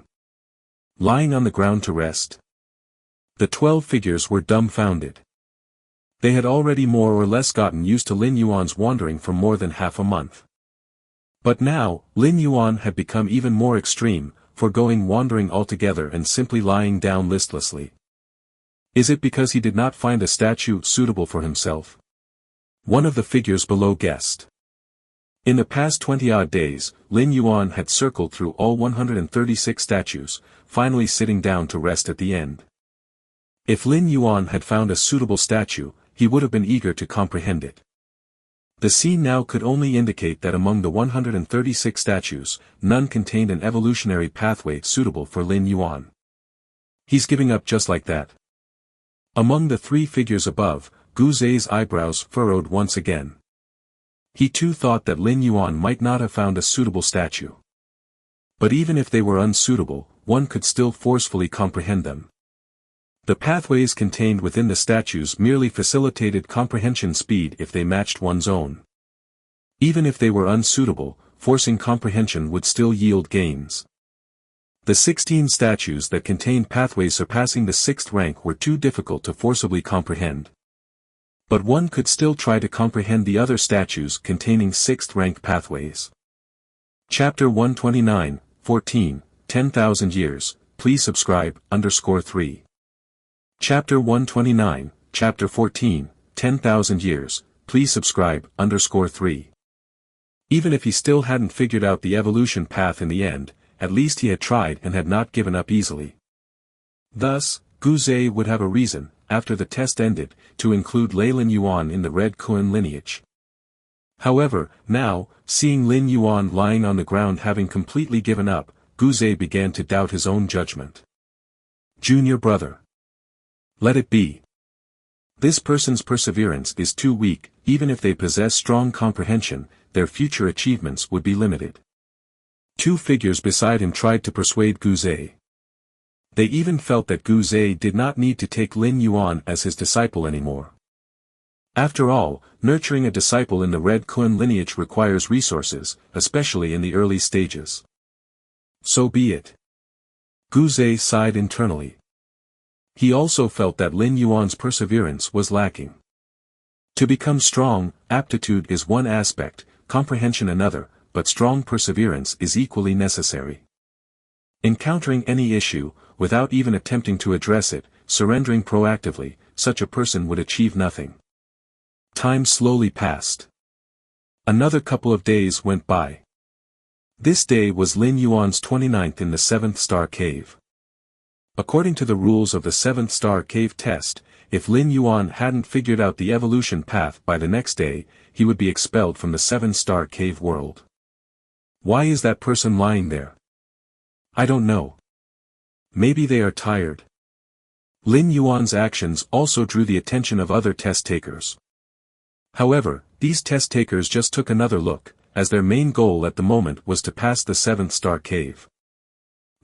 Lying on the ground to rest? The 12 figures were dumbfounded. They had already more or less gotten used to Lin Yuan's wandering for more than half a month. But now, Lin Yuan had become even more extreme, foregoing wandering altogether and simply lying down listlessly. Is it because he did not find a statue suitable for himself? One of the figures below guessed. In the past 20-odd days, Lin Yuan had circled through all 136 statues, finally sitting down to rest at the end. If Lin Yuan had found a suitable statue, he would have been eager to comprehend it. The scene now could only indicate that among the 136 statues, none contained an evolutionary pathway suitable for Lin Yuan. He's giving up just like that. Among the 3 figures above, Gu Zei's eyebrows furrowed once again. He too thought that Lin Yuan might not have found a suitable statue. But even if they were unsuitable, one could still forcefully comprehend them. The pathways contained within the statues merely facilitated comprehension speed if they matched one's own. Even if they were unsuitable, forcing comprehension would still yield gains. The 16 statues that contained pathways surpassing the 6th rank were too difficult to forcibly comprehend. But one could still try to comprehend the other statues containing 6th rank pathways. Chapter 129, 14, 10,000 years, please subscribe, _3. Chapter 129, Chapter 14, 10,000 years, please subscribe, _3. Even if he still hadn't figured out the evolution path in the end, at least he had tried and had not given up easily. Thus, Guzhe would have a reason, after the test ended, to include Lin Yuan in the Red Kun lineage. However, now, seeing Lin Yuan lying on the ground having completely given up, Guzhe began to doubt his own judgment. Junior brother. Let it be. This person's perseverance is too weak. Even if they possess strong comprehension, their future achievements would be limited. Two figures beside him tried to persuade Guzhe. They even felt that Guzhe did not need to take Lin Yuan as his disciple anymore. After all, nurturing a disciple in the Red Kun lineage requires resources, especially in the early stages. So be it. Guzhe sighed internally. He also felt that Lin Yuan's perseverance was lacking. To become strong, aptitude is one aspect, comprehension another, but strong perseverance is equally necessary. Encountering any issue, without even attempting to address it, surrendering proactively, such a person would achieve nothing. Time slowly passed. Another couple of days went by. This day was Lin Yuan's 29th in the 7th star cave. According to the rules of the 7th star cave test, if Lin Yuan hadn't figured out the evolution path by the next day, he would be expelled from the 7-star cave world. Why is that person lying there? I don't know. Maybe they are tired. Lin Yuan's actions also drew the attention of other test takers. However, these test takers just took another look, as their main goal at the moment was to pass the 7th-star cave.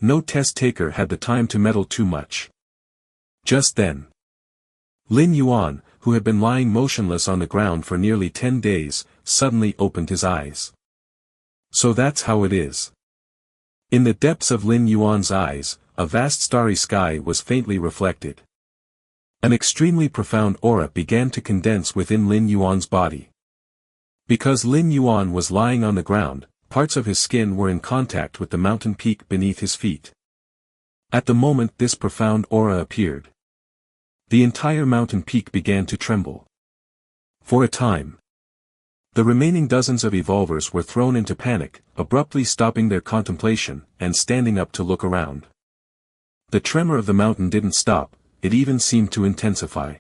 No test taker had the time to meddle too much. Just then, Lin Yuan, who had been lying motionless on the ground for nearly 10 days, suddenly opened his eyes. So that's how it is. In the depths of Lin Yuan's eyes, a vast starry sky was faintly reflected. An extremely profound aura began to condense within Lin Yuan's body. Because Lin Yuan was lying on the ground, parts of his skin were in contact with the mountain peak beneath his feet. At the moment this profound aura appeared, the entire mountain peak began to tremble. For a time, the remaining dozens of evolvers were thrown into panic, abruptly stopping their contemplation, and standing up to look around. The tremor of the mountain didn't stop, it even seemed to intensify.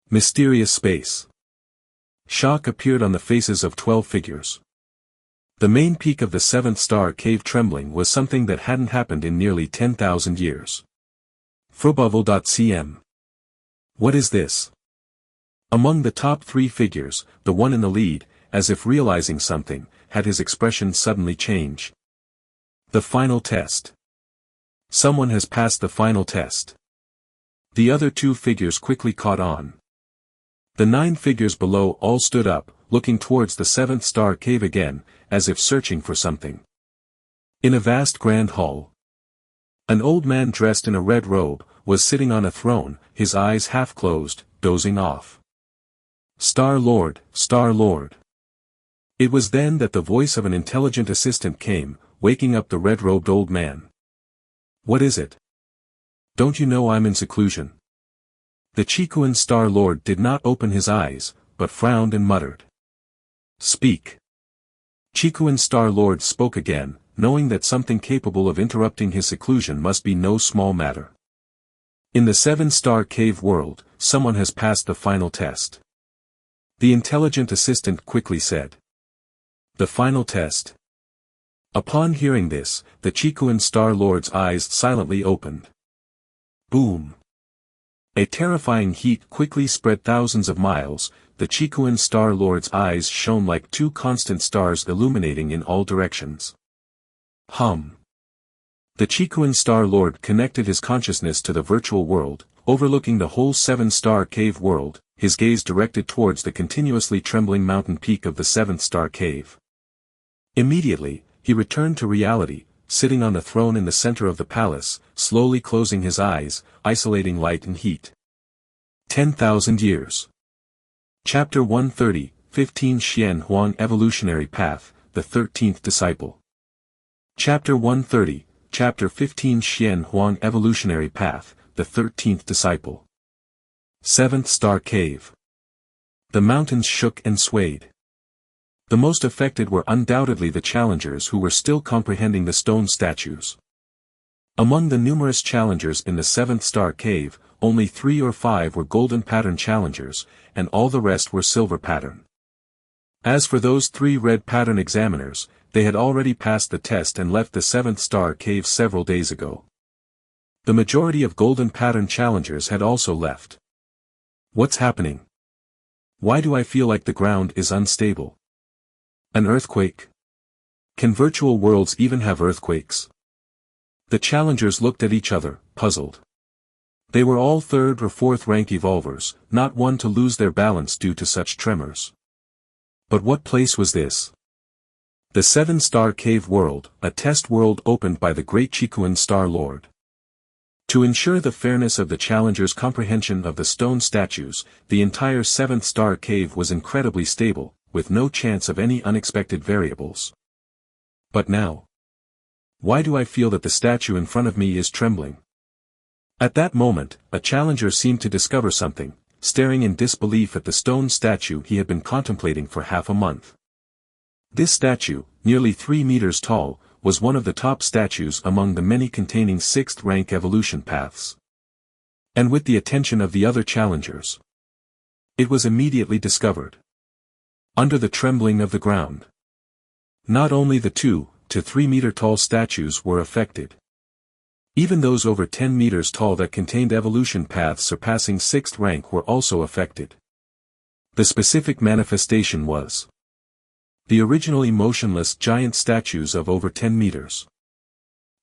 Mysterious space. Shock appeared on the faces of 12 figures. The main peak of the 7th-star cave trembling was something that hadn't happened in nearly 10,000 years. Superpower.cm. What is this? Among the top 3 figures, the one in the lead, as if realizing something, had his expression suddenly change. The final test. Someone has passed the final test. The other 2 figures quickly caught on. The 9 figures below all stood up, looking towards the 7th-star cave again, as if searching for something. In a vast grand hall, an old man dressed in a red robe, was sitting on a throne, his eyes half closed, dozing off. Star Lord, Star Lord. It was then that the voice of an intelligent assistant came, waking up the red-robed old man. What is it? Don't you know I'm in seclusion? The Chikuan Star Lord did not open his eyes, but frowned and muttered. Speak. Chikuan Star Lord spoke again, knowing that something capable of interrupting his seclusion must be no small matter. In the 7-star cave world, someone has passed the final test. The intelligent assistant quickly said. The final test. Upon hearing this, the Chikuan Star Lord's eyes silently opened. Boom. A terrifying heat quickly spread thousands of miles, the Chikuan Star Lord's eyes shone like 2 constant stars illuminating in all directions. Hum. The Chikuan Star Lord connected his consciousness to the virtual world, overlooking the whole 7-star cave world, his gaze directed towards the continuously trembling mountain peak of the 7th-star cave. Immediately, he returned to reality, sitting on a throne in the center of the palace, slowly closing his eyes, isolating light and heat. 10,000 years. Chapter 130, 15 Xian Huang Evolutionary Path, the 13th Disciple. Chapter 130, Chapter 15 Xian Huang Evolutionary Path, the 13th Disciple. 7th Star Cave. The mountains shook and swayed. The most affected were undoubtedly the challengers who were still comprehending the stone statues. Among the numerous challengers in the 7th Star Cave, only 3 or 5 were golden pattern challengers, and all the rest were silver pattern. As for those 3 red pattern examiners, they had already passed the test and left the 7th Star Cave several days ago. The majority of golden pattern challengers had also left. What's happening? Why do I feel like the ground is unstable? An earthquake? Can virtual worlds even have earthquakes? The challengers looked at each other, puzzled. They were all 3rd or 4th rank evolvers, not one to lose their balance due to such tremors. But what place was this? The 7-Star Cave World, a test world opened by the great Chikuan Star Lord. To ensure the fairness of the challengers' comprehension of the stone statues, the entire 7th Star Cave was incredibly stable, with no chance of any unexpected variables. But now, why do I feel that the statue in front of me is trembling? At that moment, a challenger seemed to discover something, staring in disbelief at the stone statue he had been contemplating for half a month. This statue, nearly 3 meters tall, was one of the top statues among the many containing 6th rank evolution paths. And with the attention of the other challengers, it was immediately discovered. Under the trembling of the ground, not only the 2 to 3 meter tall statues were affected. Even those over 10 meters tall that contained evolution paths surpassing 6th rank were also affected. The specific manifestation was the originally motionless giant statues of over 10 meters.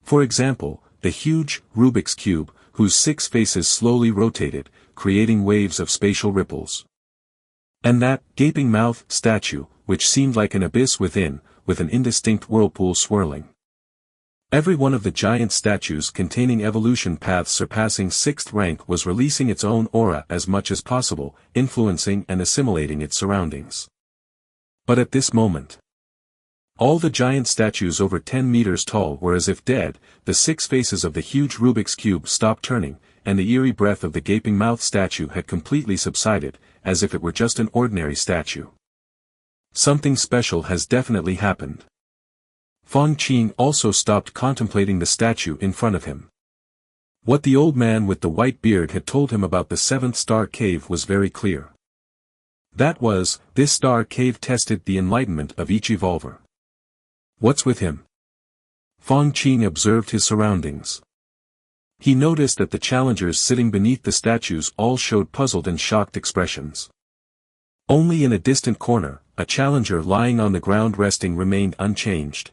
For example, the huge Rubik's Cube, whose 6 faces slowly rotated, creating waves of spatial ripples. And that gaping mouth statue, which seemed like an abyss within, with an indistinct whirlpool swirling. Every one of the giant statues containing evolution paths surpassing 6th rank was releasing its own aura as much as possible, influencing and assimilating its surroundings. But at this moment, all the giant statues over 10 meters tall were as if dead, the 6 faces of the huge Rubik's Cube stopped turning, and the eerie breath of the gaping mouth statue had completely subsided, as if it were just an ordinary statue. Something special has definitely happened. Feng Qing also stopped contemplating the statue in front of him. What the old man with the white beard had told him about the 7th Star Cave was very clear. That was, this star cave tested the enlightenment of each evolver. What's with him? Feng Qing observed his surroundings. He noticed that the challengers sitting beneath the statues all showed puzzled and shocked expressions. Only in a distant corner, a challenger lying on the ground resting remained unchanged.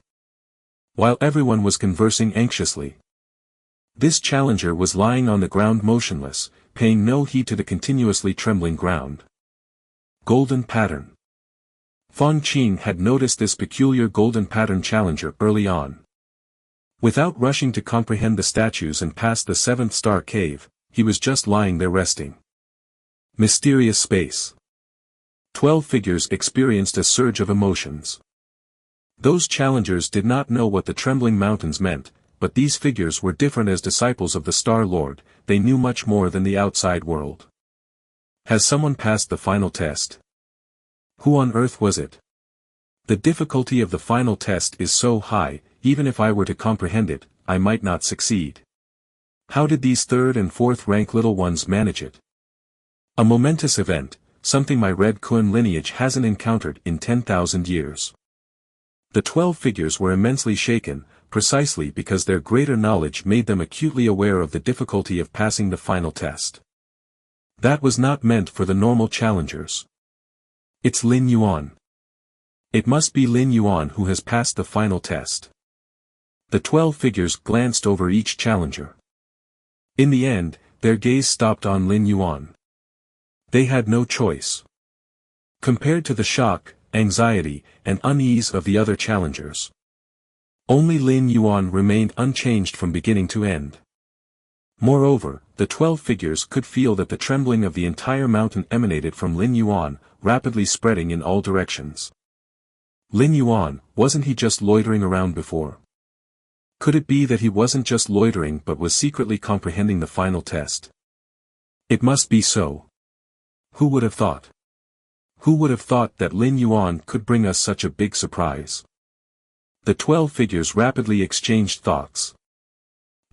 While everyone was conversing anxiously, this challenger was lying on the ground motionless, paying no heed to the continuously trembling ground. Golden pattern. Feng Qing had noticed this peculiar golden pattern challenger early on. Without rushing to comprehend the statues and past the 7th Star Cave, he was just lying there resting. Mysterious space. 12 figures experienced a surge of emotions. Those challengers did not know what the trembling mountains meant, but these figures were different as disciples of the Star Lord, they knew much more than the outside world. Has someone passed the final test? Who on earth was it? The difficulty of the final test is so high, even if I were to comprehend it, I might not succeed. How did these 3rd and 4th rank little ones manage it? A momentous event, something my Red Kun lineage hasn't encountered in 10,000 years. The 12 figures were immensely shaken, precisely because their greater knowledge made them acutely aware of the difficulty of passing the final test. That was not meant for the normal challengers. It's Lin Yuan. It must be Lin Yuan who has passed the final test. The 12 figures glanced over each challenger. In the end, their gaze stopped on Lin Yuan. They had no choice. Compared to the shock, anxiety, and unease of the other challengers, Only Lin Yuan remained unchanged from beginning to end. Moreover, the 12 figures could feel that the trembling of the entire mountain emanated from Lin Yuan, rapidly spreading in all directions. Lin Yuan, wasn't he just loitering around before? Could it be that he wasn't just loitering but was secretly comprehending the final test? It must be so. Who would have thought? Who would have thought that Lin Yuan could bring us such a big surprise? The 12 figures rapidly exchanged thoughts,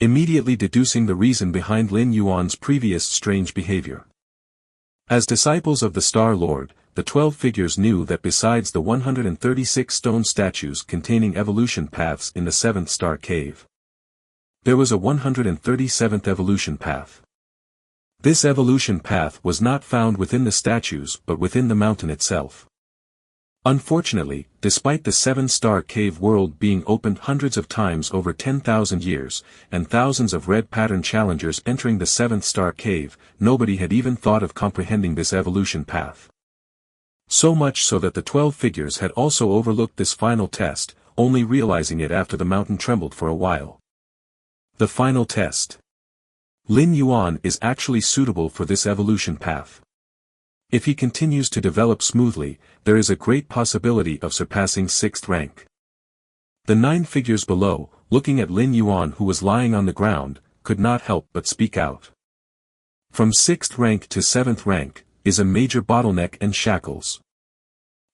immediately deducing the reason behind Lin Yuan's previous strange behavior. As disciples of the Star Lord, the 12 figures knew that besides the 136 stone statues containing evolution paths in the 7th star cave, there was a 137th evolution path. This evolution path was not found within the statues but within the mountain itself. Unfortunately, despite the 7-star cave world being opened hundreds of times over 10,000 years, and thousands of red pattern challengers entering the 7th-star cave, nobody had even thought of comprehending this evolution path. So much so that the 12 figures had also overlooked this final test, only realizing it after the mountain trembled for a while. The final test. Lin Yuan is actually suitable for this evolution path. If he continues to develop smoothly, there is a great possibility of surpassing 6th rank. The 9 figures below, looking at Lin Yuan who was lying on the ground, could not help but speak out. From 6th rank to 7th rank, is a major bottleneck and shackles.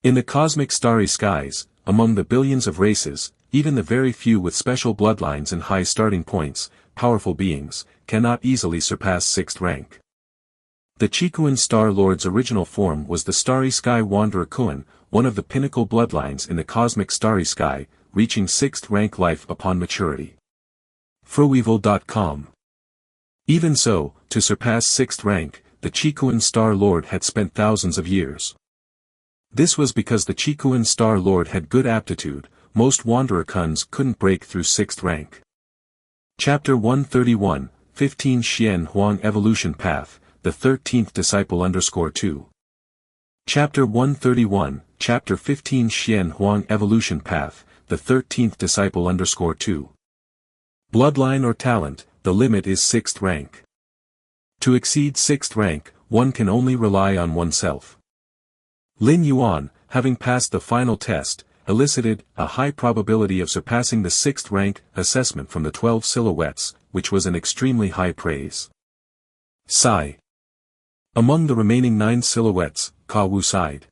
In the cosmic starry skies, among the billions of races, even the very few with special bloodlines and high starting points, powerful beings, cannot easily surpass 6th rank. The Chikuan Star Lord's original form was the Starry Sky Wanderer Kuan, one of the pinnacle bloodlines in the cosmic starry sky, reaching 6th rank life upon maturity. Froevil.com. Even so, to surpass 6th rank, the Chikuan Star Lord had spent thousands of years. This was because the Chikuan Star Lord had good aptitude, most Wanderer Kuns couldn't break through 6th rank. Chapter 131, 15 Xian Huang Evolution Path, the 13th Disciple 2. Chapter 131, Chapter 15 Xian Huang Evolution Path, the 13th Disciple 2. Bloodline or talent, the limit is 6th rank. To exceed 6th rank, one can only rely on oneself. Lin Yuan, having passed the final test, elicited a high probability of surpassing the 6th rank assessment from the 12 silhouettes, which was an extremely high praise. Sigh. Among the remaining 9 silhouettes, Ka Wu sighed.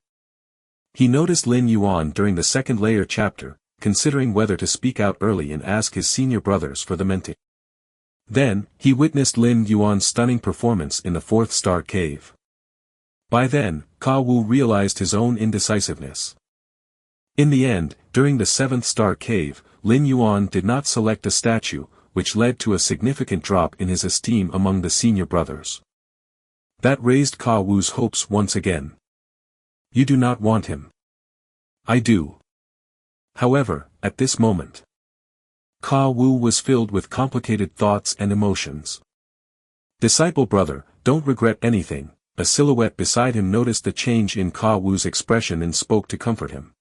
He noticed Lin Yuan during the second layer chapter, considering whether to speak out early and ask his senior brothers for the mentor. Then, he witnessed Lin Yuan's stunning performance in the 4th star cave. By then, Ka Wu realized his own indecisiveness. In the end, during the 7th star cave, Lin Yuan did not select a statue, which led to a significant drop in his esteem among the senior brothers. That raised Ka Wu's hopes once again. You do not want him. I do. However, at this moment, Ka Wu was filled with complicated thoughts and emotions. Disciple brother, don't regret anything. A silhouette beside him noticed the change in Ka Wu's expression and spoke to comfort him.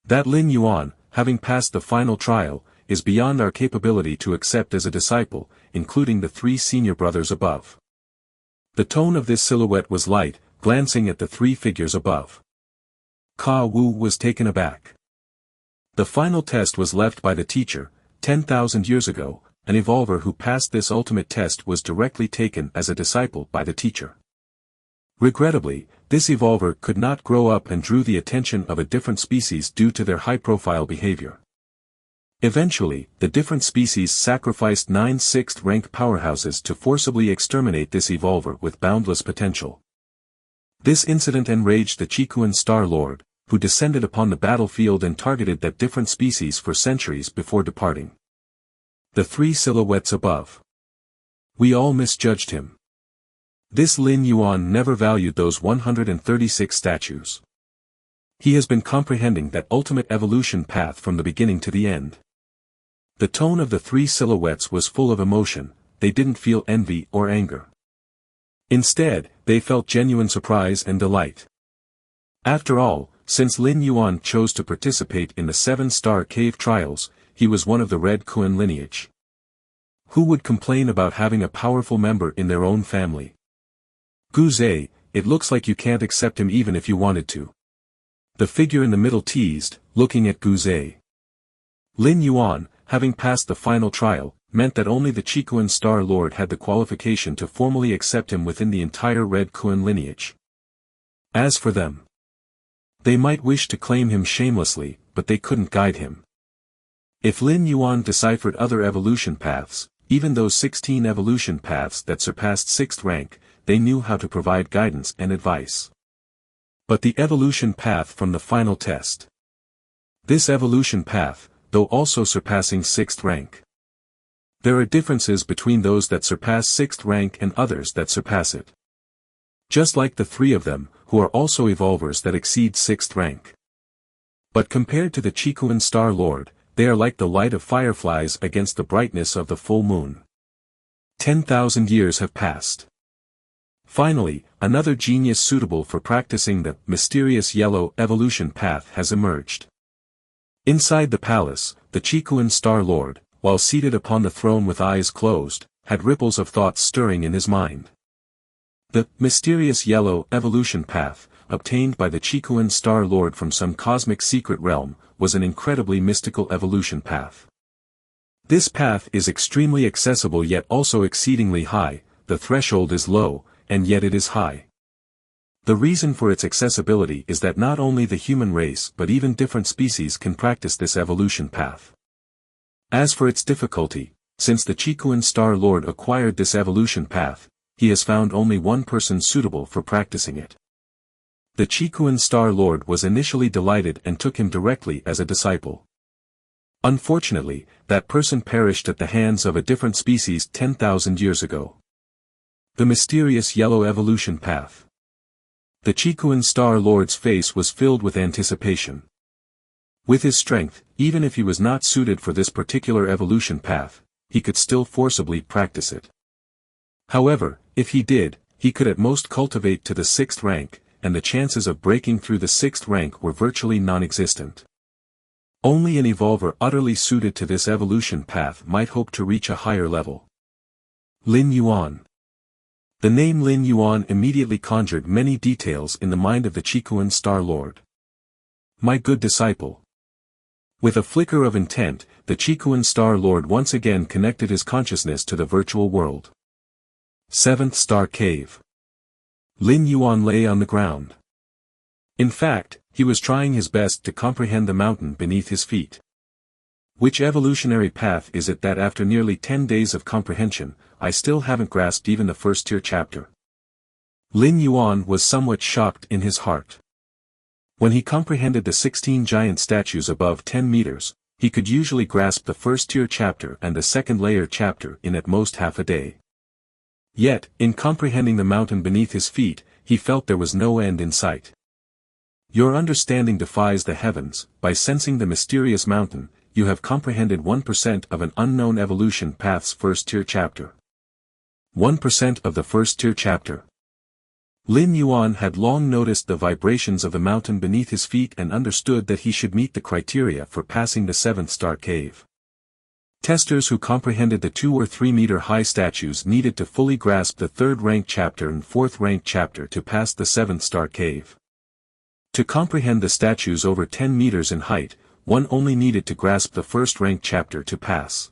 That Lin Yuan, having passed the final trial, is beyond our capability to accept as a disciple, including the 3 senior brothers above. The tone of this silhouette was light, glancing at the 3 figures above. Ka Wu was taken aback. The final test was left by the teacher. 10,000 years ago, an evolver who passed this ultimate test was directly taken as a disciple by the teacher. Regrettably, this evolver could not grow up and drew the attention of a different species due to their high-profile behavior. Eventually, the different species sacrificed 9 6th-rank powerhouses to forcibly exterminate this evolver with boundless potential. This incident enraged the Chikuan Star Lord, who descended upon the battlefield and targeted that different species for centuries before departing. The 3 silhouettes above. We all misjudged him. This Lin Yuan never valued those 136 statues. He has been comprehending that ultimate evolution path from the beginning to the end. The tone of the 3 silhouettes was full of emotion. They didn't feel envy or anger. Instead, they felt genuine surprise and delight. After all, since Lin Yuan chose to participate in the 7-star cave trials, he was one of the Red Kuan lineage. Who would complain about having a powerful member in their own family? Guze, it looks like you can't accept him even if you wanted to. The figure in the middle teased, looking at Guze. Lin Yuan, having passed the final trial, meant that only the Chikuan Star Lord had the qualification to formally accept him within the entire Red Kuan lineage. As for them, they might wish to claim him shamelessly, but they couldn't guide him. If Lin Yuan deciphered other evolution paths, even those 16 evolution paths that surpassed 6th rank, they knew how to provide guidance and advice. But the evolution path from the final test. This evolution path, though also surpassing 6th rank. There are differences between those that surpass 6th rank and others that surpass it. Just like the three of them, who are also evolvers that exceed 6th rank. But compared to the Chikuan Star Lord, they are like the light of fireflies against the brightness of the full moon. 10,000 years have passed. Finally, another genius suitable for practicing the mysterious yellow evolution path has emerged. Inside the palace, the Chikuan Star Lord, while seated upon the throne with eyes closed, had ripples of thought stirring in his mind. The mysterious yellow evolution path, obtained by the Chikuan Star Lord from some cosmic secret realm, was an incredibly mystical evolution path. This path is extremely accessible yet also exceedingly high, the threshold is low, and yet it is high. The reason for its accessibility is that not only the human race but even different species can practice this evolution path. As for its difficulty, since the Chikuan Star Lord acquired this evolution path, he has found only one person suitable for practicing it. The Chikuan Star Lord was initially delighted and took him directly as a disciple. Unfortunately, that person perished at the hands of a different species 10,000 years ago. The mysterious yellow evolution path. The Chikuan Star Lord's face was filled with anticipation. With his strength, even if he was not suited for this particular evolution path, he could still forcibly practice it. However, if he did, he could at most cultivate to the 6th rank, and the chances of breaking through the 6th rank were virtually non-existent. Only an evolver utterly suited to this evolution path might hope to reach a higher level. Lin Yuan. The name Lin Yuan immediately conjured many details in the mind of the Chikuan Star Lord. My good disciple. With a flicker of intent, the Chikuan Star Lord once again connected his consciousness to the virtual world. 7th Star Cave. Lin Yuan lay on the ground. In fact, he was trying his best to comprehend the mountain beneath his feet. Which evolutionary path is it that after nearly 10 days of comprehension, I still haven't grasped even the first tier chapter? Lin Yuan was somewhat shocked in his heart. When he comprehended the 16 giant statues above 10 meters, he could usually grasp the first tier chapter and the second layer chapter in at most half a day. Yet, in comprehending the mountain beneath his feet, he felt there was no end in sight. Your understanding defies the heavens. By sensing the mysterious mountain, you have comprehended 1% of an unknown evolution path's first tier chapter. 1% of the first tier chapter. Lin Yuan had long noticed the vibrations of the mountain beneath his feet and understood that he should meet the criteria for passing the 7th Star Cave. Testers who comprehended the 2 or 3 meter high statues needed to fully grasp the 3rd rank chapter and 4th rank chapter to pass the 7th Star Cave. To comprehend the statues over 10 meters in height, one only needed to grasp the 1st rank chapter to pass.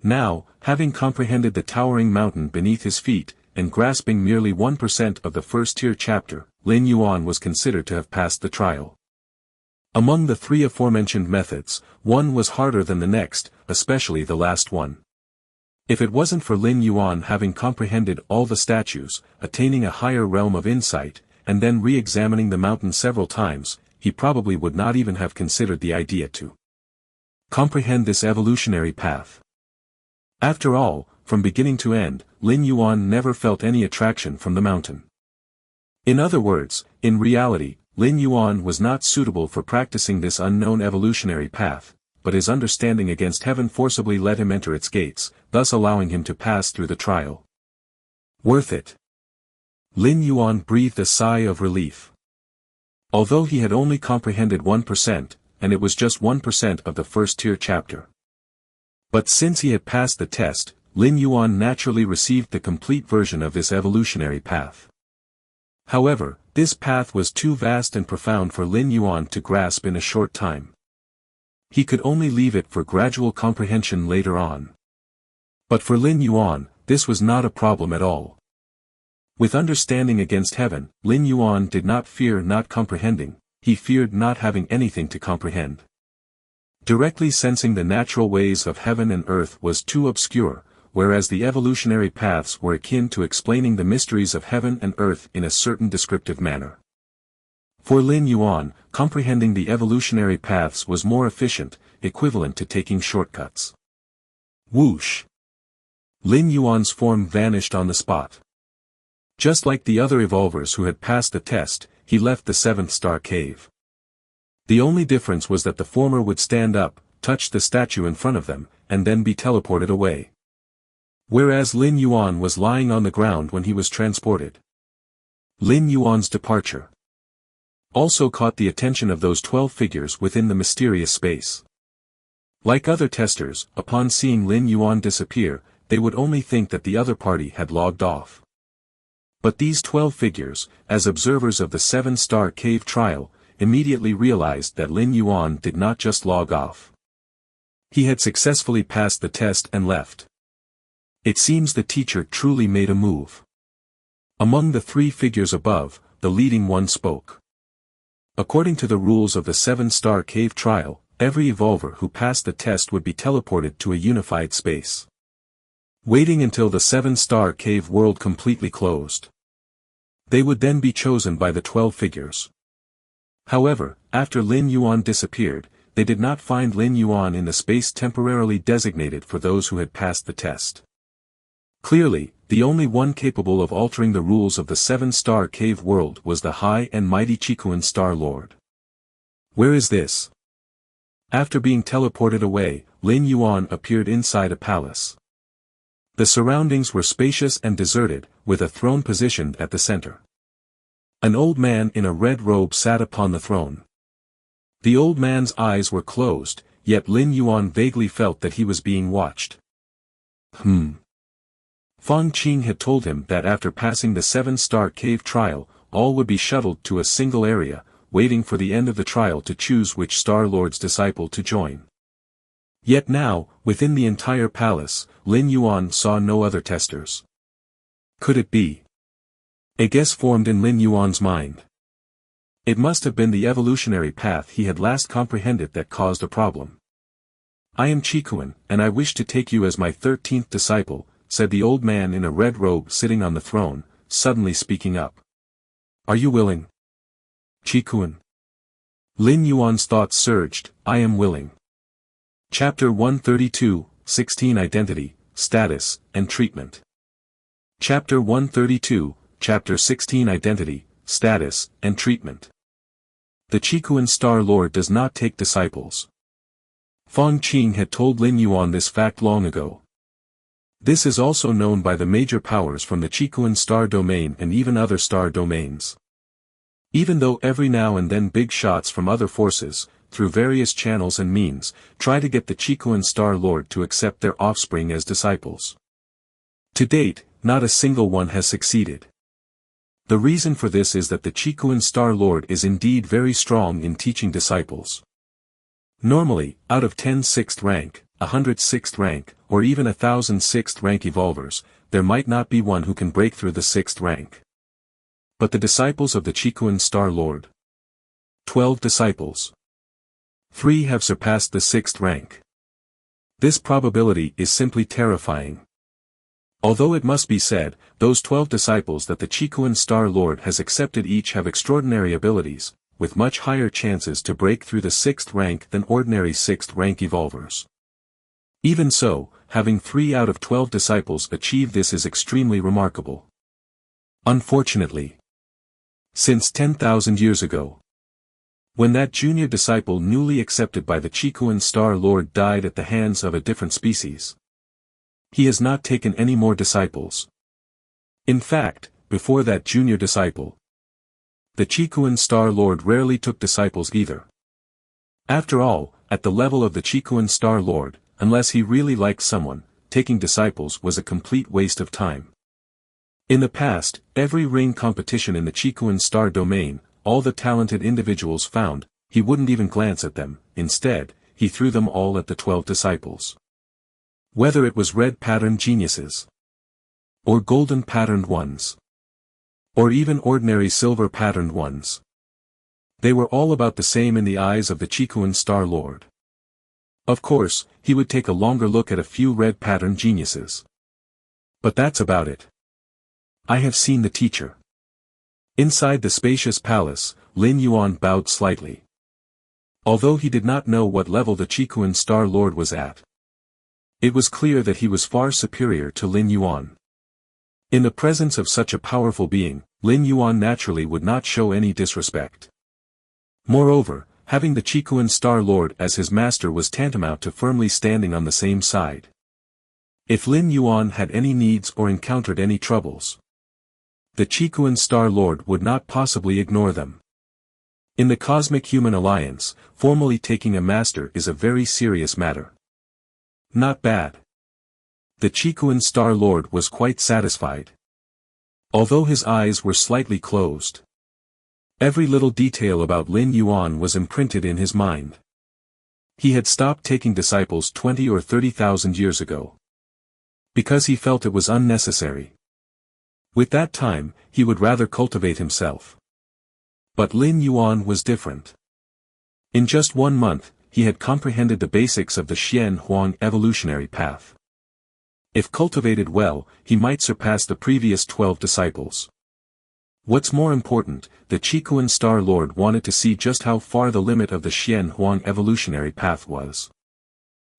Now, having comprehended the towering mountain beneath his feet, and grasping merely 1% of the first tier chapter, Lin Yuan was considered to have passed the trial. Among the 3 aforementioned methods, one was harder than the next, especially the last one. If it wasn't for Lin Yuan having comprehended all the statues, attaining a higher realm of insight, and then re-examining the mountain several times, he probably would not even have considered the idea to comprehend this evolutionary path. After all, from beginning to end, Lin Yuan never felt any attraction from the mountain. In other words, in reality, Lin Yuan was not suitable for practicing this unknown evolutionary path, but his understanding against heaven forcibly let him enter its gates, thus allowing him to pass through the trial. Worth it. Lin Yuan breathed a sigh of relief. Although he had only comprehended 1%, and it was just 1% of the first-tier chapter. But since he had passed the test, Lin Yuan naturally received the complete version of this evolutionary path. However, this path was too vast and profound for Lin Yuan to grasp in a short time. He could only leave it for gradual comprehension later on. But for Lin Yuan, this was not a problem at all. With understanding against heaven, Lin Yuan did not fear not comprehending, he feared not having anything to comprehend. Directly sensing the natural ways of heaven and earth was too obscure, whereas the evolutionary paths were akin to explaining the mysteries of heaven and earth in a certain descriptive manner. For Lin Yuan, comprehending the evolutionary paths was more efficient, equivalent to taking shortcuts. Whoosh! Lin Yuan's form vanished on the spot. Just like the other evolvers who had passed the test, he left the 7th star cave. The only difference was that the former would stand up, touch the statue in front of them, and then be teleported away. Whereas Lin Yuan was lying on the ground when he was transported. Lin Yuan's departure also caught the attention of those 12 figures within the mysterious space. Like other testers, upon seeing Lin Yuan disappear, they would only think that the other party had logged off. But these 12 figures, as observers of the 7-star cave trial, immediately realized that Lin Yuan did not just log off. He had successfully passed the test and left. It seems the teacher truly made a move. Among the 3 figures above, the leading one spoke. According to the rules of the 7-star cave trial, every evolver who passed the test would be teleported to a unified space, waiting until the 7-star cave world completely closed. They would then be chosen by the 12 figures. However, after Lin Yuan disappeared, they did not find Lin Yuan in the space temporarily designated for those who had passed the test. Clearly, the only one capable of altering the rules of the 7-star cave world was the high and mighty Chikuan Star Lord. Where is this? After being teleported away, Lin Yuan appeared inside a palace. The surroundings were spacious and deserted, with a throne positioned at the center. An old man in a red robe sat upon the throne. The old man's eyes were closed, yet Lin Yuan vaguely felt that he was being watched. Fang Qing had told him that after passing the 7-star cave trial, all would be shuttled to a single area, waiting for the end of the trial to choose which Star Lord's disciple to join. Yet now, within the entire palace, Lin Yuan saw no other testers. Could it be? A guess formed in Lin Yuan's mind. It must have been the evolutionary path he had last comprehended that caused a problem. I am Chikuan, and I wish to take you as my 13th disciple, said the old man in a red robe sitting on the throne, suddenly speaking up. Are you willing? Chikuan. Lin Yuan's thoughts surged, I am willing. Chapter 132, 16 Identity, Status, and Treatment. Chapter 132, Chapter 16 Identity, Status, and Treatment. The Chikuan Star Lord does not take disciples. Fang Qing had told Lin Yuan this fact long ago. This is also known by the major powers from the Chikuan star domain and even other star domains. Even though every now and then big shots from other forces, through various channels and means, try to get the Chikuan Star Lord to accept their offspring as disciples. To date, not a single one has succeeded. The reason for this is that the Chikuan Star Lord is indeed very strong in teaching disciples. Normally, out of 10 6th rank, 100 6th rank, or even 1,000 6th rank evolvers, there might not be one who can break through the 6th rank. But the disciples of the Chikuan Star Lord. 12 disciples. 3 have surpassed the 6th rank. This probability is simply terrifying. Although it must be said, those 12 disciples that the Chikuan Star Lord has accepted each have extraordinary abilities, with much higher chances to break through the 6th rank than ordinary 6th rank evolvers. Even so, having 3 out of 12 disciples achieve this is extremely remarkable. Unfortunately, since 10,000 years ago, when that junior disciple newly accepted by the Chikuan Star Lord died at the hands of a different species, he has not taken any more disciples. In fact, before that junior disciple, the Chikuan Star Lord rarely took disciples either. After all, at the level of the Chikuan Star Lord, unless he really liked someone, taking disciples was a complete waste of time. In the past, every ring competition in the Chikuan Star domain, all the talented individuals found, he wouldn't even glance at them. Instead, he threw them all at the 12 disciples. Whether it was red-patterned geniuses, or golden-patterned ones, or even ordinary silver-patterned ones, they were all about the same in the eyes of the Chikuan Star Lord. Of course, he would take a longer look at a few red-patterned geniuses. But that's about it. I have seen the teacher. Inside the spacious palace, Lin Yuan bowed slightly. Although he did not know what level the Chikuan Star Lord was at, it was clear that he was far superior to Lin Yuan. In the presence of such a powerful being, Lin Yuan naturally would not show any disrespect. Moreover, having the Chikuan Star Lord as his master was tantamount to firmly standing on the same side. If Lin Yuan had any needs or encountered any troubles, the Chikuan Star Lord would not possibly ignore them. In the Cosmic Human Alliance, formally taking a master is a very serious matter. Not bad. The Chikuan Star Lord was quite satisfied. Although his eyes were slightly closed, every little detail about Lin Yuan was imprinted in his mind. He had stopped taking disciples 20 or 30,000 years ago, because he felt it was unnecessary. With that time, he would rather cultivate himself. But Lin Yuan was different. In just 1 month, he had comprehended the basics of the Xian Huang evolutionary path. If cultivated well, he might surpass the previous 12 disciples. What's more important, the Chikuan Star Lord wanted to see just how far the limit of the Xian Huang evolutionary path was.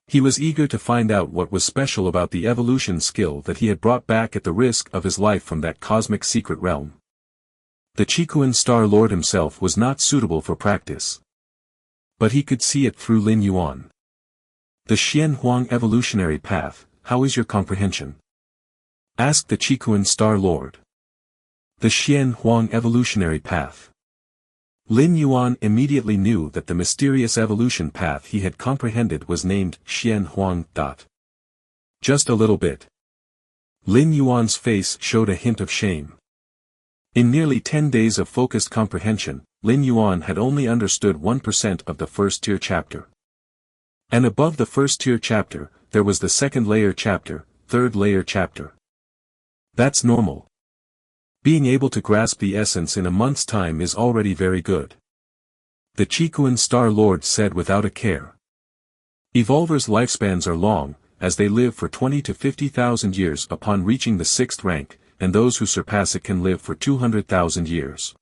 He was eager to find out what was special about the evolution skill that he had brought back at the risk of his life from that cosmic secret realm. The Chikuan Star Lord himself was not suitable for practice. But he could see it through Lin Yuan. The Xian Huang evolutionary path, how is your comprehension? Asked the Chikuan Star Lord. The Xian Huang evolutionary path. Lin Yuan immediately knew that the mysterious evolution path he had comprehended was named Xian Huang. Just a little bit. Lin Yuan's face showed a hint of shame. In nearly 10 days of focused comprehension, Lin Yuan had only understood 1% of the first-tier chapter. And above the first-tier chapter, there was the second-layer chapter, third-layer chapter. That's normal. Being able to grasp the essence in a month's time is already very good. The Chikuan Star Lord said without a care. Evolvers' lifespans are long, as they live for 20 to 50,000 years upon reaching the 6th rank, and those who surpass it can live for 200,000 years.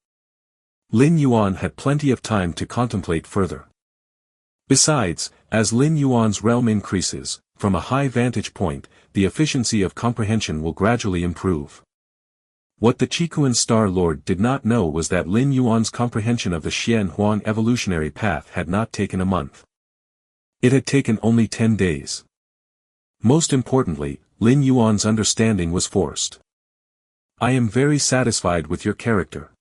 Lin Yuan had plenty of time to contemplate further. Besides, as Lin Yuan's realm increases, from a high vantage point, the efficiency of comprehension will gradually improve. What the Chikuan Star Lord did not know was that Lin Yuan's comprehension of the Xian Huang evolutionary path had not taken a month. It had taken only 10 days. Most importantly, Lin Yuan's understanding was forced. I am very satisfied with your character.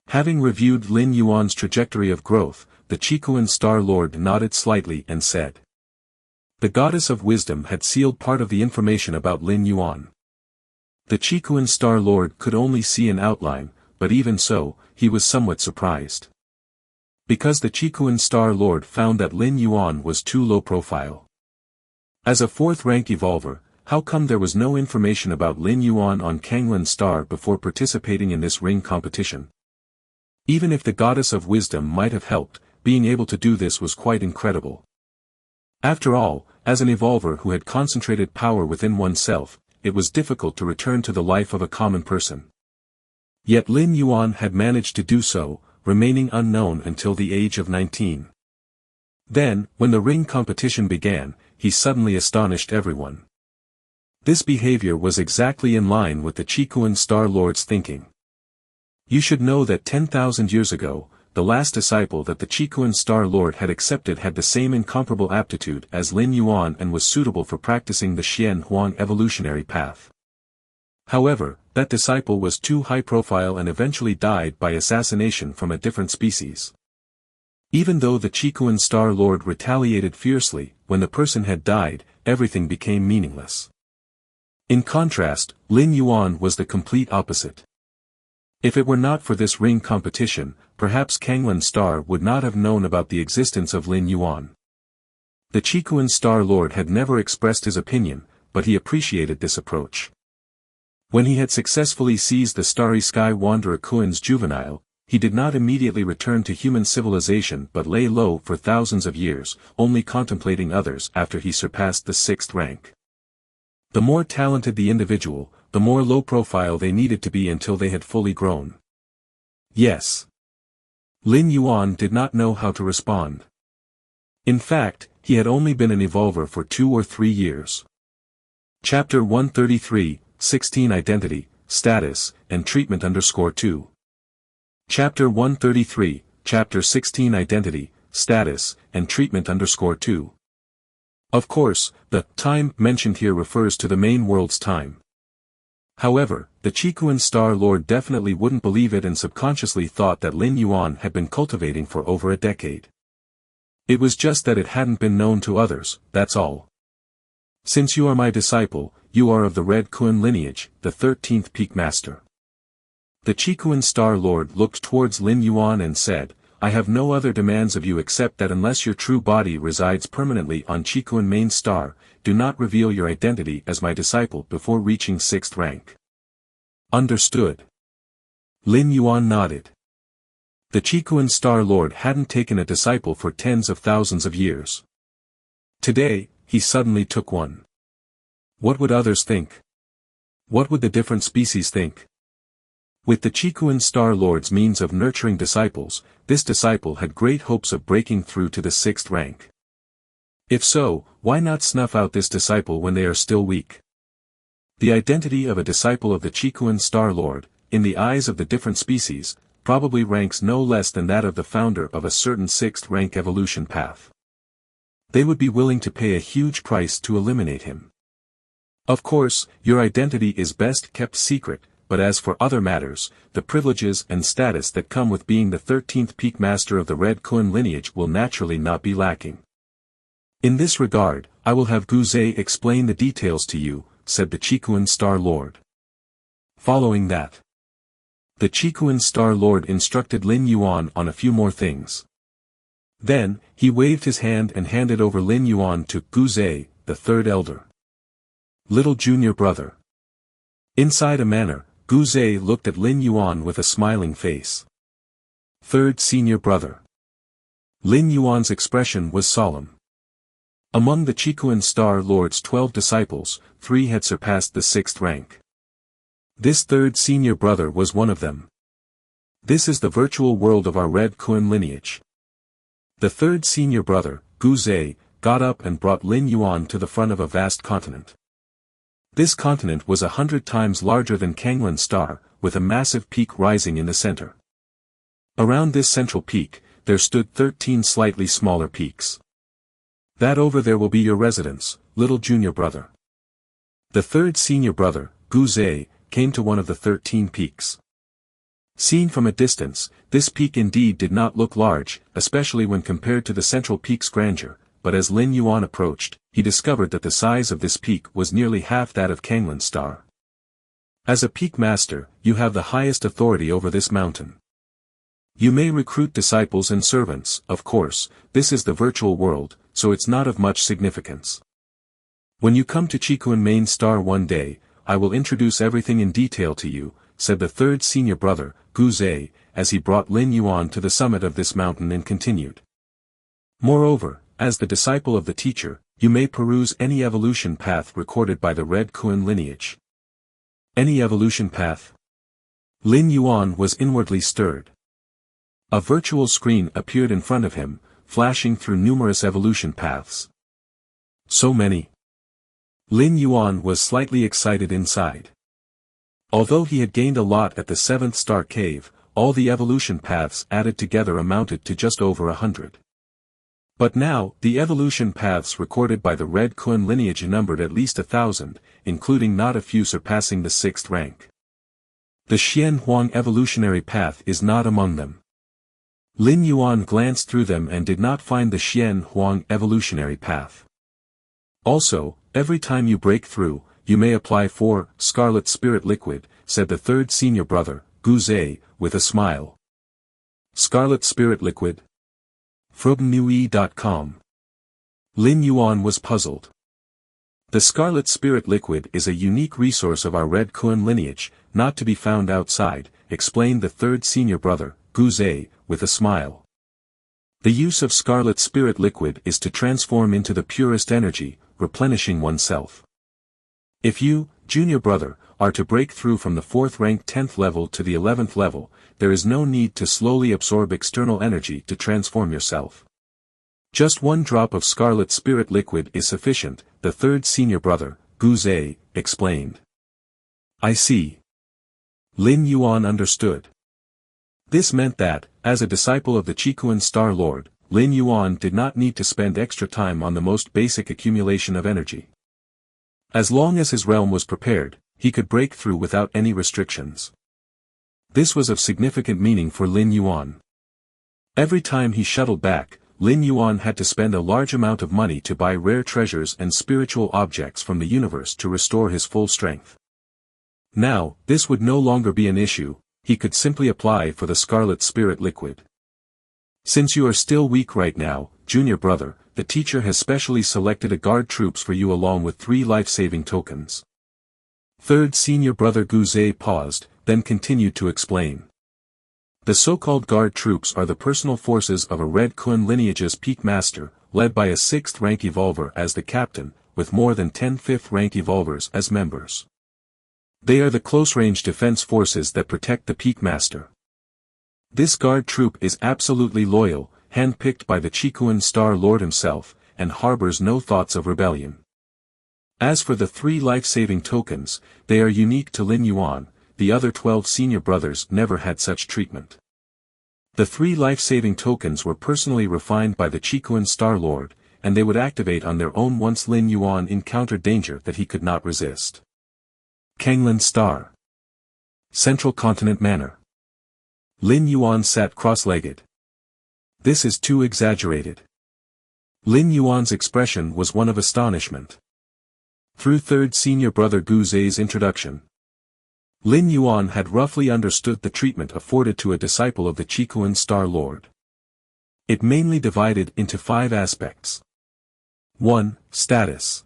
Having reviewed Lin Yuan's trajectory of growth, the Chikuan Star Lord nodded slightly and said. The Goddess of Wisdom had sealed part of the information about Lin Yuan. The Chikuan Star Lord could only see an outline, but even so, he was somewhat surprised. Because the Chikuan Star Lord found that Lin Yuan was too low profile. As a 4th-rank evolver, how come there was no information about Lin Yuan on Kanglan Star before participating in this ring competition? Even if the Goddess of Wisdom might have helped, being able to do this was quite incredible. After all, as an evolver who had concentrated power within oneself, it was difficult to return to the life of a common person. Yet Lin Yuan had managed to do so, remaining unknown until the age of 19. Then, when the ring competition began, he suddenly astonished everyone. This behavior was exactly in line with the Chikuan Star Lord's thinking. You should know that 10,000 years ago, the last disciple that the Chikuan Star Lord had accepted had the same incomparable aptitude as Lin Yuan and was suitable for practicing the Xian Huang evolutionary path. However, that disciple was too high profile and eventually died by assassination from a different species. Even though the Chikuan Star Lord retaliated fiercely, when the person had died, everything became meaningless. In contrast, Lin Yuan was the complete opposite. If it were not for this ring competition, perhaps Kanglan Star would not have known about the existence of Lin Yuan. The Chikuan Star Lord had never expressed his opinion, but he appreciated this approach. When he had successfully seized the Starry Sky Wanderer Kuan's juvenile, he did not immediately return to human civilization but lay low for thousands of years, only contemplating others after he surpassed the 6th rank. The more talented the individual, the more low profile they needed to be until they had fully grown. Yes. Lin Yuan did not know how to respond. In fact, he had only been an evolver for 2 or 3 years. Chapter 133, 16 Identity, Status, and Treatment _2. Chapter 133, Chapter 16 Identity, Status, and Treatment _2. Of course, the time mentioned here refers to the main world's time. However, the Chikuan Star Lord definitely wouldn't believe it and subconsciously thought that Lin Yuan had been cultivating for over a decade. It was just that it hadn't been known to others, that's all. Since you are my disciple, you are of the Red Kuan lineage, the 13th Peak Master. The Chikuan Star Lord looked towards Lin Yuan and said, I have no other demands of you except that unless your true body resides permanently on Chikuan Main Star, do not reveal your identity as my disciple before reaching 6th rank. Understood. Lin Yuan nodded. The Chikuan Star Lord hadn't taken a disciple for tens of thousands of years. Today, he suddenly took one. What would others think? What would the different species think? With the Chikuan Star Lord's means of nurturing disciples, this disciple had great hopes of breaking through to the 6th rank. If so, why not snuff out this disciple when they are still weak? The identity of a disciple of the Chikuan Star Lord, in the eyes of the different species, probably ranks no less than that of the founder of a certain 6th rank evolution path. They would be willing to pay a huge price to eliminate him. Of course, your identity is best kept secret, but as for other matters, the privileges and status that come with being the 13th Peak Master of the Red Kuan lineage will naturally not be lacking. In this regard, I will have Guzhe explain the details to you, said the Chikuan Star Lord. Following that, the Chikuan Star Lord instructed Lin Yuan on a few more things. Then, he waved his hand and handed over Lin Yuan to Guzhe, the 3rd elder. Little junior brother. Inside a manner, Guzhe looked at Lin Yuan with a smiling face. 3rd senior brother. Lin Yuan's expression was solemn. Among the Chikuan Star Lord's 12 disciples, 3 had surpassed the 6th rank. This 3rd senior brother was one of them. This is the virtual world of our Red Kuan lineage. The 3rd senior brother, Guzhe, got up and brought Lin Yuan to the front of a vast continent. This continent was 100 times larger than Kanglan Star, with a massive peak rising in the center. Around this central peak, there stood 13 slightly smaller peaks. That over there will be your residence, little junior brother. The 3rd senior brother, Guzhe, came to one of the 13 peaks. Seen from a distance, this peak indeed did not look large, especially when compared to the central peak's grandeur, but as Lin Yuan approached, he discovered that the size of this peak was nearly half that of Kanglan Star. As a peak master, you have the highest authority over this mountain. You may recruit disciples and servants, of course, this is the virtual world, so it's not of much significance. When you come to Chikuan Main Star one day, I will introduce everything in detail to you, said the 3rd senior brother, Guzhe, as he brought Lin Yuan to the summit of this mountain and continued. Moreover, as the disciple of the teacher, you may peruse any evolution path recorded by the Red Kuan lineage. Any evolution path? Lin Yuan was inwardly stirred. A virtual screen appeared in front of him, flashing through numerous evolution paths. So many. Lin Yuan was slightly excited inside. Although he had gained a lot at the 7th Star Cave, all the evolution paths added together amounted to just over 100. But now, the evolution paths recorded by the Red Kuan lineage numbered at least 1,000, including not a few surpassing the 6th rank. The Xian Huang evolutionary path is not among them. Lin Yuan glanced through them and did not find the Xian Huang evolutionary path. Also, every time you break through, you may apply 4 Scarlet Spirit Liquid, said the third senior brother, Gu Zhe, with a smile. Scarlet Spirit Liquid? Frobnui.com. Lin Yuan was puzzled. The Scarlet Spirit Liquid is a unique resource of our Red Kun lineage, not to be found outside, explained the third senior brother, Gu Zhe, with a smile. The use of Scarlet Spirit Liquid is to transform into the purest energy, replenishing oneself. If you, junior brother, are to break through from the 4th rank 10th level to the 11th level, there is no need to slowly absorb external energy to transform yourself. Just 1 drop of Scarlet Spirit Liquid is sufficient, the third senior brother, Gu Zhe, explained. I see. Lin Yuan understood. This meant that, as a disciple of the Qikuan Star Lord, Lin Yuan did not need to spend extra time on the most basic accumulation of energy. As long as his realm was prepared, he could break through without any restrictions. This was of significant meaning for Lin Yuan. Every time he shuttled back, Lin Yuan had to spend a large amount of money to buy rare treasures and spiritual objects from the universe to restore his full strength. Now, this would no longer be an issue, he could simply apply for the Scarlet Spirit Liquid. Since you are still weak right now, junior brother, the teacher has specially selected a guard troops for you along with 3 life-saving tokens. Third senior brother Gu Zhe paused, then continued to explain. The so-called guard troops are the personal forces of a Red Kun lineage's peak master, led by a 6th rank evolver as the captain, with more than 10 5th rank evolvers as members. They are the close-range defense forces that protect the peak master. This guard troop is absolutely loyal, handpicked by the Qikuan Star Lord himself, and harbors no thoughts of rebellion. As for the 3 life-saving tokens, they are unique to Lin Yuan, the other 12 senior brothers never had such treatment. The 3 life-saving tokens were personally refined by the Qikuan Star Lord, and they would activate on their own once Lin Yuan encountered danger that he could not resist. Kanglan Star. Central Continent Manor. Lin Yuan sat cross-legged. This is too exaggerated. Lin Yuan's expression was one of astonishment. Through third senior brother Gu Zhe's introduction, Lin Yuan had roughly understood the treatment afforded to a disciple of the Qikuan Star Lord. It mainly divided into 5 aspects. 1. Status.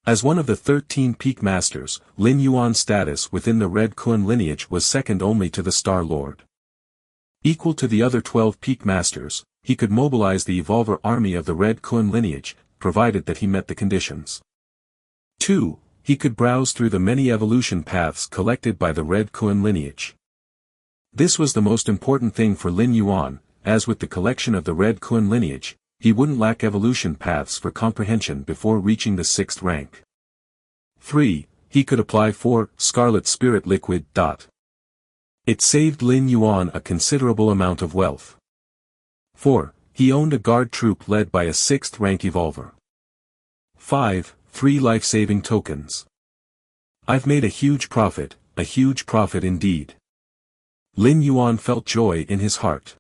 As one of the 13 peak masters, Lin Yuan's status within the Red Kun lineage was second only to the Star Lord. Equal to the other 12 peak masters, he could mobilize the evolver army of the Red Kun lineage, provided that he met the conditions. 2. He could browse through the many evolution paths collected by the Red Kun lineage. This was the most important thing for Lin Yuan, as with the collection of the Red Kun lineage, he wouldn't lack evolution paths for comprehension before reaching the 6th rank. 3. He could apply for Scarlet Spirit Liquid. It saved Lin Yuan a considerable amount of wealth. 4. He owned a guard troop led by a 6th rank evolver. 5. 3 life-saving tokens. I've made a huge profit indeed. Lin Yuan felt joy in his heart.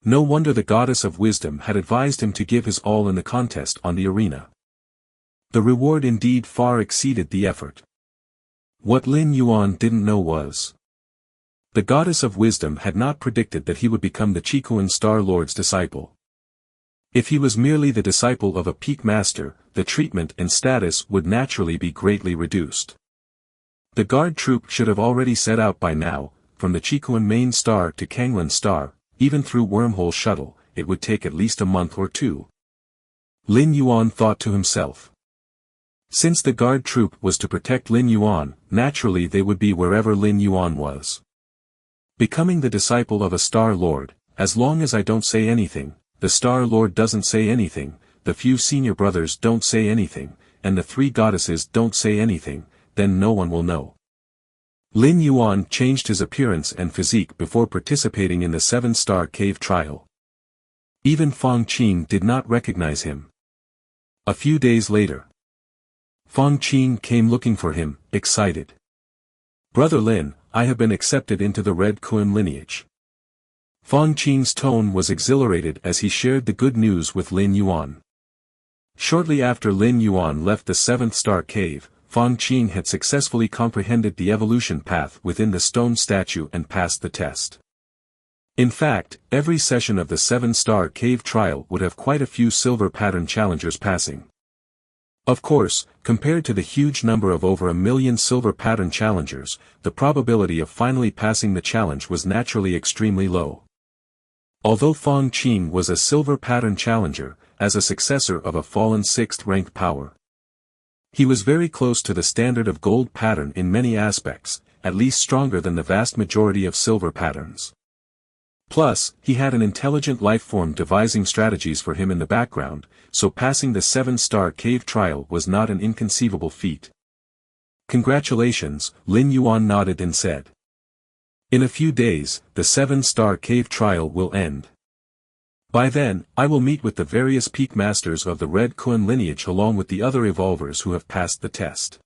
No wonder the goddess of wisdom had advised him to give his all in the contest on the arena. The reward indeed far exceeded the effort. What Lin Yuan didn't know was, the goddess of wisdom had not predicted that he would become the Qikuan Star Lord's disciple. If he was merely the disciple of a peak master, the treatment and status would naturally be greatly reduced. The guard troop should have already set out by now, from the Qikuan main star to Kanglan Star, even through wormhole shuttle, it would take at least a month or 2. Lin Yuan thought to himself. Since the guard troop was to protect Lin Yuan, naturally they would be wherever Lin Yuan was. Becoming the disciple of a Star Lord, as long as I don't say anything, the Star Lord doesn't say anything, the few senior brothers don't say anything, and the 3 goddesses don't say anything, then no one will know. Lin Yuan changed his appearance and physique before participating in the 7-star cave trial. Even Fang Qing did not recognize him. A few days later, Fang Qing came looking for him, excited. Brother Lin, I have been accepted into the Red Kun lineage. Fang Qing's tone was exhilarated as he shared the good news with Lin Yuan. Shortly after Lin Yuan left the 7th star cave, Fang Qing had successfully comprehended the evolution path within the stone statue and passed the test. In fact, every session of the 7-star cave trial would have quite a few silver pattern challengers passing. Of course, compared to the huge number of over 1 million silver pattern challengers, the probability of finally passing the challenge was naturally extremely low. Although Fang Qing was a silver pattern challenger, as a successor of a fallen 6th-ranked power, he was very close to the standard of gold pattern in many aspects, at least stronger than the vast majority of silver patterns. Plus, he had an intelligent lifeform devising strategies for him in the background, so passing the 7-star cave trial was not an inconceivable feat. Congratulations, Lin Yuan nodded and said. In a few days, the 7-star cave trial will end. By then, I will meet with the various peak masters of the Red Kun lineage along with the other evolvers who have passed the test.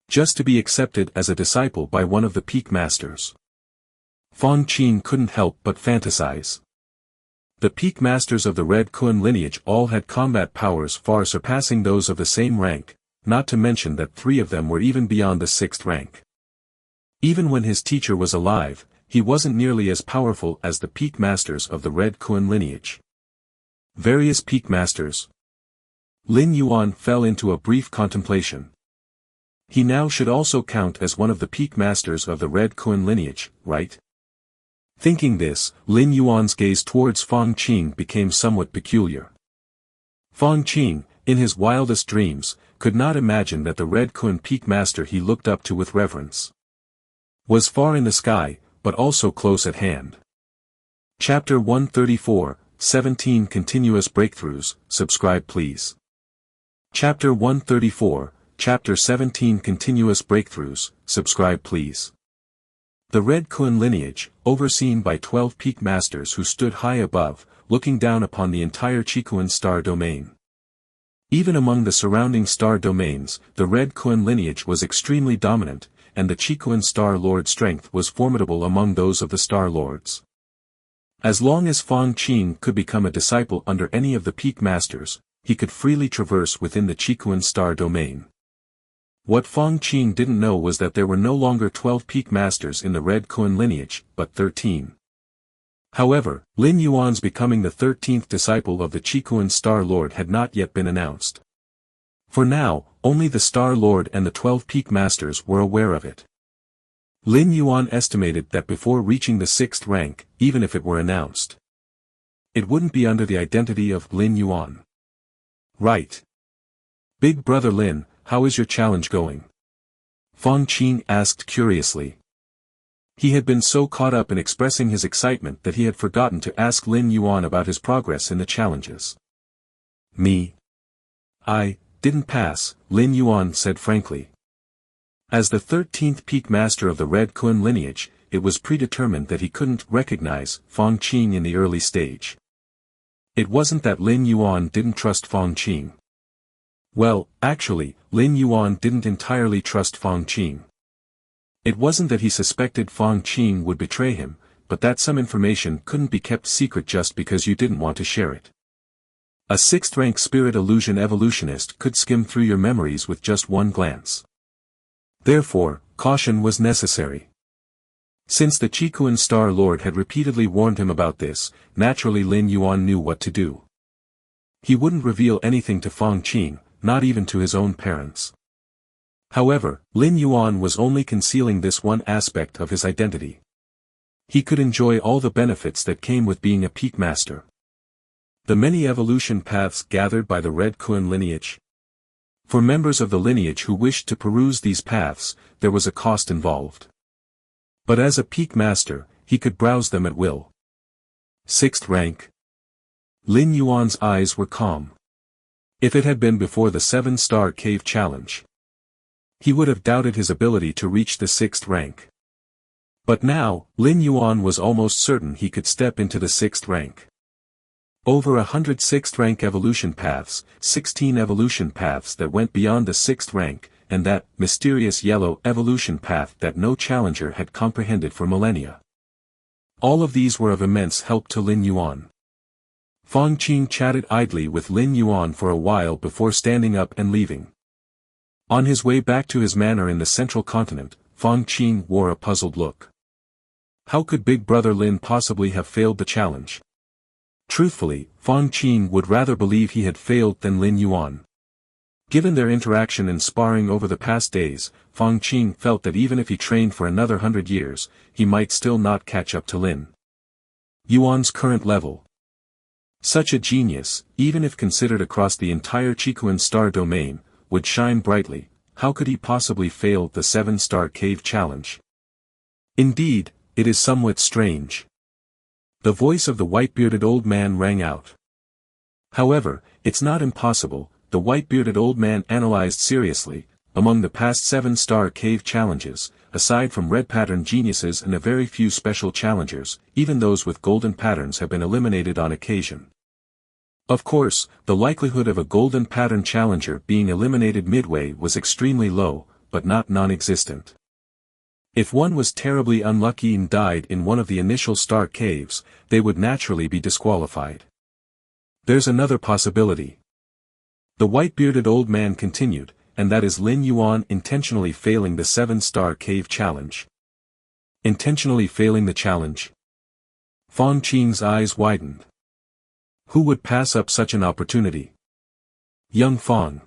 Just to be accepted as a disciple by one of the peak masters. Fang Qing couldn't help but fantasize. The peak masters of the Red Kun lineage all had combat powers far surpassing those of the same rank, not to mention that 3 of them were even beyond the 6th rank. Even when his teacher was alive, he wasn't nearly as powerful as the peak masters of the Red Kun lineage. Various peak masters. Lin Yuan fell into a brief contemplation. He now should also count as one of the peak masters of the Red Kun lineage, right? Thinking this, Lin Yuan's gaze towards Fang Qing became somewhat peculiar. Fang Qing, in his wildest dreams, could not imagine that the Red Kun peak master he looked up to with reverence was far in the sky, but also close at hand. Chapter 134, 17 Continuous Breakthroughs, subscribe please. Chapter 134, Chapter 17 Continuous Breakthroughs, subscribe please. The Red Kun lineage, overseen by 12 peak masters who stood high above, looking down upon the entire Qikuan star domain. Even among the surrounding star domains, the Red Kun lineage was extremely dominant, and the Qikuan Star Lord strength was formidable among those of the Star Lords. As long as Fang Qing could become a disciple under any of the peak masters, he could freely traverse within the Qikuan Star domain. What Fang Qing didn't know was that there were no longer 12 peak masters in the Red Kun lineage, but 13. However, Lin Yuan's becoming the 13th disciple of the Qikuan Star Lord had not yet been announced. For now, only the Star Lord and the 12 peak masters were aware of it. Lin Yuan estimated that before reaching the 6th rank, even if it were announced, it wouldn't be under the identity of Lin Yuan. Right. Big brother Lin, how is your challenge going? Fang Qing asked curiously. He had been so caught up in expressing his excitement that he had forgotten to ask Lin Yuan about his progress in the challenges. Me? I didn't pass, Lin Yuan said frankly. As the 13th peak master of the Red Kun lineage, it was predetermined that he couldn't recognize Fang Qing in the early stage. It wasn't that Lin Yuan didn't trust Fang Qing. Well, actually, Lin Yuan didn't entirely trust Fang Qing. It wasn't that he suspected Fang Qing would betray him, but that some information couldn't be kept secret just because you didn't want to share it. A 6th-rank spirit illusion evolutionist could skim through your memories with just one glance. Therefore, caution was necessary. Since the Qikuan Star Lord had repeatedly warned him about this, naturally Lin Yuan knew what to do. He wouldn't reveal anything to Fang Qing, not even to his own parents. However, Lin Yuan was only concealing this one aspect of his identity. He could enjoy all the benefits that came with being a peak master. The many evolution paths gathered by the Red Kun lineage. For members of the lineage who wished to peruse these paths, there was a cost involved. But as a peak master, he could browse them at will. 6th rank. Lin Yuan's eyes were calm. If it had been before the 7-star cave challenge, he would have doubted his ability to reach the 6th rank. But now, Lin Yuan was almost certain he could step into the 6th rank. Over 100 6th-rank evolution paths, 16 evolution paths that went beyond the 6th rank, and that mysterious yellow evolution path that no challenger had comprehended for millennia. All of these were of immense help to Lin Yuan. Fang Qing chatted idly with Lin Yuan for a while before standing up and leaving. On his way back to his manor in the central continent, Fang Qing wore a puzzled look. How could Big Brother Lin possibly have failed the challenge? Truthfully, Fang Qing would rather believe he had failed than Lin Yuan. Given their interaction and sparring over the past days, Fang Qing felt that even if he trained for another 100 years, he might still not catch up to Lin Yuan's current level. Such a genius, even if considered across the entire Qikuan star domain, would shine brightly. How could he possibly fail the 7-star cave challenge? Indeed, it is somewhat strange. The voice of the white-bearded old man rang out. However, it's not impossible. The white-bearded old man analyzed seriously. Among the past 7-star cave challenges, aside from red pattern geniuses and a very few special challengers, even those with golden patterns have been eliminated on occasion. Of course, the likelihood of a golden pattern challenger being eliminated midway was extremely low, but not non-existent. If one was terribly unlucky and died in one of the initial star caves, they would naturally be disqualified. There's another possibility. The white-bearded old man continued, and that is Lin Yuan intentionally failing the 7-star cave challenge. Intentionally failing the challenge? Fang Qing's eyes widened. Who would pass up such an opportunity? Young Fang.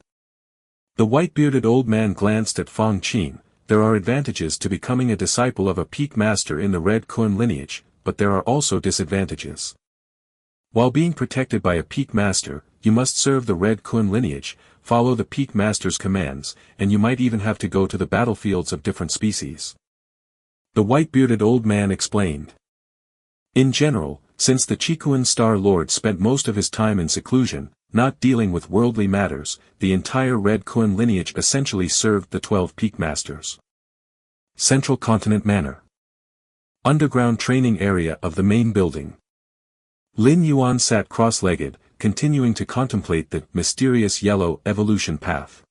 The white-bearded old man glanced at Fang Qing. There are advantages to becoming a disciple of a peak master in the Red Kun lineage, but there are also disadvantages. While being protected by a peak master, you must serve the Red Kun lineage, follow the peak master's commands, and you might even have to go to the battlefields of different species. The white-bearded old man explained. In general, since the Qikuan Star Lord spent most of his time in seclusion, not dealing with worldly matters, the entire Red Kun lineage essentially served the 12 peak masters. Central Continent Manor. Underground training area of the main building. Lin Yuan sat cross-legged, continuing to contemplate the mysterious yellow evolution path.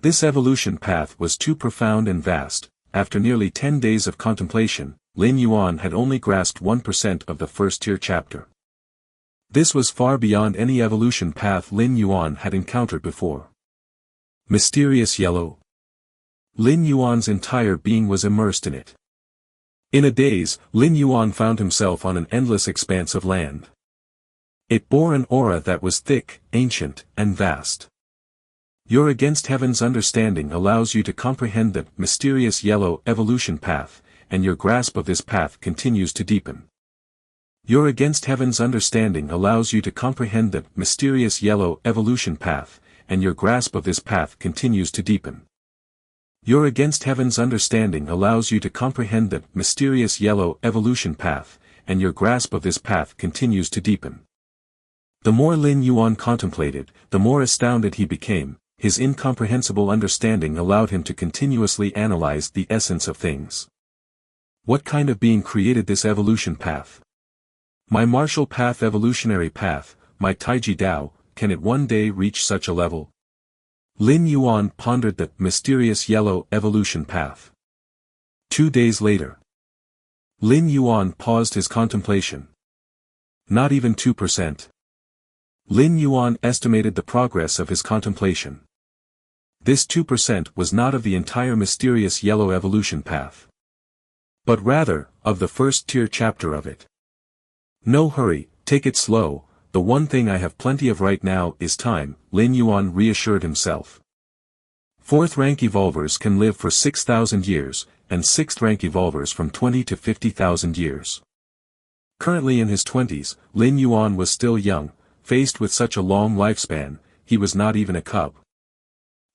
This evolution path was too profound and vast. After nearly 10 days of contemplation, Lin Yuan had only grasped 1% of the first-tier chapter. This was far beyond any evolution path Lin Yuan had encountered before. Mysterious yellow. Lin Yuan's entire being was immersed in it. In a daze, Lin Yuan found himself on an endless expanse of land. It bore an aura that was thick, ancient, and vast. Your against heaven's understanding allows you to comprehend the mysterious yellow evolution path, and your grasp of this path continues to deepen. Your against heaven's understanding allows you to comprehend the mysterious yellow evolution path, and your grasp of this path continues to deepen. Your against heaven's understanding allows you to comprehend the mysterious yellow evolution path, and your grasp of this path continues to deepen. The more Lin Yuan contemplated, the more astounded he became. His incomprehensible understanding allowed him to continuously analyze the essence of things. What kind of being created this evolution path? My martial path, evolutionary path, my Taiji Dao, can it one day reach such a level? Lin Yuan pondered the mysterious yellow evolution path. 2 days later. Lin Yuan paused his contemplation. Not even 2%. Lin Yuan estimated the progress of his contemplation. This 2% was not of the entire mysterious yellow evolution path, but rather, of the first-tier chapter of it. No hurry, take it slow, the one thing I have plenty of right now is time, Lin Yuan reassured himself. 4th-rank evolvers can live for 6,000 years, and 6th-rank evolvers from 20 to 50,000 years. Currently in his 20s, Lin Yuan was still young. Faced with such a long lifespan, he was not even a cub.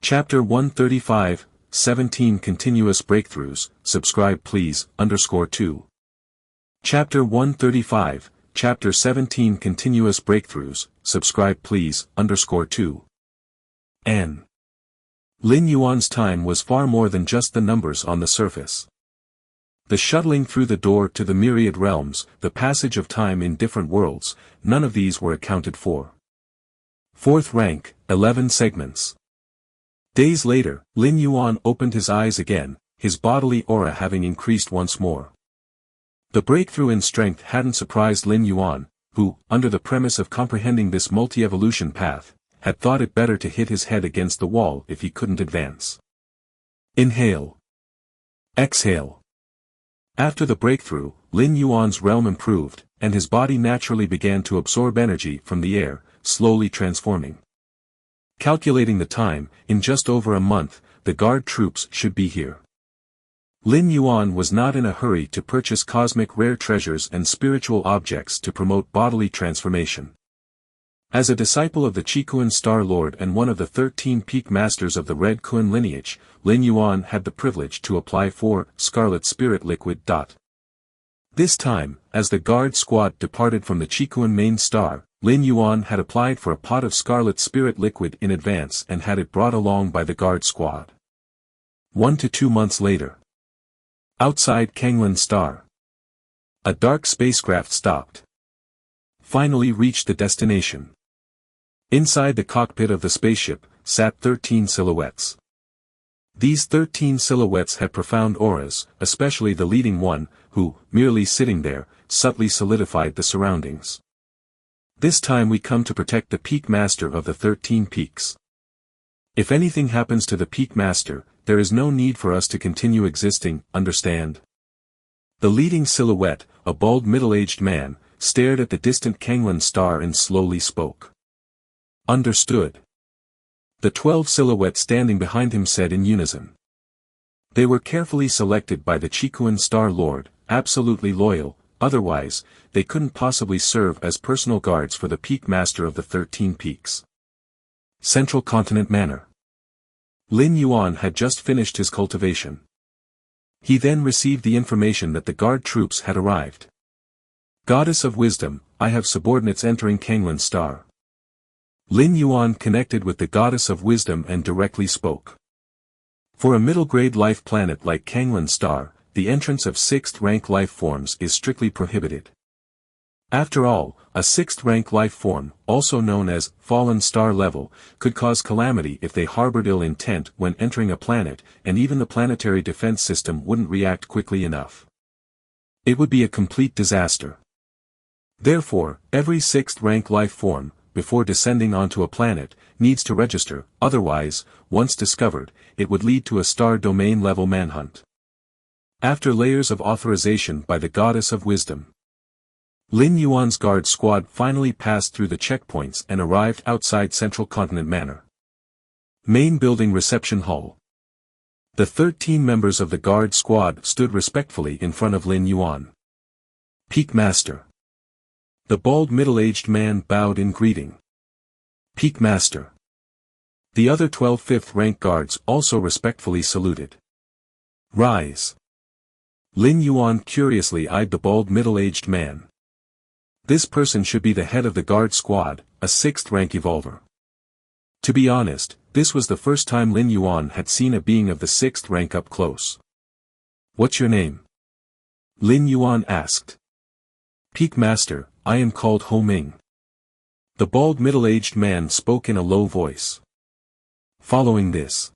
Chapter 135, 17 Continuous Breakthroughs, subscribe please, _2. Chapter 135, Chapter 17 Continuous Breakthroughs, subscribe please, _2. N. Lin Yuan's time was far more than just the numbers on the surface. The shuttling through the door to the myriad realms, the passage of time in different worlds, none of these were accounted for. 4th rank, 11 segments. Days later, Lin Yuan opened his eyes again, his bodily aura having increased once more. The breakthrough in strength hadn't surprised Lin Yuan, who, under the premise of comprehending this multi-evolution path, had thought it better to hit his head against the wall if he couldn't advance. Inhale. Exhale. After the breakthrough, Lin Yuan's realm improved, and his body naturally began to absorb energy from the air, slowly transforming. Calculating the time, in just over a month, the guard troops should be here. Lin Yuan was not in a hurry to purchase cosmic rare treasures and spiritual objects to promote bodily transformation. As a disciple of the Qikuan Star Lord and one of the 13 peak masters of the Red Kuan lineage, Lin Yuan had the privilege to apply for Scarlet Spirit Liquid. This time, as the guard squad departed from the Qikuan main star, Lin Yuan had applied for a pot of Scarlet Spirit Liquid in advance and had it brought along by the guard squad. 1 to 2 months later. Outside Kanglan Star. A dark spacecraft stopped. Finally reached the destination. Inside the cockpit of the spaceship, sat 13 silhouettes. These 13 silhouettes had profound auras, especially the leading one, who, merely sitting there, subtly solidified the surroundings. This time we come to protect the peak master of the 13 peaks. If anything happens to the peak master, there is no need for us to continue existing, understand? The leading silhouette, a bald middle-aged man, stared at the distant Kanglan star and slowly spoke. Understood. The 12 silhouettes standing behind him said in unison. They were carefully selected by the Qikuan Star Lord, absolutely loyal, otherwise, they couldn't possibly serve as personal guards for the peak master of the 13 peaks. Central Continent Manor. Lin Yuan had just finished his cultivation. He then received the information that the guard troops had arrived. Goddess of Wisdom, I have subordinates entering Kanglan Star. Lin Yuan connected with the Goddess of Wisdom and directly spoke. For a middle-grade life planet like Kanglan Star, the entrance of 6th-rank life forms is strictly prohibited. After all, a 6th-rank life form, also known as fallen star level, could cause calamity if they harbored ill intent when entering a planet, and even the planetary defense system wouldn't react quickly enough. It would be a complete disaster. Therefore, every 6th-rank life form, before descending onto a planet, needs to register, otherwise, once discovered, it would lead to a star domain level manhunt. After layers of authorization by the Goddess of Wisdom, Lin Yuan's guard squad finally passed through the checkpoints and arrived outside Central Continent Manor. Main Building Reception Hall. The 13 members of the guard squad stood respectfully in front of Lin Yuan. Peak Master. The bald middle-aged man bowed in greeting. Peak Master. The other 12 5th-rank guards also respectfully saluted. Rise. Lin Yuan curiously eyed the bald middle-aged man. This person should be the head of the guard squad, a 6th-rank evolver. To be honest, this was the first time Lin Yuan had seen a being of the 6th rank up close. What's your name? Lin Yuan asked. Peak Master, I am called Ho Ming. The bald middle-aged man spoke in a low voice. Following this,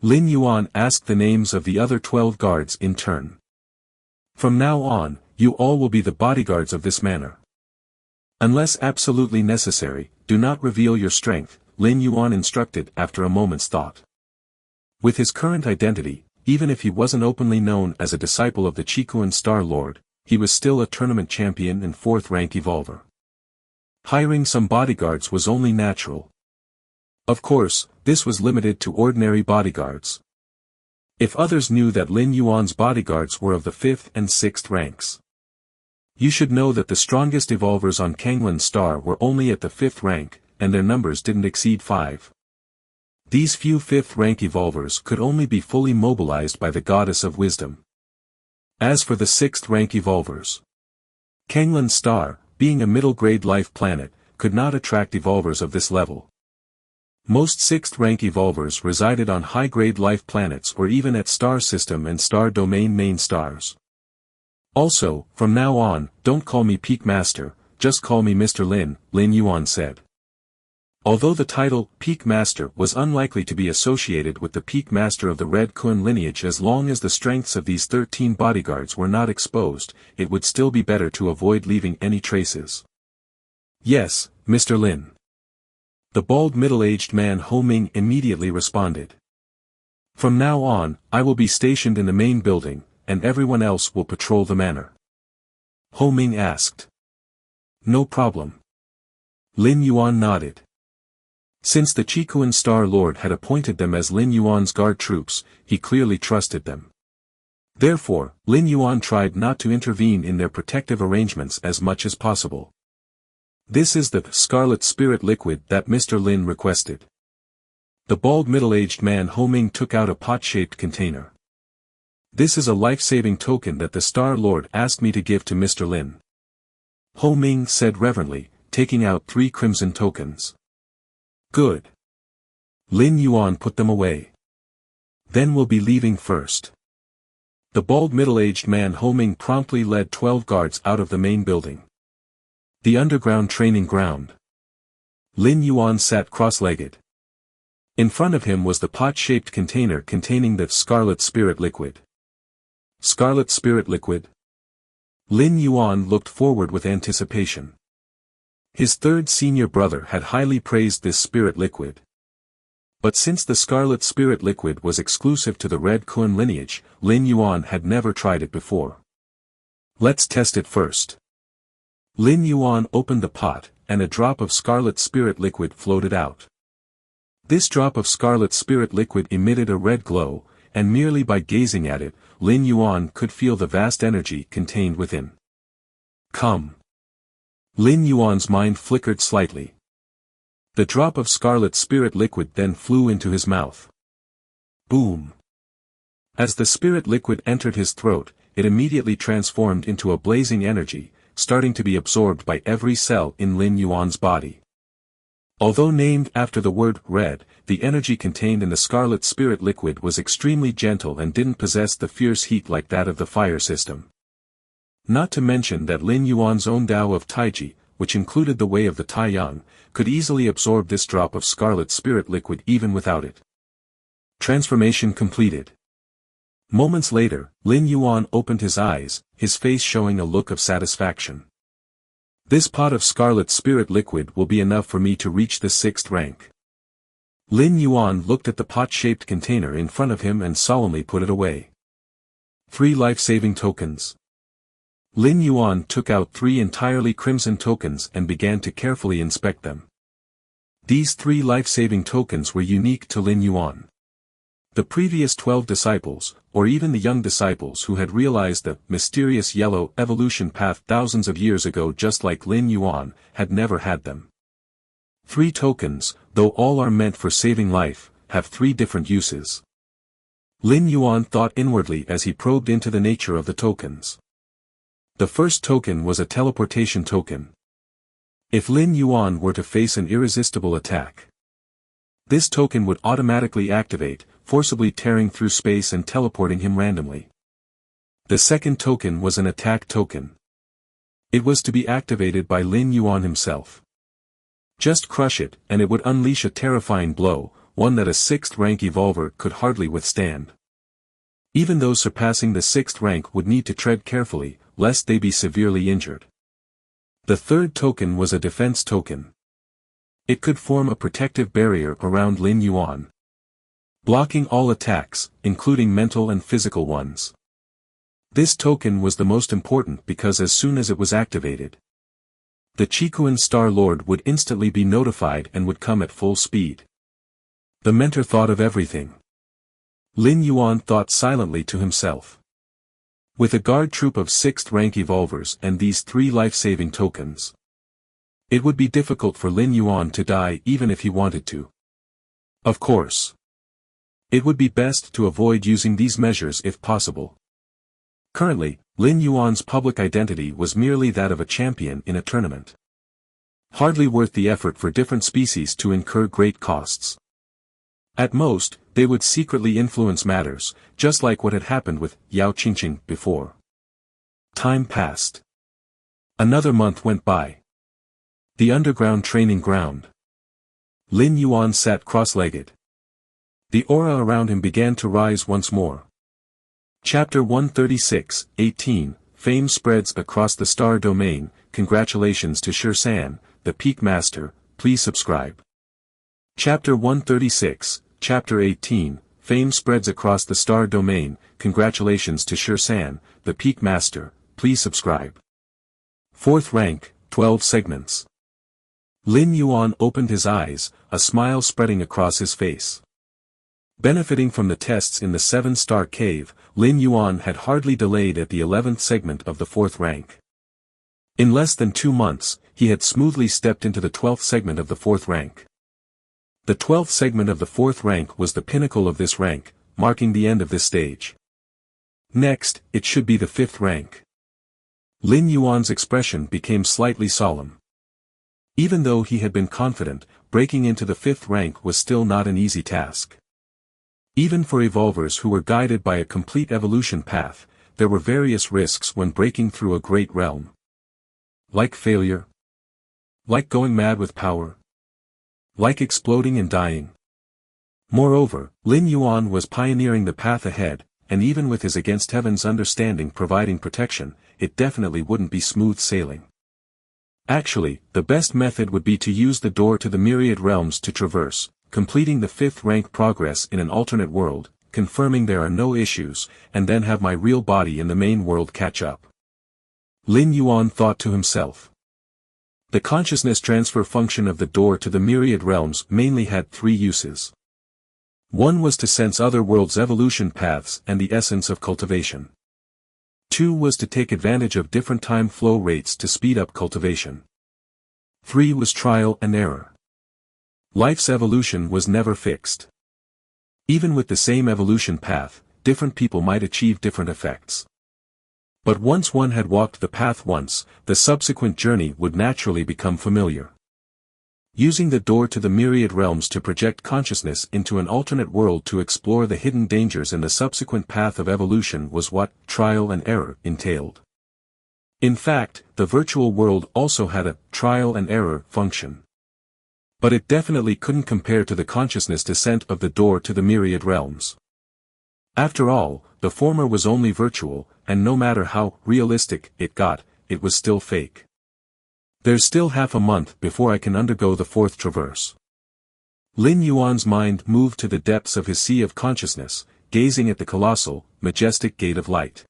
Lin Yuan asked the names of the other 12 guards in turn. From now on, you all will be the bodyguards of this manor. Unless absolutely necessary, do not reveal your strength, Lin Yuan instructed after a moment's thought. With his current identity, even if he wasn't openly known as a disciple of the Qikuan Star Lord, he was still a tournament champion and 4th-rank evolver. Hiring some bodyguards was only natural. Of course, this was limited to ordinary bodyguards. If others knew that Lin Yuan's bodyguards were of the 5th and 6th ranks, you should know that the strongest evolvers on Kanglan Star were only at the 5th rank, and their numbers didn't exceed 5. These few 5th-rank evolvers could only be fully mobilized by the Goddess of Wisdom. As for the 6th-rank evolvers, Kanglan Star, being a middle-grade life planet, could not attract evolvers of this level. Most 6th-rank evolvers resided on high-grade life planets or even at star system and star domain main stars. Also, from now on, don't call me Peak Master, just call me Mr. Lin, Lin Yuan said. Although the title, Peak Master, was unlikely to be associated with the Peak Master of the Red Kun lineage as long as the strengths of these 13 bodyguards were not exposed, it would still be better to avoid leaving any traces. Yes, Mr. Lin. The bald middle-aged man Ho Ming immediately responded. From now on, I will be stationed in the main building, and everyone else will patrol the manor. Ho Ming asked. No problem. Lin Yuan nodded. Since the Chikuan Star Lord had appointed them as Lin Yuan's guard troops, he clearly trusted them. Therefore, Lin Yuan tried not to intervene in their protective arrangements as much as possible. This is the scarlet spirit liquid that Mr. Lin requested. The bald middle-aged man Ho Ming took out a pot-shaped container. This is a life-saving token that the Star Lord asked me to give to Mr. Lin. Ho Ming said reverently, taking out 3 crimson tokens. Good. Lin Yuan put them away. Then we'll be leaving first. The bald middle-aged man Ho Ming promptly led 12 guards out of the main building. The underground training ground. Lin Yuan sat cross-legged. In front of him was the pot-shaped container containing the scarlet spirit liquid. Scarlet spirit liquid? Lin Yuan looked forward with anticipation. His third senior brother had highly praised this spirit liquid. But since the scarlet spirit liquid was exclusive to the Red Kun lineage, Lin Yuan had never tried it before. Let's test it first. Lin Yuan opened the pot, and a drop of scarlet spirit liquid floated out. This drop of scarlet spirit liquid emitted a red glow, and merely by gazing at it, Lin Yuan could feel the vast energy contained within. Come. Lin Yuan's mind flickered slightly. The drop of scarlet spirit liquid then flew into his mouth. Boom! As the spirit liquid entered his throat, it immediately transformed into a blazing energy, starting to be absorbed by every cell in Lin Yuan's body. Although named after the word red, the energy contained in the scarlet spirit liquid was extremely gentle and didn't possess the fierce heat like that of the fire system. Not to mention that Lin Yuan's own Tao of Taiji, which included the way of the Taiyang, could easily absorb this drop of scarlet spirit liquid even without it. Transformation completed. Moments later, Lin Yuan opened his eyes, his face showing a look of satisfaction. This pot of scarlet spirit liquid will be enough for me to reach the 6th rank. Lin Yuan looked at the pot-shaped container in front of him and solemnly put it away. 3 life-saving tokens. Lin Yuan took out 3 entirely crimson tokens and began to carefully inspect them. These 3 life-saving tokens were unique to Lin Yuan. The previous 12 disciples, or even the young disciples who had realized the mysterious yellow evolution path thousands of years ago just like Lin Yuan, had never had them. 3 tokens, though all are meant for saving life, have 3 different uses. Lin Yuan thought inwardly as he probed into the nature of the tokens. The first token was a teleportation token. If Lin Yuan were to face an irresistible attack, this token would automatically activate, forcibly tearing through space and teleporting him randomly. The second token was an attack token. It was to be activated by Lin Yuan himself. Just crush it, and it would unleash a terrifying blow, one that a 6th rank evolver could hardly withstand. Even those surpassing the 6th rank would need to tread carefully, lest they be severely injured. The third token was a defense token. It could form a protective barrier around Lin Yuan, blocking all attacks, including mental and physical ones. This token was the most important because as soon as it was activated, the Chikuan Star Lord would instantly be notified and would come at full speed. The mentor thought of everything. Lin Yuan thought silently to himself. With a guard troop of 6th rank evolvers and these 3 life-saving tokens, it would be difficult for Lin Yuan to die even if he wanted to. Of course, it would be best to avoid using these measures if possible. Currently, Lin Yuan's public identity was merely that of a champion in a tournament. Hardly worth the effort for different species to incur great costs. At most, they would secretly influence matters, just like what had happened with Yao Qingqing before. Time passed. Another month went by. The underground training ground. Lin Yuan sat cross-legged. The aura around him began to rise once more. Chapter 136, 18, Fame spreads across the star domain. Congratulations to Shir-san, the Peak Master, please subscribe. Chapter 136, Chapter 18, Fame spreads across the star domain. Congratulations to Shir-san, the Peak Master, please subscribe. 4th rank, 12 segments. Lin Yuan opened his eyes, a smile spreading across his face. Benefiting from the tests in the 7-star cave, Lin Yuan had hardly delayed at the 11th segment of the 4th rank. In less than 2 months, he had smoothly stepped into the 12th segment of the 4th rank. The 12th segment of the 4th rank was the pinnacle of this rank, marking the end of this stage. Next, it should be the 5th rank. Lin Yuan's expression became slightly solemn. Even though he had been confident, breaking into the 5th rank was still not an easy task. Even for evolvers who were guided by a complete evolution path, there were various risks when breaking through a great realm. Like failure? Like going mad with power? Like exploding and dying? Moreover, Lin Yuan was pioneering the path ahead, and even with his against heaven's understanding providing protection, it definitely wouldn't be smooth sailing. Actually, the best method would be to use the door to the myriad realms to traverse, completing the 5th rank progress in an alternate world, confirming there are no issues, and then have my real body in the main world catch up. Lin Yuan thought to himself. The consciousness transfer function of the door to the myriad realms mainly had 3 uses. One was to sense other worlds' evolution paths and the essence of cultivation. 2 was to take advantage of different time flow rates to speed up cultivation. 3 was trial and error. Life's evolution was never fixed. Even with the same evolution path, different people might achieve different effects. But once one had walked the path once, the subsequent journey would naturally become familiar. Using the door to the myriad realms to project consciousness into an alternate world to explore the hidden dangers in the subsequent path of evolution was what trial and error entailed. In fact, the virtual world also had a trial and error function. But it definitely couldn't compare to the consciousness descent of the door to the myriad realms. After all, the former was only virtual, and no matter how realistic it got, it was still fake. There's still half a month before I can undergo the 4th traverse. Lin Yuan's mind moved to the depths of his sea of consciousness, gazing at the colossal, majestic gate of light.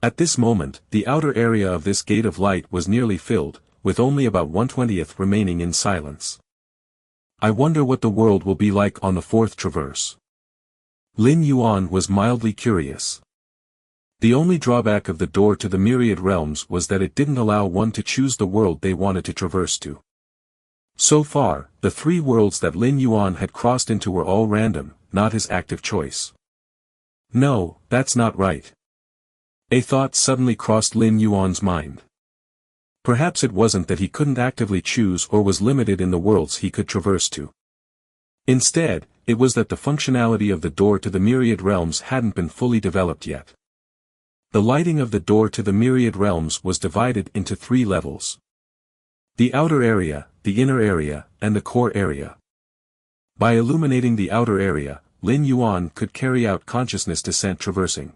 At this moment, the outer area of this gate of light was nearly filled, with only about 1/20th remaining in silence. I wonder what the world will be like on the 4th traverse. Lin Yuan was mildly curious. The only drawback of the door to the myriad realms was that it didn't allow one to choose the world they wanted to traverse to. So far, the 3 worlds that Lin Yuan had crossed into were all random, not his active choice. No, that's not right. A thought suddenly crossed Lin Yuan's mind. Perhaps it wasn't that he couldn't actively choose or was limited in the worlds he could traverse to. Instead, it was that the functionality of the door to the myriad realms hadn't been fully developed yet. The lighting of the door to the myriad realms was divided into 3 levels. The outer area, the inner area, and the core area. By illuminating the outer area, Lin Yuan could carry out consciousness descent traversing.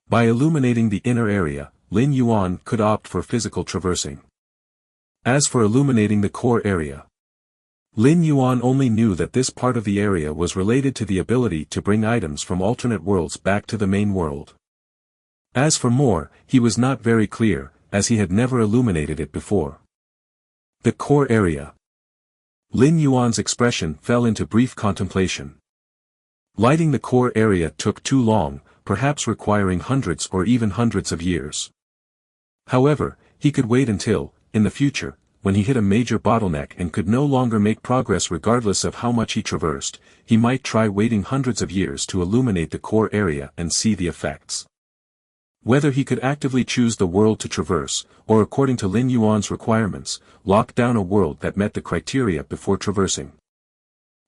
By illuminating the inner area, Lin Yuan could opt for physical traversing. As for illuminating the core area, Lin Yuan only knew that this part of the area was related to the ability to bring items from alternate worlds back to the main world. As for more, he was not very clear, as he had never illuminated it before. The core area. Lin Yuan's expression fell into brief contemplation. Lighting the core area took too long, perhaps requiring hundreds or even hundreds of years. However, he could wait until, in the future, when he hit a major bottleneck and could no longer make progress regardless of how much he traversed, he might try waiting hundreds of years to illuminate the core area and see the effects. Whether he could actively choose the world to traverse, or according to Lin Yuan's requirements, lock down a world that met the criteria before traversing.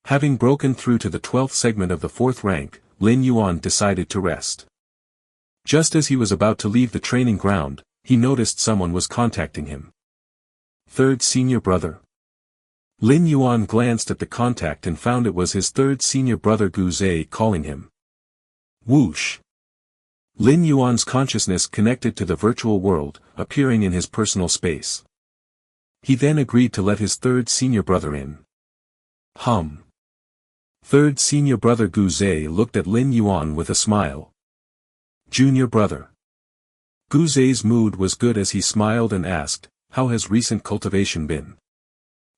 Having broken through to the 12th segment of the 4th rank, Lin Yuan decided to rest. Just as he was about to leave the training ground, he noticed someone was contacting him. Third senior brother. Lin Yuan glanced at the contact and found it was his third senior brother Gu Zhe calling him. Whoosh! Lin Yuan's consciousness connected to the virtual world, appearing in his personal space. He then agreed to let his third senior brother in. Third senior brother Gu Zhe looked at Lin Yuan with a smile. Junior brother. Gu Zhe's mood was good as he smiled and asked, "How has recent cultivation been?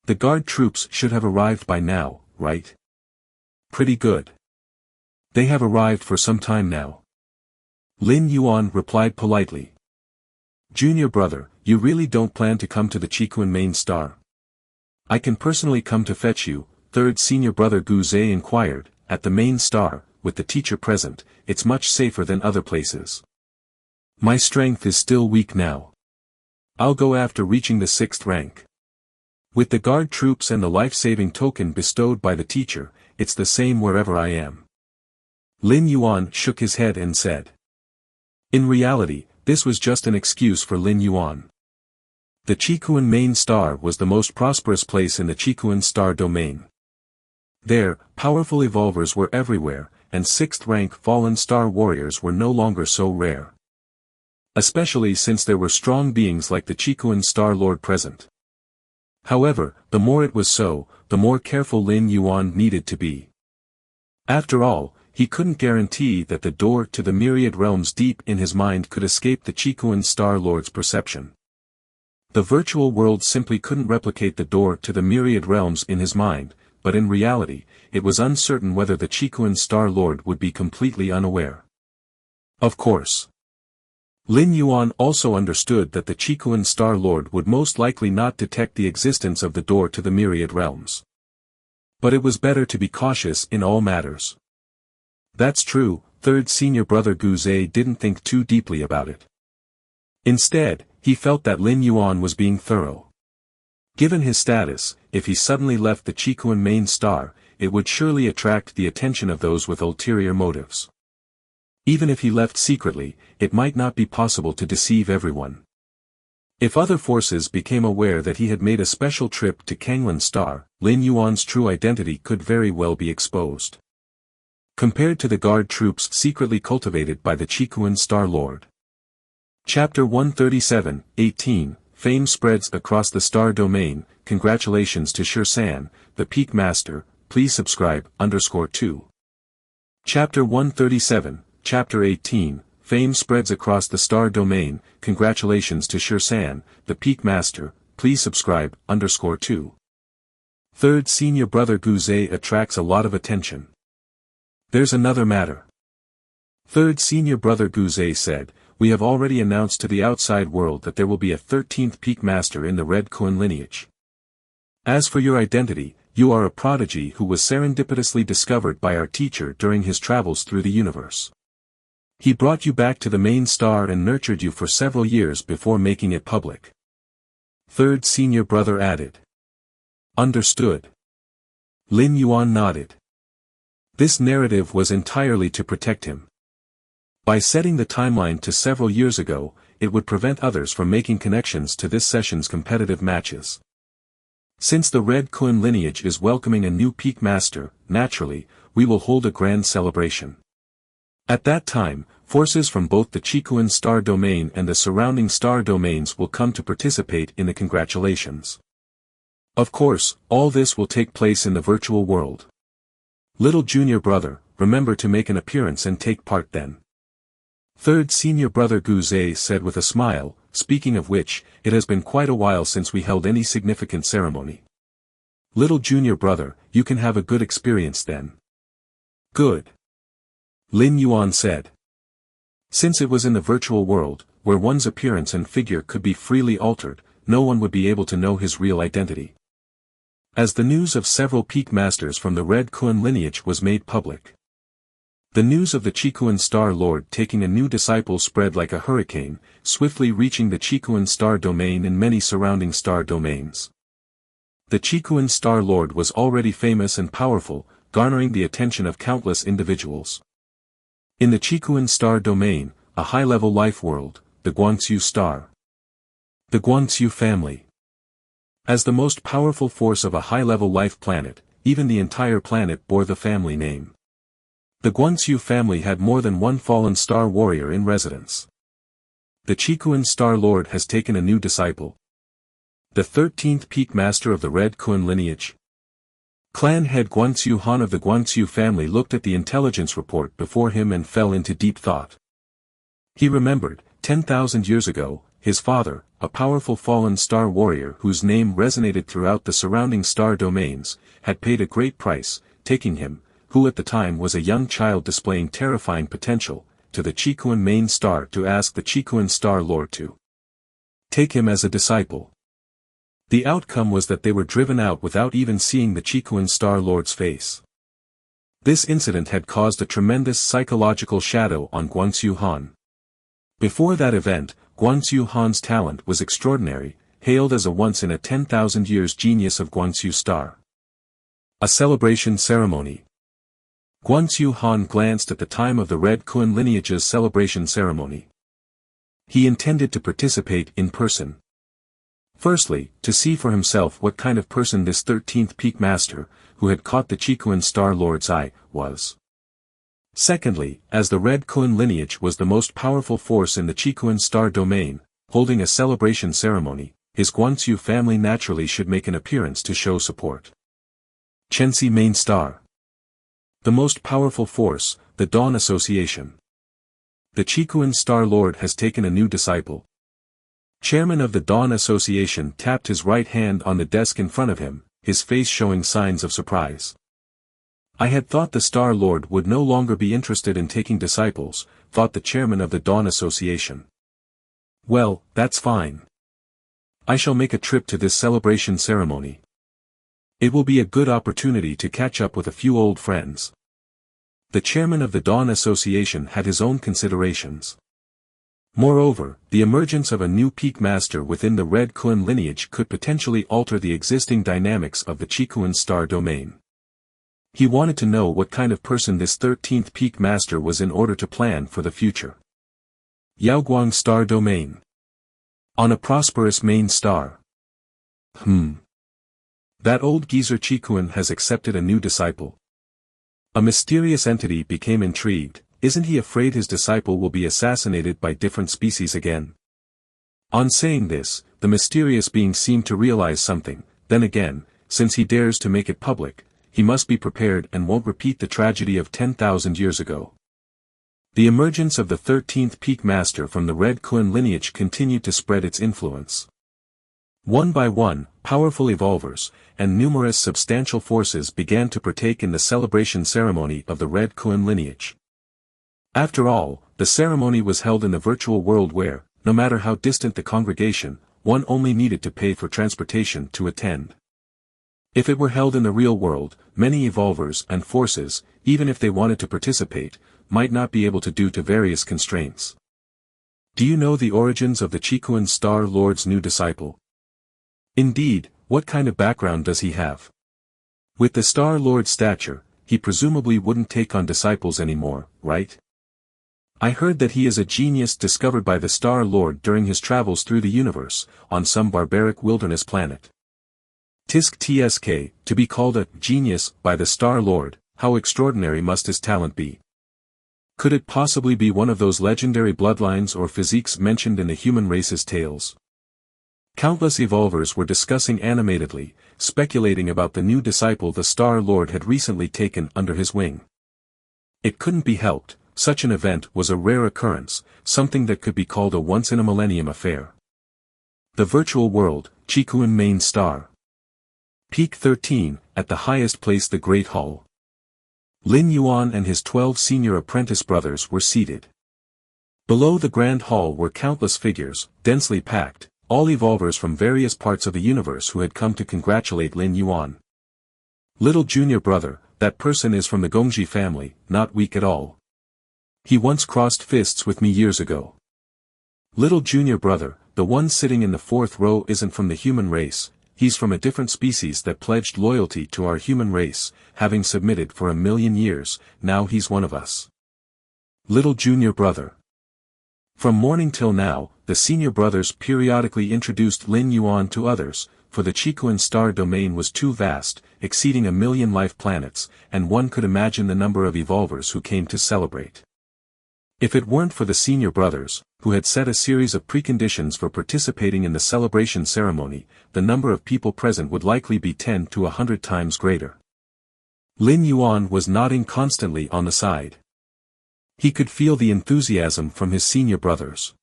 The guard troops should have arrived by now, right?" "Pretty good. They have arrived for some time now." Lin Yuan replied politely. "Junior brother, you really don't plan to come to the Qikuan main star?" "I can personally come to fetch you," third senior brother Gu Zhe inquired. "At the main star, with the teacher present, it's much safer than other places. My strength is still weak now. I'll go after reaching the 6th rank. With the guard troops and the life-saving token bestowed by the teacher, it's the same wherever I am." Lin Yuan shook his head and said. In reality, this was just an excuse for Lin Yuan. The Qikuan main star was the most prosperous place in the Qikuan star domain. There, powerful evolvers were everywhere, and 6th-rank fallen star warriors were no longer so rare. Especially since there were strong beings like the Qikuan Star Lord present. However, the more it was so, the more careful Lin Yuan needed to be. After all, he couldn't guarantee that the door to the myriad realms deep in his mind could escape the Qikuan Star Lord's perception. The virtual world simply couldn't replicate the door to the myriad realms in his mind, but in reality, it was uncertain whether the Qikuan Star Lord would be completely unaware. Of course. Lin Yuan also understood that the Qikuan Star Lord would most likely not detect the existence of the door to the myriad realms. But it was better to be cautious in all matters. That's true, third senior brother Gu Zhe didn't think too deeply about it. Instead, he felt that Lin Yuan was being thorough. Given his status, if he suddenly left the Qikuan main star, it would surely attract the attention of those with ulterior motives. Even if he left secretly, it might not be possible to deceive everyone. If other forces became aware that he had made a special trip to Kanglan Star, Lin Yuan's true identity could very well be exposed. Compared to the guard troops secretly cultivated by the Qikuan Star Lord. Chapter 137, 18, Fame spreads across the star domain. Congratulations to Shirsan, the Peak Master. Please subscribe, _2. Chapter 137, Chapter 18, Fame spreads across the star domain. Congratulations to Shirsan, the Peak Master. Please subscribe, _2. Third senior brother Gu Zhe attracts a lot of attention. There's another matter. Third senior brother Gu Zhe said, "We have already announced to the outside world that there will be a 13th Peak Master in the Red Kuan lineage. As for your identity, you are a prodigy who was serendipitously discovered by our teacher during his travels through the universe. He brought you back to the main star and nurtured you for several years before making it public." Third senior brother added. Understood. Lin Yuan nodded. This narrative was entirely to protect him. By setting the timeline to several years ago, it would prevent others from making connections to this session's competitive matches. Since the Red Kuan lineage is welcoming a new Peak Master, naturally, we will hold a grand celebration. At that time, forces from both the Qikuan star domain and the surrounding star domains will come to participate in the congratulations. Of course, all this will take place in the virtual world. Little junior brother, remember to make an appearance and take part then. Third senior brother Gu Zhe said with a smile, speaking of which, it has been quite a while since we held any significant ceremony. Little junior brother, you can have a good experience then. Good. Lin Yuan said. Since it was in the virtual world, where one's appearance and figure could be freely altered, no one would be able to know his real identity. As the news of several Peak Masters from the Red Kuan lineage was made public. The news of the Qikuan Star Lord taking a new disciple spread like a hurricane, swiftly reaching the Qikuan Star domain and many surrounding star domains. The Qikuan Star Lord was already famous and powerful, garnering the attention of countless individuals. In the Qikuan Star domain, a high-level life world, the Guangxu Star. The Guangxu family. As the most powerful force of a high-level life planet, even the entire planet bore the family name. The Guangxu family had more than one fallen star warrior in residence. The Qikuan Star Lord has taken a new disciple. The 13th peak master of the Red Kun lineage. Clan head Guangxu Han of the Guangxu family looked at the intelligence report before him and fell into deep thought. He remembered, 10,000 years ago, his father, a powerful fallen star warrior whose name resonated throughout the surrounding star domains, had paid a great price, taking him, who at the time was a young child displaying terrifying potential, to the Qikuan main star to ask the Qikuan Star Lord to take him as a disciple. The outcome was that they were driven out without even seeing the Qikuan Star Lord's face. This incident had caused a tremendous psychological shadow on Guangxu Han. Before that event, Guangxu Han's talent was extraordinary, hailed as a once-in-a-10,000-years genius of Guangxu Star. A celebration ceremony. Guangxu Han glanced at the time of the Red Kun lineage's celebration ceremony. He intended to participate in person. Firstly, to see for himself what kind of person this 13th peak master, who had caught the Qikuan Star Lord's eye, was. Secondly, as the Red Kun lineage was the most powerful force in the Qikuan Star domain, holding a celebration ceremony, his Guangxu family naturally should make an appearance to show support. Chenxi Main Star. The most powerful force, the Dawn Association. The Qikuan Star Lord has taken a new disciple. Chairman of the Dawn Association tapped his right hand on the desk in front of him, his face showing signs of surprise. I had thought the Star Lord would no longer be interested in taking disciples, thought the chairman of the Dawn Association. Well, that's fine. I shall make a trip to this celebration ceremony. It will be a good opportunity to catch up with a few old friends. The chairman of the Dawn Association had his own considerations. Moreover, the emergence of a new peak master within the Red Kun lineage could potentially alter the existing dynamics of the Qikuan Star domain. He wanted to know what kind of person this 13th peak master was in order to plan for the future. Yaoguang Star Domain. On a prosperous main star. That old geezer Qikuan has accepted a new disciple. A mysterious entity became intrigued. Isn't he afraid his disciple will be assassinated by different species again? On saying this, the mysterious being seemed to realize something. Then again, since he dares to make it public, he must be prepared and won't repeat the tragedy of 10,000 years ago. The emergence of the 13th peak master from the Red Kun lineage continued to spread its influence. One by one, powerful evolvers, and numerous substantial forces began to partake in the celebration ceremony of the Red Kun lineage. After all, the ceremony was held in the virtual world where, no matter how distant the congregation, one only needed to pay for transportation to attend. If it were held in the real world, many evolvers and forces, even if they wanted to participate, might not be able to due to various constraints. Do you know the origins of the Qikuan Star Lord's new disciple? Indeed, what kind of background does he have? With the Star Lord's stature, he presumably wouldn't take on disciples anymore, right? I heard that he is a genius discovered by the Star Lord during his travels through the universe, on some barbaric wilderness planet. Tisk Tsk, to be called a genius by the Star Lord, how extraordinary must his talent be? Could it possibly be one of those legendary bloodlines or physiques mentioned in the human race's tales? Countless evolvers were discussing animatedly, speculating about the new disciple the Star Lord had recently taken under his wing. It couldn't be helped. Such an event was a rare occurrence, something that could be called a once-in-a-millennium affair. The virtual world, Qikuan Main Star. Peak 13, at the highest place the Great Hall. Lin Yuan and his 12 senior apprentice brothers were seated. Below the Grand Hall were countless figures, densely packed, all evolvers from various parts of the universe who had come to congratulate Lin Yuan. Little junior brother, that person is from the Gongji family, not weak at all. He once crossed fists with me years ago. Little junior brother, the one sitting in the fourth row isn't from the human race, he's from a different species that pledged loyalty to our human race, having submitted for 1,000,000 years, now he's one of us. Little junior brother. From morning till now, the senior brothers periodically introduced Lin Yuan to others, for the Chikuan star domain was too vast, exceeding 1,000,000 life planets, and one could imagine the number of evolvers who came to celebrate. If it weren't for the senior brothers, who had set a series of preconditions for participating in the celebration ceremony, the number of people present would likely be 10 to 100 times greater. Lin Yuan was nodding constantly on the side. He could feel the enthusiasm from his senior brothers.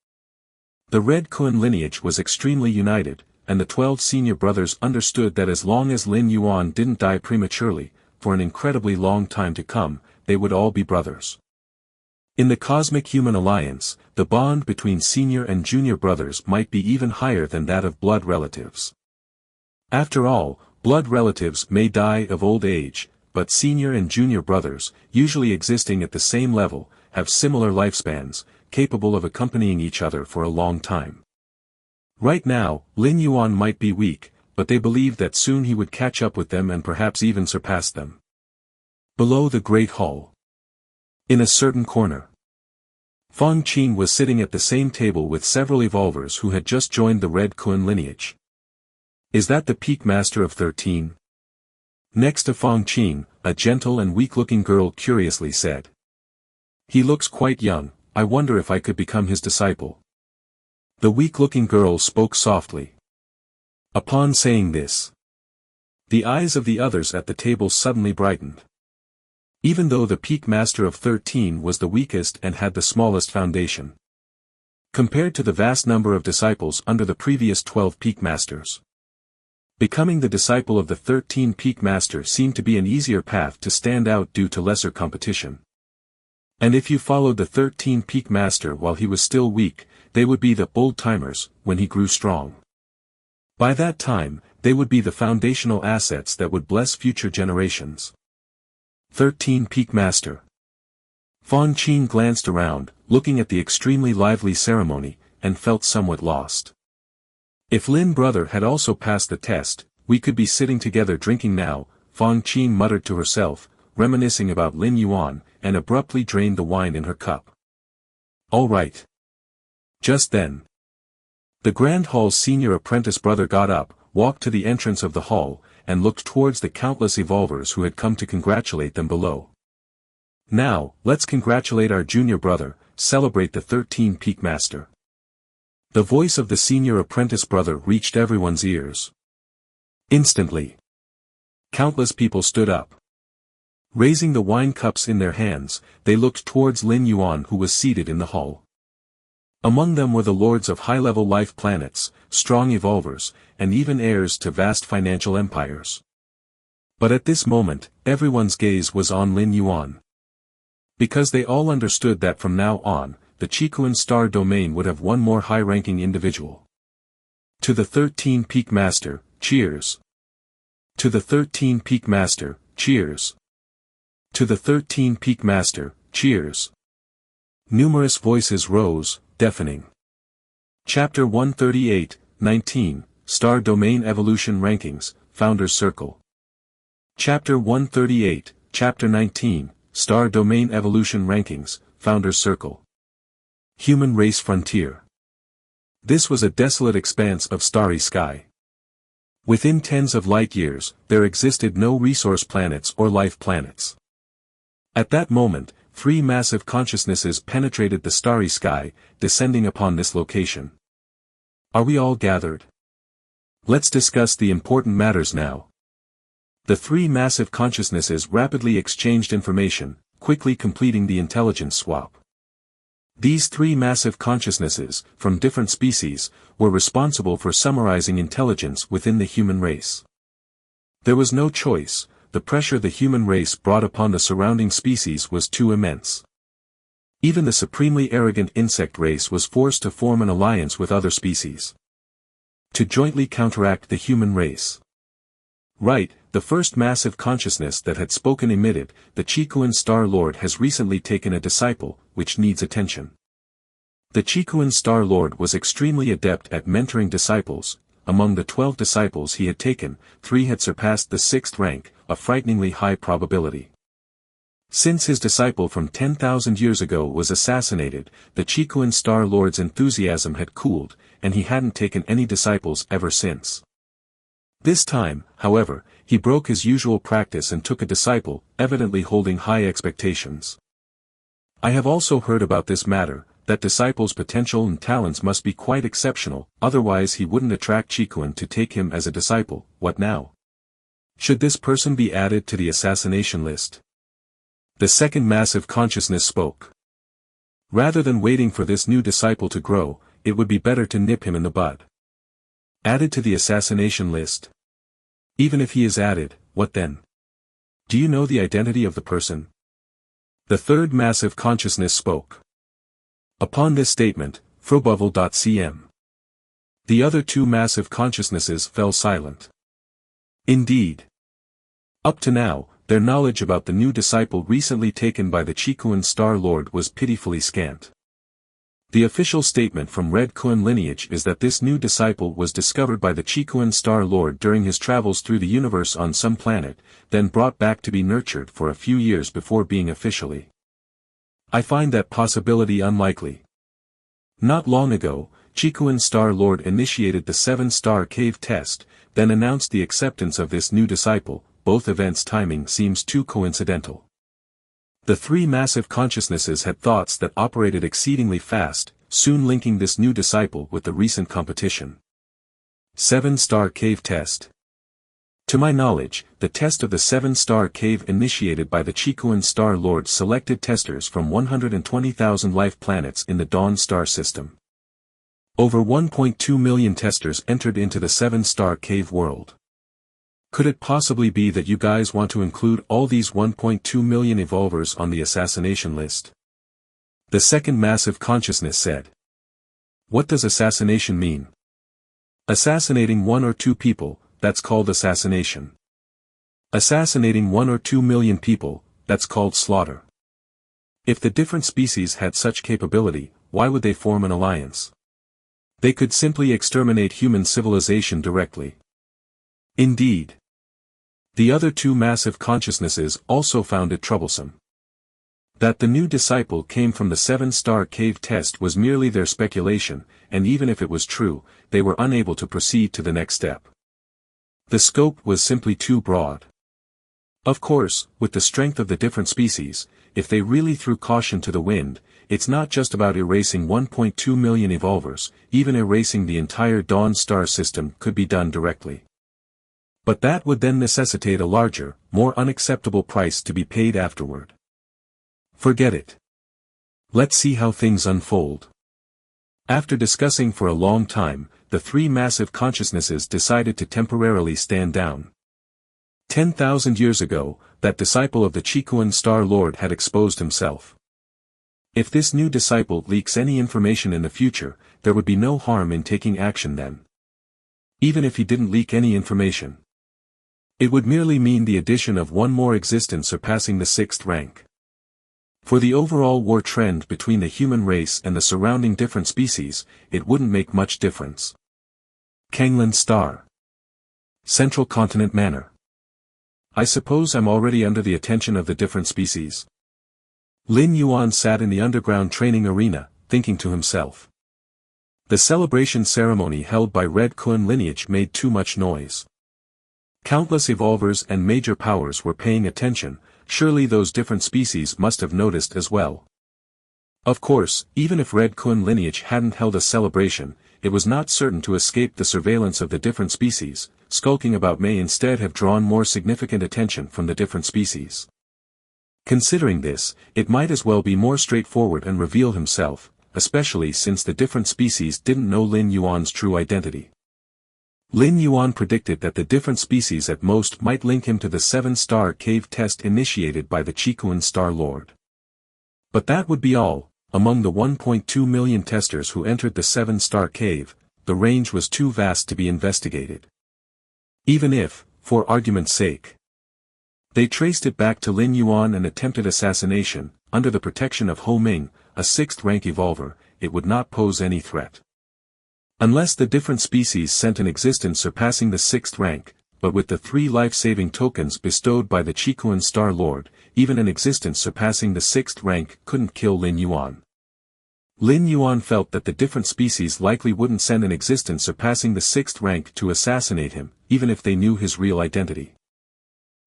The Red Kun lineage was extremely united, and the 12 senior brothers understood that as long as Lin Yuan didn't die prematurely, for an incredibly long time to come, they would all be brothers. In the Cosmic Human Alliance, the bond between senior and junior brothers might be even higher than that of blood relatives. After all, blood relatives may die of old age, but senior and junior brothers, usually existing at the same level, have similar lifespans, capable of accompanying each other for a long time. Right now, Lin Yuan might be weak, but they believed that soon he would catch up with them and perhaps even surpass them. Below the Great Hall, in a certain corner, Fang Qing was sitting at the same table with several evolvers who had just joined the Red Kun lineage. Is that the Peak Master of 13? Next to Fang Qing, a gentle and weak-looking girl curiously said. He looks quite young, I wonder if I could become his disciple. The weak-looking girl spoke softly. Upon saying this, the eyes of the others at the table suddenly brightened. Even though the Peak Master of 13 was the weakest and had the smallest foundation, compared to the vast number of disciples under the previous 12 Peak Masters, becoming the disciple of the 13 Peak Master seemed to be an easier path to stand out due to lesser competition. And if you followed the 13 Peak Master while he was still weak, they would be the old-timers when he grew strong. By that time, they would be the foundational assets that would bless future generations. 13 Peak Master. Fang Qing glanced around, looking at the extremely lively ceremony, and felt somewhat lost. If Lin brother had also passed the test, we could be sitting together drinking now, Fang Qing muttered to herself, reminiscing about Lin Yuan, and abruptly drained the wine in her cup. All right. Just then, the Grand Hall's senior apprentice brother got up, walked to the entrance of the hall, and looked towards the countless evolvers who had come to congratulate them below. Now, let's congratulate our junior brother, celebrate the 13 Peak Master. The voice of the senior apprentice brother reached everyone's ears. Instantly, countless people stood up. Raising the wine cups in their hands, they looked towards Lin Yuan who was seated in the hall. Among them were the lords of high-level life planets, strong evolvers, and even heirs to vast financial empires. But at this moment, everyone's gaze was on Lin Yuan. Because they all understood that from now on, the Chikuan star domain would have one more high-ranking individual. To the 13 Peak Master, cheers. To the 13 Peak Master, cheers. To the 13 Peak Master, cheers. Numerous voices rose, deafening. Chapter 138, 19, Star Domain Evolution Rankings, Founders Circle. Chapter 138, Chapter 19, Star Domain Evolution Rankings, Founders Circle. Human Race Frontier. This was a desolate expanse of starry sky. Within tens of light years, there existed no resource planets or life planets. At that moment, 3 massive consciousnesses penetrated the starry sky, descending upon this location. Are we all gathered? Let's discuss the important matters now. The 3 massive consciousnesses rapidly exchanged information, quickly completing the intelligence swap. These 3 massive consciousnesses, from different species, were responsible for summarizing intelligence within the human race. There was no choice. The pressure the human race brought upon the surrounding species was too immense. Even the supremely arrogant insect race was forced to form an alliance with other species to jointly counteract the human race. Right, the first massive consciousness that had spoken emitted, the Chikuan Star Lord has recently taken a disciple, which needs attention. The Chikuan Star Lord was extremely adept at mentoring disciples. Among the 12 disciples he had taken, 3 had surpassed the 6th rank, a frighteningly high probability. Since his disciple from 10,000 years ago was assassinated, the Chikuan Star Lord's enthusiasm had cooled, and he hadn't taken any disciples ever since. This time, however, he broke his usual practice and took a disciple, evidently holding high expectations. I have also heard about this matter, that disciples' potential and talents must be quite exceptional, otherwise he wouldn't attract Chikuan to take him as a disciple. What now? Should this person be added to the assassination list? The second massive consciousness spoke. Rather than waiting for this new disciple to grow, it would be better to nip him in the bud. Added to the assassination list? Even if he is added, what then? Do you know the identity of the person? The third massive consciousness spoke. Upon this statement, Frobovel.cm. The other two massive consciousnesses fell silent. Indeed. Up to now, their knowledge about the new disciple recently taken by the Chikuan Star Lord was pitifully scant. The official statement from Red Kuan lineage is that this new disciple was discovered by the Chikuan Star Lord during his travels through the universe on some planet, then brought back to be nurtured for a few years before being officially. I find that possibility unlikely. Not long ago, Chikuan Star Lord initiated the 7-star cave test, then announced the acceptance of this new disciple. Both events' timing seems too coincidental. The three massive consciousnesses had thoughts that operated exceedingly fast, soon linking this new disciple with the recent competition. 7-star cave test. To my knowledge, the test of the 7-star cave initiated by the Chikuan Star Lord selected testers from 120,000 life planets in the Dawn star system. Over 1.2 million testers entered into the 7-star cave world. Could it possibly be that you guys want to include all these 1.2 million evolvers on the assassination list? The second massive consciousness said. What does assassination mean? Assassinating 1 or 2 people, that's called assassination. Assassinating 1 or 2 million people, that's called slaughter. If the different species had such capability, why would they form an alliance? They could simply exterminate human civilization directly. Indeed. The other two massive consciousnesses also found it troublesome. That the new disciple came from the 7-star cave test was merely their speculation, and even if it was true, they were unable to proceed to the next step. The scope was simply too broad. Of course, with the strength of the different species, if they really threw caution to the wind, it's not just about erasing 1.2 million evolvers, even erasing the entire Dawn star system could be done directly. But that would then necessitate a larger, more unacceptable price to be paid afterward. Forget it. Let's see how things unfold. After discussing for a long time, the three massive consciousnesses decided to temporarily stand down. 10,000 years ago, that disciple of the Chikuan Star Lord had exposed himself. If this new disciple leaks any information in the future, there would be no harm in taking action then. Even if he didn't leak any information. It would merely mean the addition of one more existence surpassing the 6th rank. For the overall war trend between the human race and the surrounding different species, it wouldn't make much difference. Kanglan Star. Central Continent Manor. I suppose I'm already under the attention of the different species. Lin Yuan sat in the underground training arena, thinking to himself. The celebration ceremony held by Red Kuan lineage made too much noise. Countless evolvers and major powers were paying attention, surely those different species must have noticed as well. Of course, even if Red Kuan lineage hadn't held a celebration, it was not certain to escape the surveillance of the different species. Skulking about may instead have drawn more significant attention from the different species. Considering this, it might as well be more straightforward and reveal himself, especially since the different species didn't know Lin Yuan's true identity. Lin Yuan predicted that the different species at most might link him to the 7-star cave test initiated by the Chikuan Star Lord. But that would be all. Among the 1.2 million testers who entered the 7-star cave, the range was too vast to be investigated. Even if, for argument's sake, they traced it back to Lin Yuan and attempted assassination, under the protection of Ho Ming, a 6th rank evolver, it would not pose any threat. Unless the different species sent an existence surpassing the 6th rank, but with the 3 life-saving tokens bestowed by the Chikuan Star Lord, even an existence surpassing the 6th rank couldn't kill Lin Yuan. Lin Yuan felt that the different species likely wouldn't send an existence surpassing the 6th rank to assassinate him, even if they knew his real identity.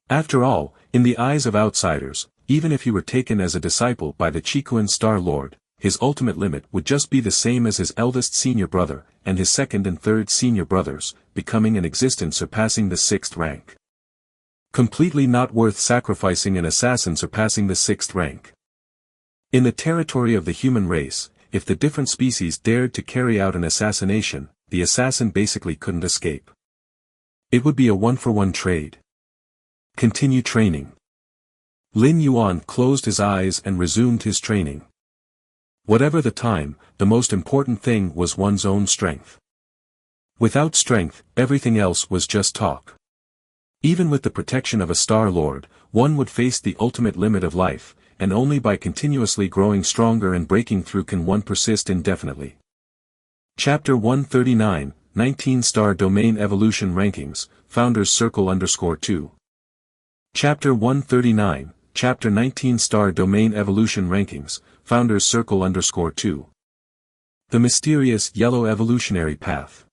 After all, in the eyes of outsiders, even if he were taken as a disciple by the Chikuan Star Lord, his ultimate limit would just be the same as his eldest senior brother, and his second and third senior brothers, becoming an existence surpassing the 6th rank. Completely not worth sacrificing an assassin surpassing the 6th rank. In the territory of the human race, if the different species dared to carry out an assassination, the assassin basically couldn't escape. It would be a one-for-one trade. Continue training. Lin Yuan closed his eyes and resumed his training. Whatever the time, the most important thing was one's own strength. Without strength, everything else was just talk. Even with the protection of a Star Lord, one would face the ultimate limit of life, and only by continuously growing stronger and breaking through can one persist indefinitely. Chapter 139, 19-Star Domain Evolution Rankings, Founders Circle _2. Chapter 139, Chapter 19-Star Domain Evolution Rankings, Founders Circle _2. The Mysterious Yellow Evolutionary Path.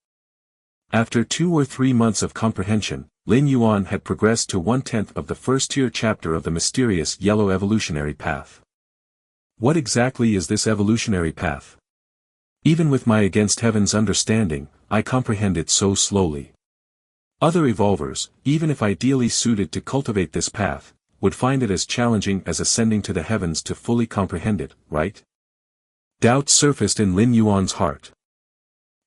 After 2 or 3 months of comprehension, Lin Yuan had progressed to 1/10 of the first-tier chapter of the Mysterious Yellow Evolutionary Path. What exactly is this evolutionary path? Even with my against heaven's understanding, I comprehend it so slowly. Other evolvers, even if ideally suited to cultivate this path, would find it as challenging as ascending to the heavens to fully comprehend it, right? Doubt surfaced in Lin Yuan's heart.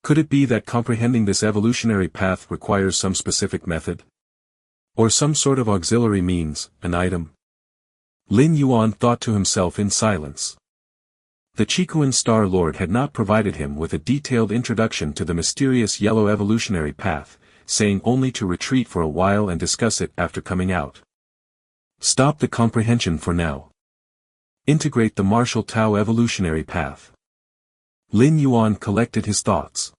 Could it be that comprehending this evolutionary path requires some specific method? Or some sort of auxiliary means, an item? Lin Yuan thought to himself in silence. The Chikuan Star Lord had not provided him with a detailed introduction to the mysterious yellow evolutionary path, saying only to retreat for a while and discuss it after coming out. Stop the comprehension for now. Integrate the martial Tao evolutionary path. Lin Yuan collected his thoughts.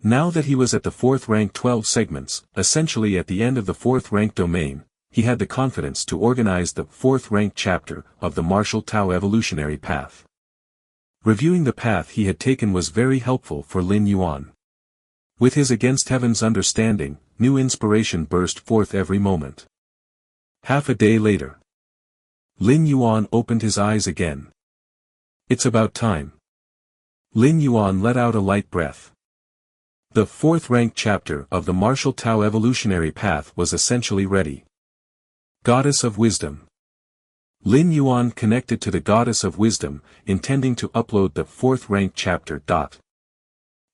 Now that he was at the 4th rank 12 segments, essentially at the end of the 4th rank domain, he had the confidence to organize the 4th rank chapter of the martial Tao evolutionary path. Reviewing the path he had taken was very helpful for Lin Yuan. With his against heaven's understanding, new inspiration burst forth every moment. Half a day later, Lin Yuan opened his eyes again. It's about time. Lin Yuan let out a light breath. The 4th rank chapter of the martial Tao evolutionary path was essentially ready. Goddess of Wisdom. Lin Yuan connected to the Goddess of Wisdom, intending to upload the 4th rank chapter.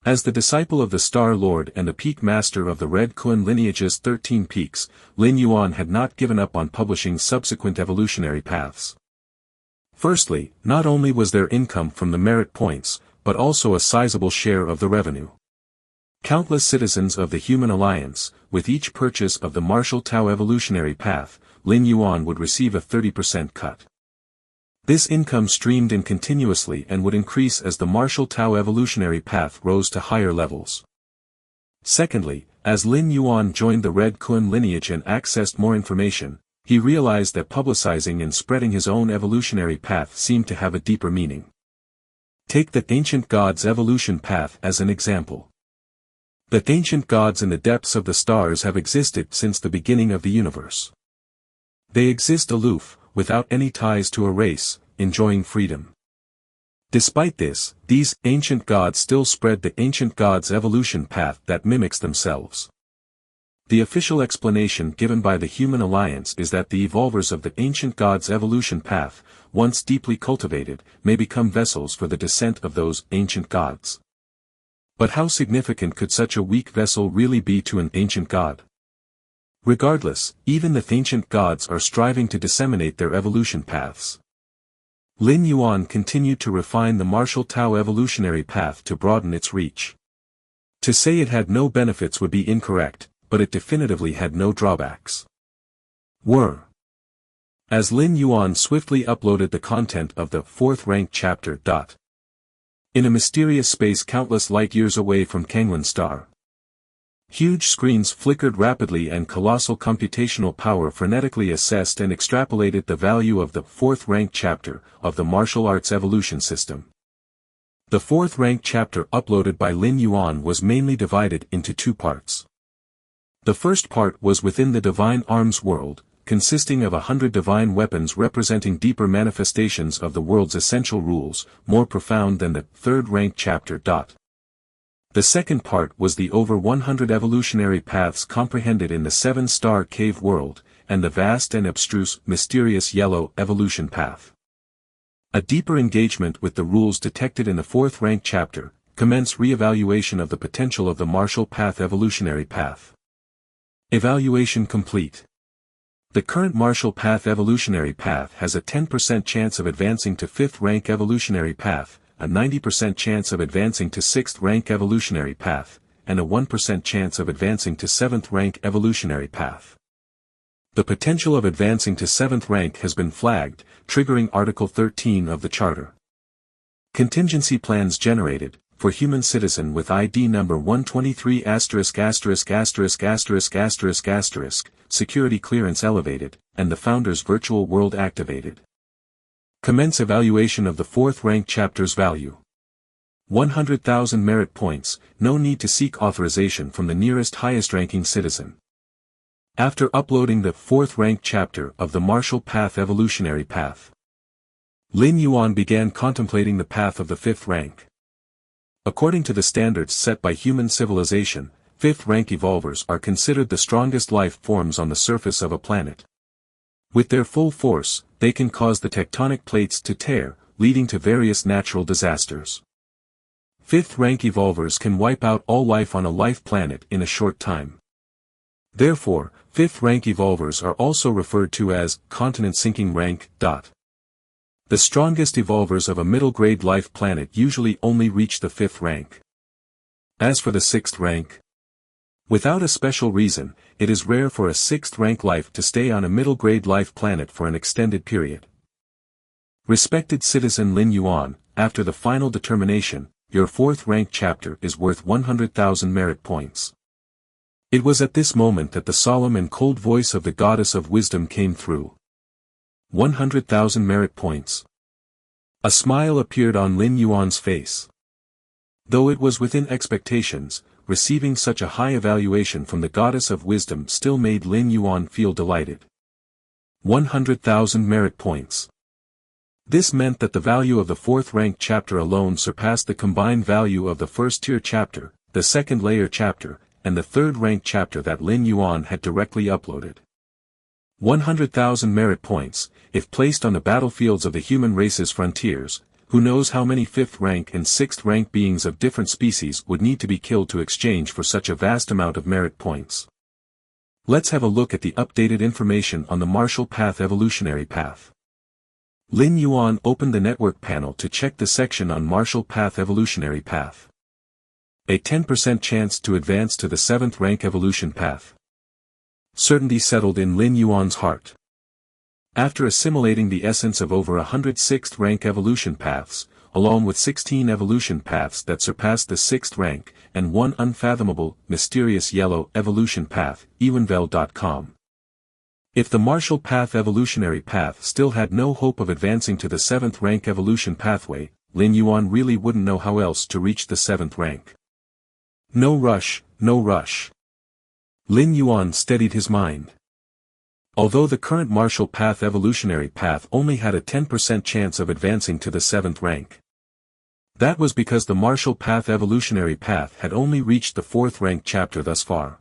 As the disciple of the Star Lord and the peak master of the Red Kun lineage's 13 peaks, Lin Yuan had not given up on publishing subsequent evolutionary paths. Firstly, not only was there income from the merit points, but also a sizable share of the revenue. Countless citizens of the Human Alliance, with each purchase of the martial Tao evolutionary path, Lin Yuan would receive a 30% cut. This income streamed in continuously and would increase as the martial Tao evolutionary path rose to higher levels. Secondly, as Lin Yuan joined the Red Kun lineage and accessed more information, he realized that publicizing and spreading his own evolutionary path seemed to have a deeper meaning. Take the ancient gods' evolution path as an example. The ancient gods in the depths of the stars have existed since the beginning of the universe. They exist aloof, without any ties to a race, enjoying freedom. Despite this, these ancient gods still spread the ancient gods' evolution path that mimics themselves. The official explanation given by the Human Alliance is that the evolvers of the ancient gods' evolution path, once deeply cultivated, may become vessels for the descent of those ancient gods. But how significant could such a weak vessel really be to an ancient god? Regardless, even the ancient gods are striving to disseminate their evolution paths. Lin Yuan continued to refine the martial Tao evolutionary path to broaden its reach. To say it had no benefits would be incorrect, but it definitively had no drawbacks. As Lin Yuan swiftly uploaded the content of the 4th rank chapter. In a mysterious space countless light years away from Kangwon Star. Huge screens flickered rapidly and colossal computational power frenetically assessed and extrapolated the value of the 4th rank chapter of the martial arts evolution system. The fourth rank chapter uploaded by Lin Yuan was mainly divided into two parts. The first part was within the divine arms world, consisting of 100 divine weapons representing deeper manifestations of the world's essential rules, more profound than the third rank chapter. The second part was the over 100 evolutionary paths comprehended in the 7-star cave world, and the vast and abstruse, mysterious yellow evolution path. A deeper engagement with the rules detected in the fourth rank chapter, commence re-evaluation of the potential of the martial path evolutionary path. Evaluation complete. The current martial path evolutionary path has a 10% chance of advancing to 5th rank evolutionary path, a 90% chance of advancing to 6th rank evolutionary path, and a 1% chance of advancing to 7th rank evolutionary path. The potential of advancing to 7th rank has been flagged, triggering Article 13 of the Charter. Contingency plans generated, for human citizen with ID number 123 **********, security clearance elevated, and the Founder's virtual world activated. Commence evaluation of the fourth rank chapter's value. 100,000 merit points, no need to seek authorization from the nearest highest ranking citizen. After uploading the fourth rank chapter of the Martial Path Evolutionary Path, Lin Yuan began contemplating the path of the 5th rank. According to the standards set by human civilization, 5th rank evolvers are considered the strongest life forms on the surface of a planet. With their full force, they can cause the tectonic plates to tear, leading to various natural disasters. 5th rank evolvers can wipe out all life on a life planet in a short time. Therefore, 5th rank evolvers are also referred to as continent-sinking rank. The strongest evolvers of a middle-grade life planet usually only reach the 5th rank. As for the 6th rank, without a special reason, it is rare for a 6th rank life to stay on a middle-grade life planet for an extended period. Respected citizen Lin Yuan, after the final determination, your 4th rank chapter is worth 100,000 merit points. It was at this moment that the solemn and cold voice of the goddess of wisdom came through. 100,000 merit points. A smile appeared on Lin Yuan's face. Though it was within expectations, receiving such a high evaluation from the goddess of wisdom still made Lin Yuan feel delighted. 100,000 merit points. This meant that the value of the 4th rank chapter alone surpassed the combined value of the 1st-tier chapter, the 2nd-layer chapter, and the 3rd rank chapter that Lin Yuan had directly uploaded. 100,000 merit points, if placed on the battlefields of the human race's frontiers, who knows how many 5th rank and 6th rank beings of different species would need to be killed to exchange for such a vast amount of merit points. Let's have a look at the updated information on the Martial Path Evolutionary Path. Lin Yuan opened the network panel to check the section on Martial Path Evolutionary Path. A 10% chance to advance to the 7th rank evolution path. Certainty settled in Lin Yuan's heart. After assimilating the essence of over 100 6th rank evolution paths, along with 16 evolution paths that surpassed the 6th rank, and one unfathomable, mysterious yellow evolution path, ewenvel.com. If the Martial Path Evolutionary Path still had no hope of advancing to the 7th rank evolution pathway, Lin Yuan really wouldn't know how else to reach the 7th rank. No rush, no rush. Lin Yuan steadied his mind. Although the current Martial Path Evolutionary Path only had a 10% chance of advancing to the 7th rank. That was because the Martial Path Evolutionary Path had only reached the 4th rank chapter thus far.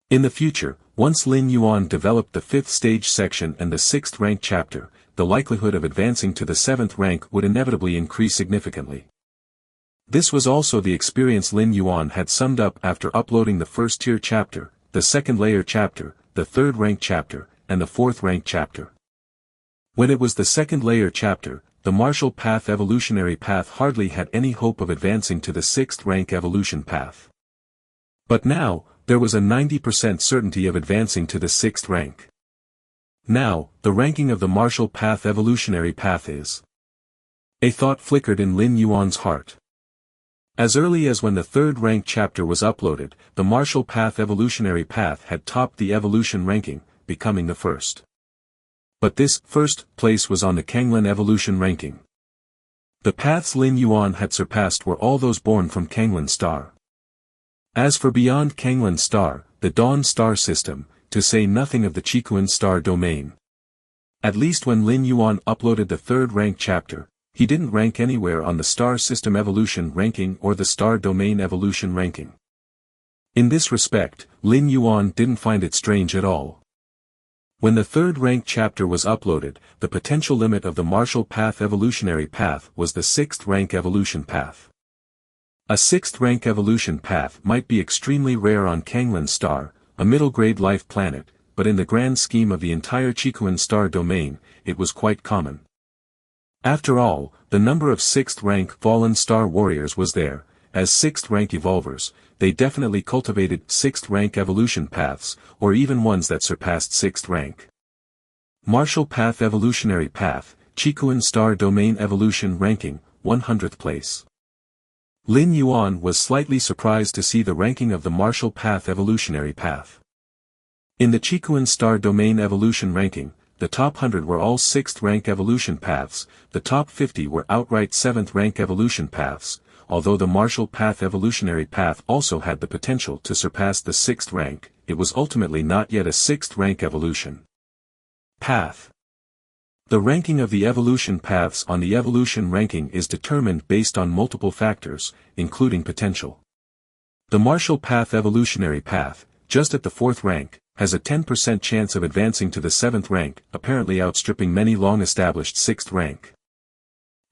In the future, once Lin Yuan developed the 5th stage section and the 6th rank chapter, the likelihood of advancing to the 7th rank would inevitably increase significantly. This was also the experience Lin Yuan had summed up after uploading the 1st-tier chapter, the 2nd-layer chapter, the 3rd rank chapter, and the 4th rank chapter. When it was the 2nd-layer chapter, the Martial Path Evolutionary Path hardly had any hope of advancing to the 6th rank evolution path. But now, there was a 90% certainty of advancing to the 6th rank. Now, the ranking of the Martial Path Evolutionary Path is. A thought flickered in Lin Yuan's heart. As early as when the 3rd rank chapter was uploaded, the Martial Path Evolutionary Path had topped the evolution ranking, becoming the 1st. But this 1st place was on the Kanglin evolution ranking. The paths Lin Yuan had surpassed were all those born from Kanglin's star. As for beyond Kanglin's star, the Dawn star system, to say nothing of the Qikuan star domain. At least when Lin Yuan uploaded the third rank chapter, he didn't rank anywhere on the star system evolution ranking or the star domain evolution ranking. In this respect, Lin Yuan didn't find it strange at all. When the third rank chapter was uploaded, the potential limit of the Marshall Path evolutionary path was the 6th rank evolution path. A 6th rank evolution path might be extremely rare on Kanglin's star, a middle-grade life planet, but in the grand scheme of the entire Qikuan star domain, it was quite common. After all, the number of 6th rank fallen star warriors was there. As 6th rank evolvers, they definitely cultivated 6th rank evolution paths, or even ones that surpassed 6th rank. Marshall Path Evolutionary Path, Qikuan Star Domain Evolution Ranking, 100th place. Lin Yuan was slightly surprised to see the ranking of the Marshall Path Evolutionary Path. In the Qikuan Star Domain Evolution Ranking, the top 100 were all 6th rank evolution paths, the top 50 were outright 7th rank evolution paths. Although the Marshall Path evolutionary path also had the potential to surpass the 6th rank, it was ultimately not yet a 6th rank evolution path. The ranking of the evolution paths on the evolution ranking is determined based on multiple factors, including potential. The Marshall Path evolutionary path, just at the 4th rank, has a 10% chance of advancing to the 7th rank, apparently outstripping many long-established 6th rank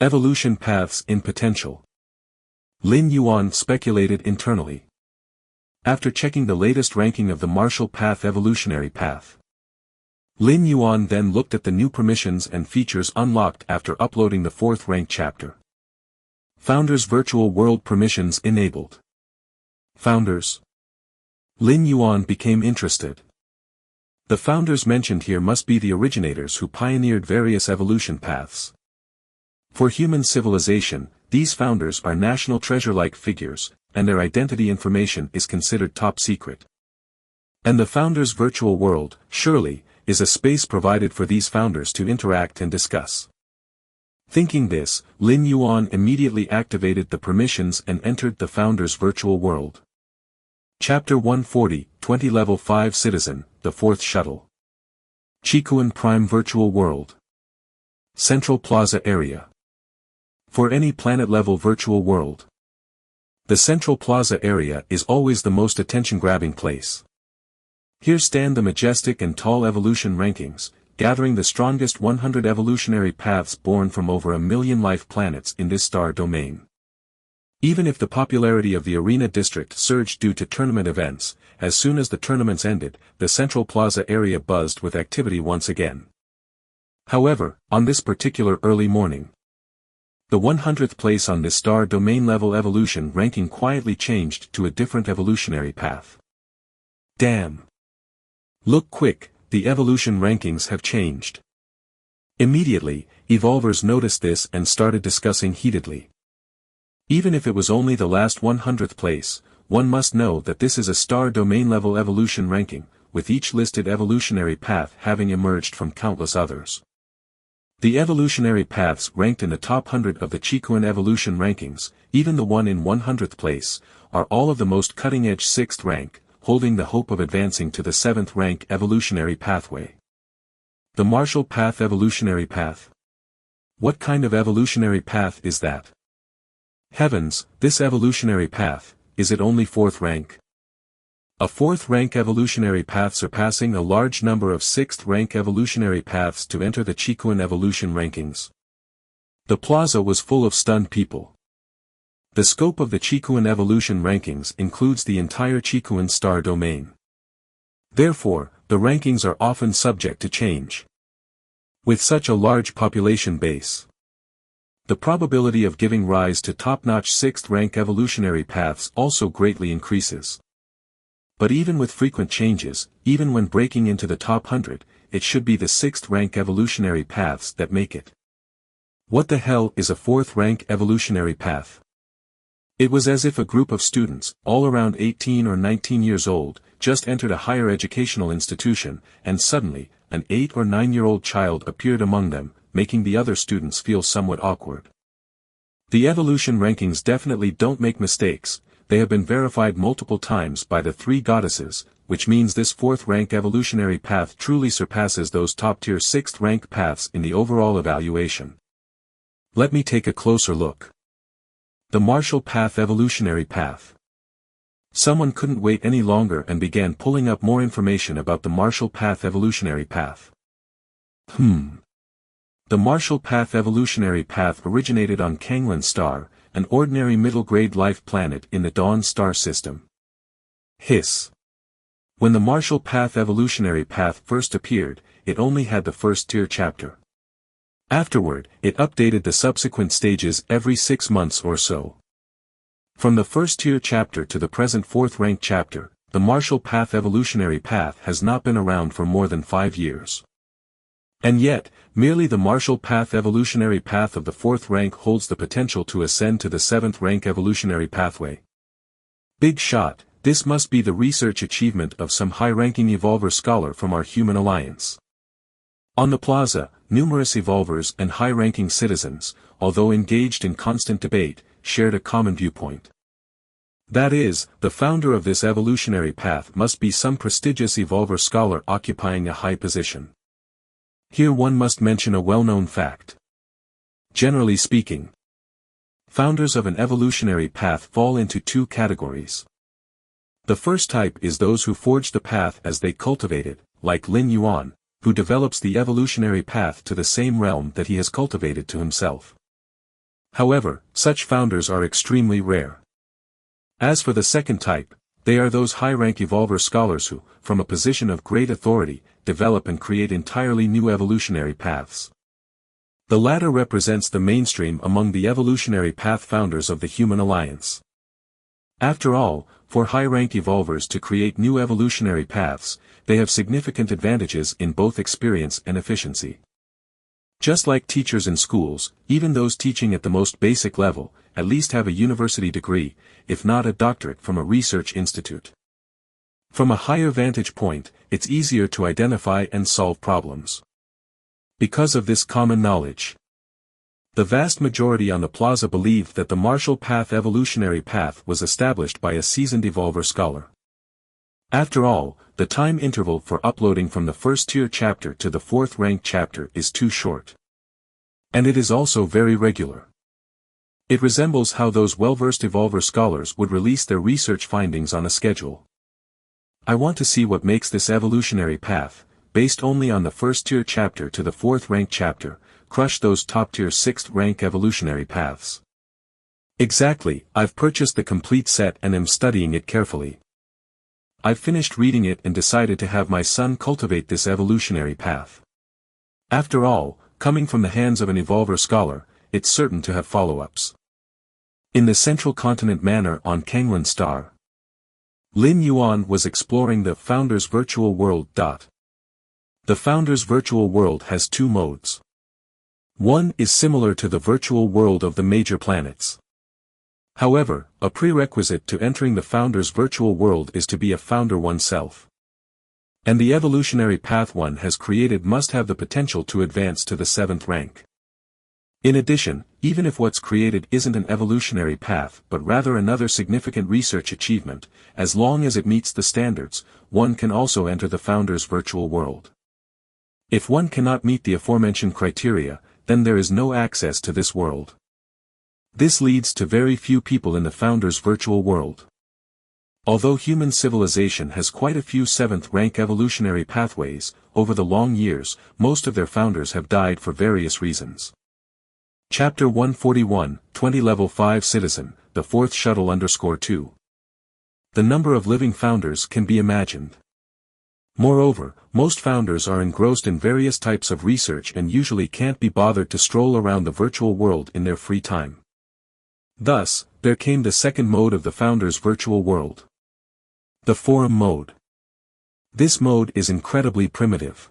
evolution paths in potential. Lin Yuan speculated internally. After checking the latest ranking of the Marshall Path evolutionary path, Lin Yuan then looked at the new permissions and features unlocked after uploading the 4th rank chapter. Founders Virtual World Permissions enabled. Founders. Lin Yuan became interested. The founders mentioned here must be the originators who pioneered various evolution paths. For human civilization, these founders are national treasure-like figures, and their identity information is considered top secret. And the founders' virtual world, surely, is a space provided for these founders to interact and discuss. Thinking this, Lin Yuan immediately activated the permissions and entered the founders' virtual world. Chapter 140, 20 Level 5 Citizen, the 4th Shuttle. Qikuan Prime Virtual World. Central Plaza Area. For any planet-level virtual world, the Central Plaza area is always the most attention-grabbing place. Here stand the majestic and tall evolution rankings, gathering the strongest 100 evolutionary paths born from over 1 million life planets in this star domain. Even if the popularity of the Arena District surged due to tournament events, as soon as the tournaments ended, the Central Plaza area buzzed with activity once again. However, on this particular early morning, the 100th place on this star domain level evolution ranking quietly changed to a different evolutionary path. Damn! Look quick, the evolution rankings have changed. Immediately, evolvers noticed this and started discussing heatedly. Even if it was only the last 100th place, one must know that this is a star domain level evolution ranking, with each listed evolutionary path having emerged from countless others. The evolutionary paths ranked in the top 100 of the Qikuan evolution rankings, even the one in 100th place, are all of the most cutting-edge 6th rank, holding the hope of advancing to the 7th rank evolutionary pathway. The Marshall Path evolutionary path. What kind of evolutionary path is that? Heavens, this evolutionary path, is it only 4th rank? A 4th rank evolutionary path surpassing a large number of 6th rank evolutionary paths to enter the Qikuan evolution rankings. The plaza was full of stunned people. The scope of the Qikuan evolution rankings includes the entire Qikuan star domain. Therefore, the rankings are often subject to change. With such a large population base, the probability of giving rise to top-notch 6th rank evolutionary paths also greatly increases. But even with frequent changes, even when breaking into the top 100, it should be the 6th rank evolutionary paths that make it. What the hell is a 4th rank evolutionary path? It was as if a group of students, all around 18 or 19 years old, just entered a higher educational institution, and suddenly, an 8 or 9-year-old child appeared among them, making the other students feel somewhat awkward. The evolution rankings definitely don't make mistakes. They have been verified multiple times by the three goddesses, which means this 4th rank evolutionary path truly surpasses those top-tier 6th rank paths in the overall evaluation. Let me take a closer look. The Martial Path Evolutionary Path. Someone couldn't wait any longer and began pulling up more information about the Martial Path Evolutionary Path. The Martial Path Evolutionary Path originated on Kanglan Star, an ordinary middle-grade life planet in the Dawn star system. Hiss. When the Martial Path Evolutionary Path first appeared, it only had the first-tier chapter. Afterward, it updated the subsequent stages every 6 months or so. From the first-tier chapter to the present 4th rank chapter, the Martial Path Evolutionary Path has not been around for more than 5 years. And yet, merely the Martial Path Evolutionary Path of the 4th rank holds the potential to ascend to the 7th rank evolutionary pathway. Big shot, this must be the research achievement of some high-ranking evolver scholar from our human alliance. On the plaza, numerous evolvers and high-ranking citizens, although engaged in constant debate, shared a common viewpoint. That is, the founder of this evolutionary path must be some prestigious evolver scholar occupying a high position. Here one must mention a well-known fact. Generally speaking, founders of an evolutionary path fall into 2 categories. The first type is those who forge the path as they cultivate it, like Lin Yuan, who develops the evolutionary path to the same realm that he has cultivated to himself. However, such founders are extremely rare. As for the second type, they are those high-rank evolver scholars who, from a position of great authority, develop and create entirely new evolutionary paths. The latter represents the mainstream among the evolutionary path founders of the human alliance. After all, for high-rank evolvers to create new evolutionary paths, they have significant advantages in both experience and efficiency. Just like teachers in schools, even those teaching at the most basic level, at least have a university degree, if not a doctorate from a research institute. From a higher vantage point, it's easier to identify and solve problems. Because of this common knowledge, the vast majority on the plaza believed that the Martial Path Evolutionary Path was established by a seasoned evolver scholar. After all, the time interval for uploading from the first-tier chapter to the 4th rank chapter is too short. And it is also very regular. It resembles how those well-versed evolver scholars would release their research findings on a schedule. I want to see what makes this evolutionary path, based only on the first-tier chapter to the 4th rank chapter, crush those top-tier 6th rank evolutionary paths. Exactly, I've purchased the complete set and am studying it carefully. I've finished reading it and decided to have my son cultivate this evolutionary path. After all, coming from the hands of an evolver scholar, it's certain to have follow-ups. In the Central Continent Manor on Kanglan Star, Lin Yuan was exploring the Founder's Virtual World. The Founder's Virtual World has 2 modes. One is similar to the virtual world of the major planets. However, a prerequisite to entering the Founder's Virtual World is to be a founder oneself. And the evolutionary path one has created must have the potential to advance to the 7th rank. In addition, even if what's created isn't an evolutionary path but rather another significant research achievement, as long as it meets the standards, one can also enter the Founder's Virtual World. If one cannot meet the aforementioned criteria, then there is no access to this world. This leads to very few people in the Founder's Virtual World. Although human civilization has quite a few 7th rank evolutionary pathways, over the long years, most of their founders have died for various reasons. Chapter 141, 20 Level 5 Citizen, the 4th Shuttle _2. The number of living founders can be imagined. Moreover, most founders are engrossed in various types of research and usually can't be bothered to stroll around the virtual world in their free time. Thus, there came the second mode of the Founder's Virtual World. The Forum Mode. This mode is incredibly primitive.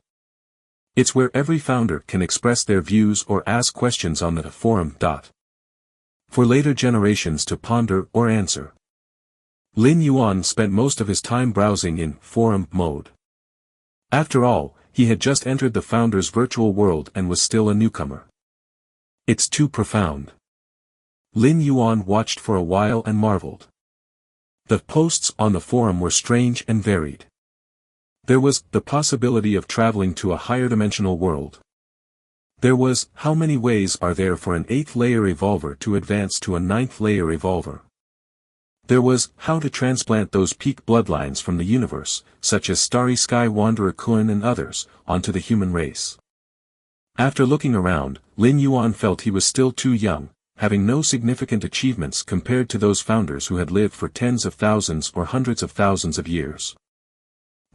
It's where every founder can express their views or ask questions on the forum. For later generations to ponder or answer. Lin Yuan spent most of his time browsing in Forum Mode. After all, he had just entered the Founder's Virtual World and was still a newcomer. It's too profound. Lin Yuan watched for a while and marveled. The posts on the forum were strange and varied. There was the possibility of traveling to a higher dimensional world. There was, how many ways are there for an 8th layer evolver to advance to a 9th layer evolver? There was, how to transplant those peak bloodlines from the universe, such as Starry Sky Wanderer Kun and others, onto the human race. After looking around, Lin Yuan felt he was still too young, having no significant achievements compared to those founders who had lived for tens of thousands or hundreds of thousands of years.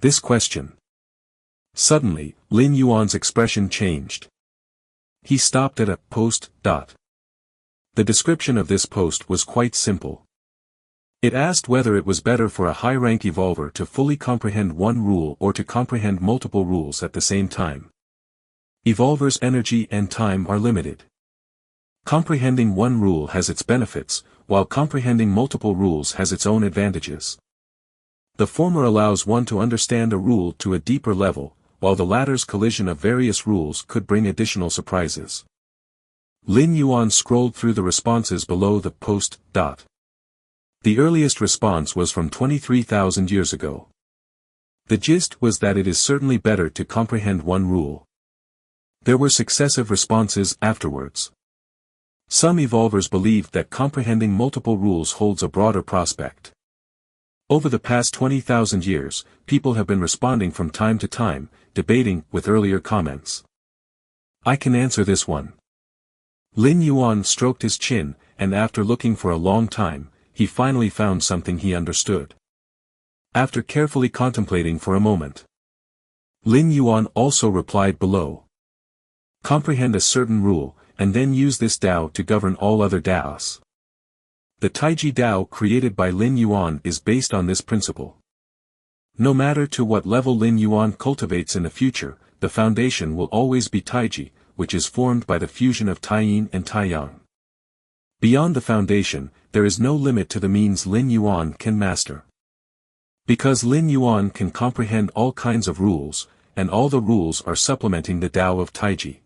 This question. Suddenly, Lin Yuan's expression changed. He stopped at a post. The description of this post was quite simple. It asked whether it was better for a high-rank evolver to fully comprehend one rule or to comprehend multiple rules at the same time. Evolvers' energy and time are limited. Comprehending one rule has its benefits, while comprehending multiple rules has its own advantages. The former allows one to understand a rule to a deeper level, while the latter's collision of various rules could bring additional surprises. Lin Yuan scrolled through the responses below the post. The earliest response was from 23,000 years ago. The gist was that it is certainly better to comprehend one rule. There were successive responses afterwards. Some evolvers believed that comprehending multiple rules holds a broader prospect. Over the past 20,000 years, people have been responding from time to time, debating with earlier comments. I can answer this one. Lin Yuan stroked his chin, and after looking for a long time, he finally found something he understood. After carefully contemplating for a moment, Lin Yuan also replied below. Comprehend a certain rule, and then use this Tao to govern all other Taos. The Taiji Tao created by Lin Yuan is based on this principle. No matter to what level Lin Yuan cultivates in the future, the foundation will always be Taiji, which is formed by the fusion of Taiyin and Taiyang. Beyond the foundation, there is no limit to the means Lin Yuan can master. Because Lin Yuan can comprehend all kinds of rules, and all the rules are supplementing the Tao of Taiji.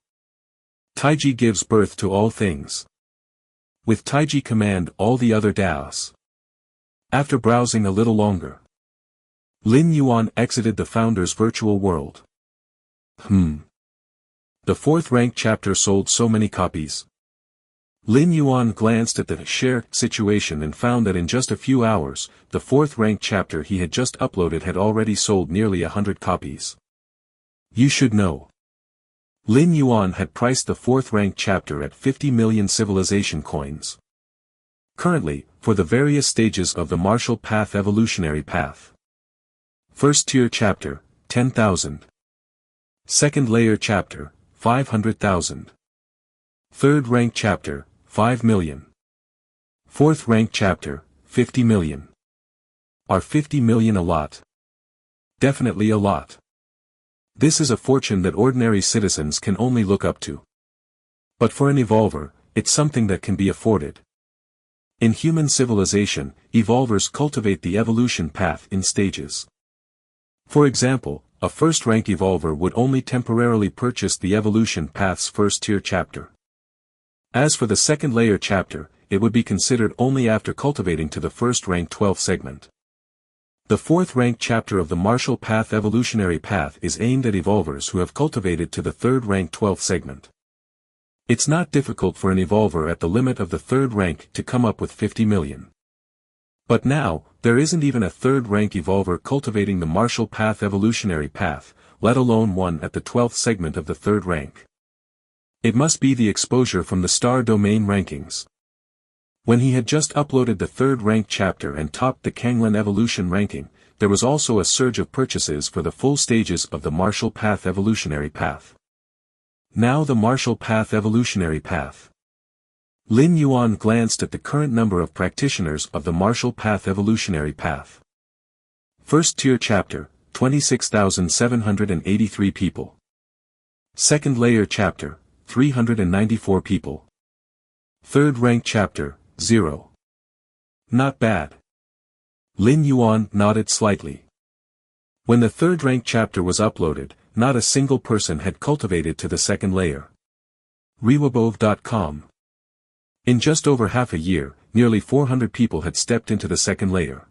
Taiji gives birth to all things. With Taiji command all the other Taos. After browsing a little longer, Lin Yuan exited the founder's virtual world. The 4th rank chapter sold so many copies. Lin Yuan glanced at the share situation and found that in just a few hours, the 4th rank chapter he had just uploaded had already sold nearly 100 copies. You should know. Lin Yuan had priced the 4th rank chapter at 50 million civilization coins. Currently, for the various stages of the martial path evolutionary path. First tier chapter, 10,000. Second layer chapter, 500,000. Third rank chapter, 5 million. Fourth rank chapter, 50 million. Are 50 million a lot? Definitely a lot. This is a fortune that ordinary citizens can only look up to. But for an evolver, it's something that can be afforded. In human civilization, evolvers cultivate the evolution path in stages. For example, a first-rank evolver would only temporarily purchase the evolution path's first-tier chapter. As for the second-layer chapter, it would be considered only after cultivating to the first-rank 12th segment. The 4th rank chapter of the martial path evolutionary path is aimed at evolvers who have cultivated to the 3rd rank 12th segment. It's not difficult for an evolver at the limit of the 3rd rank to come up with 50 million. But now, there isn't even a 3rd rank evolver cultivating the martial path evolutionary path, let alone one at the 12th segment of the 3rd rank. It must be the exposure from the star domain rankings. When he had just uploaded the 3rd rank chapter and topped the Kanglen evolution ranking, there was also a surge of purchases for the full stages of the martial path evolutionary path. Now the martial path evolutionary path. Lin Yuan glanced at the current number of practitioners of the martial path evolutionary path. First tier chapter, 26,783 people. Second layer chapter, 394 people. 3rd rank chapter, 0. Not bad. Lin Yuan nodded slightly. When the 3rd rank chapter was uploaded, not a single person had cultivated to the 2nd layer. Rewabove.com. In just over half a year, nearly 400 people had stepped into the second layer.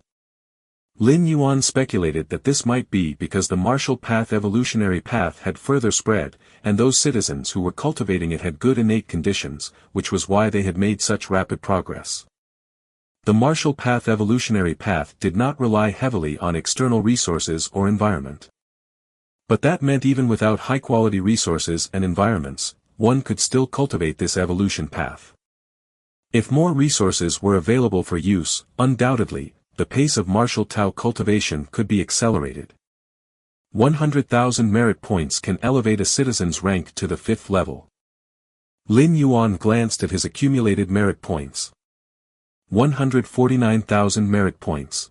Lin Yuan speculated that this might be because the martial path evolutionary path had further spread, and those citizens who were cultivating it had good innate conditions, which was why they had made such rapid progress. The martial path evolutionary path did not rely heavily on external resources or environment. But that meant even without high-quality resources and environments, one could still cultivate this evolution path. If more resources were available for use, undoubtedly, the pace of martial Tao cultivation could be accelerated. 100,000 merit points can elevate a citizen's rank to the 5th level. Lin Yuan glanced at his accumulated merit points. 149,000 merit points.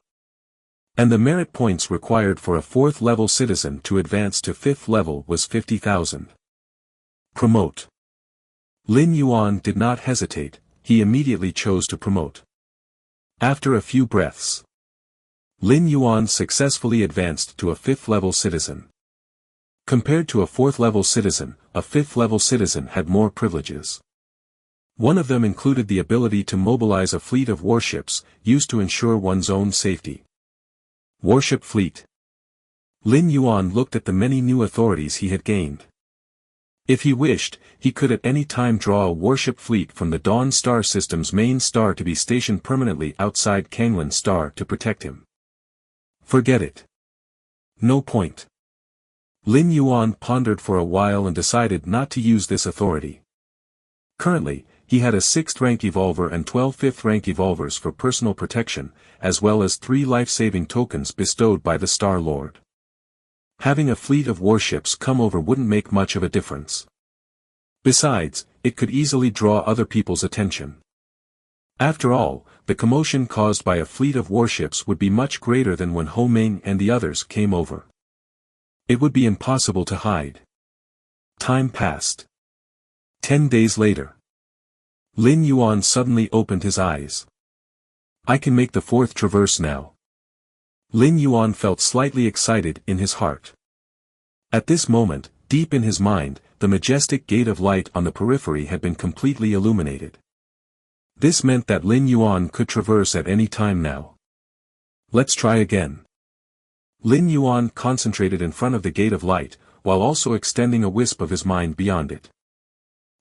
And the merit points required for a 4th level citizen to advance to 5th level was 50,000. Promote. Lin Yuan did not hesitate, he immediately chose to promote. After a few breaths, Lin Yuan successfully advanced to a 5th level citizen. Compared to a 4th level citizen, a 5th level citizen had more privileges. One of them included the ability to mobilize a fleet of warships, used to ensure one's own safety. Warship fleet. Lin Yuan looked at the many new authorities he had gained. If he wished, he could at any time draw a warship fleet from the Dawn Star System's main star to be stationed permanently outside Kanglan Star to protect him. Forget it. No point. Lin Yuan pondered for a while and decided not to use this authority. Currently, he had a 6th rank evolver and 12 5th rank evolvers for personal protection, as well as 3 life-saving tokens bestowed by the Star Lord. Having a fleet of warships come over wouldn't make much of a difference. Besides, it could easily draw other people's attention. After all, the commotion caused by a fleet of warships would be much greater than when Ho Ming and the others came over. It would be impossible to hide. Time passed. 10 days later. Lin Yuan suddenly opened his eyes. I can make the 4th traverse now. Lin Yuan felt slightly excited in his heart. At this moment, deep in his mind, the majestic gate of light on the periphery had been completely illuminated. This meant that Lin Yuan could traverse at any time now. Let's try again. Lin Yuan concentrated in front of the gate of light, while also extending a wisp of his mind beyond it.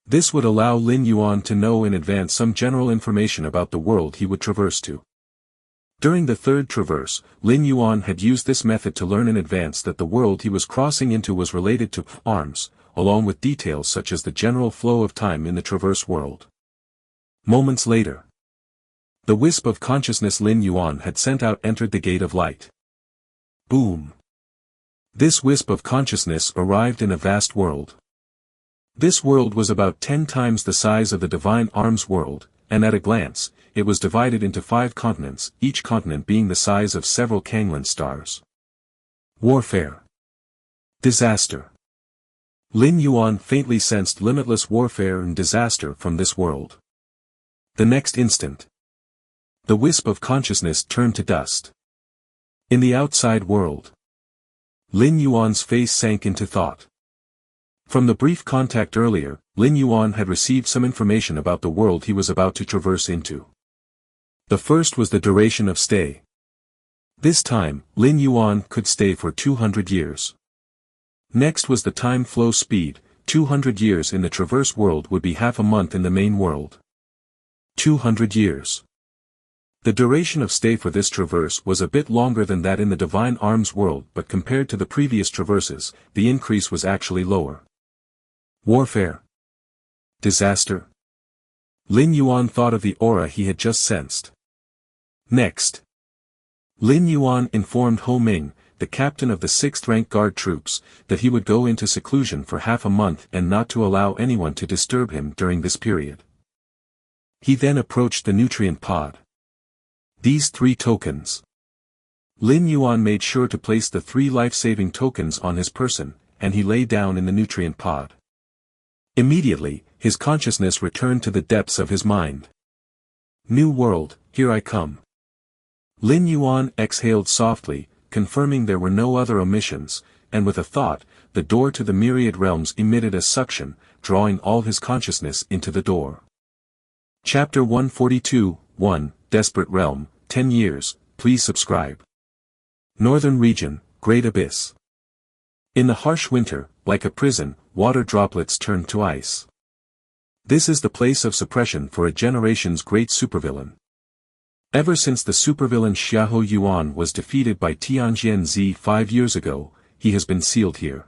This would allow Lin Yuan to know in advance some general information about the world he would traverse to. During the 3rd traverse, Lin Yuan had used this method to learn in advance that the world he was crossing into was related to arms, along with details such as the general flow of time in the traverse world. Moments later, the wisp of consciousness Lin Yuan had sent out entered the gate of light. Boom! This wisp of consciousness arrived in a vast world. This world was about 10 times the size of the Divine Arms world, and at a glance, it was divided into 5 continents, each continent being the size of several Kanglan stars. Warfare. Disaster. Lin Yuan faintly sensed limitless warfare and disaster from this world. The next instant, the wisp of consciousness turned to dust. In the outside world, Lin Yuan's face sank into thought. From the brief contact earlier, Lin Yuan had received some information about the world he was about to traverse into. The first was the duration of stay. This time, Lin Yuan could stay for 200 years. Next was the time flow speed. 200 years in the traverse world would be half a month in the main world. 200 years. The duration of stay for this traverse was a bit longer than that in the Divine Arms world, but compared to the previous traverses, the increase was actually lower. Warfare. Disaster. Lin Yuan thought of the aura he had just sensed. Next, Lin Yuan informed Ho Ming, the captain of the 6th rank guard troops, that he would go into seclusion for half a month and not to allow anyone to disturb him during this period. He then approached the nutrient pod. These 3 tokens. Lin Yuan made sure to place the 3 life-saving tokens on his person, and he lay down in the nutrient pod. Immediately, his consciousness returned to the depths of his mind. New world, here I come. Lin Yuan exhaled softly, confirming there were no other omissions, and with a thought, the door to the myriad realms emitted a suction, drawing all his consciousness into the door. Chapter 142, 1, Desperate Realm, 10 years, please subscribe. Northern Region, Great Abyss. In the harsh winter, like a prison, water droplets turn to ice. This is the place of suppression for a generation's great supervillain. Ever since the supervillain Xiahou Yuan was defeated by Tianjian Zi 5 years ago, he has been sealed here.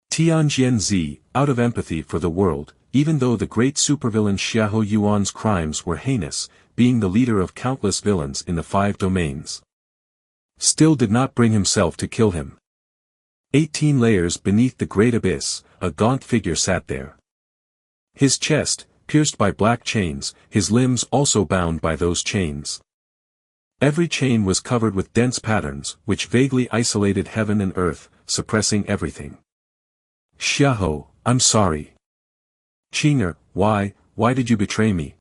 Tianjian Zi, out of empathy for the world, even though the great supervillain Xiahou Yuan's crimes were heinous, being the leader of countless villains in the 5 domains, still did not bring himself to kill him. 18 layers beneath the great abyss, a gaunt figure sat there. His chest, pierced by black chains, his limbs also bound by those chains. Every chain was covered with dense patterns, which vaguely isolated heaven and earth, suppressing everything. Xiahou, I'm sorry. Qing'er, why did you betray me?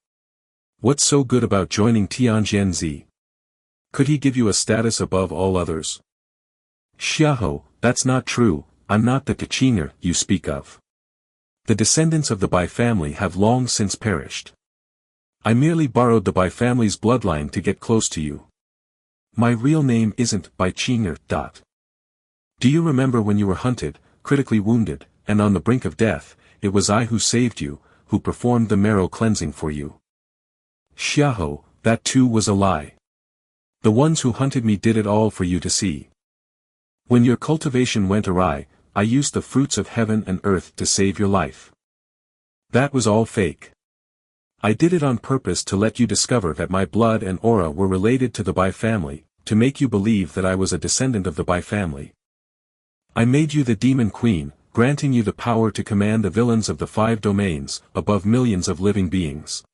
What's so good about joining Tianjian Zi? Could he give you a status above all others? Xiahou, that's not true, I'm not the Qing'er you speak of. The descendants of the Bai family have long since perished. I merely borrowed the Bai family's bloodline to get close to you. My real name isn't Bai Qing'er. Do you remember when you were hunted, critically wounded, and on the brink of death? It was I who saved you, who performed the marrow cleansing for you. Xiahou, that too was a lie. The ones who hunted me did it all for you to see. When your cultivation went awry, I used the fruits of heaven and earth to save your life. That was all fake. I did it on purpose to let you discover that my blood and aura were related to the Bai family, to make you believe that I was a descendant of the Bai family. I made you the demon queen, granting you the power to command the villains of the 5 domains, above millions of living beings.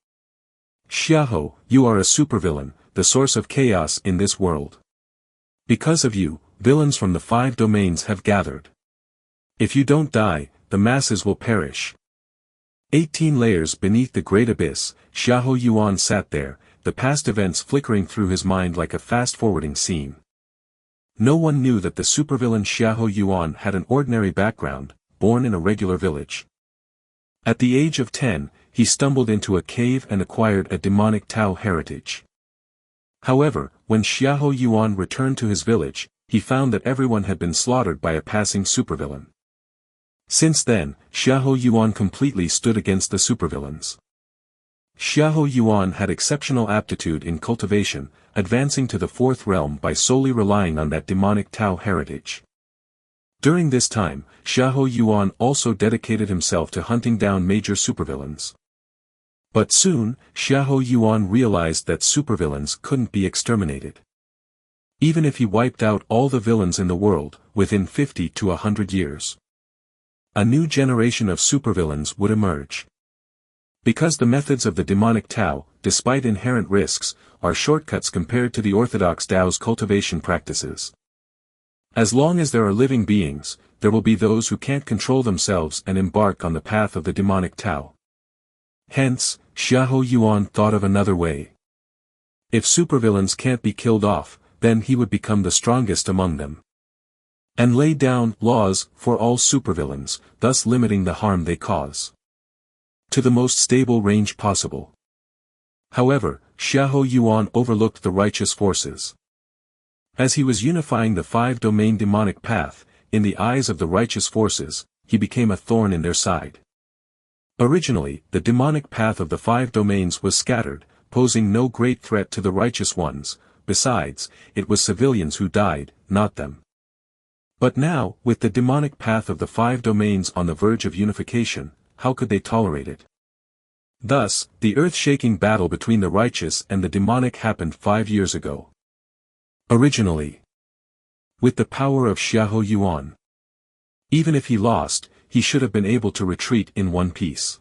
Xiahou, you are a supervillain, the source of chaos in this world. Because of you, villains from the 5 domains have gathered. If you don't die, the masses will perish. 18 layers beneath the great abyss, Xiahou Yuan sat there, the past events flickering through his mind like a fast-forwarding scene. No one knew that the supervillain Xiahou Yuan had an ordinary background, born in a regular village. At the age of 10, he stumbled into a cave and acquired a demonic Tao heritage. However, when Xiahou Yuan returned to his village, he found that everyone had been slaughtered by a passing supervillain. Since then, Xiahou Yuan completely stood against the supervillains. Xiahou Yuan had exceptional aptitude in cultivation, advancing to the 4th realm by solely relying on that demonic Tao heritage. During this time, Xiahou Yuan also dedicated himself to hunting down major supervillains. But soon, Xiahou Yuan realized that supervillains couldn't be exterminated. Even if he wiped out all the villains in the world, within 50 to 100 years, a new generation of supervillains would emerge. Because the methods of the demonic Tao, despite inherent risks, are shortcuts compared to the orthodox Tao's cultivation practices. As long as there are living beings, there will be those who can't control themselves and embark on the path of the demonic Tao. Hence, Xiahou Yuan thought of another way. If supervillains can't be killed off, then he would become the strongest among them, and lay down laws for all supervillains, thus limiting the harm they cause to the most stable range possible. However, Xiahou Yuan overlooked the righteous forces. As he was unifying the 5-domain demonic path, in the eyes of the righteous forces, he became a thorn in their side. Originally, the demonic path of the 5 domains was scattered, posing no great threat to the righteous ones. Besides, it was civilians who died, not them. But now, with the demonic path of the 5 domains on the verge of unification, how could they tolerate it? Thus, the earth-shaking battle between the righteous and the demonic happened 5 years ago. Originally, with the power of Xiahou Yuan, even if he lost, he should have been able to retreat in one piece.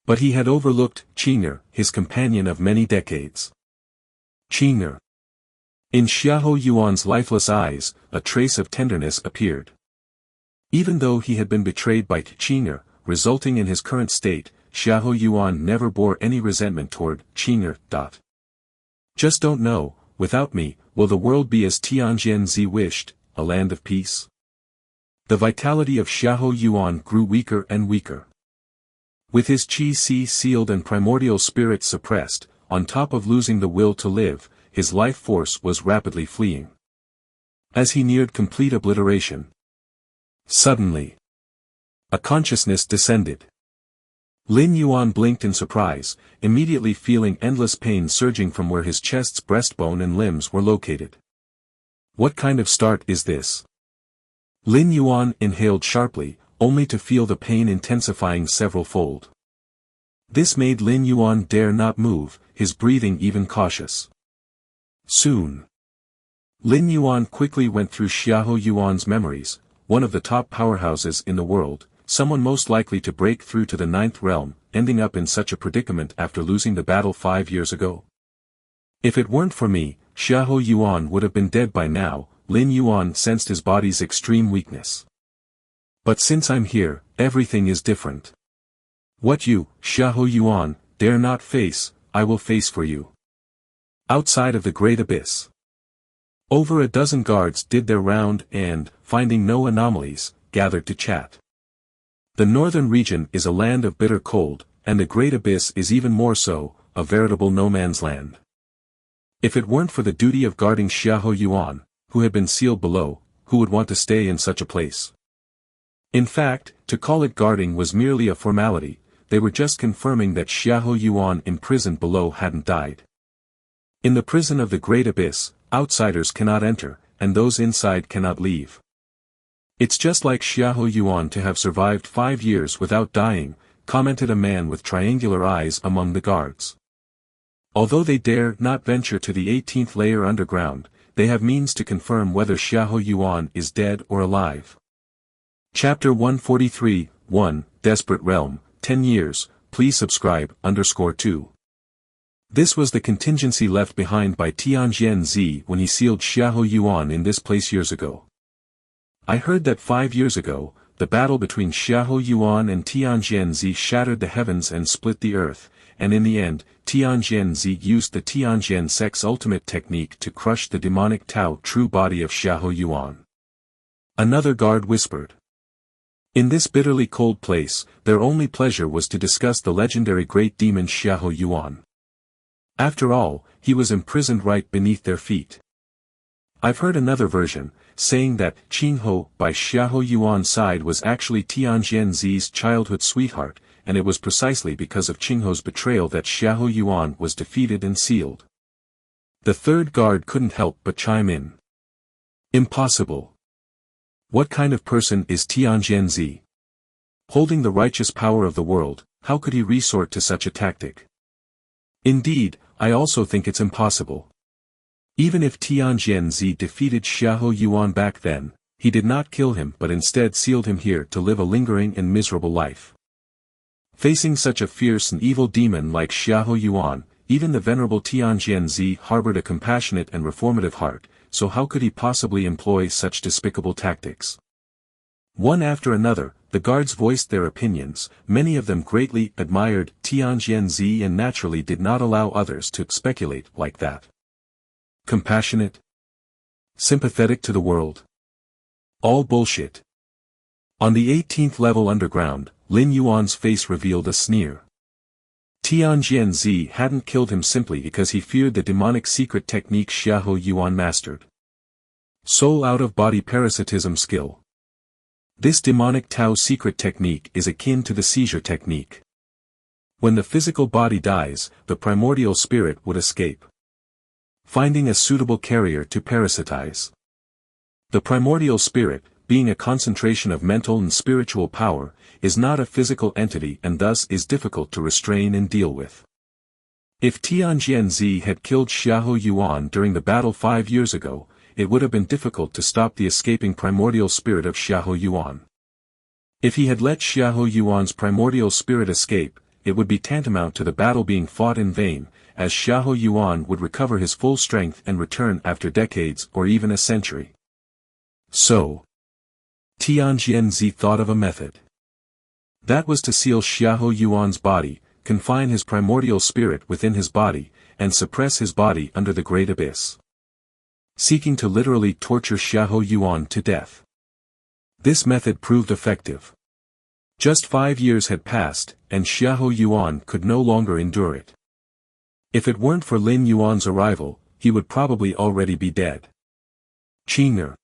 But he had overlooked Qing'er, his companion of many decades. Qing'er. In Xiahou Yuan's lifeless eyes, a trace of tenderness appeared. Even though he had been betrayed by Qing'er, resulting in his current state, Xiahou Yuan never bore any resentment toward Qing'er. Just don't know, without me, will the world be as Tianjian Zi wished, a land of peace? The vitality of Xiahou Yuan grew weaker and weaker. With his chi sealed and primordial spirit suppressed, on top of losing the will to live, his life force was rapidly fleeing. As he neared complete obliteration, suddenly, a consciousness descended. Lin Yuan blinked in surprise, immediately feeling endless pain surging from where his chest's breastbone and limbs were located. What kind of start is this? Lin Yuan inhaled sharply, only to feel the pain intensifying several-fold. This made Lin Yuan dare not move, his breathing even cautious. Soon, Lin Yuan quickly went through Xiahou Yuan's memories, one of the top powerhouses in the world, someone most likely to break through to the 9th realm, ending up in such a predicament after losing the battle 5 years ago. If it weren't for me, Xiahou Yuan would have been dead by now. Lin Yuan sensed his body's extreme weakness. But since I'm here, everything is different. What you, Xiahou Yuan, dare not face, I will face for you. Outside of the great abyss, over a dozen guards did their round and, finding no anomalies, gathered to chat. The northern region is a land of bitter cold, and the great abyss is even more so, a veritable no-man's land. If it weren't for the duty of guarding Xiahou Yuan, who had been sealed below, who would want to stay in such a place? In fact, to call it guarding was merely a formality, they were just confirming that Xiahou Yuan imprisoned below hadn't died. In the prison of the great abyss, outsiders cannot enter, and those inside cannot leave. It's just like Xiahou Yuan to have survived 5 years without dying, commented a man with triangular eyes among the guards. Although they dare not venture to the 18th layer underground, they have means to confirm whether Xiahou Yuan is dead or alive. Chapter 143, 1, Desperate Realm, 10 years, please subscribe, _2. This was the contingency left behind by Tianjian Zi when he sealed Xiahou Yuan in this place years ago. I heard that 5 years ago, the battle between Xiahou Yuan and Tianjian Zi shattered the heavens and split the earth, and in the end, Tianjian Zi used the Tianjian Sect's ultimate technique to crush the demonic Tao true body of Xiahou Yuan. Another guard whispered. In this bitterly cold place, their only pleasure was to discuss the legendary great demon Xiahou Yuan. After all, he was imprisoned right beneath their feet. I've heard another version, saying that Qinghe by Xiahou Yuan's side was actually Tianjian Zi's childhood sweetheart, and it was precisely because of Qinghe's betrayal that Xiahou Yuan was defeated and sealed. The third guard couldn't help but chime in. Impossible. What kind of person is Tianjian Zi? Holding the righteous power of the world, how could he resort to such a tactic? Indeed, I also think it's impossible. Even if Tianjian Zi defeated Xiahou Yuan back then, he did not kill him but instead sealed him here to live a lingering and miserable life. Facing such a fierce and evil demon like Xiahou Yuan, even the venerable Tianjian Zi harbored a compassionate and reformative heart, so how could he possibly employ such despicable tactics? One after another, the guards voiced their opinions, many of them greatly admired Tianjian Zi and naturally did not allow others to speculate like that. Compassionate? Sympathetic to the world? All bullshit. On the 18th level underground, Lin Yuan's face revealed a sneer. Tianjian Zi hadn't killed him simply because he feared the demonic secret technique Xiahou Yuan mastered. Soul out-of-body parasitism skill. This demonic Tao secret technique is akin to the seizure technique. When the physical body dies, the primordial spirit would escape, finding a suitable carrier to parasitize. The primordial spirit, being a concentration of mental and spiritual power, is not a physical entity and thus is difficult to restrain and deal with. If Tianjian Zi had killed Xiahou Yuan during the battle 5 years ago, it would have been difficult to stop the escaping primordial spirit of Xiahou Yuan. If he had let Xiahou Yuan's primordial spirit escape, it would be tantamount to the battle being fought in vain, as Xiahou Yuan would recover his full strength and return after decades or even a century. So, Tianjian Zi thought of a method. That was to seal Xiahou Yuan's body, confine his primordial spirit within his body, and suppress his body under the great abyss, seeking to literally torture Xiahou Yuan to death. This method proved effective. Just 5 years had passed, and Xiahou Yuan could no longer endure it. If it weren't for Lin Yuan's arrival, he would probably already be dead. Qing'er.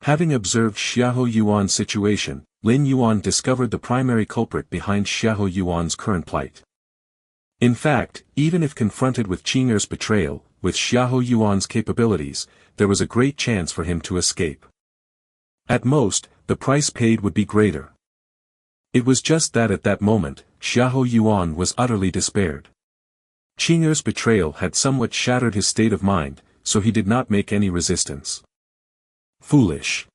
Having observed Xiahou Yuan's situation, Lin Yuan discovered the primary culprit behind Xiahou Yuan's current plight. In fact, even if confronted with Qing'er's betrayal, with Xiahou Yuan's capabilities, there was a great chance for him to escape. At most, the price paid would be greater. It was just that at that moment, Xiahou Yuan was utterly despaired. Qing'er's betrayal had somewhat shattered his state of mind, so he did not make any resistance. Foolish.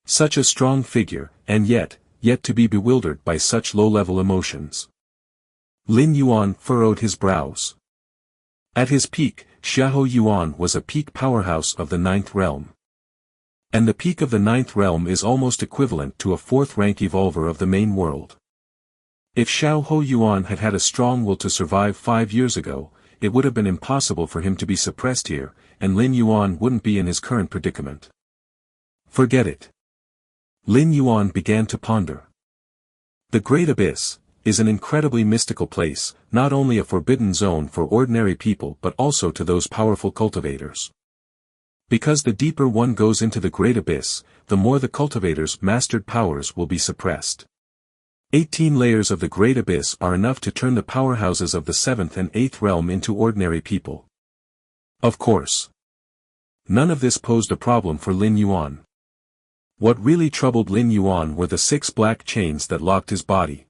Such a strong figure, and yet to be bewildered by such low-level emotions. Lin Yuan furrowed his brows. At his peak, Xiahou Yuan was a peak powerhouse of the 9th realm. And the peak of the 9th realm is almost equivalent to a 4th-rank evolver of the main world. If Xiahou Yuan had had a strong will to survive 5 years ago, it would have been impossible for him to be suppressed here, and Lin Yuan wouldn't be in his current predicament. Forget it. Lin Yuan began to ponder. The Great Abyss is an incredibly mystical place, not only a forbidden zone for ordinary people but also to those powerful cultivators. Because the deeper one goes into the Great Abyss, the more the cultivator's mastered powers will be suppressed. 18 layers of the Great Abyss are enough to turn the powerhouses of the 7th and 8th realm into ordinary people. Of course. None of this posed a problem for Lin Yuan. What really troubled Lin Yuan were the 6 black chains that locked his body.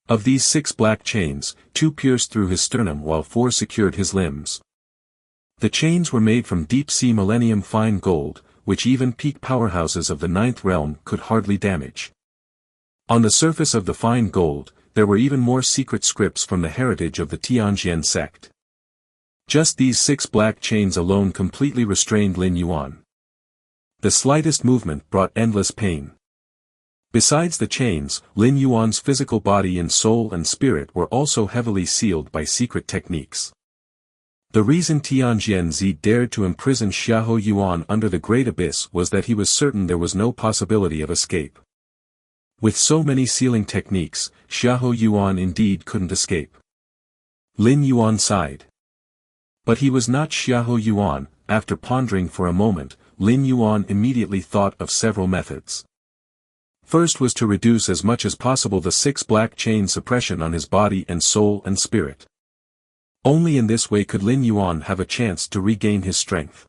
Of these 6 black chains, 2 pierced through his sternum while 4 secured his limbs. The chains were made from deep-sea millennium fine gold, which even peak powerhouses of the 9th realm could hardly damage. On the surface of the fine gold, there were even more secret scripts from the heritage of the Tianjian sect. Just these 6 black chains alone completely restrained Lin Yuan. The slightest movement brought endless pain. Besides the chains, Lin Yuan's physical body and soul and spirit were also heavily sealed by secret techniques. The reason Tianjian Zi dared to imprison Xiahou Yuan under the Great Abyss was that he was certain there was no possibility of escape. With so many sealing techniques, Xiahou Yuan indeed couldn't escape. Lin Yuan sighed. But he was not Xiahou Yuan. After pondering for a moment, Lin Yuan immediately thought of several methods. First was to reduce as much as possible the 6 black chain suppression on his body and soul and spirit. Only in this way could Lin Yuan have a chance to regain his strength.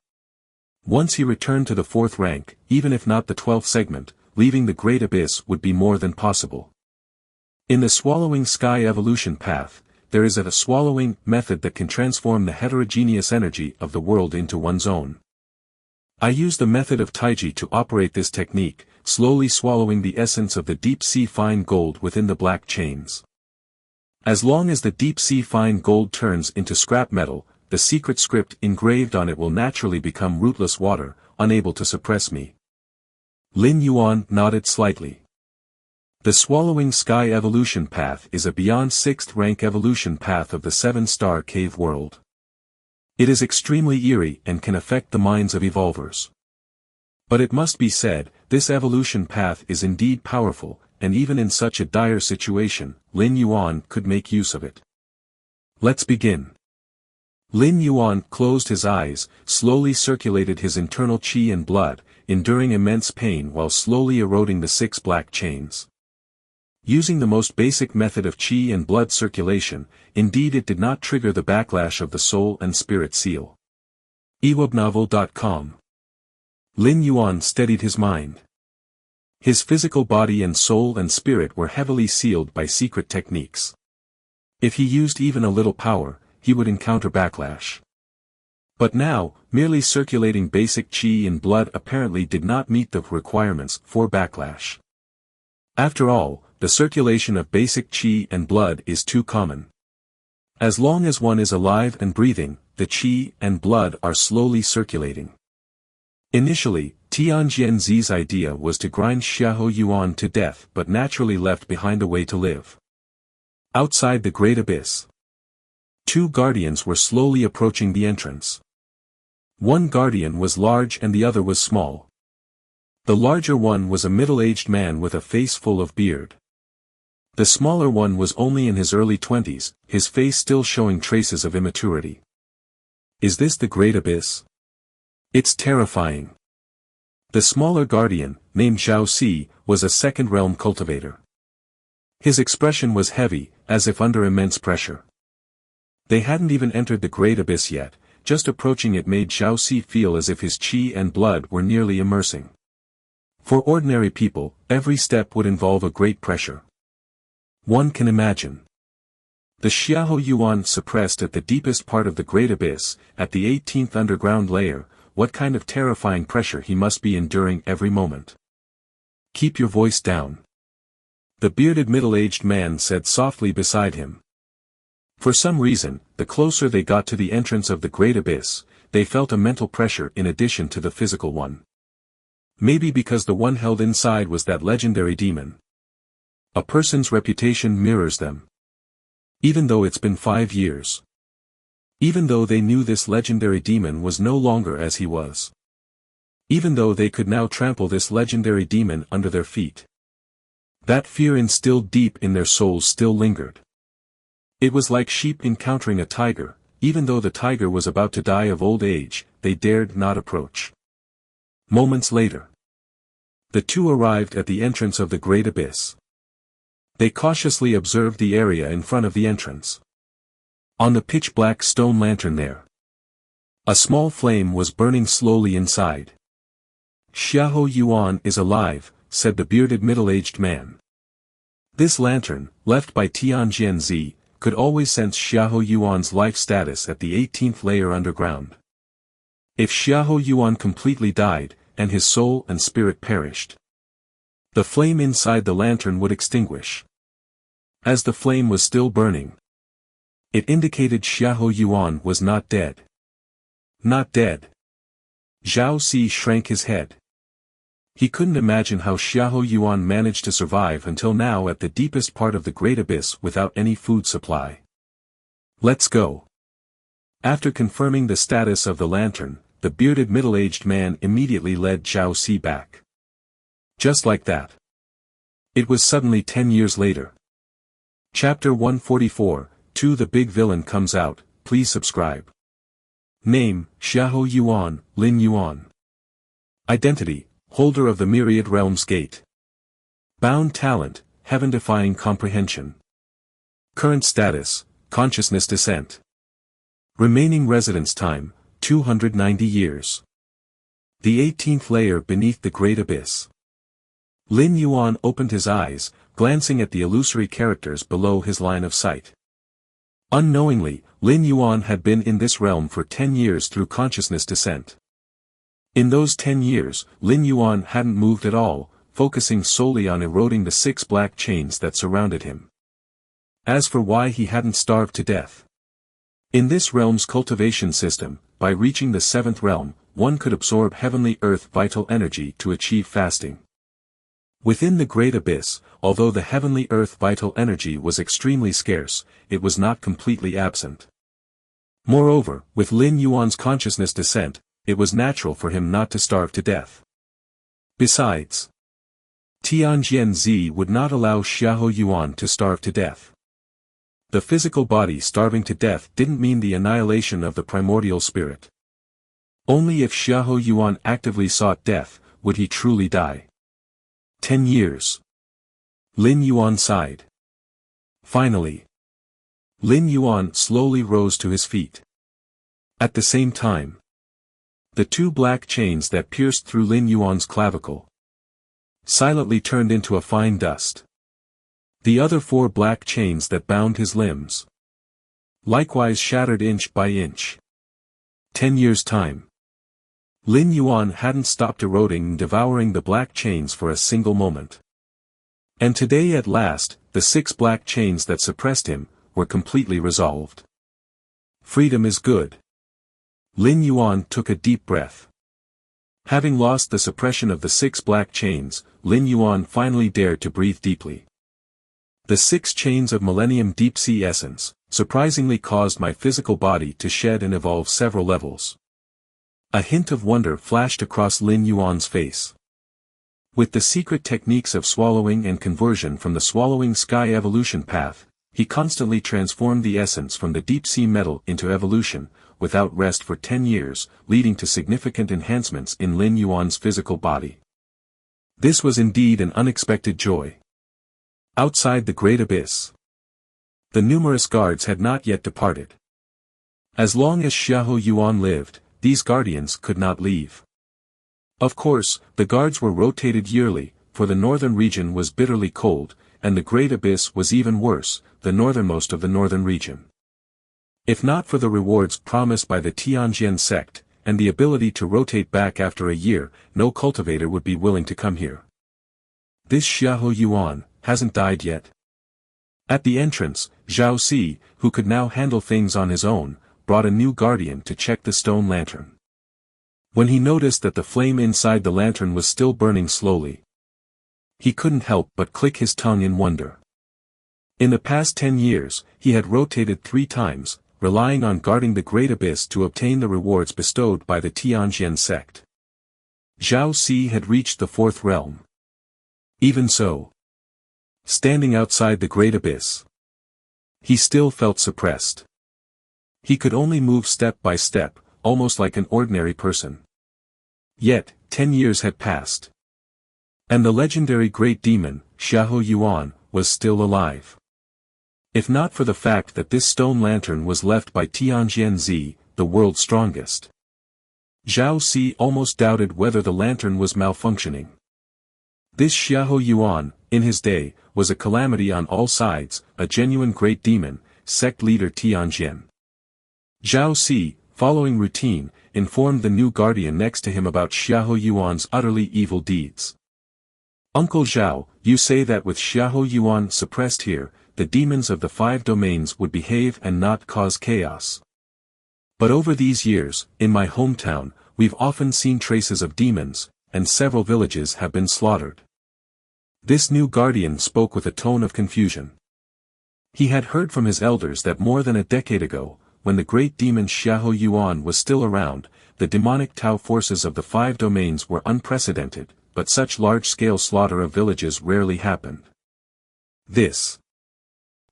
Once he returned to the 4th rank, even if not the 12th segment, leaving the Great Abyss would be more than possible. In the swallowing sky evolution path, there is a swallowing method that can transform the heterogeneous energy of the world into one's own. I use the method of Taiji to operate this technique, slowly swallowing the essence of the deep-sea fine gold within the black chains. As long as the deep-sea fine gold turns into scrap metal, the secret script engraved on it will naturally become rootless water, unable to suppress me. Lin Yuan nodded slightly. The swallowing sky evolution path is a beyond 6th rank evolution path of the 7-star cave world. It is extremely eerie and can affect the minds of evolvers. But it must be said, this evolution path is indeed powerful, and even in such a dire situation, Lin Yuan could make use of it. Let's begin. Lin Yuan closed his eyes, slowly circulated his internal qi and blood, enduring immense pain while slowly eroding the 6 black chains. Using the most basic method of qi and blood circulation, indeed it did not trigger the backlash of the soul and spirit seal. ewebnovel.com. Lin Yuan steadied his mind. His physical body and soul and spirit were heavily sealed by secret techniques. If he used even a little power, he would encounter backlash. But now, merely circulating basic qi and blood apparently did not meet the requirements for backlash. After all, the circulation of basic qi and blood is too common. As long as one is alive and breathing, the qi and blood are slowly circulating. Initially, Tianjian Zi's idea was to grind Xiahou Yuan to death but naturally left behind a way to live. Outside the Great Abyss, 2 guardians were slowly approaching the entrance. One guardian was large and the other was small. The larger one was a middle-aged man with a face full of beard. The smaller one was only in his early 20s, his face still showing traces of immaturity. Is this the Great Abyss? It's terrifying. The smaller guardian, named Zhao Si, was a second realm cultivator. His expression was heavy, as if under immense pressure. They hadn't even entered the Great Abyss yet, just approaching it made Zhao Si feel as if his qi and blood were nearly immersing. For ordinary people, every step would involve a great pressure. One can imagine. The Xiahou Yuan suppressed at the deepest part of the Great Abyss, at the 18th underground layer, what kind of terrifying pressure he must be enduring every moment. Keep your voice down. The bearded middle-aged man said softly beside him. For some reason, the closer they got to the entrance of the Great Abyss, they felt a mental pressure in addition to the physical one. Maybe because the one held inside was that legendary demon. A person's reputation mirrors them. Even though it's been 5 years. Even though they knew this legendary demon was no longer as he was. Even though they could now trample this legendary demon under their feet. That fear instilled deep in their souls still lingered. It was like sheep encountering a tiger, even though the tiger was about to die of old age, they dared not approach. Moments later. The two arrived at the entrance of the Great Abyss. They cautiously observed the area in front of the entrance. On the pitch-black stone lantern there, a small flame was burning slowly inside. Xiahou Yuan is alive, said the bearded middle-aged man. This lantern, left by Tianjianzi, could always sense Xiahou Yuan's life status at the 18th layer underground. If Xiahou Yuan completely died, and his soul and spirit perished, the flame inside the lantern would extinguish. As the flame was still burning, it indicated Xiahou Yuan was not dead. Not dead. Zhao Si shrank his head. He couldn't imagine how Xiahou Yuan managed to survive until now at the deepest part of the Great Abyss without any food supply. Let's go. After confirming the status of the lantern, the bearded middle-aged man immediately led Zhao Si back. Just like that. It was suddenly 10 years later. Chapter 144, The Big Villain Comes Out, please subscribe. Name, Xiahou Yuan, Lin Yuan. Identity, holder of the Myriad Realms Gate. Bound talent, heaven-defying comprehension. Current status, consciousness descent. Remaining residence time, 290 years. The 18th layer beneath the Great Abyss. Lin Yuan opened his eyes, glancing at the illusory characters below his line of sight. Unknowingly, Lin Yuan had been in this realm for 10 years through consciousness descent. In those 10 years, Lin Yuan hadn't moved at all, focusing solely on eroding the 6 black chains that surrounded him. As for why he hadn't starved to death. In this realm's cultivation system, by reaching the 7th realm, one could absorb heavenly earth vital energy to achieve fasting. Within the Great Abyss, although the heavenly earth vital energy was extremely scarce, it was not completely absent. Moreover, with Lin Yuan's consciousness descent, it was natural for him not to starve to death. Besides, Tianjianzi would not allow Xiahou Yuan to starve to death. The physical body starving to death didn't mean the annihilation of the primordial spirit. Only if Xiahou Yuan actively sought death, would he truly die. 10 years. Lin Yuan sighed. Finally. Lin Yuan slowly rose to his feet. At the same time, the 2 black chains that pierced through Lin Yuan's clavicle silently turned into a fine dust. The other 4 black chains that bound his limbs likewise shattered inch by inch. 10 years' time. Lin Yuan hadn't stopped eroding and devouring the black chains for a single moment. And today at last, the 6 black chains that suppressed him, were completely resolved. Freedom is good. Lin Yuan took a deep breath. Having lost the suppression of the 6 black chains, Lin Yuan finally dared to breathe deeply. The 6 chains of Millennium Deep Sea Essence, surprisingly caused my physical body to shed and evolve several levels. A hint of wonder flashed across Lin Yuan's face. With the secret techniques of swallowing and conversion from the swallowing sky evolution path, he constantly transformed the essence from the deep-sea metal into evolution, without rest for 10 years, leading to significant enhancements in Lin Yuan's physical body. This was indeed an unexpected joy. Outside the great abyss, the numerous guards had not yet departed. As long as Xiahou Yuan lived, these guardians could not leave. Of course, the guards were rotated yearly, for the northern region was bitterly cold, and the great abyss was even worse, the northernmost of the northern region. If not for the rewards promised by the Tianjian sect, and the ability to rotate back after a year, no cultivator would be willing to come here. This Xiahou Yuan hasn't died yet. At the entrance, Zhao Si, who could now handle things on his own, brought a new guardian to check the stone lantern. When he noticed that the flame inside the lantern was still burning slowly, he couldn't help but click his tongue in wonder. In the past 10 years, he had rotated 3 times, relying on guarding the great abyss to obtain the rewards bestowed by the Tianjian sect. Zhao Si had reached the 4th realm. Even so, standing outside the great abyss, he still felt suppressed. He could only move step by step, almost like an ordinary person. Yet, 10 years had passed. And the legendary great demon, Xiahou Yuan, was still alive. If not for the fact that this stone lantern was left by Tianjian Zi, the world's strongest, Zhao Si almost doubted whether the lantern was malfunctioning. This Xiahou Yuan, in his day, was a calamity on all sides, a genuine great demon, sect leader Tianjian. Zhao Si, following routine, informed the new guardian next to him about Xiahou Yuan's utterly evil deeds. Uncle Zhao, you say that with Xiahou Yuan suppressed here, the demons of the 5 domains would behave and not cause chaos. But over these years, in my hometown, we've often seen traces of demons, and several villages have been slaughtered. This new guardian spoke with a tone of confusion. He had heard from his elders that more than a decade ago, when the great demon Xiahou Yuan was still around, the demonic Tao forces of the 5 domains were unprecedented, but such large-scale slaughter of villages rarely happened. This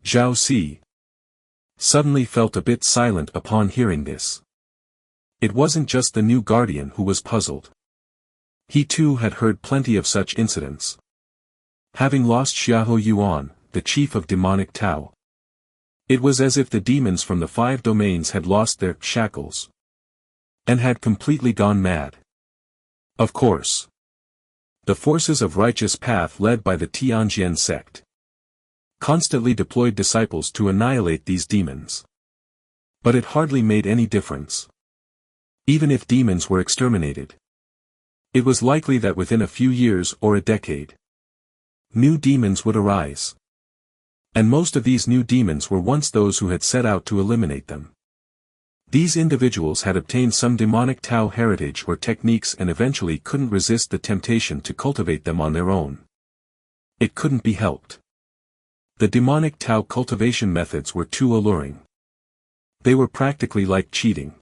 Zhao Si suddenly felt a bit silent upon hearing this. It wasn't just the new guardian who was puzzled. He too had heard plenty of such incidents. Having lost Xiahou Yuan, the chief of demonic Tao, it was as if the demons from the 5 domains had lost their shackles and had completely gone mad. Of course, the forces of righteous path led by the Tianjian sect constantly deployed disciples to annihilate these demons. But it hardly made any difference. Even if demons were exterminated, it was likely that within a few years or a decade, new demons would arise. And most of these new demons were once those who had set out to eliminate them. These individuals had obtained some demonic Tao heritage or techniques and eventually couldn't resist the temptation to cultivate them on their own. It couldn't be helped. The demonic Tao cultivation methods were too alluring. They were practically like cheating.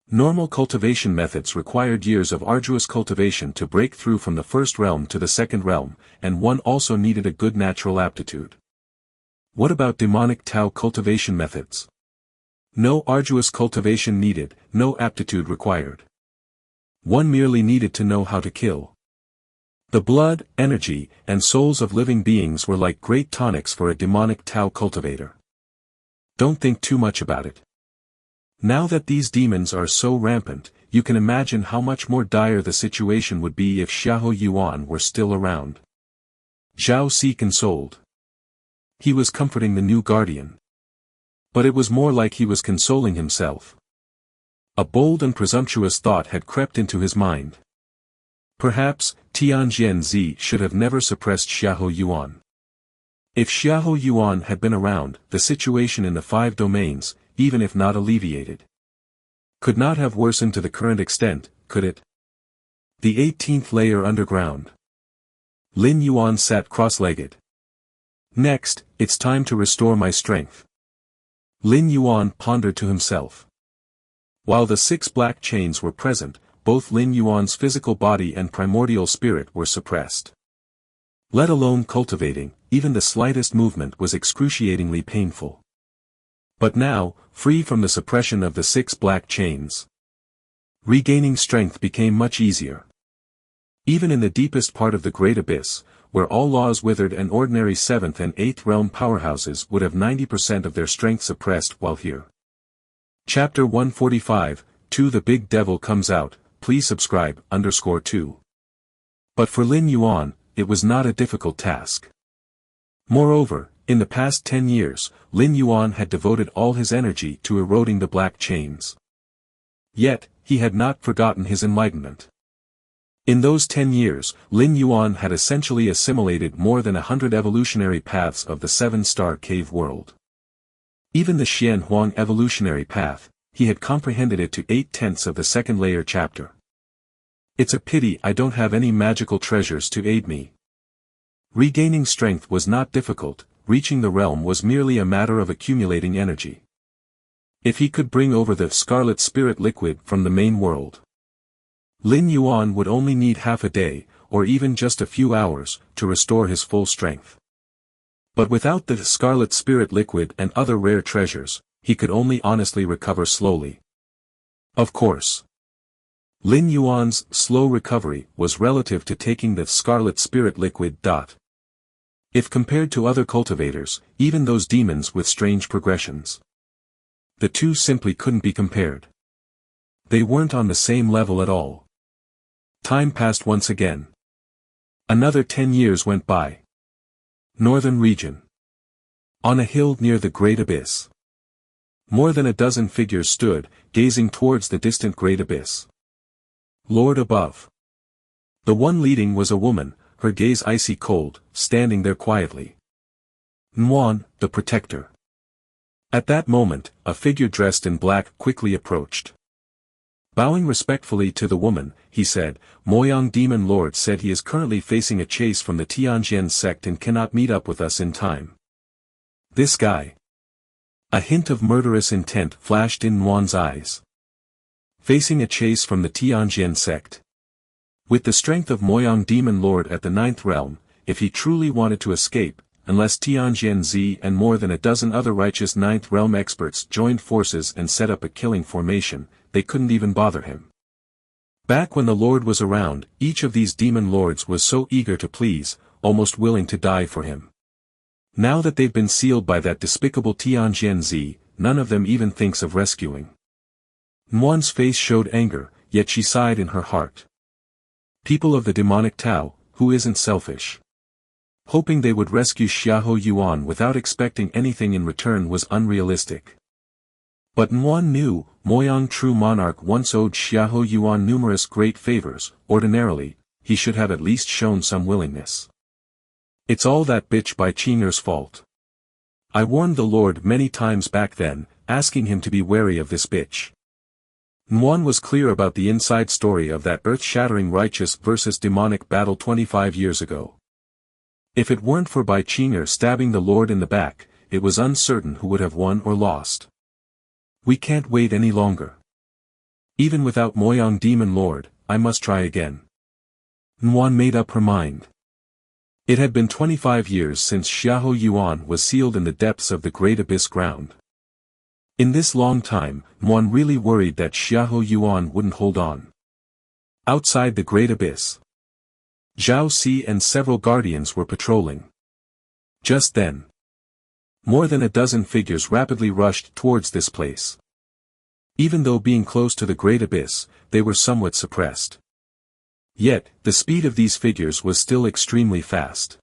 Normal cultivation methods required years of arduous cultivation to break through from the 1st realm to the 2nd realm, and one also needed a good natural aptitude. What about demonic Tao cultivation methods? No arduous cultivation needed, no aptitude required. One merely needed to know how to kill. The blood, energy, and souls of living beings were like great tonics for a demonic Tao cultivator. Don't think too much about it. Now that these demons are so rampant, you can imagine how much more dire the situation would be if Xiahou Yuan were still around. Zhao Si consoled. He was comforting the new guardian. But it was more like he was consoling himself. A bold and presumptuous thought had crept into his mind. Perhaps, Tianjian Zi should have never suppressed Xiahou Yuan. If Xiahou Yuan had been around, the situation in the 5 domains, even if not alleviated, could not have worsened to the current extent, could it? The 18th layer underground. Lin Yuan sat cross-legged. Next, it's time to restore my strength. Lin Yuan pondered to himself. While the 6 black chains were present, both Lin Yuan's physical body and primordial spirit were suppressed. Let alone cultivating, even the slightest movement was excruciatingly painful. But now, free from the suppression of the 6 black chains, regaining strength became much easier. Even in the deepest part of the Great Abyss, where all laws withered and ordinary 7th and 8th realm powerhouses would have 90% of their strength suppressed while here. Chapter 145, 2 The Big Devil Comes Out, please subscribe, _2. But for Lin Yuan, it was not a difficult task. Moreover, in the past 10 years, Lin Yuan had devoted all his energy to eroding the black chains. Yet, he had not forgotten his enlightenment. In those 10 years, Lin Yuan had essentially assimilated more than 100 evolutionary paths of the 7-star cave world. Even the Xian Huang evolutionary path, he had comprehended it to 8/10 of the second layer chapter. It's a pity I don't have any magical treasures to aid me. Regaining strength was not difficult, reaching the realm was merely a matter of accumulating energy. If he could bring over the scarlet spirit liquid from the main world, Lin Yuan would only need half a day, or even just a few hours, to restore his full strength. But without the scarlet spirit liquid and other rare treasures, he could only honestly recover slowly. Of course, Lin Yuan's slow recovery was relative to taking the scarlet spirit liquid. If compared to other cultivators, even those demons with strange progressions, the two simply couldn't be compared. They weren't on the same level at all. Time passed once again. Another 10 years went by. Northern region. On a hill near the Great Abyss, more than a dozen figures stood, gazing towards the distant Great Abyss. Lord above. The one leading was a woman, her gaze icy cold, standing there quietly. Nguyen, the protector. At that moment, a figure dressed in black quickly approached. Bowing respectfully to the woman, he said, Moyang Demon Lord said he is currently facing a chase from the Tianjian sect and cannot meet up with us in time. This guy. A hint of murderous intent flashed in Nguyen's eyes. Facing a chase from the Tianjian sect. With the strength of Moyang Demon Lord at the 9th realm, if he truly wanted to escape, unless Tianjian Z and more than a dozen other righteous 9th realm experts joined forces and set up a killing formation, they couldn't even bother him. Back when the Lord was around, each of these demon lords was so eager to please, almost willing to die for him. Now that they've been sealed by that despicable Tianjian Z, none of them even thinks of rescuing. Nguyen's face showed anger, yet she sighed in her heart. People of the demonic Tao, who isn't selfish? Hoping they would rescue Xiahou Yuan without expecting anything in return was unrealistic. But Nguyen knew, Moyang True Monarch once owed Xiahou Yuan numerous great favors. Ordinarily, he should have at least shown some willingness. It's all that bitch Bai Qing'er's fault. I warned the Lord many times back then, asking him to be wary of this bitch. Nguyen was clear about the inside story of that earth-shattering righteous versus demonic battle 25 years ago. If it weren't for Bai Qing'er stabbing the Lord in the back, it was uncertain who would have won or lost. We can't wait any longer. Even without Moyang Demon Lord, I must try again. Nguyen made up her mind. It had been 25 years since Xiahou Yuan was sealed in the depths of the Great Abyss ground. In this long time, Nguyen really worried that Xiahou Yuan wouldn't hold on. Outside the Great Abyss, Zhao Si and several guardians were patrolling. Just then, more than a dozen figures rapidly rushed towards this place. Even though being close to the Great Abyss, they were somewhat suppressed. Yet, the speed of these figures was still extremely fast.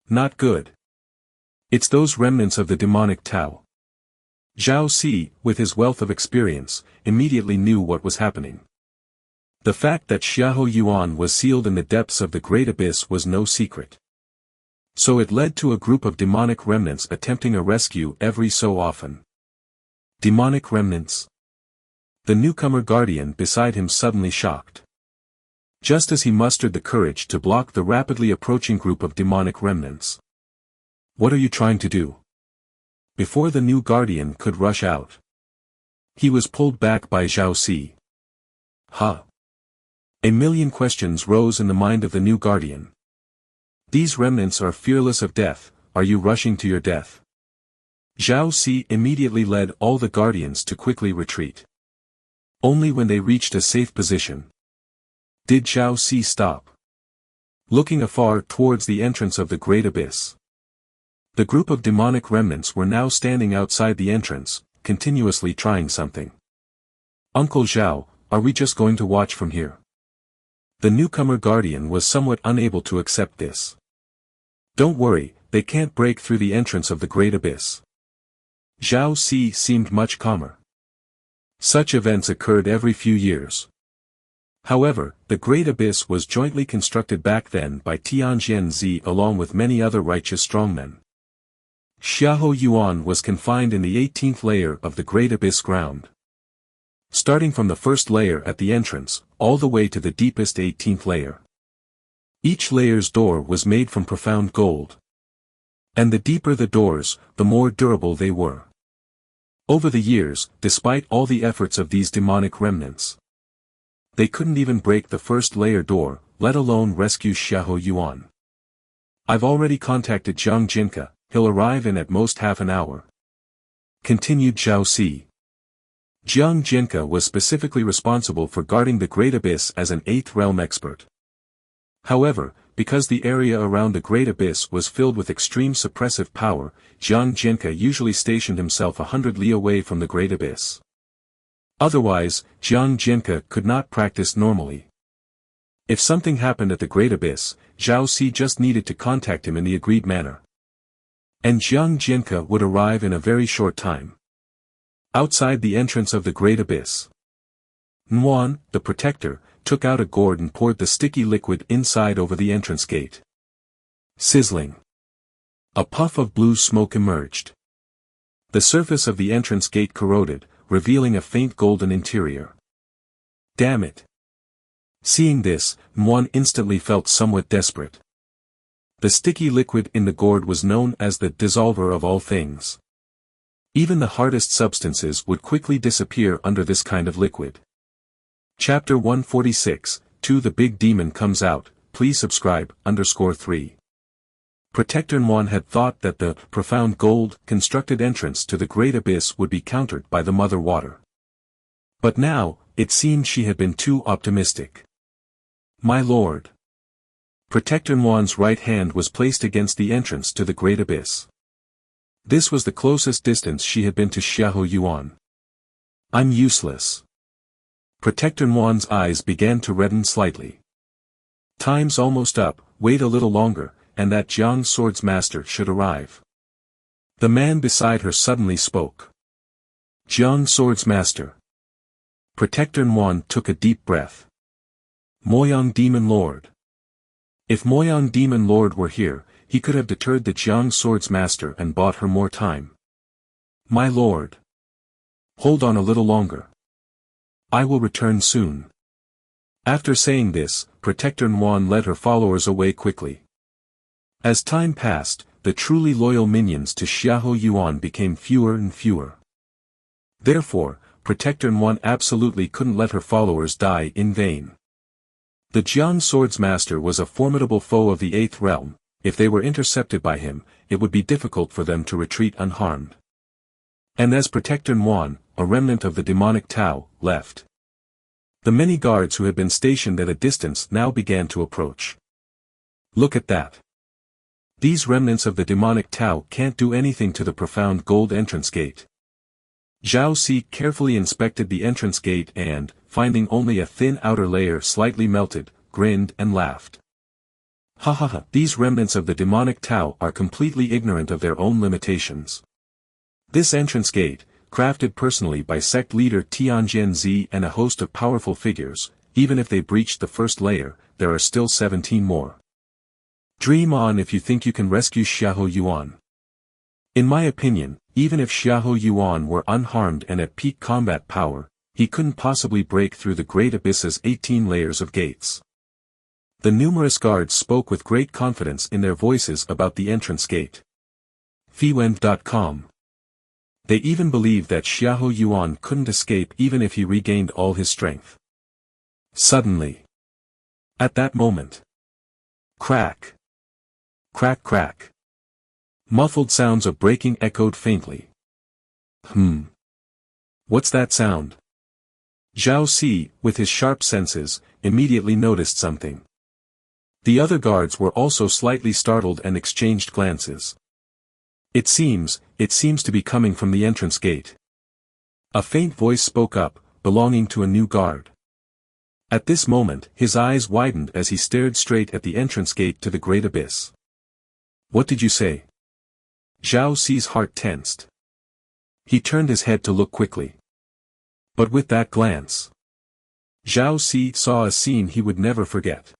Not good. It's those remnants of the demonic Tao. Zhao Si, with his wealth of experience, immediately knew what was happening. The fact that Xiahou Yuan was sealed in the depths of the Great Abyss was no secret. So it led to a group of demonic remnants attempting a rescue every so often. Demonic remnants? The newcomer guardian beside him suddenly shocked. Just as he mustered the courage to block the rapidly approaching group of demonic remnants. What are you trying to do? Before the new guardian could rush out, he was pulled back by Zhao Si. Huh. A million questions rose in the mind of the new guardian. These remnants are fearless of death, are you rushing to your death? Zhao Si immediately led all the guardians to quickly retreat. Only when they reached a safe position did Zhao Si stop, looking afar towards the entrance of the great abyss. The group of demonic remnants were now standing outside the entrance, continuously trying something. Uncle Zhao, are we just going to watch from here? The newcomer guardian was somewhat unable to accept this. Don't worry, they can't break through the entrance of the great abyss. Zhao Si seemed much calmer. Such events occurred every few years. However, the Great Abyss was jointly constructed back then by Tianjian Zi along with many other righteous strongmen. Xiahou Yuan was confined in the 18th layer of the Great Abyss ground. Starting from the first layer at the entrance, all the way to the deepest 18th layer. Each layer's door was made from profound gold. And the deeper the doors, the more durable they were. Over the years, despite all the efforts of these demonic remnants, they couldn't even break the first layer door, let alone rescue Xiahou Yuan. I've already contacted Jiang Jinke, he'll arrive in at most half an hour. Continued Zhao Si. Jiang Jinke was specifically responsible for guarding the Great Abyss as an 8th realm expert. However, because the area around the Great Abyss was filled with extreme suppressive power, Jiang Jinke usually stationed himself 100 li away from the Great Abyss. Otherwise, Jiang Jinke could not practice normally. If something happened at the Great Abyss, Zhao Si just needed to contact him in the agreed manner. And Jiang Jinke would arrive in a very short time. Outside the entrance of the Great Abyss, Nguan, the protector, took out a gourd and poured the sticky liquid inside over the entrance gate. Sizzling. A puff of blue smoke emerged. The surface of the entrance gate corroded, revealing a faint golden interior. Damn it. Seeing this, Nguan instantly felt somewhat desperate. The sticky liquid in the gourd was known as the dissolver of all things. Even the hardest substances would quickly disappear under this kind of liquid. Chapter 146, The Big Demon Comes Out, please subscribe, _3. Protector Nguan had thought that the profound gold-constructed entrance to the Great Abyss would be countered by the Mother Water. But now, it seemed she had been too optimistic. My lord. Protector Nguan's right hand was placed against the entrance to the Great Abyss. This was the closest distance she had been to Xiahou Yuan. I'm useless. Protector Nguan's eyes began to redden slightly. Time's almost up, wait a little longer, and that Jiang Sword's master should arrive. The man beside her suddenly spoke. Jiang Sword's master. Protector Nguan took a deep breath. Moyang Demon Lord. If Moyang Demon Lord were here, he could have deterred the Jiang Sword's master and bought her more time. My lord. Hold on a little longer. I will return soon. After saying this, Protector Nguan led her followers away quickly. As time passed, the truly loyal minions to Xiahou Yuan became fewer and fewer. Therefore, Protector Nguan absolutely couldn't let her followers die in vain. The Jiang Sword's master was a formidable foe of the 8th realm. If they were intercepted by him, it would be difficult for them to retreat unharmed. And as Protector Nguan, a remnant of the demonic Tao, left, the many guards who had been stationed at a distance now began to approach. Look at that. These remnants of the demonic Tao can't do anything to the profound gold entrance gate. Zhao Si carefully inspected the entrance gate and, finding only a thin outer layer slightly melted, grinned and laughed. Ha ha ha, these remnants of the demonic Tao are completely ignorant of their own limitations. This entrance gate, crafted personally by sect leader Tianjian Zi and a host of powerful figures, even if they breached the first layer, there are still 17 more. Dream on if you think you can rescue Xiahou Yuan. In my opinion, even if Xiahou Yuan were unharmed and at peak combat power, he couldn't possibly break through the Great Abyss's 18 layers of gates. The numerous guards spoke with great confidence in their voices about the entrance gate. Fiwen.com. They even believed that Xiahou Yuan couldn't escape even if he regained all his strength. Suddenly, At that moment. Crack. Crack crack. Muffled sounds of breaking echoed faintly. What's that sound? Zhao Si, with his sharp senses, immediately noticed something. The other guards were also slightly startled and exchanged glances. It seems to be coming from the entrance gate. A faint voice spoke up, belonging to a new guard. At this moment, his eyes widened as he stared straight at the entrance gate to the great abyss. What did you say? Zhao Si's heart tensed. He turned his head to look quickly. But with that glance, Zhao Si saw a scene he would never forget.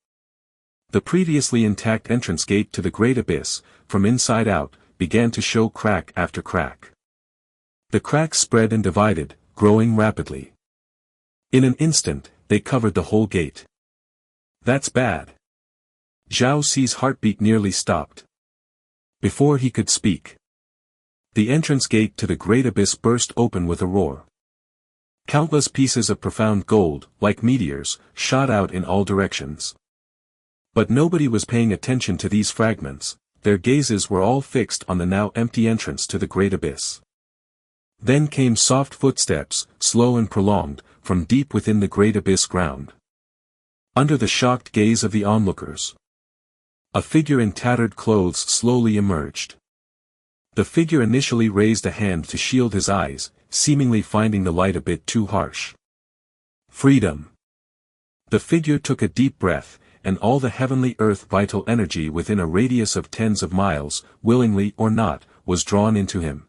The previously intact entrance gate to the great abyss, from inside out, began to show crack after crack. The cracks spread and divided, growing rapidly. In an instant, they covered the whole gate. That's bad. Zhao Si's heartbeat nearly stopped. Before he could speak, the entrance gate to the great abyss burst open with a roar. Countless pieces of profound gold, like meteors, shot out in all directions. But nobody was paying attention to these fragments, their gazes were all fixed on the now empty entrance to the great abyss. Then came soft footsteps, slow and prolonged, from deep within the great abyss ground. Under the shocked gaze of the onlookers, a figure in tattered clothes slowly emerged. The figure initially raised a hand to shield his eyes, seemingly finding the light a bit too harsh. Freedom. The figure took a deep breath, and all the heavenly earth vital energy within a radius of tens of miles, willingly or not, was drawn into him.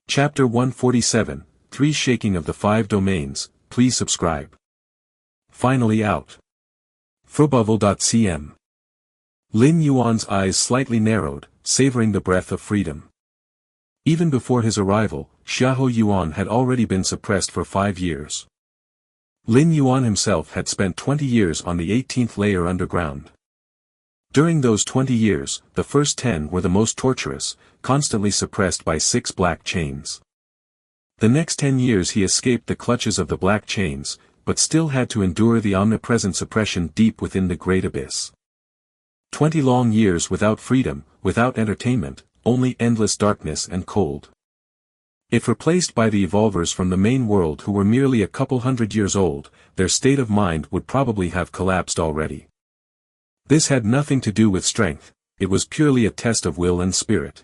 Chapter 147, 3 Shaking of the 5 Domains, please subscribe. Finally out. Frubuvel.cm. Lin Yuan's eyes slightly narrowed, savoring the breath of freedom. Even before his arrival, Xiahou Yuan had already been suppressed for 5 years. Lin Yuan himself had spent 20 years on the 18th layer underground. During those 20 years, the first 10 were the most torturous, constantly suppressed by 6 black chains. The next 10 years he escaped the clutches of the black chains, but still had to endure the omnipresent suppression deep within the great abyss. 20 long years without freedom, without entertainment, only endless darkness and cold. If replaced by the evolvers from the main world who were merely a couple hundred years old, their state of mind would probably have collapsed already. This had nothing to do with strength, it was purely a test of will and spirit.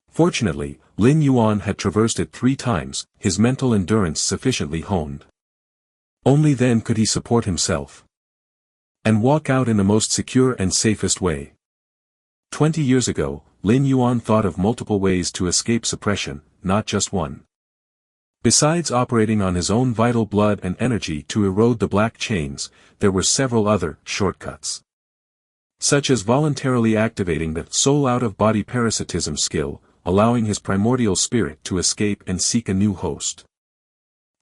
Fortunately, Lin Yuan had traversed it 3 times, his mental endurance sufficiently honed. Only then could he support himself and walk out in the most secure and safest way. 20 years ago, Lin Yuan thought of multiple ways to escape suppression, not just one. Besides operating on his own vital blood and energy to erode the black chains, there were several other shortcuts. Such as voluntarily activating the soul out-of-body parasitism skill, allowing his primordial spirit to escape and seek a new host.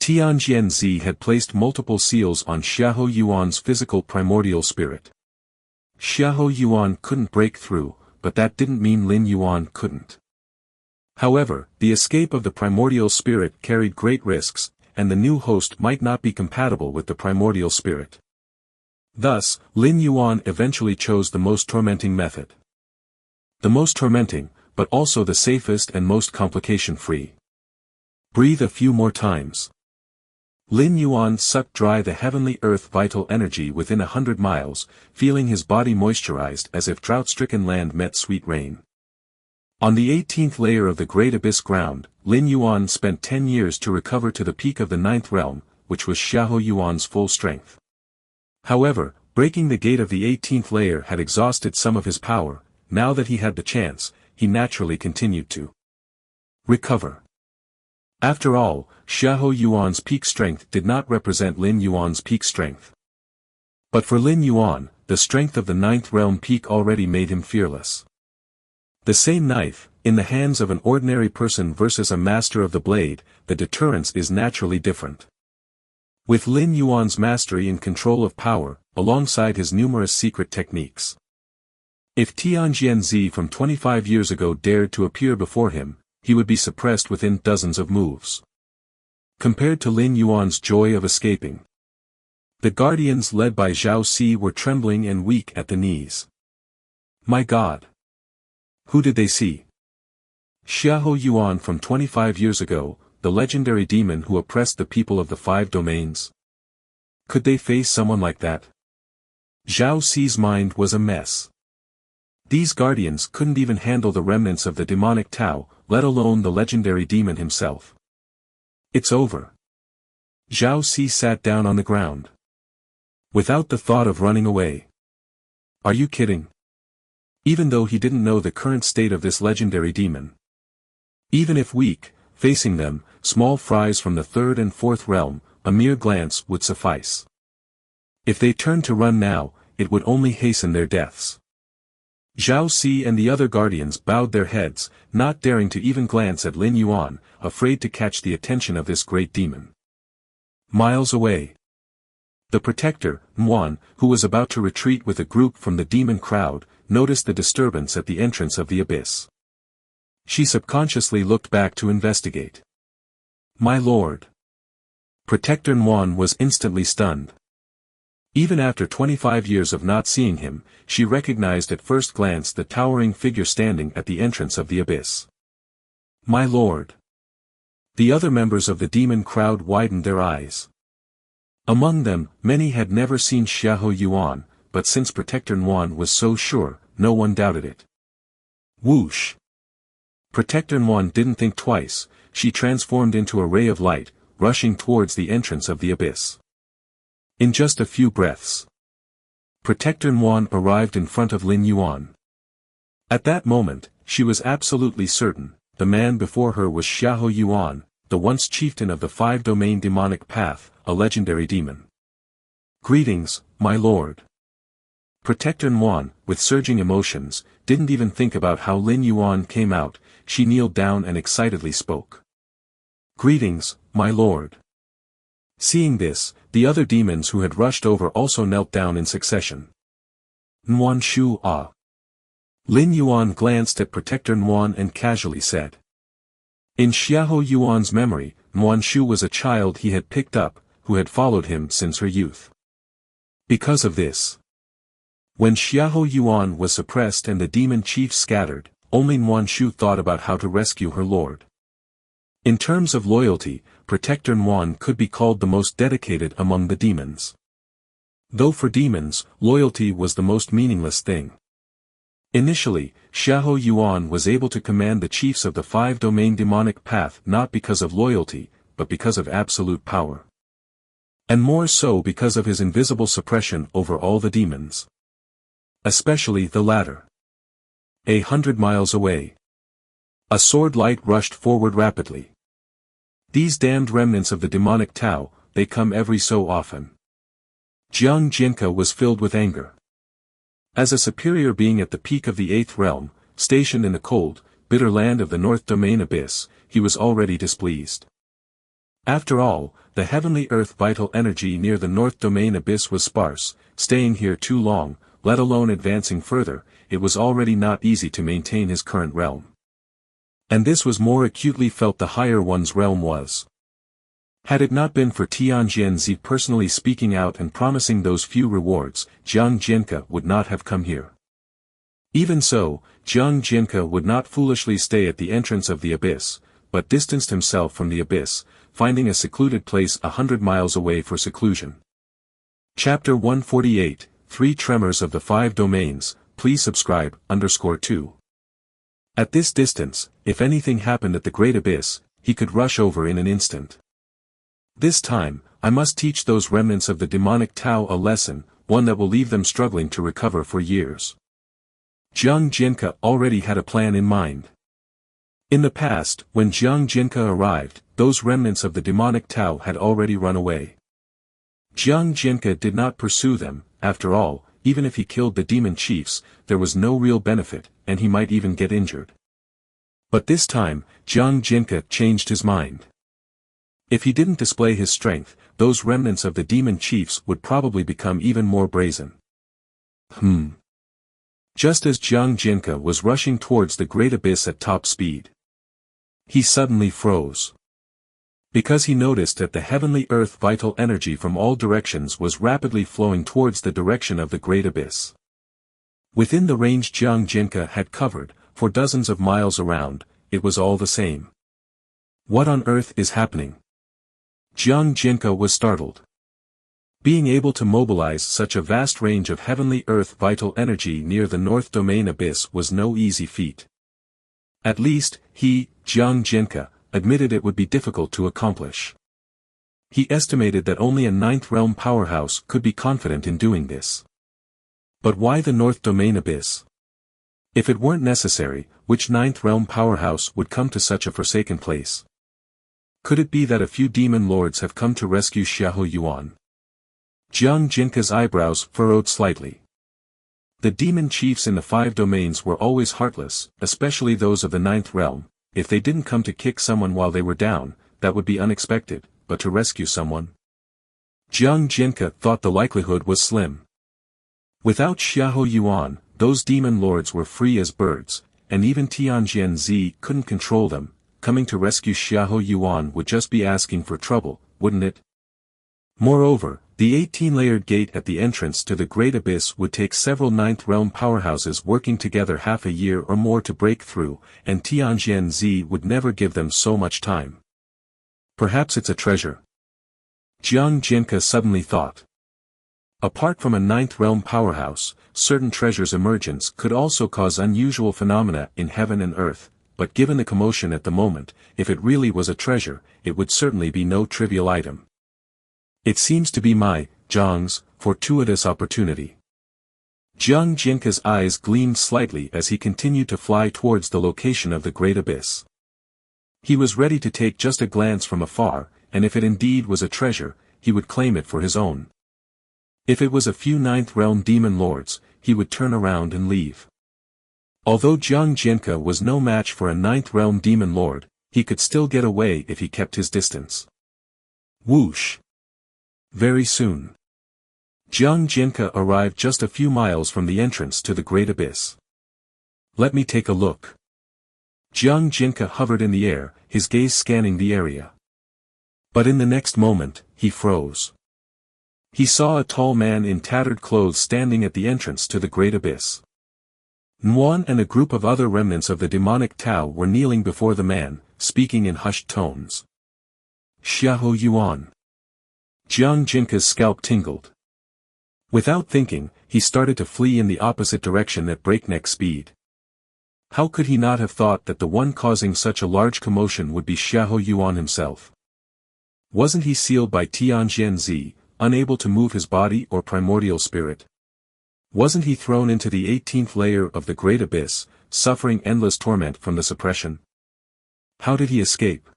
Tianjianzi had placed multiple seals on Xiahou Yuan's physical primordial spirit. Xiahou Yuan couldn't break through, but that didn't mean Lin Yuan couldn't. However, the escape of the primordial spirit carried great risks, and the new host might not be compatible with the primordial spirit. Thus, Lin Yuan eventually chose the most tormenting method. The most tormenting, but also the safest and most complication-free. Breathe a few more times. Lin Yuan sucked dry the heavenly earth vital energy within 100 miles, feeling his body moisturized as if drought-stricken land met sweet rain. On the 18th layer of the great abyss ground, Lin Yuan spent 10 years to recover to the peak of the 9th realm, which was Xiahou Yuan's full strength. However, breaking the gate of the 18th layer had exhausted some of his power. Now that he had the chance, he naturally continued to recover. After all, Xiahou Yuan's peak strength did not represent Lin Yuan's peak strength. But for Lin Yuan, the strength of the 9th realm peak already made him fearless. The same knife, in the hands of an ordinary person versus a master of the blade, the deterrence is naturally different. With Lin Yuan's mastery and control of power, alongside his numerous secret techniques. If Tianjianzi from 25 years ago dared to appear before him, he would be suppressed within dozens of moves. Compared to Lin Yuan's joy of escaping, The guardians led by Zhao Si were trembling and weak at the knees. My God! Who did they see? Xiahou Yuan from 25 years ago, the legendary demon who oppressed the people of the 5 domains. Could they face someone like that? Zhao Si's mind was a mess. These guardians couldn't even handle the remnants of the demonic Tao, let alone the legendary demon himself. It's over. Zhao Si sat down on the ground. Without the thought of running away. Are you kidding? Even though he didn't know the current state of this legendary demon. Even if weak, facing them, small fries from the 3rd and 4th realm, a mere glance would suffice. If they turned to run now, it would only hasten their deaths. Zhao Si and the other guardians bowed their heads, not daring to even glance at Lin Yuan, afraid to catch the attention of this great demon. Miles away. The protector, Yuan, who was about to retreat with a group from the demon crowd, noticed the disturbance at the entrance of the abyss. She subconsciously looked back to investigate. My lord. Protector Yuan was instantly stunned. Even after 25 years of not seeing him, she recognized at first glance the towering figure standing at the entrance of the abyss. My lord. The other members of the demon crowd widened their eyes. Among them, many had never seen Xiahou Yuan, but since Protector Yuan was so sure, no one doubted it. Whoosh! Protector Yuan didn't think twice, she transformed into a ray of light, rushing towards the entrance of the abyss. In just a few breaths, Protector Yuan arrived in front of Lin Yuan. At that moment, she was absolutely certain, the man before her was Xiahou Yuan, the once chieftain of the 5-domain demonic path, a legendary demon. Greetings, my lord. Protector Yuan, with surging emotions, didn't even think about how Lin Yuan came out, she kneeled down and excitedly spoke. Greetings, my lord. Seeing this, the other demons who had rushed over also knelt down in succession. Yuan Shu ah. Lin Yuan glanced at Protector Yuan and casually said. In Xiahou Yuan's memory, Yuan Shu was a child he had picked up, who had followed him since her youth. Because of this, when Xiahou Yuan was suppressed and the demon chiefs scattered, only Yuan Shu thought about how to rescue her lord. In terms of loyalty, Protector Yuan could be called the most dedicated among the demons. Though for demons, loyalty was the most meaningless thing. Initially, Xiahou Yuan was able to command the chiefs of the 5-domain demonic path not because of loyalty, but because of absolute power. And more so because of his invisible suppression over all the demons. Especially the latter. 100 miles away. A sword light rushed forward rapidly. These damned remnants of the demonic Tao, they come every so often. Jiang Jinke was filled with anger. As a superior being at the peak of the 8th realm, stationed in the cold, bitter land of the North Domain Abyss, he was already displeased. After all, the heavenly earth vital energy near the North Domain Abyss was sparse, staying here too long, let alone advancing further, it was already not easy to maintain his current realm. And this was more acutely felt the higher one's realm was. Had it not been for Tianjianzi personally speaking out and promising those few rewards, Jiang Jinke would not have come here. Even so, Jiang Jinke would not foolishly stay at the entrance of the abyss, but distanced himself from the abyss, finding a secluded place 100 miles away for seclusion. Chapter 148, 3 Tremors of the 5 Domains, please subscribe, _2. At this distance, if anything happened at the Great Abyss, he could rush over in an instant. This time, I must teach those remnants of the demonic Tao a lesson, one that will leave them struggling to recover for years. Jiang Jinke already had a plan in mind. In the past, when Jiang Jinke arrived, those remnants of the demonic Tao had already run away. Jiang Jinke did not pursue them, after all, even if he killed the demon chiefs, there was no real benefit, and he might even get injured. But this time, Jiang Jinke changed his mind. If he didn't display his strength, those remnants of the demon chiefs would probably become even more brazen. Just as Jiang Jinke was rushing towards the great abyss at top speed, he suddenly froze. Because he noticed that the heavenly earth vital energy from all directions was rapidly flowing towards the direction of the great abyss. Within the range Jiang Jinka had covered, for dozens of miles around, it was all the same. What on earth is happening? Jiang Jinka was startled. Being able to mobilize such a vast range of heavenly earth vital energy near the North Domain abyss was no easy feat. At least, he, Jiang Jinka, admitted it would be difficult to accomplish. He estimated that only a ninth realm powerhouse could be confident in doing this. But why the North Domain abyss? If it weren't necessary, which ninth realm powerhouse would come to such a forsaken place? Could it be that a few demon lords have come to rescue Xiahou Yuan? Jiang Jinka's eyebrows furrowed slightly. The demon chiefs in the 5 domains were always heartless, especially those of the ninth realm. If they didn't come to kick someone while they were down, that would be unexpected, but to rescue someone? Jiang Jinka thought the likelihood was slim. Without Xiahou Yuan, those demon lords were free as birds, and even Tianjian Zi couldn't control them. Coming to rescue Xiahou Yuan would just be asking for trouble, wouldn't it? Moreover, the 18-layered gate at the entrance to the Great Abyss would take several ninth realm powerhouses working together half a year or more to break through, and Tianjian Zi would never give them so much time. Perhaps it's a treasure. Jiang Jinka suddenly thought. Apart from a ninth realm powerhouse, certain treasures' emergence could also cause unusual phenomena in heaven and earth, but given the commotion at the moment, if it really was a treasure, it would certainly be no trivial item. It seems to be my, Jiang's, fortuitous opportunity. Jiang Jinka's eyes gleamed slightly as he continued to fly towards the location of the Great Abyss. He was ready to take just a glance from afar, and if it indeed was a treasure, he would claim it for his own. If it was a few ninth realm demon lords, he would turn around and leave. Although Jiang Jinka was no match for a ninth realm demon lord, he could still get away if he kept his distance. Whoosh! Very soon. Jiang Jinka arrived just a few miles from the entrance to the Great Abyss. Let me take a look. Jiang Jinka hovered in the air, his gaze scanning the area. But in the next moment, he froze. He saw a tall man in tattered clothes standing at the entrance to the Great Abyss. Nguan and a group of other remnants of the demonic Tao were kneeling before the man, speaking in hushed tones. Xiahou Yuan. Jiang Jinka's scalp tingled. Without thinking, he started to flee in the opposite direction at breakneck speed. How could he not have thought that the one causing such a large commotion would be Xiahou Yuan himself? Wasn't he sealed by Tianjian Zi, unable to move his body or primordial spirit? Wasn't he thrown into the 18th layer of the Great Abyss, suffering endless torment from the suppression? How did he escape?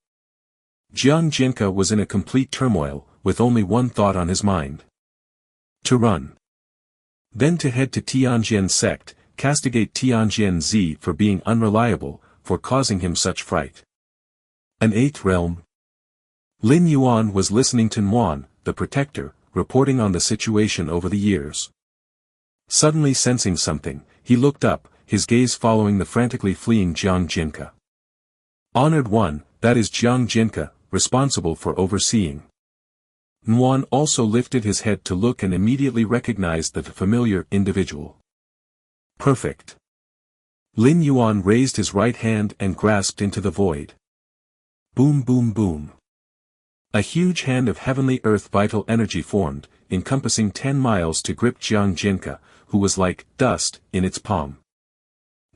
Jiang Jinka was in a complete turmoil, with only one thought on his mind. To run. Then to head to Tianjian sect, castigate Tianjian Zi for being unreliable, for causing him such fright. An 8th realm. Lin Yuan was listening to Nguan, the protector, reporting on the situation over the years. Suddenly sensing something, he looked up, his gaze following the frantically fleeing Jiang Jinka. Honored one, that is Jiang Jinka, responsible for overseeing. Nguan also lifted his head to look and immediately recognized the familiar individual. Perfect. Lin Yuan raised his right hand and grasped into the void. Boom boom boom. A huge hand of heavenly earth vital energy formed, encompassing 10 miles to grip Jiang Jinka, who was like dust in its palm.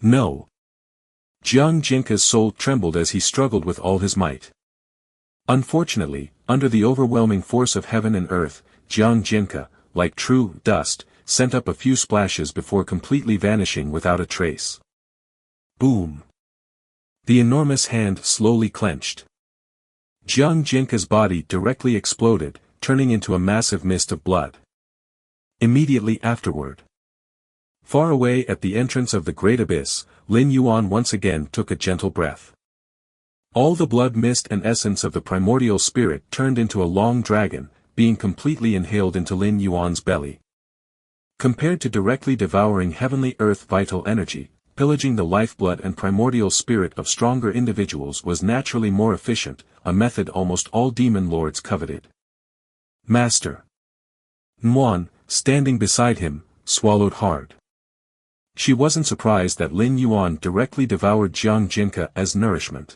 No. Jiang Jinka's soul trembled as he struggled with all his might. Unfortunately, under the overwhelming force of heaven and earth, Jiang Jinka, like true dust, sent up a few splashes before completely vanishing without a trace. Boom. The enormous hand slowly clenched. Jiang Jinka's body directly exploded, turning into a massive mist of blood. Immediately afterward. Far away at the entrance of the Great Abyss, Lin Yuan once again took a gentle breath. All the blood mist and essence of the primordial spirit turned into a long dragon, being completely inhaled into Lin Yuan's belly. Compared to directly devouring heavenly earth vital energy, pillaging the lifeblood and primordial spirit of stronger individuals was naturally more efficient, a method almost all demon lords coveted. Master Nguyen, standing beside him, swallowed hard. She wasn't surprised that Lin Yuan directly devoured Jiang Jinke as nourishment.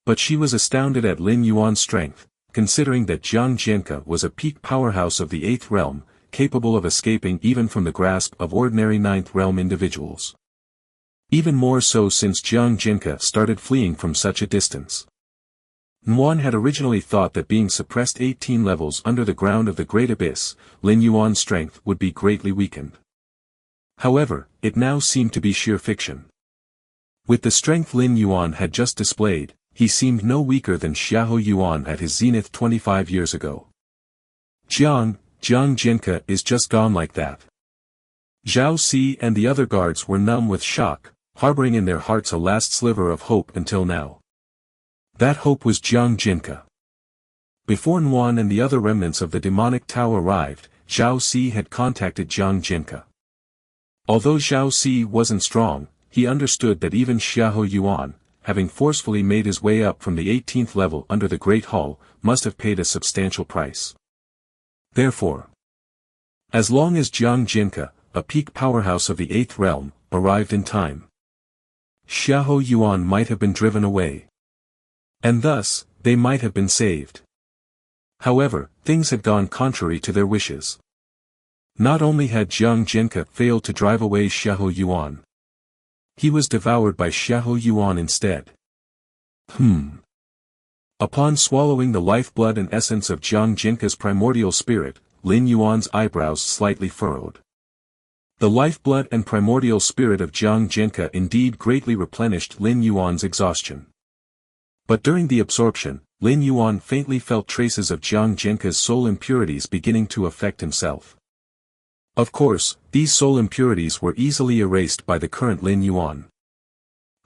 But she was astounded at Lin Yuan's strength, considering that Jiang Jinke was a peak powerhouse of the 8th realm, capable of escaping even from the grasp of ordinary 9th realm individuals. Even more so since Jiang Jinke started fleeing from such a distance. Nguyen had originally thought that being suppressed 18 levels under the ground of the Great Abyss, Lin Yuan's strength would be greatly weakened. However, it now seemed to be sheer fiction. With the strength Lin Yuan had just displayed, he seemed no weaker than Xiahou Yuan at his zenith 25 years ago. Jiang Jinke is just gone like that. Zhao Si and the other guards were numb with shock, harboring in their hearts a last sliver of hope until now. That hope was Jiang Jinke. Before Nguyen and the other remnants of the demonic Tao arrived, Zhao Si had contacted Jiang Jinke. Although Zhao Si wasn't strong, he understood that even Xiahou Yuan, having forcefully made his way up from the 18th level under the Great Hall, must have paid a substantial price. Therefore, as long as Jiang Jinke, a peak powerhouse of the 8th realm, arrived in time, Xiahou Yuan might have been driven away. And thus, they might have been saved. However, things had gone contrary to their wishes. Not only had Jiang Jinke failed to drive away Xiahou Yuan, he was devoured by Xiahou Yuan instead. Upon swallowing the lifeblood and essence of Jiang Jinke's primordial spirit, Lin Yuan's eyebrows slightly furrowed. The lifeblood and primordial spirit of Jiang Jinke indeed greatly replenished Lin Yuan's exhaustion. But during the absorption, Lin Yuan faintly felt traces of Jiang Jinke's soul impurities beginning to affect himself. Of course, these soul impurities were easily erased by the current Lin Yuan.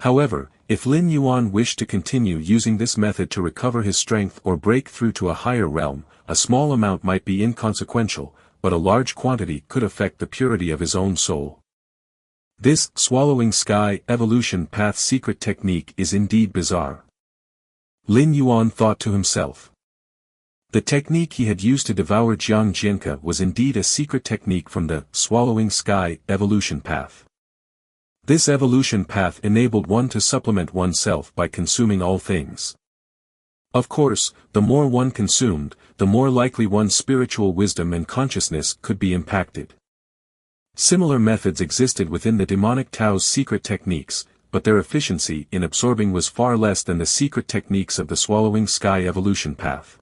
However, if Lin Yuan wished to continue using this method to recover his strength or break through to a higher realm, a small amount might be inconsequential, but a large quantity could affect the purity of his own soul. This swallowing sky evolution path secret technique is indeed bizarre. Lin Yuan thought to himself. The technique he had used to devour Jiang Jinke was indeed a secret technique from the swallowing sky evolution path. This evolution path enabled one to supplement oneself by consuming all things. Of course, the more one consumed, the more likely one's spiritual wisdom and consciousness could be impacted. Similar methods existed within the demonic Tao's secret techniques, but their efficiency in absorbing was far less than the secret techniques of the swallowing sky evolution path.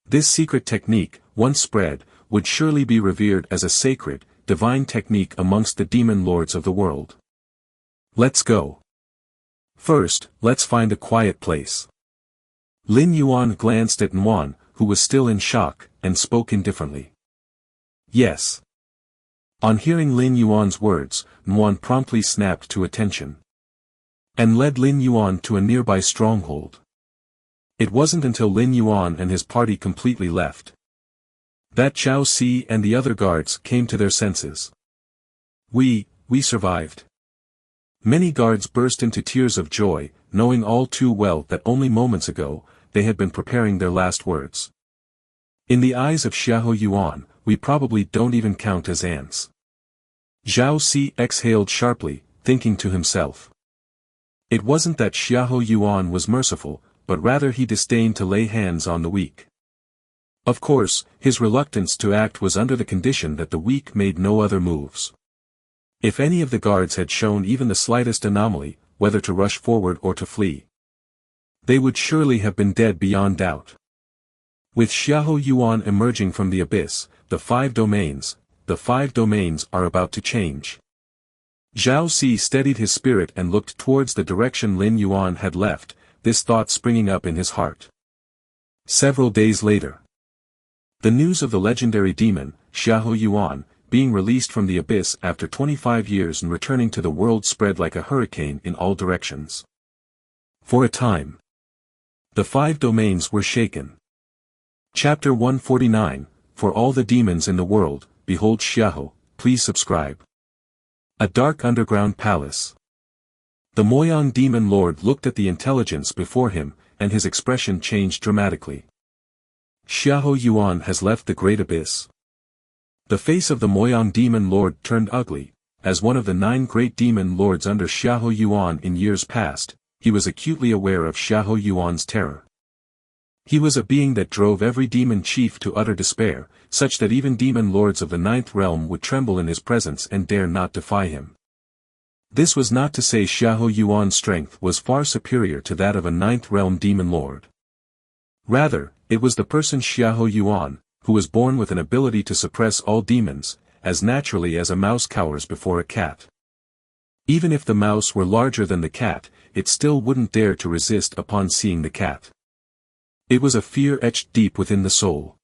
This secret technique, once spread, would surely be revered as a sacred, divine technique amongst the demon lords of the world. Let's go. First, let's find a quiet place. Lin Yuan glanced at Nguyen, who was still in shock, and spoke indifferently. Yes. On hearing Lin Yuan's words, Nguyen promptly snapped to attention. And led Lin Yuan to a nearby stronghold. It wasn't until Lin Yuan and his party completely left that Zhao Si and the other guards came to their senses. We survived. Many guards burst into tears of joy, knowing all too well that only moments ago, they had been preparing their last words. In the eyes of Xiahou Yuan, we probably don't even count as ants. Zhao Si exhaled sharply, thinking to himself. It wasn't that Xiahou Yuan was merciful, but rather he disdained to lay hands on the weak. Of course, his reluctance to act was under the condition that the weak made no other moves. If any of the guards had shown even the slightest anomaly, whether to rush forward or to flee, they would surely have been dead beyond doubt. With Xiahou Yuan emerging from the abyss, the five domains are about to change. Zhao Si steadied his spirit and looked towards the direction Lin Yuan had left, this thought springing up in his heart. Several days later, the news of the legendary demon, Xiahou Yuan, being released from the abyss after 25 years and returning to the world spread like a hurricane in all directions. For a time, the five domains were shaken. Chapter 149, For all the demons in the world, behold Xiahou, please subscribe. A dark underground palace. The Moyang demon lord looked at the intelligence before him, and his expression changed dramatically. Xiahou Yuan has left the great abyss. The face of the Moyang demon lord turned ugly. As one of the 9 great demon lords under Xiahou Yuan in years past, he was acutely aware of Xiahou Yuan's terror. He was a being that drove every demon chief to utter despair, such that even demon lords of the 9th realm would tremble in his presence and dare not defy him. This was not to say Xiahou Yuan's strength was far superior to that of a 9th realm demon lord. Rather, it was the person Xiahou Yuan, who was born with an ability to suppress all demons, as naturally as a mouse cowers before a cat. Even if the mouse were larger than the cat, it still wouldn't dare to resist upon seeing the cat. It was a fear etched deep within the soul.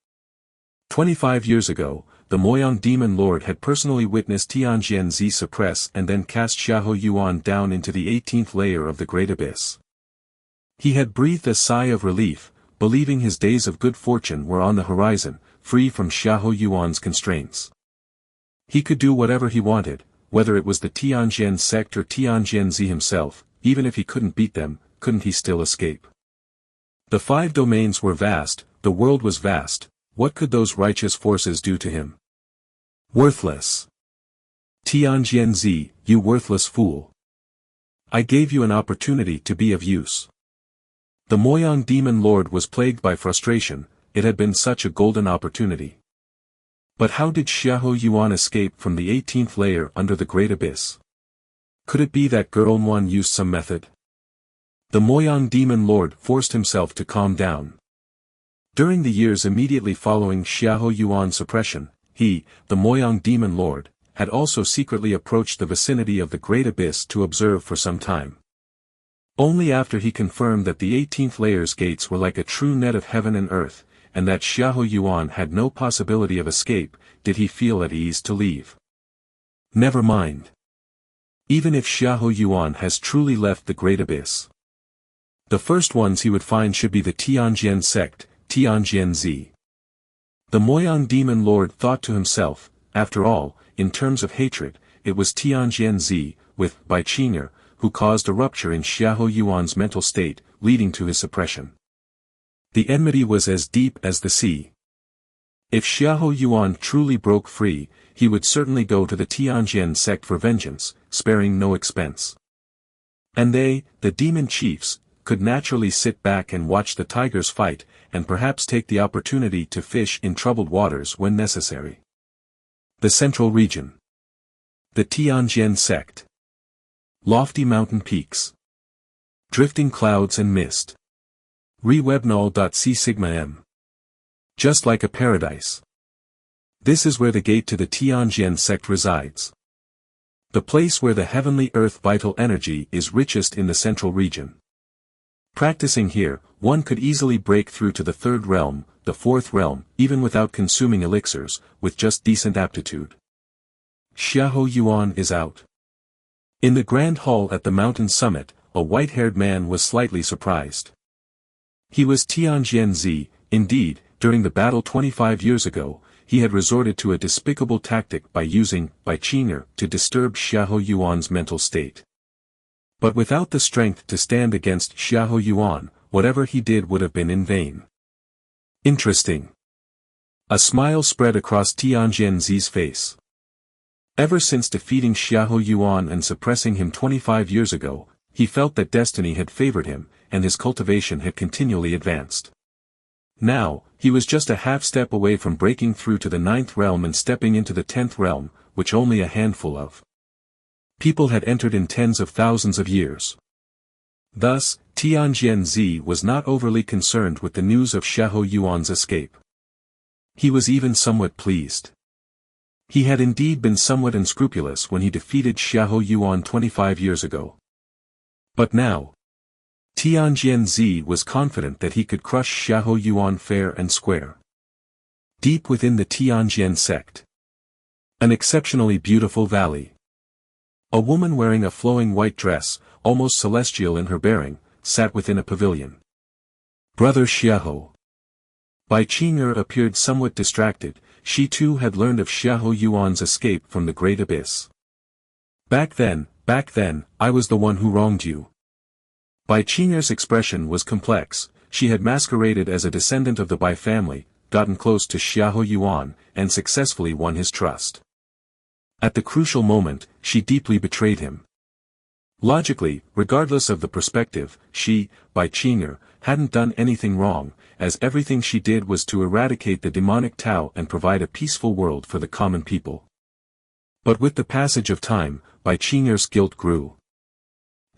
25 years ago, the Moyang demon lord had personally witnessed Tianjianzi suppress and then cast Xiahou Yuan down into the 18th layer of the great abyss. He had breathed a sigh of relief, believing his days of good fortune were on the horizon, free from Xiahou Yuan's constraints. He could do whatever he wanted, whether it was the Tianjian sect or Tianjianzi himself. Even if he couldn't beat them, couldn't he still escape? The 5 domains were vast, the world was vast. What could those righteous forces do to him? Worthless. Tianjianzi, you worthless fool. I gave you an opportunity to be of use. The Moyang demon lord was plagued by frustration. It had been such a golden opportunity. But how did Xiahou Yuan escape from the 18th layer under the great abyss? Could it be that girl Manhwa used some method? The Moyang demon lord forced himself to calm down. During the years immediately following Xiahou Yuan's suppression, he, the Moyang demon lord, had also secretly approached the vicinity of the great abyss to observe for some time. Only after he confirmed that the 18th layer's gates were like a true net of heaven and earth, and that Xiahou Yuan had no possibility of escape, did he feel at ease to leave. Never mind. Even if Xiahou Yuan has truly left the great abyss, the first ones he would find should be the Tianjian sect, Tianjianzi. The Moyang demon lord thought to himself, after all, in terms of hatred, it was Tianjianzi, with Bai Qing'er, who caused a rupture in Xiahou Yuan's mental state, leading to his suppression. The enmity was as deep as the sea. If Xiahou Yuan truly broke free, he would certainly go to the Tianjian sect for vengeance, sparing no expense. And they, the demon chiefs, could naturally sit back and watch the tigers fight, and perhaps take the opportunity to fish in troubled waters when necessary. The Central Region. The Tianjian sect. Lofty mountain peaks. Drifting clouds and mist. Rewebnol.c-sigma-m. Just like a paradise. This is where the gate to the Tianjian sect resides. The place where the heavenly earth vital energy is richest in the central region. Practicing here, one could easily break through to the 3rd realm, the 4th realm, even without consuming elixirs, with just decent aptitude. Xiahou Yuan is out. In the grand hall at the mountain summit, a white-haired man was slightly surprised. He was Tianjianzi. Indeed, during the battle 25 years ago, he had resorted to a despicable tactic by using Bai Qing'er to disturb Xiahou Yuan's mental state. But without the strength to stand against Xiahou Yuan, whatever he did would have been in vain. Interesting. A smile spread across Tianjianzi's face. Ever since defeating Xiahou Yuan and suppressing him 25 years ago, he felt that destiny had favored him, and his cultivation had continually advanced. Now, he was just a half-step away from breaking through to the 9th realm and stepping into the 10th realm, which only a handful of people had entered in tens of thousands of years. Thus, Tianjianzi was not overly concerned with the news of Xiahou Yuan's escape. He was even somewhat pleased. He had indeed been somewhat unscrupulous when he defeated Xiahou Yuan 25 years ago. But now, Tianjianzi was confident that he could crush Xiahou Yuan fair and square. Deep within the Tianjian sect. An exceptionally beautiful valley. A woman wearing a flowing white dress, almost celestial in her bearing, sat within a pavilion. Brother Xiahou. Bai Qing'er appeared somewhat distracted. She too had learned of Xiahou Yuan's escape from the great abyss. Back then, I was the one who wronged you. Bai Qing'er's expression was complex. She had masqueraded as a descendant of the Bai family, gotten close to Xiahou Yuan, and successfully won his trust. At the crucial moment, she deeply betrayed him. Logically, regardless of the perspective, she, Bai Qing'er, hadn't done anything wrong, as everything she did was to eradicate the demonic Tao and provide a peaceful world for the common people. But with the passage of time, Bai Qing'er's guilt grew.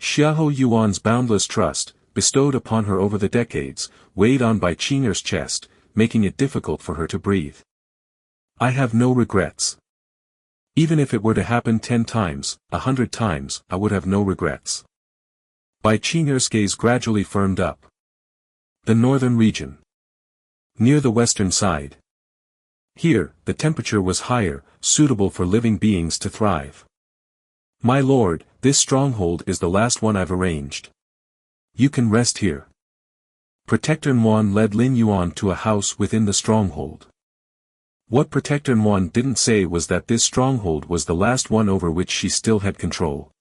Xiahou Yuan's boundless trust, bestowed upon her over the decades, weighed on Bai Qing'er's chest, making it difficult for her to breathe. I have no regrets. Even if it were to happen 10 times, 100 times, I would have no regrets. Bai Qing'er's gaze gradually firmed up. The northern region. Near the western side. Here, the temperature was higher, suitable for living beings to thrive. My lord, this stronghold is the last one I've arranged. You can rest here. Protector Nguyen led Lin Yuan to a house within the stronghold. What Protector Nguyen didn't say was that this stronghold was the last one over which she still had control.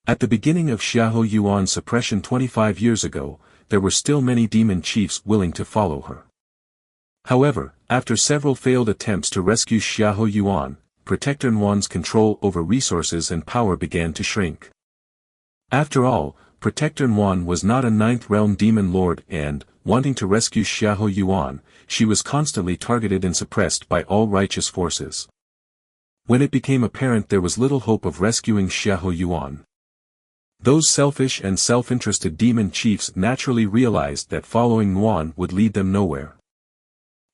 At the beginning of Xiahou Yuan's suppression 25 years ago, there were still many demon chiefs willing to follow her. However, after several failed attempts to rescue Xiahou Yuan, Protector Nguyen's control over resources and power began to shrink. After all, Protector Nguyen was not a ninth realm demon lord and, wanting to rescue Xiahou Yuan, she was constantly targeted and suppressed by all righteous forces. When it became apparent there was little hope of rescuing Xiahou Yuan, those selfish and self-interested demon chiefs naturally realized that following Nguyen would lead them nowhere.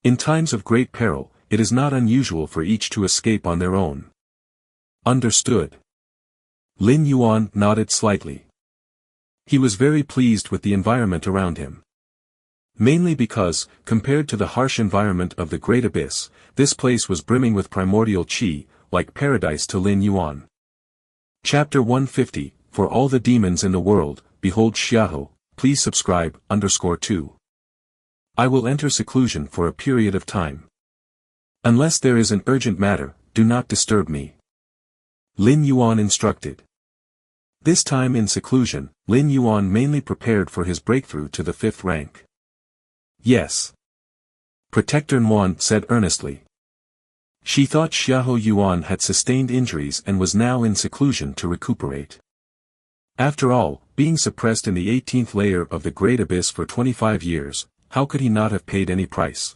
In times of great peril, it is not unusual for each to escape on their own. Understood. Lin Yuan nodded slightly. He was very pleased with the environment around him. Mainly because, compared to the harsh environment of the Great Abyss, this place was brimming with primordial qi, like paradise to Lin Yuan. Chapter 150, For all the demons in the world, behold Xiahou, please subscribe, _2. I will enter seclusion for a period of time. Unless there is an urgent matter, do not disturb me. Lin Yuan instructed. This time in seclusion, Lin Yuan mainly prepared for his breakthrough to the 5th rank. Yes. Protector Nguyen said earnestly. She thought Xiahou Yuan had sustained injuries and was now in seclusion to recuperate. After all, being suppressed in the 18th layer of the Great Abyss for 25 years, how could he not have paid any price?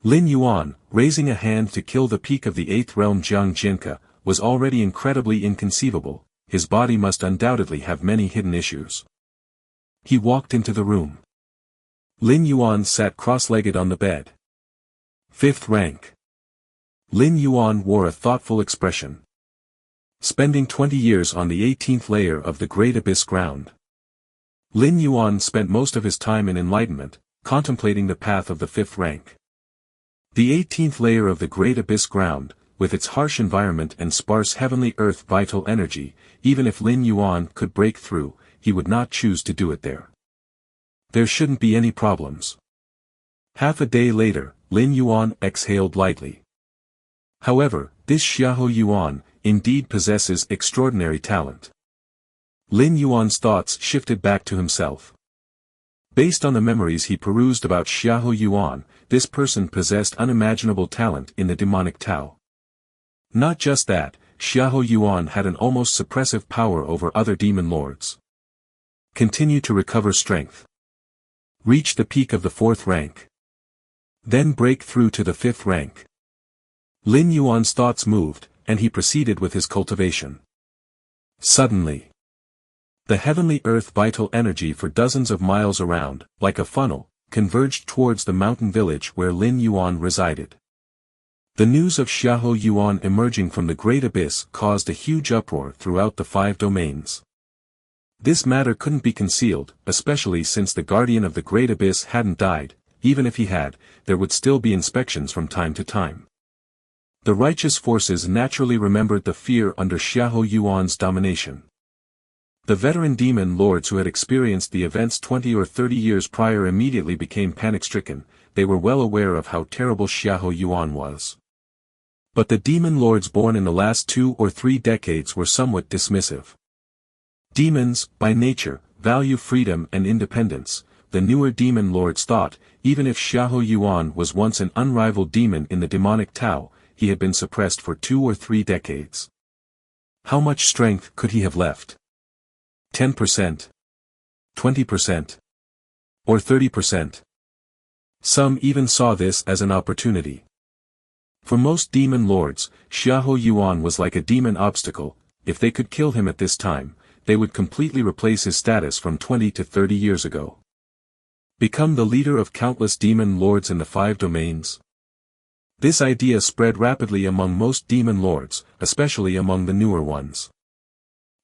Lin Yuan, raising a hand to kill the peak of the 8th realm Jiang Jinka, was already incredibly inconceivable. His body must undoubtedly have many hidden issues. He walked into the room. Lin Yuan sat cross-legged on the bed. 5th rank. Lin Yuan wore a thoughtful expression. Spending 20 years on the 18th layer of the Great Abyss ground. Lin Yuan spent most of his time in enlightenment, contemplating the path of the 5th rank. The 18th layer of the Great Abyss ground, with its harsh environment and sparse heavenly earth vital energy, even if Lin Yuan could break through, he would not choose to do it there. There shouldn't be any problems. Half a day later, Lin Yuan exhaled lightly. However, this Xiahou Yuan, indeed possesses extraordinary talent. Lin Yuan's thoughts shifted back to himself. Based on the memories he perused about Xiahou Yuan, this person possessed unimaginable talent in the demonic Tao. Not just that, Xiahou Yuan had an almost suppressive power over other demon lords. Continue to recover strength. Reach the peak of the 4th rank. Then break through to the 5th rank. Lin Yuan's thoughts moved, and he proceeded with his cultivation. Suddenly, the heavenly earth vital energy for dozens of miles around, like a funnel, converged towards the mountain village where Lin Yuan resided. The news of Xiahou Yuan emerging from the Great Abyss caused a huge uproar throughout the 5 domains. This matter couldn't be concealed, especially since the guardian of the Great Abyss hadn't died. Even if he had, there would still be inspections from time to time. The righteous forces naturally remembered the fear under Xiahou Yuan's domination. The veteran demon lords who had experienced the events 20 or 30 years prior immediately became panic-stricken. They were well aware of how terrible Xiahou Yuan was. But the demon lords born in the last 2 or 3 decades were somewhat dismissive. Demons, by nature, value freedom and independence. The newer demon lords thought, even if Xiahou Yuan was once an unrivaled demon in the demonic Tao, he had been suppressed for 2 or 3 decades. How much strength could he have left? 10%? 20%? Or 30%? Some even saw this as an opportunity. For most demon lords, Xiahou Yuan was like a demon obstacle. If they could kill him at this time, they would completely replace his status from 20 to 30 years ago. Become the leader of countless demon lords in the 5 domains. This idea spread rapidly among most demon lords, especially among the newer ones.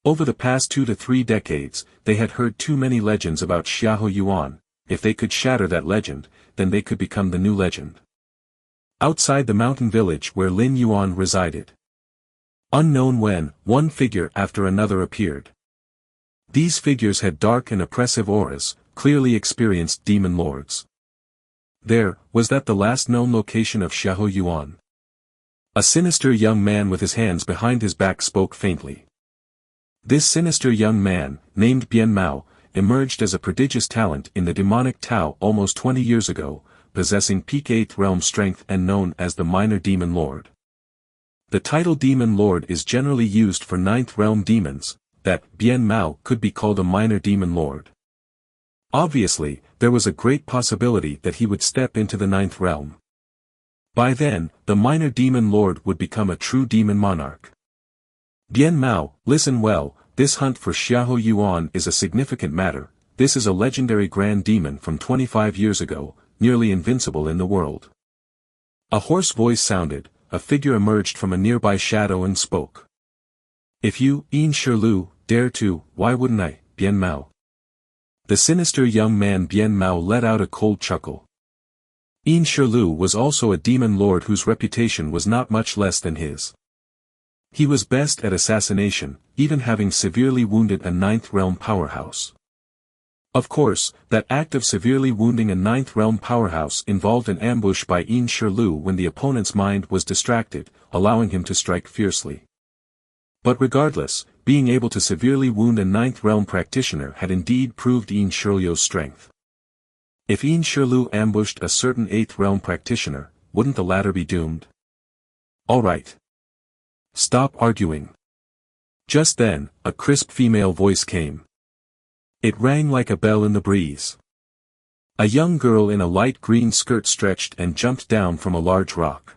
Over the past 2 to 3 decades, they had heard too many legends about Xiahou Yuan. If they could shatter that legend, then they could become the new legend. Outside the mountain village where Lin Yuan resided. Unknown when, one figure after another appeared. These figures had dark and oppressive auras, clearly experienced demon lords. Was that the last known location of Xiahou Yuan? A sinister young man with his hands behind his back spoke faintly. This sinister young man, named Bian Mao, emerged as a prodigious talent in the demonic Tao almost 20 years ago, possessing peak 8th realm strength and known as the minor demon lord. The title demon lord is generally used for 9th realm demons. That Bian Mao could be called a minor demon lord. Obviously, there was a great possibility that he would step into the 9th realm. By then, the minor demon lord would become a true demon monarch. Bian Mao, listen well, this hunt for Xiahou Yuan is a significant matter. This is a legendary grand demon from 25 years ago, nearly invincible in the world. A hoarse voice sounded, a figure emerged from a nearby shadow and spoke. If you, Yin Shirlu, dare to, why wouldn't I, Bian Mao? The sinister young man Bian Mao let out a cold chuckle. Yin Shirlu was also a demon lord whose reputation was not much less than his. He was best at assassination, even having severely wounded a 9th realm powerhouse. Of course, that act of severely wounding a 9th realm powerhouse involved an ambush by Yin Shirlu when the opponent's mind was distracted, allowing him to strike fiercely. But regardless, being able to severely wound a 9th realm practitioner had indeed proved Yin Shirlu's strength. If Yin Shirlu ambushed a certain 8th realm practitioner, wouldn't the latter be doomed? Alright. Stop arguing. Just then, a crisp female voice came. It rang like a bell in the breeze. A young girl in a light green skirt stretched and jumped down from a large rock.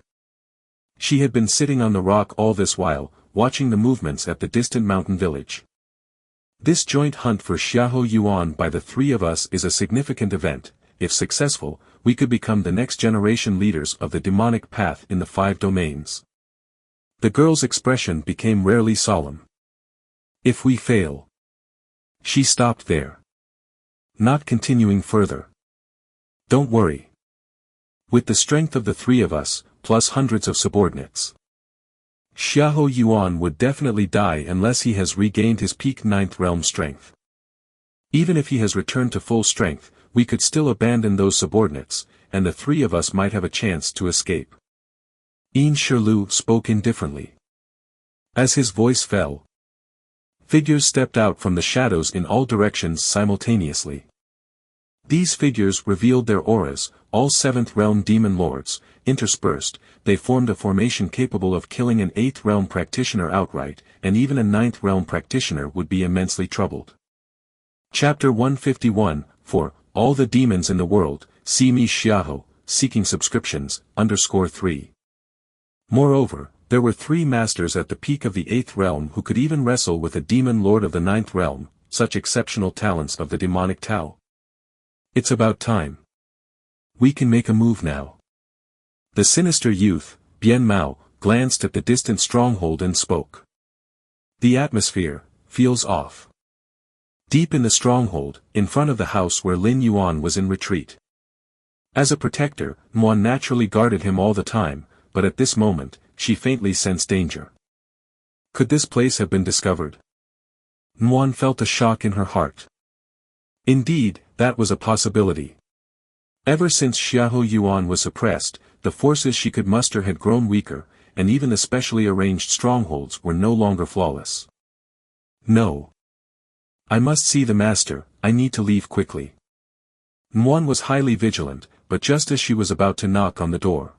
She had been sitting on the rock all this while, watching the movements at the distant mountain village. This joint hunt for Xiahou Yuan by the 3 of us is a significant event. If successful, we could become the next generation leaders of the demonic path in the 5 domains. The girl's expression became rarely solemn. If we fail. She stopped there. Not continuing further. Don't worry. With the strength of the 3 of us, plus hundreds of subordinates, Xiahou Yuan would definitely die unless he has regained his peak 9th realm strength. Even if he has returned to full strength, we could still abandon those subordinates, and the 3 of us might have a chance to escape. Yin Shirlu spoke indifferently. As his voice fell, figures stepped out from the shadows in all directions simultaneously. These figures revealed their auras, all 7th realm demon lords. Interspersed, they formed a formation capable of killing an 8th realm practitioner outright, and even a 9th realm practitioner would be immensely troubled. Chapter 151, For All the Demons in the World, See Me Xiahou, Seeking Subscriptions, _3. Moreover, there were 3 masters at the peak of the 8th realm who could even wrestle with a demon lord of the 9th realm, such exceptional talents of the demonic Tao. It's about time. We can make a move now. The sinister youth, Bian Mao, glanced at the distant stronghold and spoke. The atmosphere feels off. Deep in the stronghold, in front of the house where Lin Yuan was in retreat. As a protector, Muan naturally guarded him all the time, but at this moment, she faintly sensed danger. Could this place have been discovered? Muan felt a shock in her heart. Indeed, that was a possibility. Ever since Xiahou Yuan was suppressed, the forces she could muster had grown weaker, and even the specially arranged strongholds were no longer flawless. No. I must see the master, I need to leave quickly. Manhwa was highly vigilant, but just as she was about to knock on the door,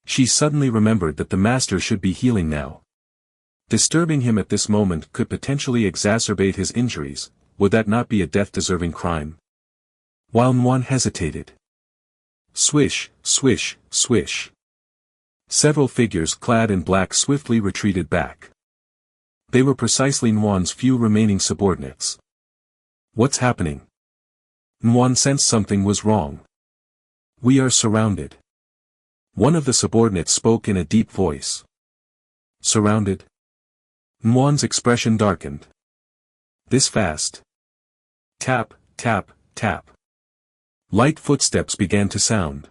she suddenly remembered that the master should be healing now. Disturbing him at this moment could potentially exacerbate his injuries. Would that not be a death-deserving crime? While Manhwa hesitated. Swish, swish, swish. Several figures clad in black swiftly retreated back. They were precisely Manhwa's few remaining subordinates. What's happening? Manhwa sensed something was wrong. We are surrounded. One of the subordinates spoke in a deep voice. Surrounded? Manhwa's expression darkened. This fast? Tap, tap, tap. Light footsteps began to sound.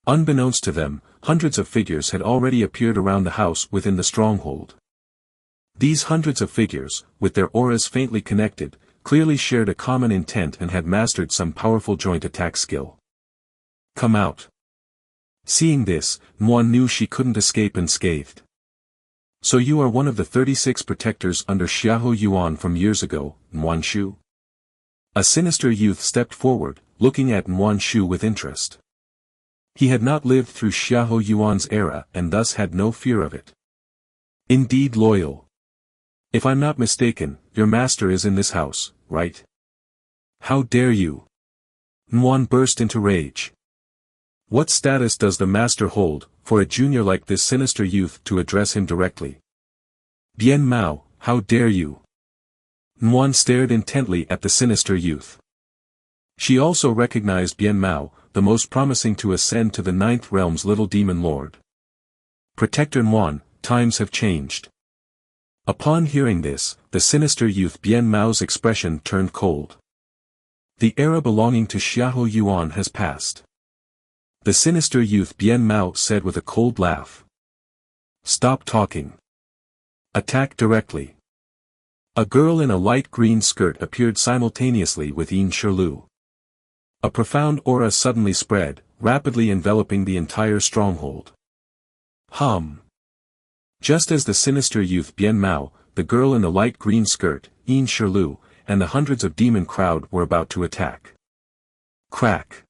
Unbeknownst to them, hundreds of figures had already appeared around the house within the stronghold. These hundreds of figures, with their auras faintly connected, clearly shared a common intent and had mastered some powerful joint attack skill. Come out. Seeing this, Manhwa knew she couldn't escape unscathed. So you are one of the 36 protectors under Xiahou Yuan from years ago, Manhwa Shu? A sinister youth stepped forward, looking at Manhwa Shu with interest. He had not lived through Xiahou Yuan's era and thus had no fear of it. Indeed loyal. If I'm not mistaken, your master is in this house, right? How dare you? Manhwa burst into rage. What status does the master hold, for a junior like this sinister youth to address him directly? Bien Mao, how dare you? Manhwa stared intently at the sinister youth. She also recognized Bien Mao, the most promising to ascend to the 9th realm's little demon lord. Protector Manhwa, times have changed. Upon hearing this, the sinister youth Bien Mao's expression turned cold. The era belonging to Xiahou Yuan has passed. The sinister youth Bien Mao said with a cold laugh. Stop talking. Attack directly. A girl in a light green skirt appeared simultaneously with Yin Shirlu. A profound aura suddenly spread, rapidly enveloping the entire stronghold. Just as the sinister youth Bien Mao, the girl in the light green skirt, Yin Shirlu, and the hundreds of demon crowd were about to attack. Crack.